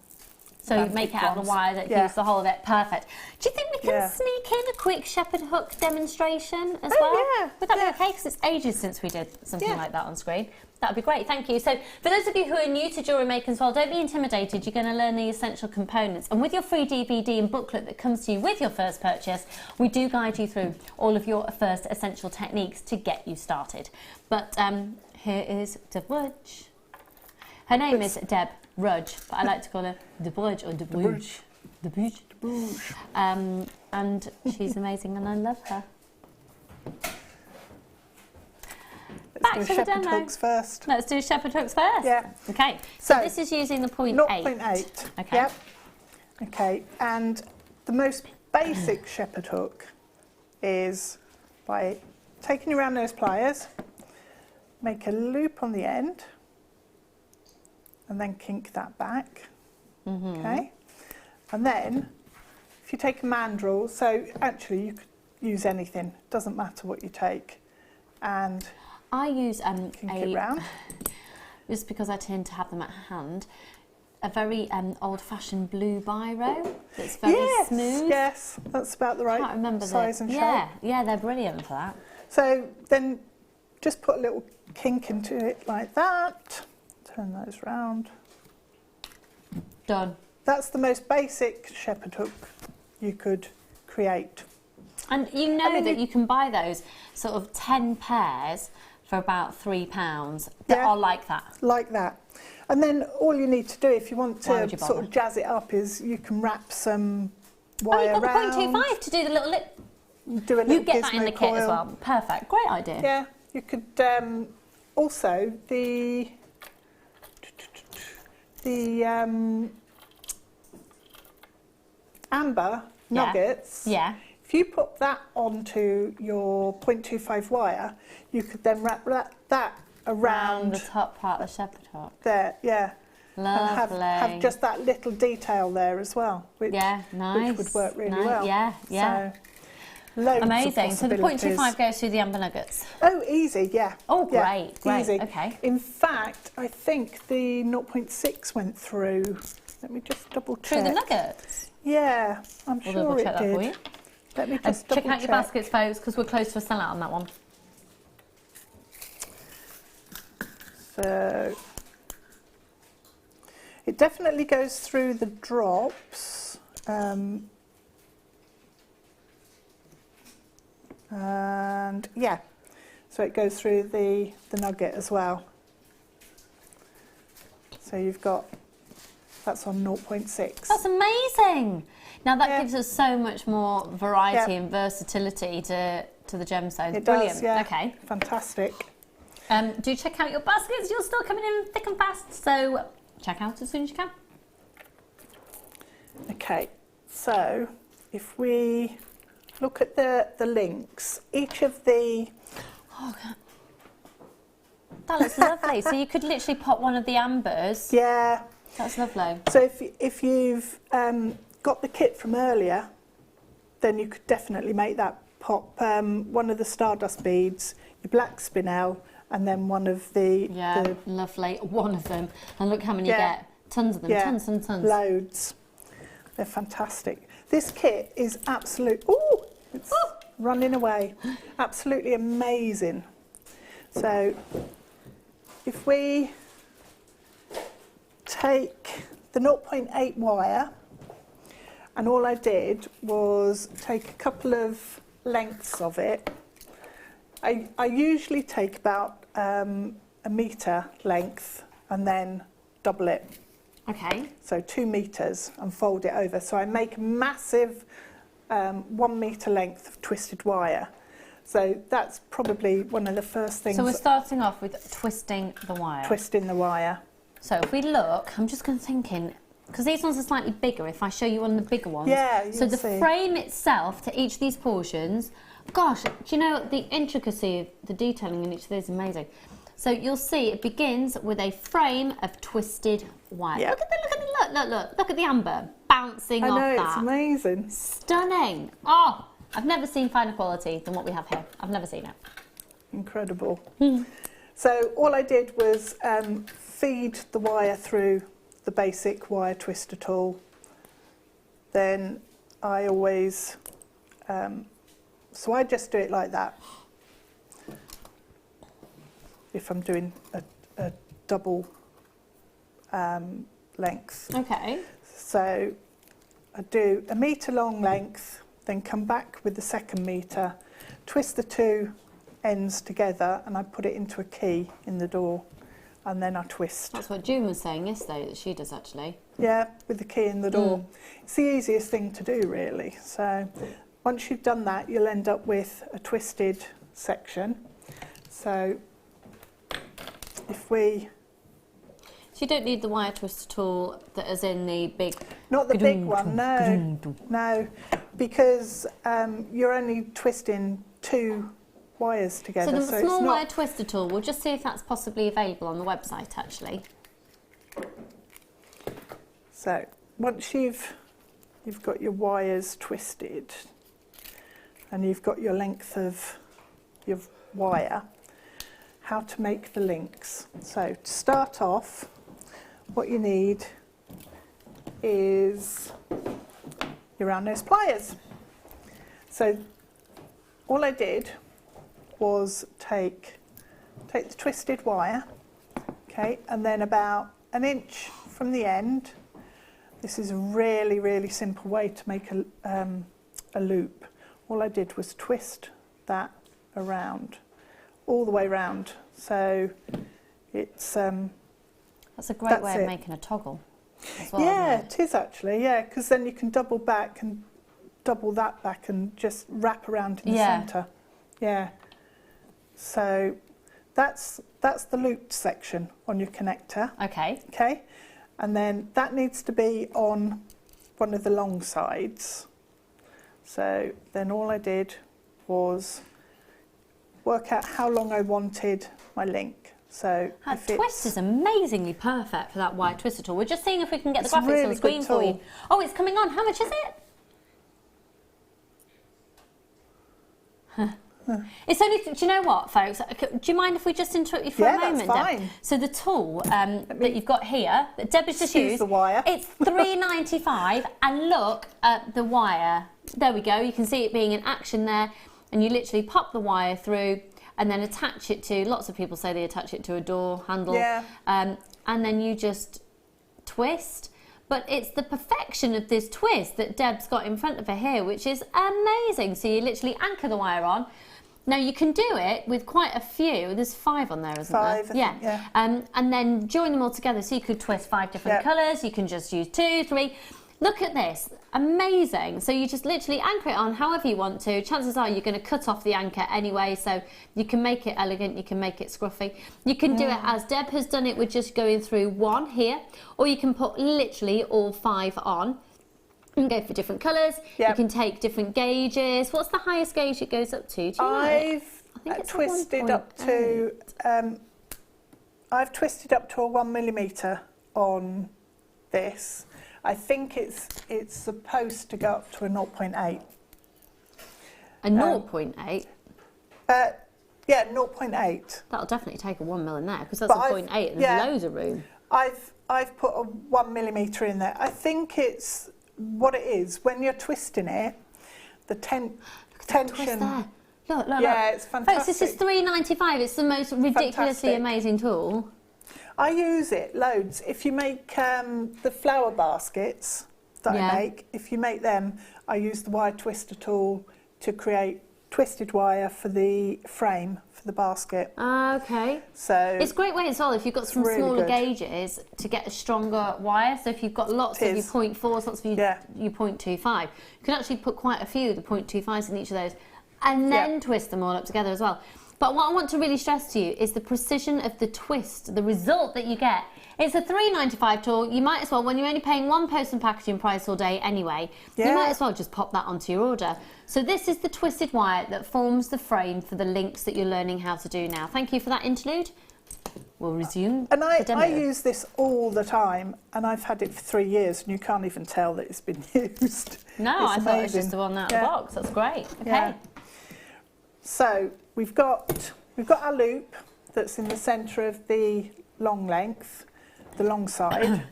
S7: So you make it out of the wire that gives the whole of it. Perfect. Do you think we can sneak in a quick shepherd hook demonstration as well?
S5: Yeah.
S7: Would that be okay? Because it's ages since we did something like that on screen. That would be great, thank you. So for those of you who are new to Jewellery Maker as well, don't be intimidated. You're going to learn the essential components. And with your free DVD and booklet that comes to you with your first purchase, we do guide you through all of your first essential techniques to get you started. But here is Deb Rudge. Her name is Deb Rudge, but I like to call her Deb Rudge or Deb Rudge. Deb Rudge. And she's amazing and I love her.
S5: Let's do shepherd hooks first.
S7: Let's do shepherd hooks first.
S5: Yeah.
S7: Okay. So this is using the 0.8.
S5: 0.8.
S7: Okay.
S5: Yep. Okay. And the most basic shepherd hook is by taking around those pliers, make a loop on the end, and then kink that back. Okay. And then, if you take a mandrel, so actually you could use anything. Doesn't matter what you take, and
S7: I use
S5: kink it round.
S7: Just because I tend to have them at hand, a very old-fashioned blue biro that's very smooth.
S5: Yes, that's about the right size and shape.
S7: Yeah, they're brilliant for that.
S5: So then just put a little kink into it like that. Turn those round.
S7: Done.
S5: That's the most basic shepherd hook you could create.
S7: And you know that you can buy those sort of 10 pairs for about £3 that are like that.
S5: Like that. And then all you need to do if you want to sort of jazz it up is you can wrap some wire
S7: you've got
S5: around.
S7: the 0.25 to do the little lip.
S5: Do a little
S7: you get that in the
S5: gizmo
S7: kit as
S5: coil.
S7: well. Perfect. Great idea.
S5: Yeah. You could also the amber nuggets.
S7: Yeah.
S5: If you put that onto your 0.25 wire, you could then wrap that around
S7: the top part of the shepherd hook.
S5: There, yeah.
S7: Lovely.
S5: And have just that little detail there as well, which, which would work really well.
S7: Yeah, yeah.
S5: So, loads
S7: amazing.
S5: Of
S7: So the
S5: possibilities.
S7: 0.25 goes through the amber nuggets.
S5: Oh, easy, yeah.
S7: Oh, great, great.
S5: Easy.
S7: Okay.
S5: In fact, I think the 0.6 went through. Let me just double check.
S7: Through the nuggets?
S5: Yeah, I'm
S7: We'll
S5: sure
S7: double
S5: it
S7: check that
S5: did.
S7: for you.
S5: Let me just double
S7: check out your baskets, folks, because we're close to a sellout on that one.
S5: So it definitely goes through the drops. And yeah, so it goes through the nugget as well. So you've got, that's on 0.6.
S7: That's amazing. Now that gives us so much more variety and versatility to the gemstones.
S5: It
S7: Brilliant.
S5: does, yeah.
S7: Okay.
S5: Fantastic.
S7: Do check out your baskets. You're still coming in thick and fast, so check out as soon as you can.
S5: Okay, so if we look at the links, each of the...
S7: Oh, God. That looks lovely. So you could literally pop one of the ambers.
S5: Yeah.
S7: That's lovely.
S5: So if you've got the kit from earlier, then you could definitely make that pop one of the stardust beads, your black spinel, and then one of the...
S7: Yeah, lovely. One of them. And look how many you get. Tons of them. Tons and tons.
S5: Loads. They're fantastic. This kit is absolute... Ooh! It's running away. Absolutely amazing. So if we take the 0.8 wire, and all I did was take a couple of lengths of it. I usually take about a metre length and then double it.
S7: Okay.
S5: So 2 metres and fold it over. So I make a massive 1 metre length of twisted wire. So that's probably one of the first things.
S7: So we're starting off with twisting the wire.
S5: Twisting the wire.
S7: So if we look, I'm just thinking, because these ones are slightly bigger, if I show you one of the bigger ones.
S5: Yeah,
S7: so the frame itself to each of these portions, gosh, do you know the intricacy, the detailing in each of these is amazing. So you'll see it begins with a frame of twisted wire.
S5: Yep.
S7: Look at the amber bouncing off that.
S5: I know, it's amazing.
S7: Stunning. Oh, I've never seen finer quality than what we have here. I've never seen it.
S5: Incredible. So all I did was feed the wire through the basic wire twister tool. Then I always, so I just do it like that. If I'm doing a double length.
S7: Okay.
S5: So I do a metre long length, then come back with the second metre, twist the 2 ends together, and I put it into a key in the door, and then I twist.
S7: That's what June was saying yesterday that she does actually.
S5: Yeah, with the key in the door. It's the easiest thing to do, really. So once you've done that, you'll end up with a twisted section. So if we...
S7: So you don't need the wire twister tool that is in the big...
S5: Not the big one, no. No, because you're only twisting 2 wires together.
S7: So the
S5: so
S7: small
S5: it's not...
S7: wire twister tool, we'll just see if that's possibly available on the website actually.
S5: So once you've got your wires twisted and you've got your length of your wire, how to make the links. So to start off, what you need is your round nose pliers. So all I did was take the twisted wire, okay, and then about 1 inch from the end. This is a really, really simple way to make a loop. All I did was twist that around, all the way round. So it's...
S7: That's a great way of making a toggle as well.
S5: Yeah, it is actually, yeah, because then you can double back and double that back and just wrap around in the centre. Yeah. So that's the looped section on your connector.
S7: Okay.
S5: Okay. And then that needs to be on one of the long sides. So then all I did was work out how long I wanted my link. So
S7: that twist is amazingly perfect for that wire twister tool. We're just seeing if we can get the graphics
S5: really
S7: on the screen for you. Oh, it's coming on. How much is it? It's only, do you know what, folks? Do you mind if we just interrupt you for a moment?
S5: Yeah, that's fine.
S7: Deb? So the tool that you've got here, that Deb has just used,
S5: the wire.
S7: It's $3.95, and look at the wire. There we go. You can see it being in action there, and you literally pop the wire through and then attach it to, lots of people say they attach it to a door handle, and then you just twist. But it's the perfection of this twist that Deb's got in front of her here, which is amazing. So you literally anchor the wire on. Now you can do it with quite a few. There's 5 on there, isn't there?
S5: 5, I think, yeah.
S7: And then join them all together. So you could twist 5 different colours. You can just use 2, 3. Look at this, amazing. So you just literally anchor it on however you want to. Chances are you're going to cut off the anchor anyway, so you can make it elegant, you can make it scruffy. You can do it as Deb has done it with just going through 1 here, or you can put literally all 5 on and go for different colours. You can take different gauges. What's the highest gauge it goes up to? Do you know?
S5: I think it's twisted up to, I've twisted up to a 1mm on this. I think it's supposed to go up to a 0.8.
S7: A 0.8?
S5: Yeah, 0.8.
S7: That'll definitely take a 1mm in there, because that's a 0.8 and there's loads of room.
S5: I've put a 1mm in there. I think it's what it is when you're twisting it. The tension.
S7: Twist there. Look, look,
S5: Yeah,
S7: look.
S5: it's fantastic.
S7: Folks, this is £3.95. It's the most ridiculously
S5: Fantastic.
S7: amazing tool.
S5: I use it loads. If you make the flower baskets that
S7: Yeah.
S5: I make, if you make them, I use the wire twister tool to create twisted wire for the frame for the basket.
S7: Okay.
S5: So
S7: It's a great way as well if you've got some
S5: really
S7: smaller
S5: good.
S7: gauges to get a stronger wire. So if you've got lots
S5: It
S7: of your
S5: is.
S7: 0.4s, lots of your,
S5: Yeah.
S7: your 0.25, you can actually put quite a few of the 0.25s in each of those and then
S5: Yeah.
S7: twist them all up together as well. But what I want to really stress to you is the precision of the twist, the result that you get. It's a £3.95 tool. You might as well, when you're only paying one post and packaging price all day anyway, you
S5: Yeah.
S7: might as well just pop that onto your order. So this is the twisted wire that forms the frame for the links that you're learning how to do now. Thank you for that interlude. We'll resume
S5: And
S7: the demo.
S5: I use this all the time, and I've had it for 3 years, and you can't even tell that it's been used.
S7: No, I
S5: It's
S7: thought it was
S5: amazing.
S7: just the one out of
S5: Yeah.
S7: the box. That's great. Okay.
S5: Yeah. So we've got our loop that's in the centre of the long length, the long side.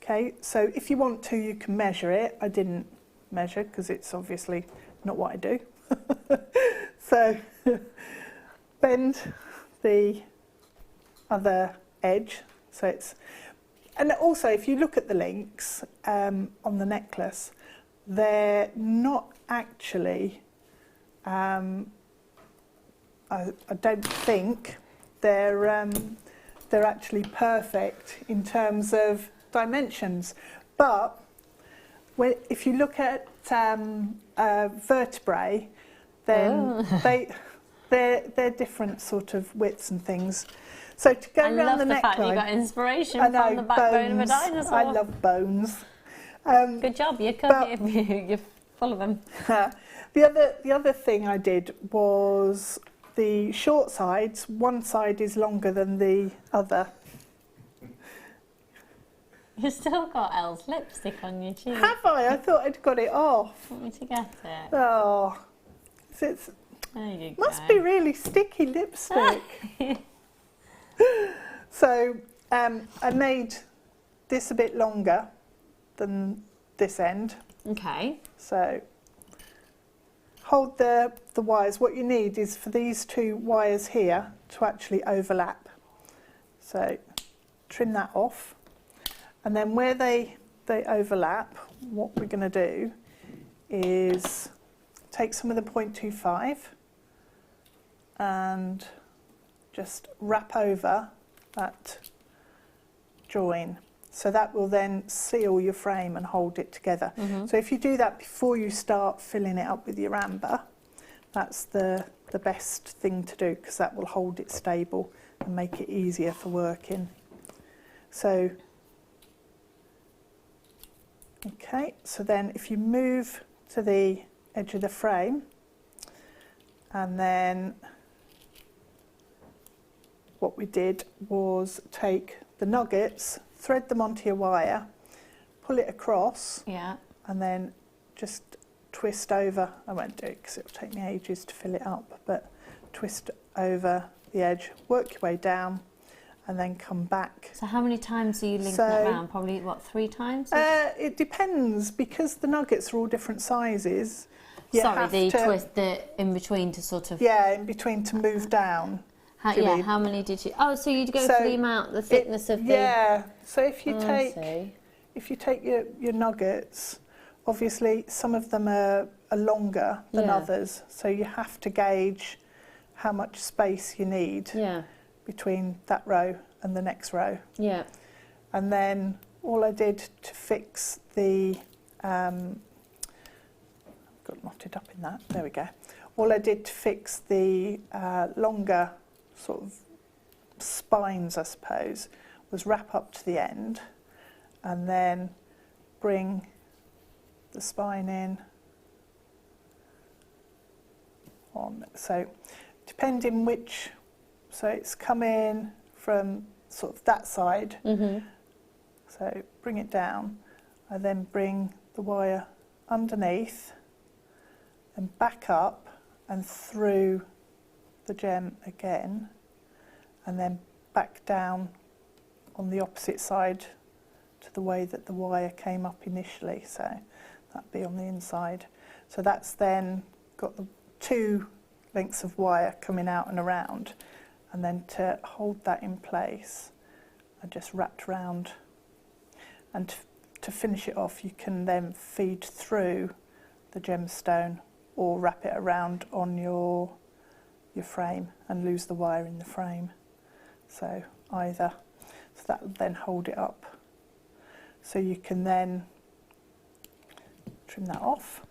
S5: Okay, so if you want to, you can measure it. I didn't measure because it's obviously not what I do. So bend the other edge. So it's, and also if you look at the links on the necklace, they're not actually, I don't think they're actually perfect in terms of dimensions. But if you look at vertebrae, then they're different sort of widths and things. So to go
S7: I
S5: around
S7: love
S5: the
S7: the fact you
S5: neckline,
S7: got inspiration
S5: I know,
S7: from the backbone of a
S5: bones.
S7: dinosaur.
S5: I love bones.
S7: Good job. You're full of them.
S5: The other thing I did was the short sides. One side is longer than the other.
S7: You've still got Elle's lipstick on your cheek.
S5: Have I? I thought I'd got it off.
S7: Want me to get it?
S5: Oh, it
S7: There you go.
S5: must be really sticky lipstick. So I made this a bit longer than this end.
S7: Okay.
S5: So hold the wires. What you need is for these two wires here to actually overlap. So trim that off. And then where they overlap, what we're going to do is take some of the 0.25 and just wrap over that join. So that will then seal your frame and hold it together. So if you do that before you start filling it up with your amber, that's the best thing to do, because that will hold it stable and make it easier for working. So, okay, so then if you move to the edge of the frame, and then what we did was take the nuggets, thread them onto your wire, pull it across,
S7: Yeah.
S5: and then just twist over. I won't do it because it'll take me ages to fill it up, but twist over the edge, work your way down, and then come back.
S7: So how many times do you link
S5: So,
S7: that round? Probably, what, 3 times?
S5: It depends, because the nuggets are all different sizes. You
S7: Sorry,
S5: have
S7: the
S5: to-
S7: twist, the in between to sort of...
S5: Yeah, in between to move down.
S7: How,
S5: do you
S7: yeah,
S5: mean?
S7: how many did you... Oh, so you'd go
S5: So
S7: for the amount, the thickness of the...
S5: Yeah, so if you
S7: Oh, I
S5: take
S7: see.
S5: if you take your nuggets, obviously some of them are longer than
S7: Yeah.
S5: others, so you have to gauge how much space you need
S7: Yeah,
S5: between that row and the next row.
S7: yeah.
S5: And then all I did to fix the got knotted up in that, there we go. All I did to fix the longer sort of spines, I suppose, was wrap up to the end and then bring the spine in on. So depending which, so it's come in from sort of that side, so bring it down. I then bring the wire underneath and back up and through the gem again, and then back down on the opposite side to the way that the wire came up initially, so that'd be on the inside. So that's then got the two lengths of wire coming out and around, and then to hold that in place, I just wrapped round. And to finish it off, you can then feed through the gemstone or wrap it around on your frame and lose the wire in the frame. So either, so that will then hold it up. So you can then trim that off.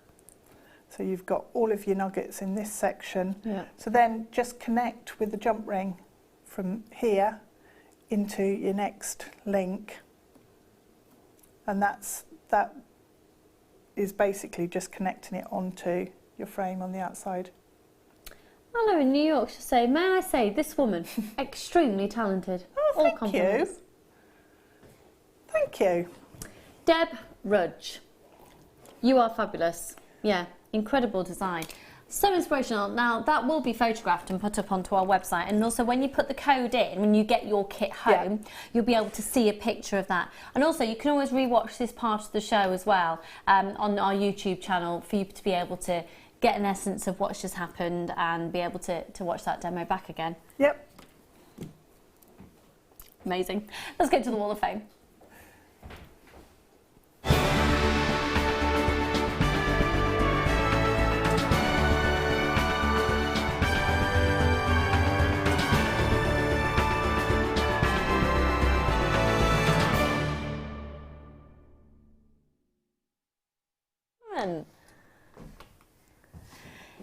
S5: So you've got all of your nuggets in this section.
S1: Yeah.
S5: So then just connect with the jump ring from here into your next link. And that is basically just connecting it onto your frame on the outside.
S7: Hello in New Yorkshire say, may I say, this woman, extremely talented.
S5: Oh,
S7: All
S5: thank you.
S7: compliments.
S5: Thank you.
S7: Deb Rudge, you are fabulous. Yeah, incredible design. So inspirational. Now, that will be photographed and put up onto our website. And also, when you put the code in, when you get your kit home, you'll be able to see a picture of that. And also, you can always rewatch this part of the show as well on our YouTube channel for you to be able to get an essence of what's just happened and be able to watch that demo back again.
S5: Yep.
S7: Amazing. Let's get to the Wall of Fame.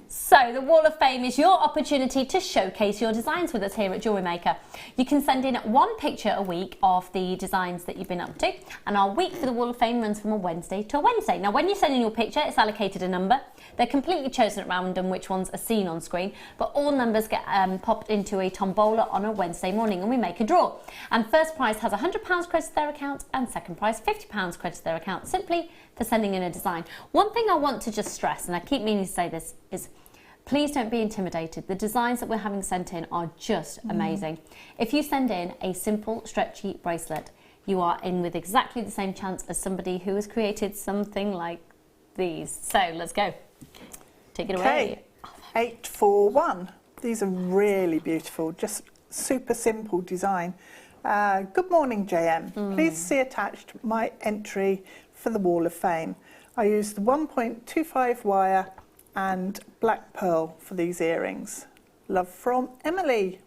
S7: So the Wall of Fame is your opportunity to showcase your designs with us here at Jewellery Maker. You can send in one picture a week of the designs that you've been up to, and our week for the Wall of Fame runs from a Wednesday to a Wednesday. Now when you send in your picture, it's allocated a number. They're completely chosen at random which ones are seen on screen, but all numbers get popped into a tombola on a Wednesday morning and we make a draw. And first prize has £100 credited to their account and second prize £50 credited to their account simply for sending in a design. One thing I want to just stress, and I keep meaning to say this, is please don't be intimidated. The designs that we're having sent in are just amazing. If you send in a simple stretchy bracelet, you are in with exactly the same chance as somebody who has created something like these. So let's go. Take it away.
S5: 841. These are really beautiful, just super simple design. Good morning, JM. Please see attached my entry for the Wall of Fame. I used the 1.25 wire and black pearl for these earrings. Love from Emily.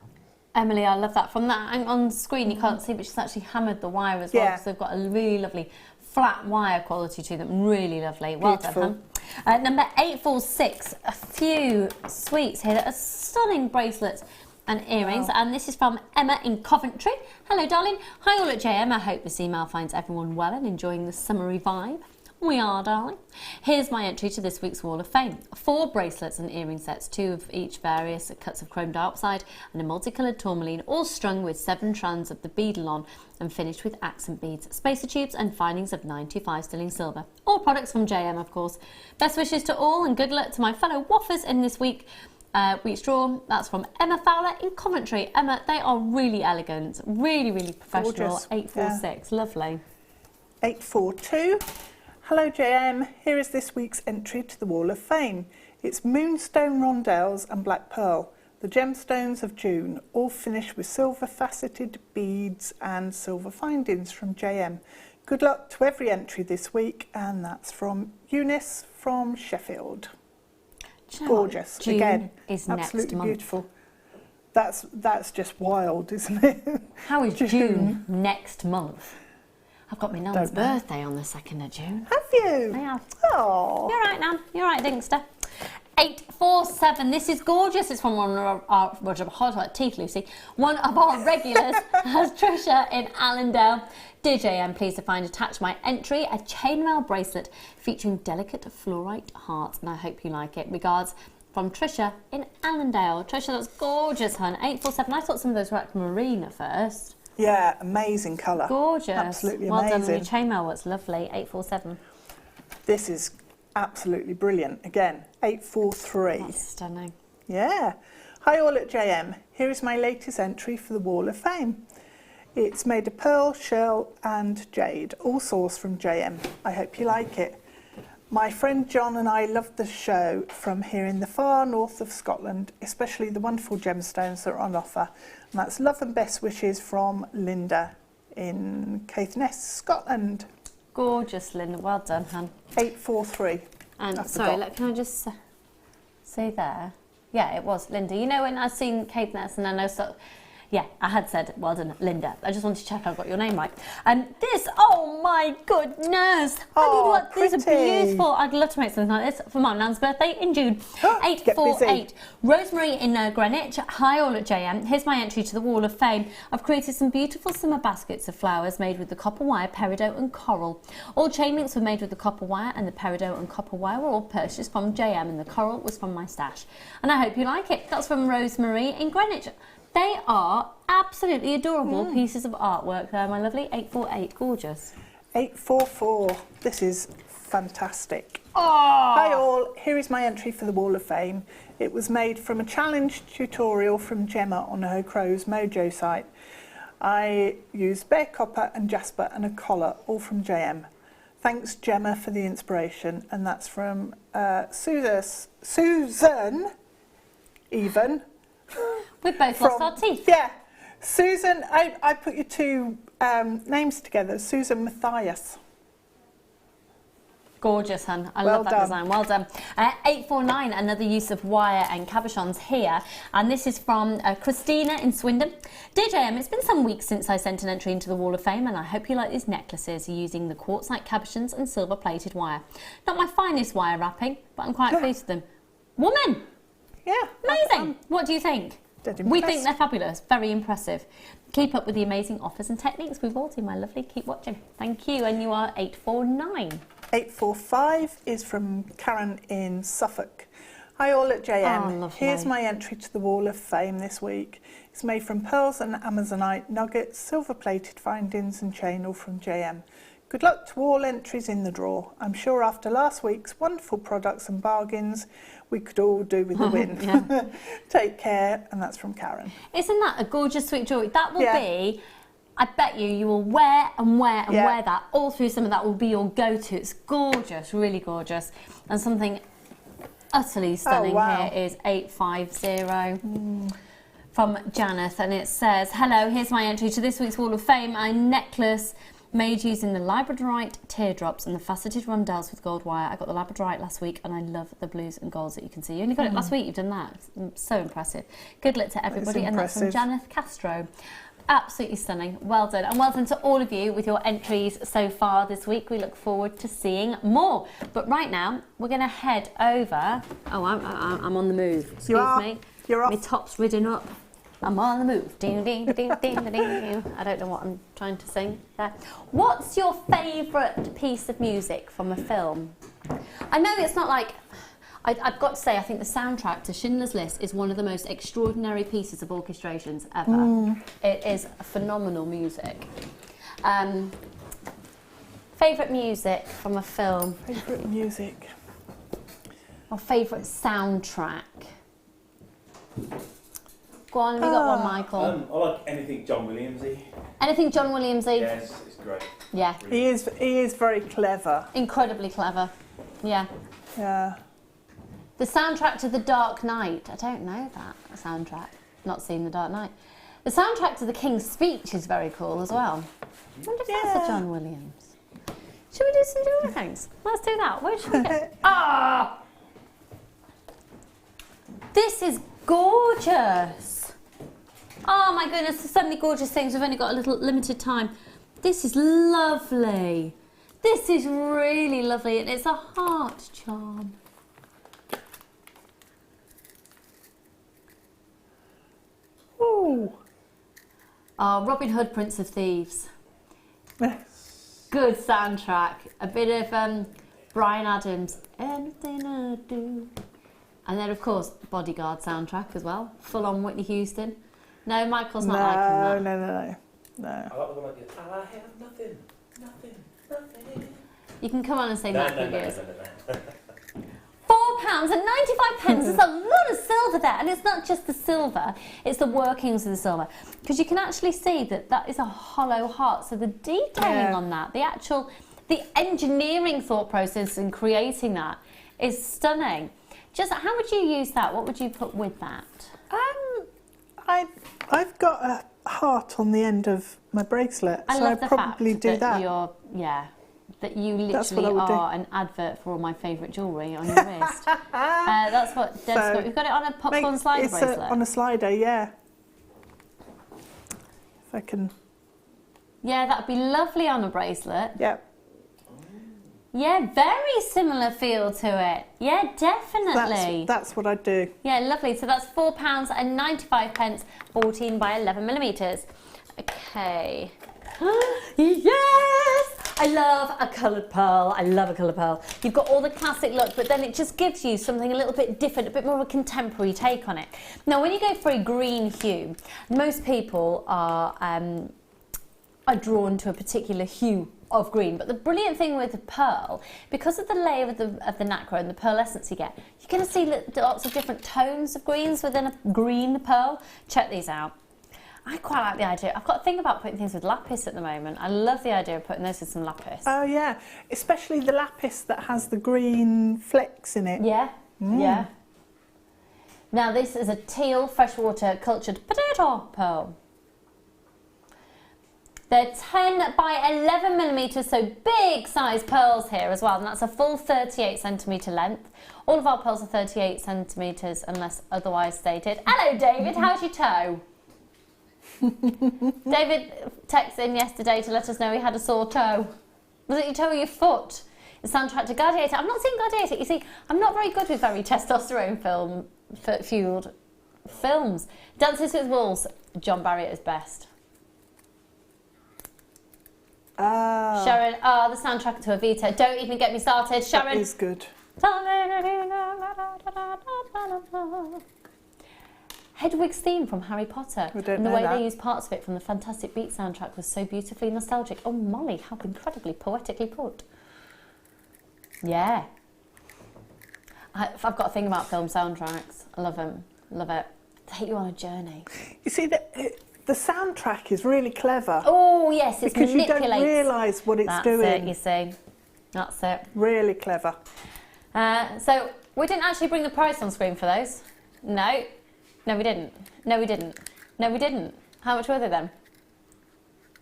S7: Emily, I love that. From that on screen, you can't see, but she's actually hammered the wire as well, because they've got a really lovely flat wire quality to them. Really lovely. Well done, huh? Number 846, a few sweets here that are stunning bracelets and earrings, and this is from Emma in Coventry. Hello, darling. Hi, all at JM. I hope this email finds everyone well and enjoying the summery vibe. We are, darling. Here's my entry to this week's Wall of Fame. 4 bracelets and earring sets, 2 of each various cuts of chrome dioxide and a multicoloured tourmaline, all strung with 7 strands of the beadle on and finished with accent beads, spacer tubes and findings of 925 sterling silver. All products from JM, of course. Best wishes to all and good luck to my fellow waffers in this week's draw. That's from Emma Fowler in Coventry. Emma, they are really elegant, really, really professional.
S5: Gorgeous.
S7: 846, lovely.
S5: 842. Hello JM, here is this week's entry to the Wall of Fame. It's Moonstone rondelles and black pearl, the gemstones of June, all finished with silver faceted beads and silver findings from JM. Good luck to every entry this week, and that's from Eunice from Sheffield. Gorgeous.
S7: June
S5: again,
S7: is
S5: absolutely
S7: next month.
S5: Beautiful. That's just wild, isn't it?
S7: How is June next month? I've got my nan's birthday on the 2nd of June.
S5: Have you?
S7: I have.
S5: Oh.
S7: You're right, Nan. You're right, Dingster. 847. This is gorgeous. It's from one of our teeth, Lucy. One of our regulars has Trisha in Allendale. Dear JM, please to find attached my entry, a chainmail bracelet featuring delicate fluorite hearts, and I hope you like it. Regards from Trisha in Allendale. Trisha, that's gorgeous, hun. 847. I thought some of those were aquamarine at first.
S5: Yeah, amazing colour.
S7: Gorgeous.
S5: Absolutely
S7: well
S5: amazing.
S7: Well done on your chainmail, what's lovely. 847.
S5: This is absolutely brilliant. Again, 843.
S7: That's stunning.
S5: Yeah. Hi all at JM. Here is my latest entry for the Wall of Fame. It's made of pearl, shell and jade, all sourced from JM. I hope you like it. My friend John and I love the show from here in the far north of Scotland, especially the wonderful gemstones that are on offer. And that's love and best wishes from Linda in Caithness, Scotland.
S7: Gorgeous, Linda. Well done, hun.
S5: 843.
S7: And
S5: I
S7: sorry,
S5: forgot.
S7: look, can I just see there? Yeah, it was Linda. You know, when I seen Caithness and then I started... Yeah, I had said, well done, Linda. I just wanted to check I got your name right. And this, oh my goodness.
S5: Oh,
S7: These are
S5: pretty.
S7: beautiful. I'd love to make something like this for my nan's birthday in June.
S5: Get
S7: 848. Rosemary in Greenwich. Hi all at JM. Here's my entry to the Wall of Fame. I've created some beautiful summer baskets of flowers made with the copper wire, peridot and coral. All chain links were made with the copper wire, and the peridot and copper wire were all purchased from JM, and the coral was from my stash. And I hope you like it. That's from Rosemary in Greenwich. They are absolutely adorable pieces of artwork there, my lovely. 848, gorgeous.
S5: 844. This is fantastic.
S7: Oh.
S5: Hi all, here is my entry for the Wall of Fame. It was made from a challenge tutorial from Gemma on her Crow's Mojo site. I used bare copper and Jasper and a collar, all from JM. Thanks Gemma for the inspiration, and that's from Susan Even.
S7: We've both lost our teeth.
S5: Yeah. Susan, I put your two names together. Susan Matthias.
S7: Gorgeous, hun. I
S5: Well
S7: love that
S5: done.
S7: design. Well done. 849, another use of wire and cabochons here. And this is from Christina in Swindon. Dear JM, it's been some weeks since I sent an entry into the Wall of Fame, and I hope you like these necklaces using the quartz-like cabochons and silver-plated wire. Not my finest wire wrapping, but I'm quite pleased with them. Woman!
S5: Yeah.
S7: Amazing! What do you think?
S5: Dead
S7: We
S5: impressed.
S7: think they're fabulous. Very impressive. Keep up with the amazing offers and techniques. We've all seen, my lovely. Keep watching. Thank you. And you are 849.
S5: 845 is from Karen in Suffolk. Hi all at JM.
S7: Oh, lovely.
S5: Here's my entry to the Wall of Fame this week. It's made from pearls and amazonite nuggets, silver-plated findings and chain, all from JM. Good luck to all entries in the draw. I'm sure after last week's wonderful products and bargains, we could all do with a win. Take care, and that's from Karen.
S7: Isn't that a gorgeous, sweet jewellery? That will be, I bet you will wear and wear and wear that all through summer. That will be your go-to. It's gorgeous, really gorgeous. And something utterly stunning here is 850. From Janeth, and it says, hello, here's my entry to this week's Wall of Fame. A necklace made using the labradorite teardrops and the faceted rondelles with gold wire. I got the labradorite last week and I love the blues and golds that you can see. You only got it last week, you've done that. It's so impressive. Good luck to everybody, and that's from Janeth Castro. Absolutely stunning. Well done. And well done to all of you with your entries so far this week. We look forward to seeing more. But right now, we're going to head over. Oh, I'm on the move. Excuse me.
S5: You're off.
S7: My top's ridden up. I'm on the move. Ding, ding, ding, ding, ding, ding. I don't know what I'm trying to sing there. What's your favourite piece of music from a film? I know it's not like... I've got to say, I think the soundtrack to Schindler's List is one of the most extraordinary pieces of orchestrations ever. It is phenomenal music. Favourite music from a film?
S5: Favourite music?
S7: Or favourite soundtrack? Go on, have you got one, Michael?
S2: I like anything John Williamsy.
S7: Anything John Williamsy?
S2: Yes, it's great.
S7: Yeah.
S5: He is very clever.
S7: Incredibly clever. Yeah.
S5: Yeah.
S7: The soundtrack to The Dark Knight. I don't know that soundtrack. Not seen The Dark Knight. The soundtrack to The King's Speech is very cool as well. I wonder if that's a John Williams. Should we do some jewellery things? Let's do that. Where should we go? Ah! This is gorgeous. Oh my goodness, there's so many gorgeous things. We've only got a little limited time. This is lovely. This is really lovely, and it's a heart charm.
S5: Ooh.
S7: Oh, Robin Hood, Prince of Thieves. Good soundtrack. A bit of Bryan Adams. Anything I do. And then, of course, Bodyguard soundtrack as well. Full on Whitney Houston. No, Michael's not liking that.
S5: No.
S2: I like the one like this. I have nothing.
S7: You can come on and say that.
S2: No.
S7: £4.95. There's a lot of silver there, and it's not just the silver, it's the workings of the silver, because you can actually see that is a hollow heart, so the detailing on that, the actual the engineering thought process in creating that is stunning. Just how would you use that? What would you put with that?
S5: I've got a heart on the end of my bracelet, so
S7: love
S5: I'd
S7: the
S5: probably
S7: fact
S5: do
S7: that
S5: that.
S7: That you
S5: That's what I
S7: literally
S5: would do.
S7: are an advert for all my favourite jewellery on your wrist. That's what Deb's got. You've got it on a popcorn slider bracelet.
S5: On a slider, yeah. If I can.
S7: Yeah, that'd be lovely on a bracelet.
S5: Yep.
S7: Yeah, very similar feel to it. Yeah, definitely.
S5: That's what I'd do.
S7: Yeah, lovely. So that's £4.95, 14 by 11 millimetres. Okay. Yes! I love a coloured pearl. I love a coloured pearl. You've got all the classic look, but then it just gives you something a little bit different, a bit more of a contemporary take on it. Now, when you go for a green hue, most people are drawn to a particular hue of green, but the brilliant thing with the pearl, because of the layer of the nacre and the pearlescence you get, you're going to see lots of different tones of greens within a green pearl. Check these out. I quite like the idea. I've got a thing about putting things with lapis at the moment. I love the idea of putting those with some lapis.
S5: Oh yeah, especially the lapis that has the green flecks in it.
S7: Yeah, yeah. Now this is a teal freshwater cultured Peridot pearl. They're 10 by 11 millimetres, so big size pearls here as well, and that's a full 38 centimetre length. All of our pearls are 38 centimetres unless otherwise stated. Hello David, how's your toe? David texted in yesterday to let us know he had a sore toe. Was it your toe or your foot? The soundtrack to Gladiator. I've not seen Gladiator. You see, I'm not very good with very testosterone fueled films. Dances with Wolves, John Barry is best. Sharon, the soundtrack to Evita. Don't even get me started, Sharon.
S5: That is good.
S7: Hedwig's theme from Harry Potter.
S5: And
S7: the way they used parts of it from the Fantastic Beasts soundtrack was so beautifully nostalgic. Oh, Molly, how incredibly poetically put. Yeah. I've got a thing about film soundtracks. I love them. Love it. Take you on a journey.
S5: You see, the soundtrack is really clever.
S7: Oh, yes, it's
S5: because you don't realise what it's doing.
S7: That's it, you see. That's it.
S5: Really clever.
S7: So, we didn't actually bring the price on screen for those. No. No, we didn't. No, we didn't. No, we didn't. How much were they then?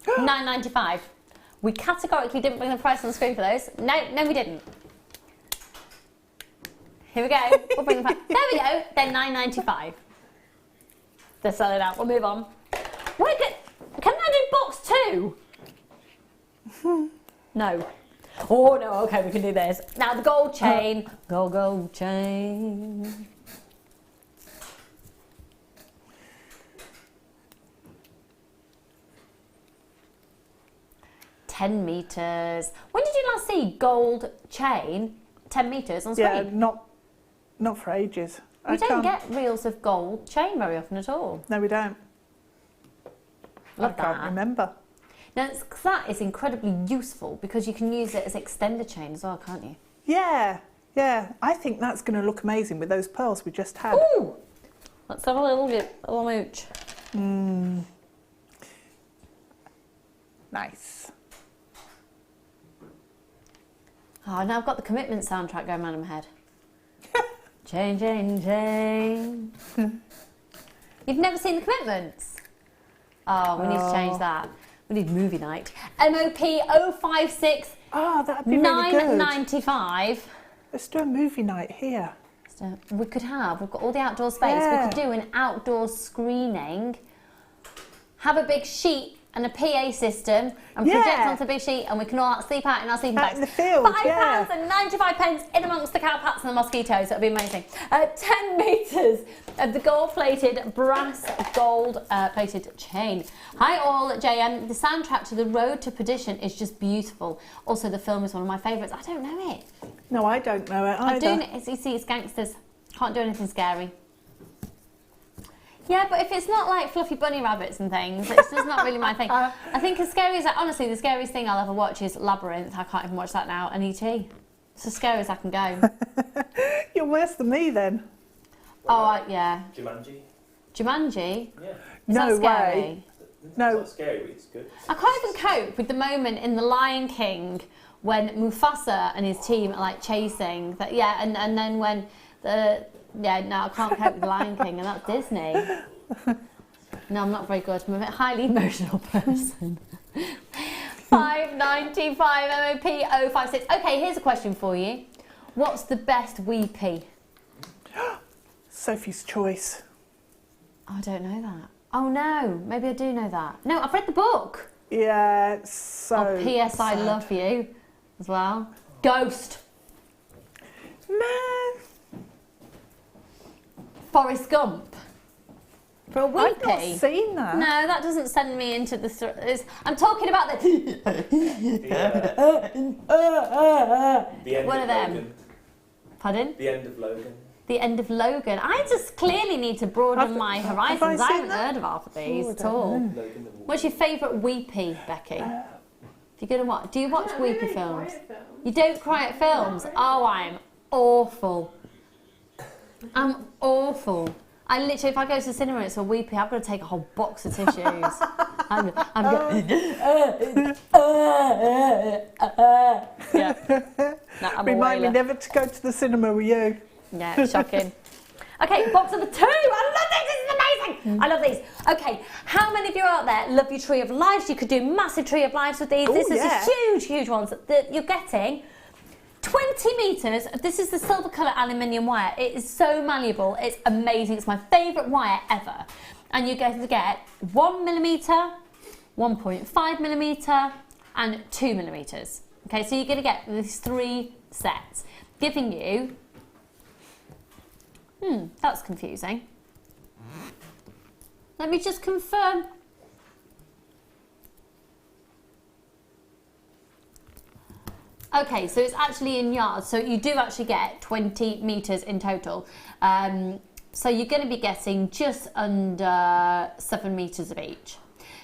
S7: £9.95. We categorically didn't bring the price on the screen for those. No, we didn't. Here we go. We'll bring the price. There we go. They're £9.95. They're selling out. We'll move on. We're good. Can I do box 2? No. Oh, no. Okay, we can do this. Now, the gold chain. Gold chain. 10 metres. When did you last see gold chain 10 metres on screen?
S5: Yeah, not for ages.
S7: We don't get reels of gold chain very often at all.
S5: No, we don't.
S7: Love
S5: I can't remember.
S7: Now, that is incredibly useful because you can use it as extender chain as well, can't you?
S5: Yeah, yeah. I think that's going to look amazing with those pearls we just had.
S7: Ooh! Let's have a little mooch.
S5: Nice.
S7: Oh, now I've got the commitment soundtrack going round in my head. Chain, chain, chain. You've never seen the commitments? Oh, we need to change that. We need movie night. MOP 056.
S5: Oh, that'd be really good.
S7: £9.95.
S5: Let's do a movie night here.
S7: So we've got all the outdoor space.
S5: Yeah.
S7: We could do an outdoor screening. Have a big sheet and a PA system and project onto the big sheet, and we can all sleep out in our sleeping bags.
S5: in the field,
S7: £5.95 in amongst the cowpats and the mosquitoes. That would be amazing. 10 metres of the gold-plated, brass gold-plated chain. Hi all, JM. The soundtrack to The Road to Perdition is just beautiful. Also, the film is one of my favourites. I don't know it.
S5: No, I don't know it either.
S7: I'm doing it. You see, it's gangsters. Can't do anything scary. Yeah, but if it's not like fluffy bunny rabbits and things, it's just not really my thing. I think as scary as honestly, the scariest thing I'll ever watch is Labyrinth. I can't even watch that now. And E.T. It's as scary as I can go.
S5: You're worse than me then.
S7: Oh, yeah.
S2: Jumanji?
S7: Jumanji?
S2: Yeah.
S7: Is
S5: No
S7: that scary?
S5: way. No.
S2: It's not scary, but it's good.
S7: I can't even cope with the moment in The Lion King when Mufasa and his team are like chasing that. Yeah, and then when the no, I can't cope with the Lion King, and that's Disney. No, I'm not very good. I'm a highly emotional person. 595 MOP 056. Okay, here's a question for you. What's the best weepy?
S5: Sophie's Choice.
S7: Oh, I don't know that. Oh no, maybe I do know that. No, I've read the book.
S5: Yeah, it's so
S7: P.S. I
S5: sad.
S7: love you as well. Ghost.
S5: No.
S7: Forrest Gump. For a weepy.
S5: I've not seen that.
S7: No, that doesn't send me into the... I'm talking about the...
S2: The end
S7: One
S2: of
S7: of them.
S2: Logan.
S7: Pardon?
S2: The end of Logan.
S7: The end of Logan. I just clearly need to broaden my horizons. I haven't heard of half of these at all.
S2: Logan the Wolf.
S7: What's your favourite weepy, Becky? If you're gonna watch, do you watch weepy films? You don't cry at films? Oh, I'm awful. I'm awful. I literally, if I go to the cinema and it's a weepy, I've got to take a whole box of tissues. I'm going. Yeah. No, I'm
S5: Remind me
S7: a wailer.
S5: never to go to the cinema with you.
S7: Yeah, shocking. Okay, box number 2. I love this. This is amazing. I love these. Okay, how many of you out there love your Tree of Lives? You could do massive Tree of Lives with these.
S5: Ooh,
S7: This is
S5: yeah.
S7: a huge, huge ones that you're getting. 20 metres. This is the silver colour aluminium wire. It is so malleable. It's amazing. It's my favourite wire ever. And you're going to get 1mm, 1.5mm, and 2mm. Okay, so you're going to get these 3 sets, giving you. That's confusing. Let me just confirm. Okay, so it's actually in yards, so you do actually get 20 metres in total. So you're going to be getting just under 7 metres of each.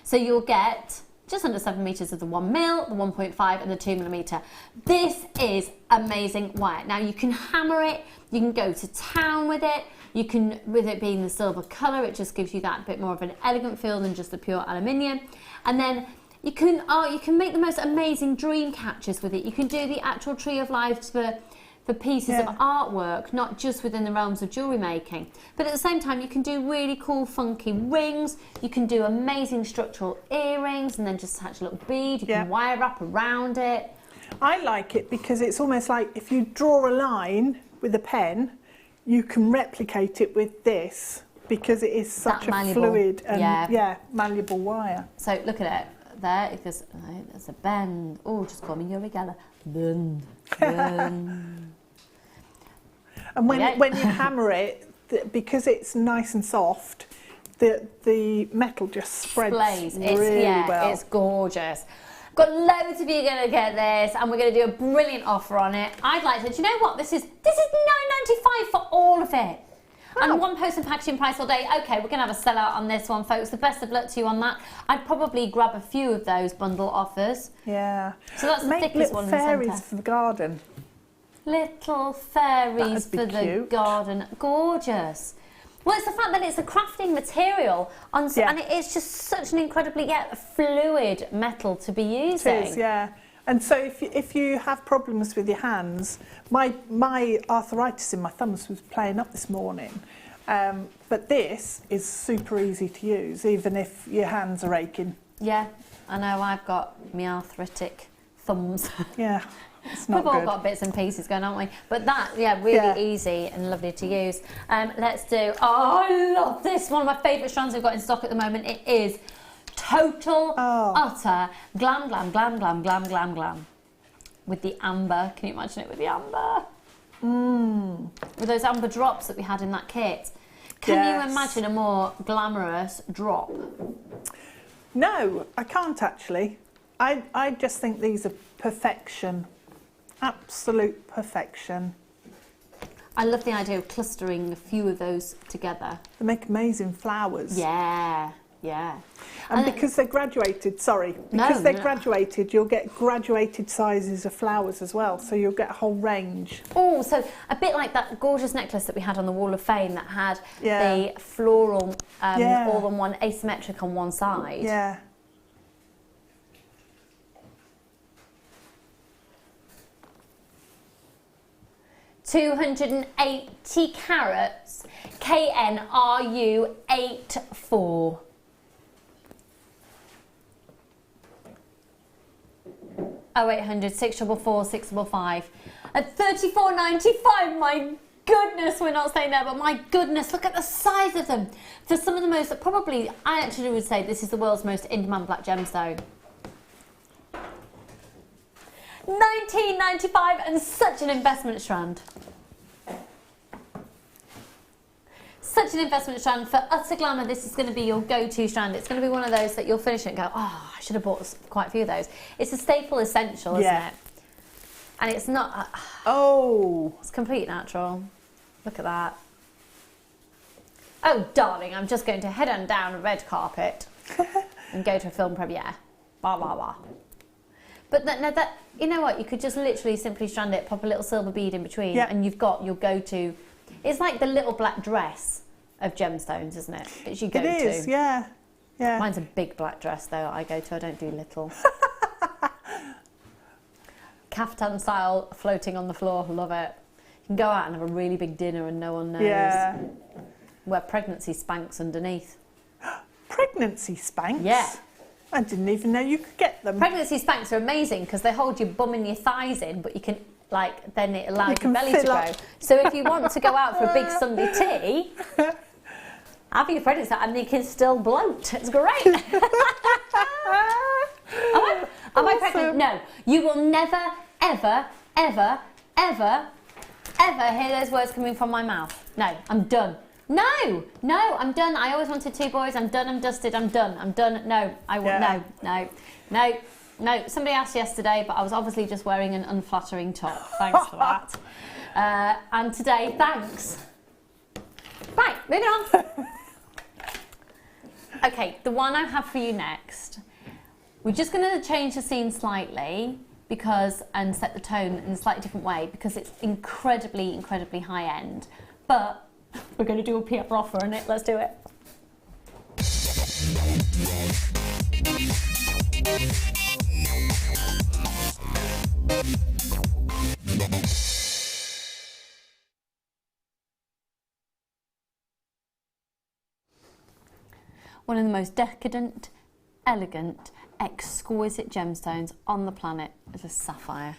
S7: So you'll get just under 7 metres of the 1mm, the 1.5 and the 2mm. This is amazing wire. Now you can hammer it, you can go to town with it, you can, with it being the silver colour, it just gives you that bit more of an elegant feel than just the pure aluminium. And then you can make the most amazing dream catchers with it. You can do the actual Tree of Lives for pieces of artwork, not just within the realms of jewellery making. But at the same time, you can do really cool, funky rings. You can do amazing structural earrings and then just attach a little bead. You can wire wrap around it.
S5: I like it because it's almost like if you draw a line with a pen, you can replicate it with this because it is such a fluid and malleable wire.
S7: So look at it. There, because there's a bend. Oh, just call me Yuri Geller. Bend. Bend.
S5: And when you hammer it, because it's nice and soft, the metal just spreads really well.
S7: It's gorgeous. Got loads of you going to get this, and we're going to do a brilliant offer on it. I'd like to. Do you know what? This is £9.95 for all of it. And one post and packaging price all day. Okay, we're going to have a sellout on this one, folks. The best of luck to you on that. I'd probably grab a few of those bundle offers.
S5: Yeah.
S7: So that's the thickest one in the centre.
S5: Little fairies for the garden.
S7: Little fairies for the garden. Gorgeous. Well, it's the fact that it's a crafting material, and it is just such an incredibly fluid metal to be using.
S5: It is, yeah. And so if you have problems with your hands, my arthritis in my thumbs was playing up this morning, but this is super easy to use, even if your hands are aching.
S7: Yeah, I know, I've got my arthritic thumbs.
S5: Yeah, it's not
S7: We've all
S5: good.
S7: got bits and pieces going, haven't we? But that, really easy and lovely to use. Let's do, I love this, one of my favourite strands we've got in stock at the moment. It is total, utter glam, glam, glam, glam, glam, glam, glam. With the amber. Can you imagine it with the amber? With those amber drops that we had in that kit. Can you imagine a more glamorous drop?
S5: No, I can't actually. I just think these are perfection. Absolute perfection.
S7: I love the idea of clustering a few of those together.
S5: They make amazing flowers.
S7: Yeah. Yeah.
S5: And because they're graduated, graduated, you'll get graduated sizes of flowers as well, so you'll get a whole range.
S7: Oh, so a bit like that gorgeous necklace that we had on the Wall of Fame that had the floral, all on one, asymmetric on one side.
S5: Yeah.
S7: 280 carats, KNRU 84. Oh, 0800 644 655 at 34.95. My goodness, we're not staying there, but my goodness, look at the size of them. For some of the most, probably, I actually would say this is the world's most in-demand black gemstone. $19.95 and such an investment strand. Such an investment strand. For utter glamour, this is going to be your go-to strand. It's going to be one of those that you'll finish it and go, oh, I should have bought quite a few of those. It's a staple essential, isn't it? And it's not... it's complete natural. Look at that. Oh, darling, I'm just going to head on down a red carpet and go to a film premiere. Blah, blah, blah. But that, you know what? You could just literally simply strand it, pop a little silver bead in between, and you've got your go-to. It's like the little black dress of gemstones, isn't it? It's your go-to.
S5: It is, yeah.
S7: Mine's a big black dress, though, I go to. I don't do little. Caftan style, floating on the floor. Love it. You can go out and have a really big dinner and no one knows. Yeah. Wear pregnancy Spanx underneath.
S5: Pregnancy Spanx?
S7: Yeah.
S5: I didn't even know you could get them.
S7: Pregnancy Spanx are amazing because they hold your bum and your thighs in, but you can, like, then it allows your belly to grow. So if you want to go out for a big Sunday tea, have your pregnancy and you can still bloat. It's great. Am I pregnant? No. You will never, ever, ever, ever, ever hear those words coming from my mouth. No, I'm done. No, I'm done. I always wanted 2 boys. I'm done. I'm dusted. I'm done. No, I want no. Somebody asked yesterday, but I was obviously just wearing an unflattering top. Thanks for that. And today, thanks. Right, moving on. Okay, the one I have for you next. We're just going to change the scene slightly and set the tone in a slightly different way because it's incredibly, incredibly high end. But we're going to do a PR offer on it. Let's do it. One of the most decadent, elegant, exquisite gemstones on the planet is a sapphire.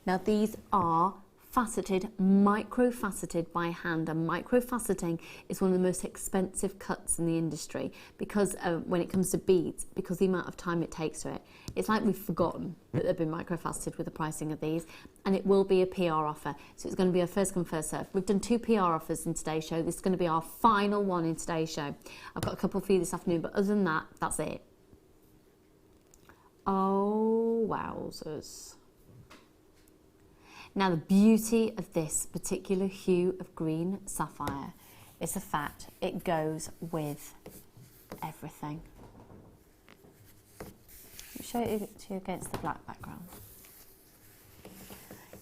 S7: Now these are faceted, micro-faceted by hand, and micro-faceting is one of the most expensive cuts in the industry because when it comes to beads, because the amount of time it takes to it. It's like we've forgotten that they've been micro-faceted with the pricing of these, and it will be a PR offer, so it's going to be a first come first serve. We've done 2 PR offers in today's show. This is going to be our final one in today's show. I've got a couple for you this afternoon, but other than that, that's it. Oh, wowzers. Now the beauty of this particular hue of green sapphire is the fact it goes with everything. Let me show it to you against the black background.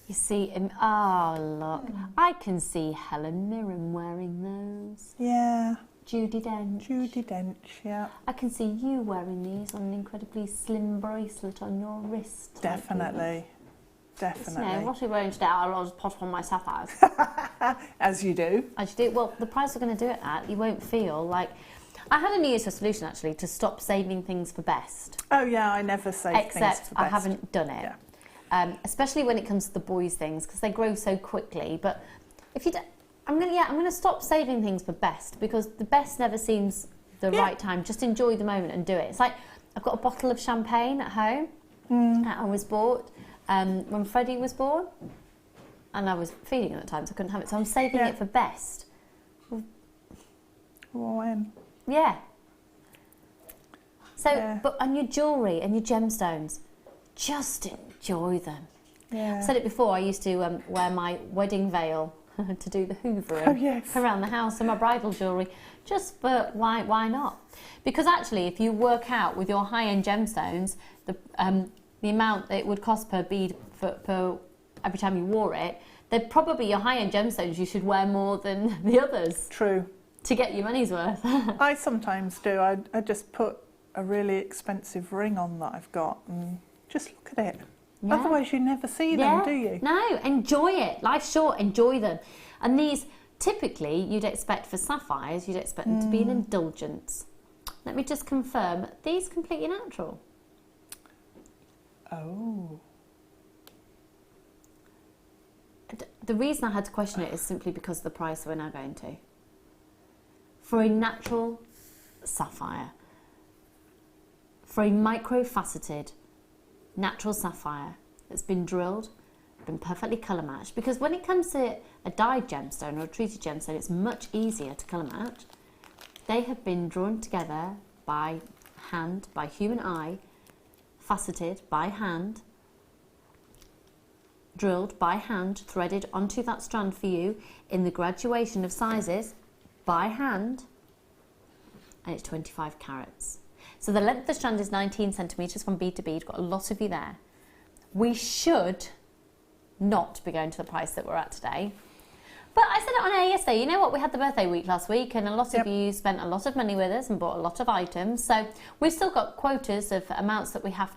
S7: You see, oh look, I can see Helen Mirren wearing those.
S5: Yeah.
S7: Judi Dench,
S5: yeah.
S7: I can see you wearing these on an incredibly slim bracelet on your wrist.
S5: Definitely. Definitely.
S7: You know, what are you wearing today? I'll just put on my sapphires.
S5: As you do.
S7: As you do. Well, the price we're going to do it at, you won't feel like... I had a New Year's resolution, actually, to stop saving things for best.
S5: Oh, yeah, I never save things for best.
S7: Except I haven't done it. Yeah. Especially when it comes to the boys' things, because they grow so quickly. But if you don't... I'm going to stop saving things for best, because the best never seems the right time. Just enjoy the moment and do it. It's like, I've got a bottle of champagne at home that I was bought when Freddie was born, and I was feeding him at the time, so I couldn't have it. So I'm saving it for best.
S5: When?
S7: Yeah. So, but on your jewellery and your gemstones, just enjoy them. Yeah. I said it before, I used to wear my wedding veil to do the hoovering around the house and my bridal jewellery, but why not? Because actually, if you work out with your high-end gemstones, the amount that it would cost per bead per every time you wore it, they're probably your high-end gemstones you should wear more than the others.
S5: True.
S7: To get your money's worth.
S5: I sometimes do. I just put a really expensive ring on that I've got and just look at it.
S7: Yeah.
S5: Otherwise you never see them, do you?
S7: No, enjoy it. Life's short, enjoy them. And these, typically, you'd expect for sapphires, you'd expect them to be an indulgence. Let me just confirm, these completely natural.
S5: Oh.
S7: The reason I had to question it is simply because of the price we're now going to. For a natural sapphire, for a micro-faceted natural sapphire that's been drilled, been perfectly colour matched, because when it comes to a dyed gemstone or a treated gemstone, it's much easier to colour match. They have been drawn together by hand, by human eye, faceted by hand, drilled by hand, threaded onto that strand for you in the graduation of sizes by hand, and it's 25 carats. So the length of the strand is 19 centimetres from bead to bead. Got a lot of you there. We should not be going to the price that we're at today. But I said it on air yesterday, you know what, we had the birthday week last week and a lot of you spent a lot of money with us and bought a lot of items. So we've still got quotas of amounts that we have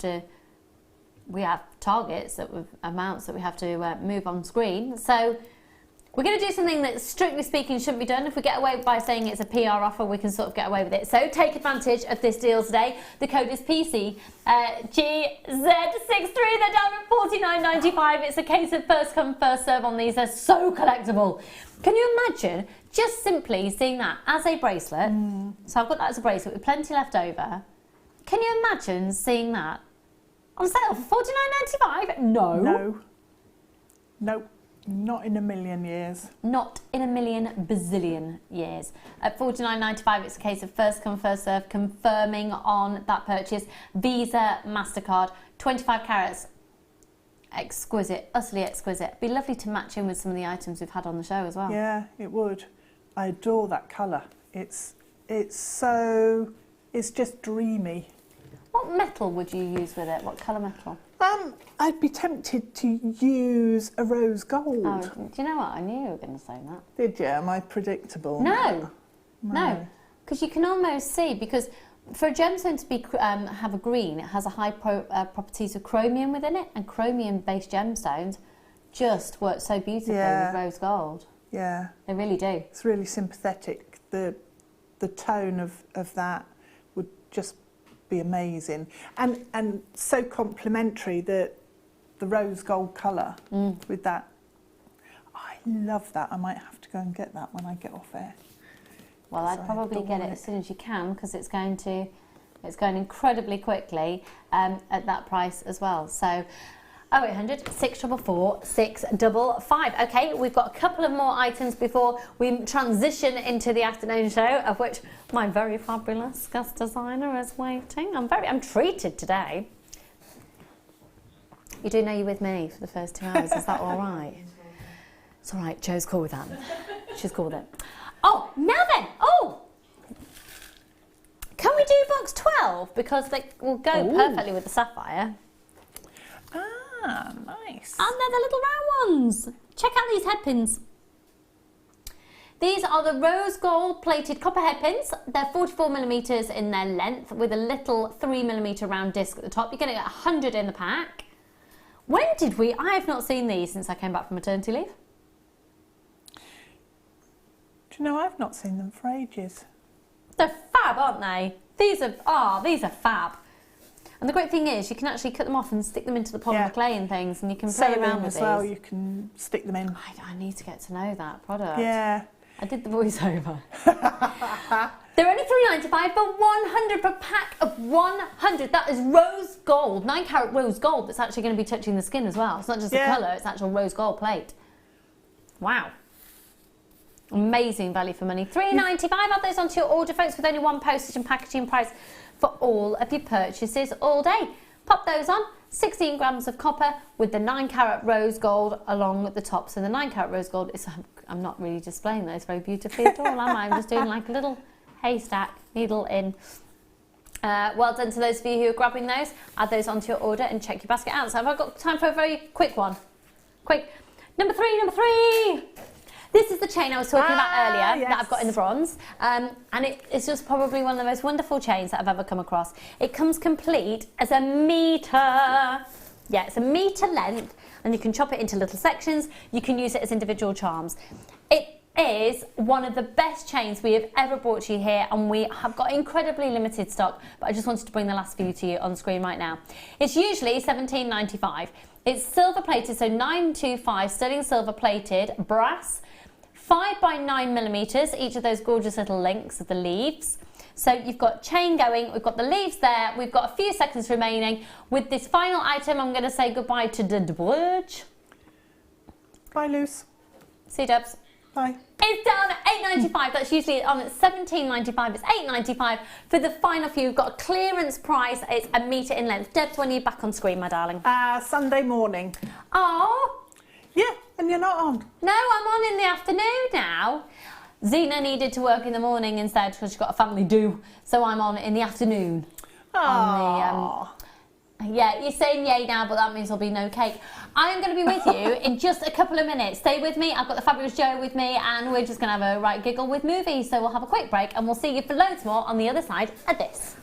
S7: targets, amounts that we have to move on screen. So we're going to do something that, strictly speaking, shouldn't be done. If we get away by saying it's a PR offer, we can sort of get away with it. So take advantage of this deal today. The code is PC GZ63. They're down at $49.95. It's a case of first come, first serve on these. They're so collectible. Can you imagine just simply seeing that as a bracelet? So I've got that as a bracelet with plenty left over. Can you imagine seeing that on sale for $49.95? No.
S5: No. Nope. Not in a million years.
S7: Not in a million bazillion years. At $49.95, it's a case of first come, first serve, confirming on that purchase. Visa, MasterCard, 25 carats. Exquisite, utterly exquisite. It'd be lovely to match in with some of the items we've had on the show as well.
S5: Yeah, it would. I adore that colour. It's just dreamy.
S7: What metal would you use with it? What colour metal?
S5: I'd be tempted to use a rose gold.
S7: Oh, do you know what? I knew you were going to say that.
S5: Did you? Am I predictable?
S7: No. Because you can almost see, because for a gemstone to be have a green, it has a high properties of chromium within it, and chromium-based gemstones just work so beautifully with rose gold.
S5: Yeah.
S7: They really do.
S5: It's really sympathetic. The tone of that would just be amazing, and so complementary, the rose gold colour with that. I love that. I might have to go and get that when I get off air.
S7: Well, I'd probably get it as soon as you can, because it's going incredibly quickly at that price as well. So 0800 644 655. Okay, we've got a couple of more items before we transition into the afternoon show, of which my very fabulous guest designer is waiting. I'm treated today. You do know you're with me for the first 2 hours, is that all right? It's all right, Joe's cool with that. She's cool with it. Oh, now then, can we do box 12? Because they will go perfectly with the sapphire.
S5: Ah, nice.
S7: And they're the little round ones. Check out these head pins. These are the rose gold plated copper head pins. They're 44mm in their length with a little 3mm round disc at the top. You're going to get 100 in the pack. When did we? I have not seen these since I came back from maternity leave.
S5: Do you know, I've not seen them for ages.
S7: They're fab, aren't they? These are fab. And the great thing is, you can actually cut them off and stick them into the polymer clay and things, and you can play around with
S5: as well. You can stick them in.
S7: I need to get to know that product.
S5: Yeah.
S7: I did the voiceover. They're only $3.95, but 100 per pack of 100. That is rose gold, 9 carat rose gold. That's actually going to be touching the skin as well. It's not just the colour; it's actual rose gold plate. Wow. Amazing value for money. $3.95. Add those onto your order, folks, with only one postage and packaging price for all of your purchases all day. Pop those on. 16 grams of copper with the 9 carat rose gold along the top. So the 9 carat rose gold is, I'm not really displaying those very beautifully at all, am I? I'm just doing like a little haystack, needle in. Well done to those of you who are grabbing those. Add those onto your order and check your basket out. So have I got time for a very quick one? Quick. Number three. This is the chain I was talking about earlier that I've got in the bronze, and it's just probably one of the most wonderful chains that I've ever come across. It comes complete as a metre. Yeah, it's a metre length, and you can chop it into little sections. You can use it as individual charms. It is one of the best chains we have ever brought to you here, and we have got incredibly limited stock, but I just wanted to bring the last few to you on screen right now. It's usually $17.95. It's silver plated, so 925 sterling silver plated, brass, 5 by 9 millimeters, each of those gorgeous little links of the leaves. So you've got chain going, we've got the leaves there, we've got a few seconds remaining. With this final item, I'm going to say goodbye to the Rudge.
S5: Bye, Luce.
S7: See you, Dubs.
S5: Bye.
S7: It's down at $8.95. That's usually on at $17.95. It's $8.95 for the final few. We've got a clearance price. It's a metre in length. Debs, when are you back on screen, my darling?
S5: Sunday morning.
S7: Oh.
S5: Yeah, and you're not on.
S7: No, I'm on in the afternoon now. Zena needed to work in the morning instead because she's got a family do. So I'm on in the afternoon.
S5: Aww.
S7: Yeah, you're saying yay now, but that means there'll be no cake. I'm going to be with you in just a couple of minutes. Stay with me. I've got the fabulous Joe with me, and we're just going to have a right giggle with movies. So we'll have a quick break, and we'll see you for loads more on the other side of this.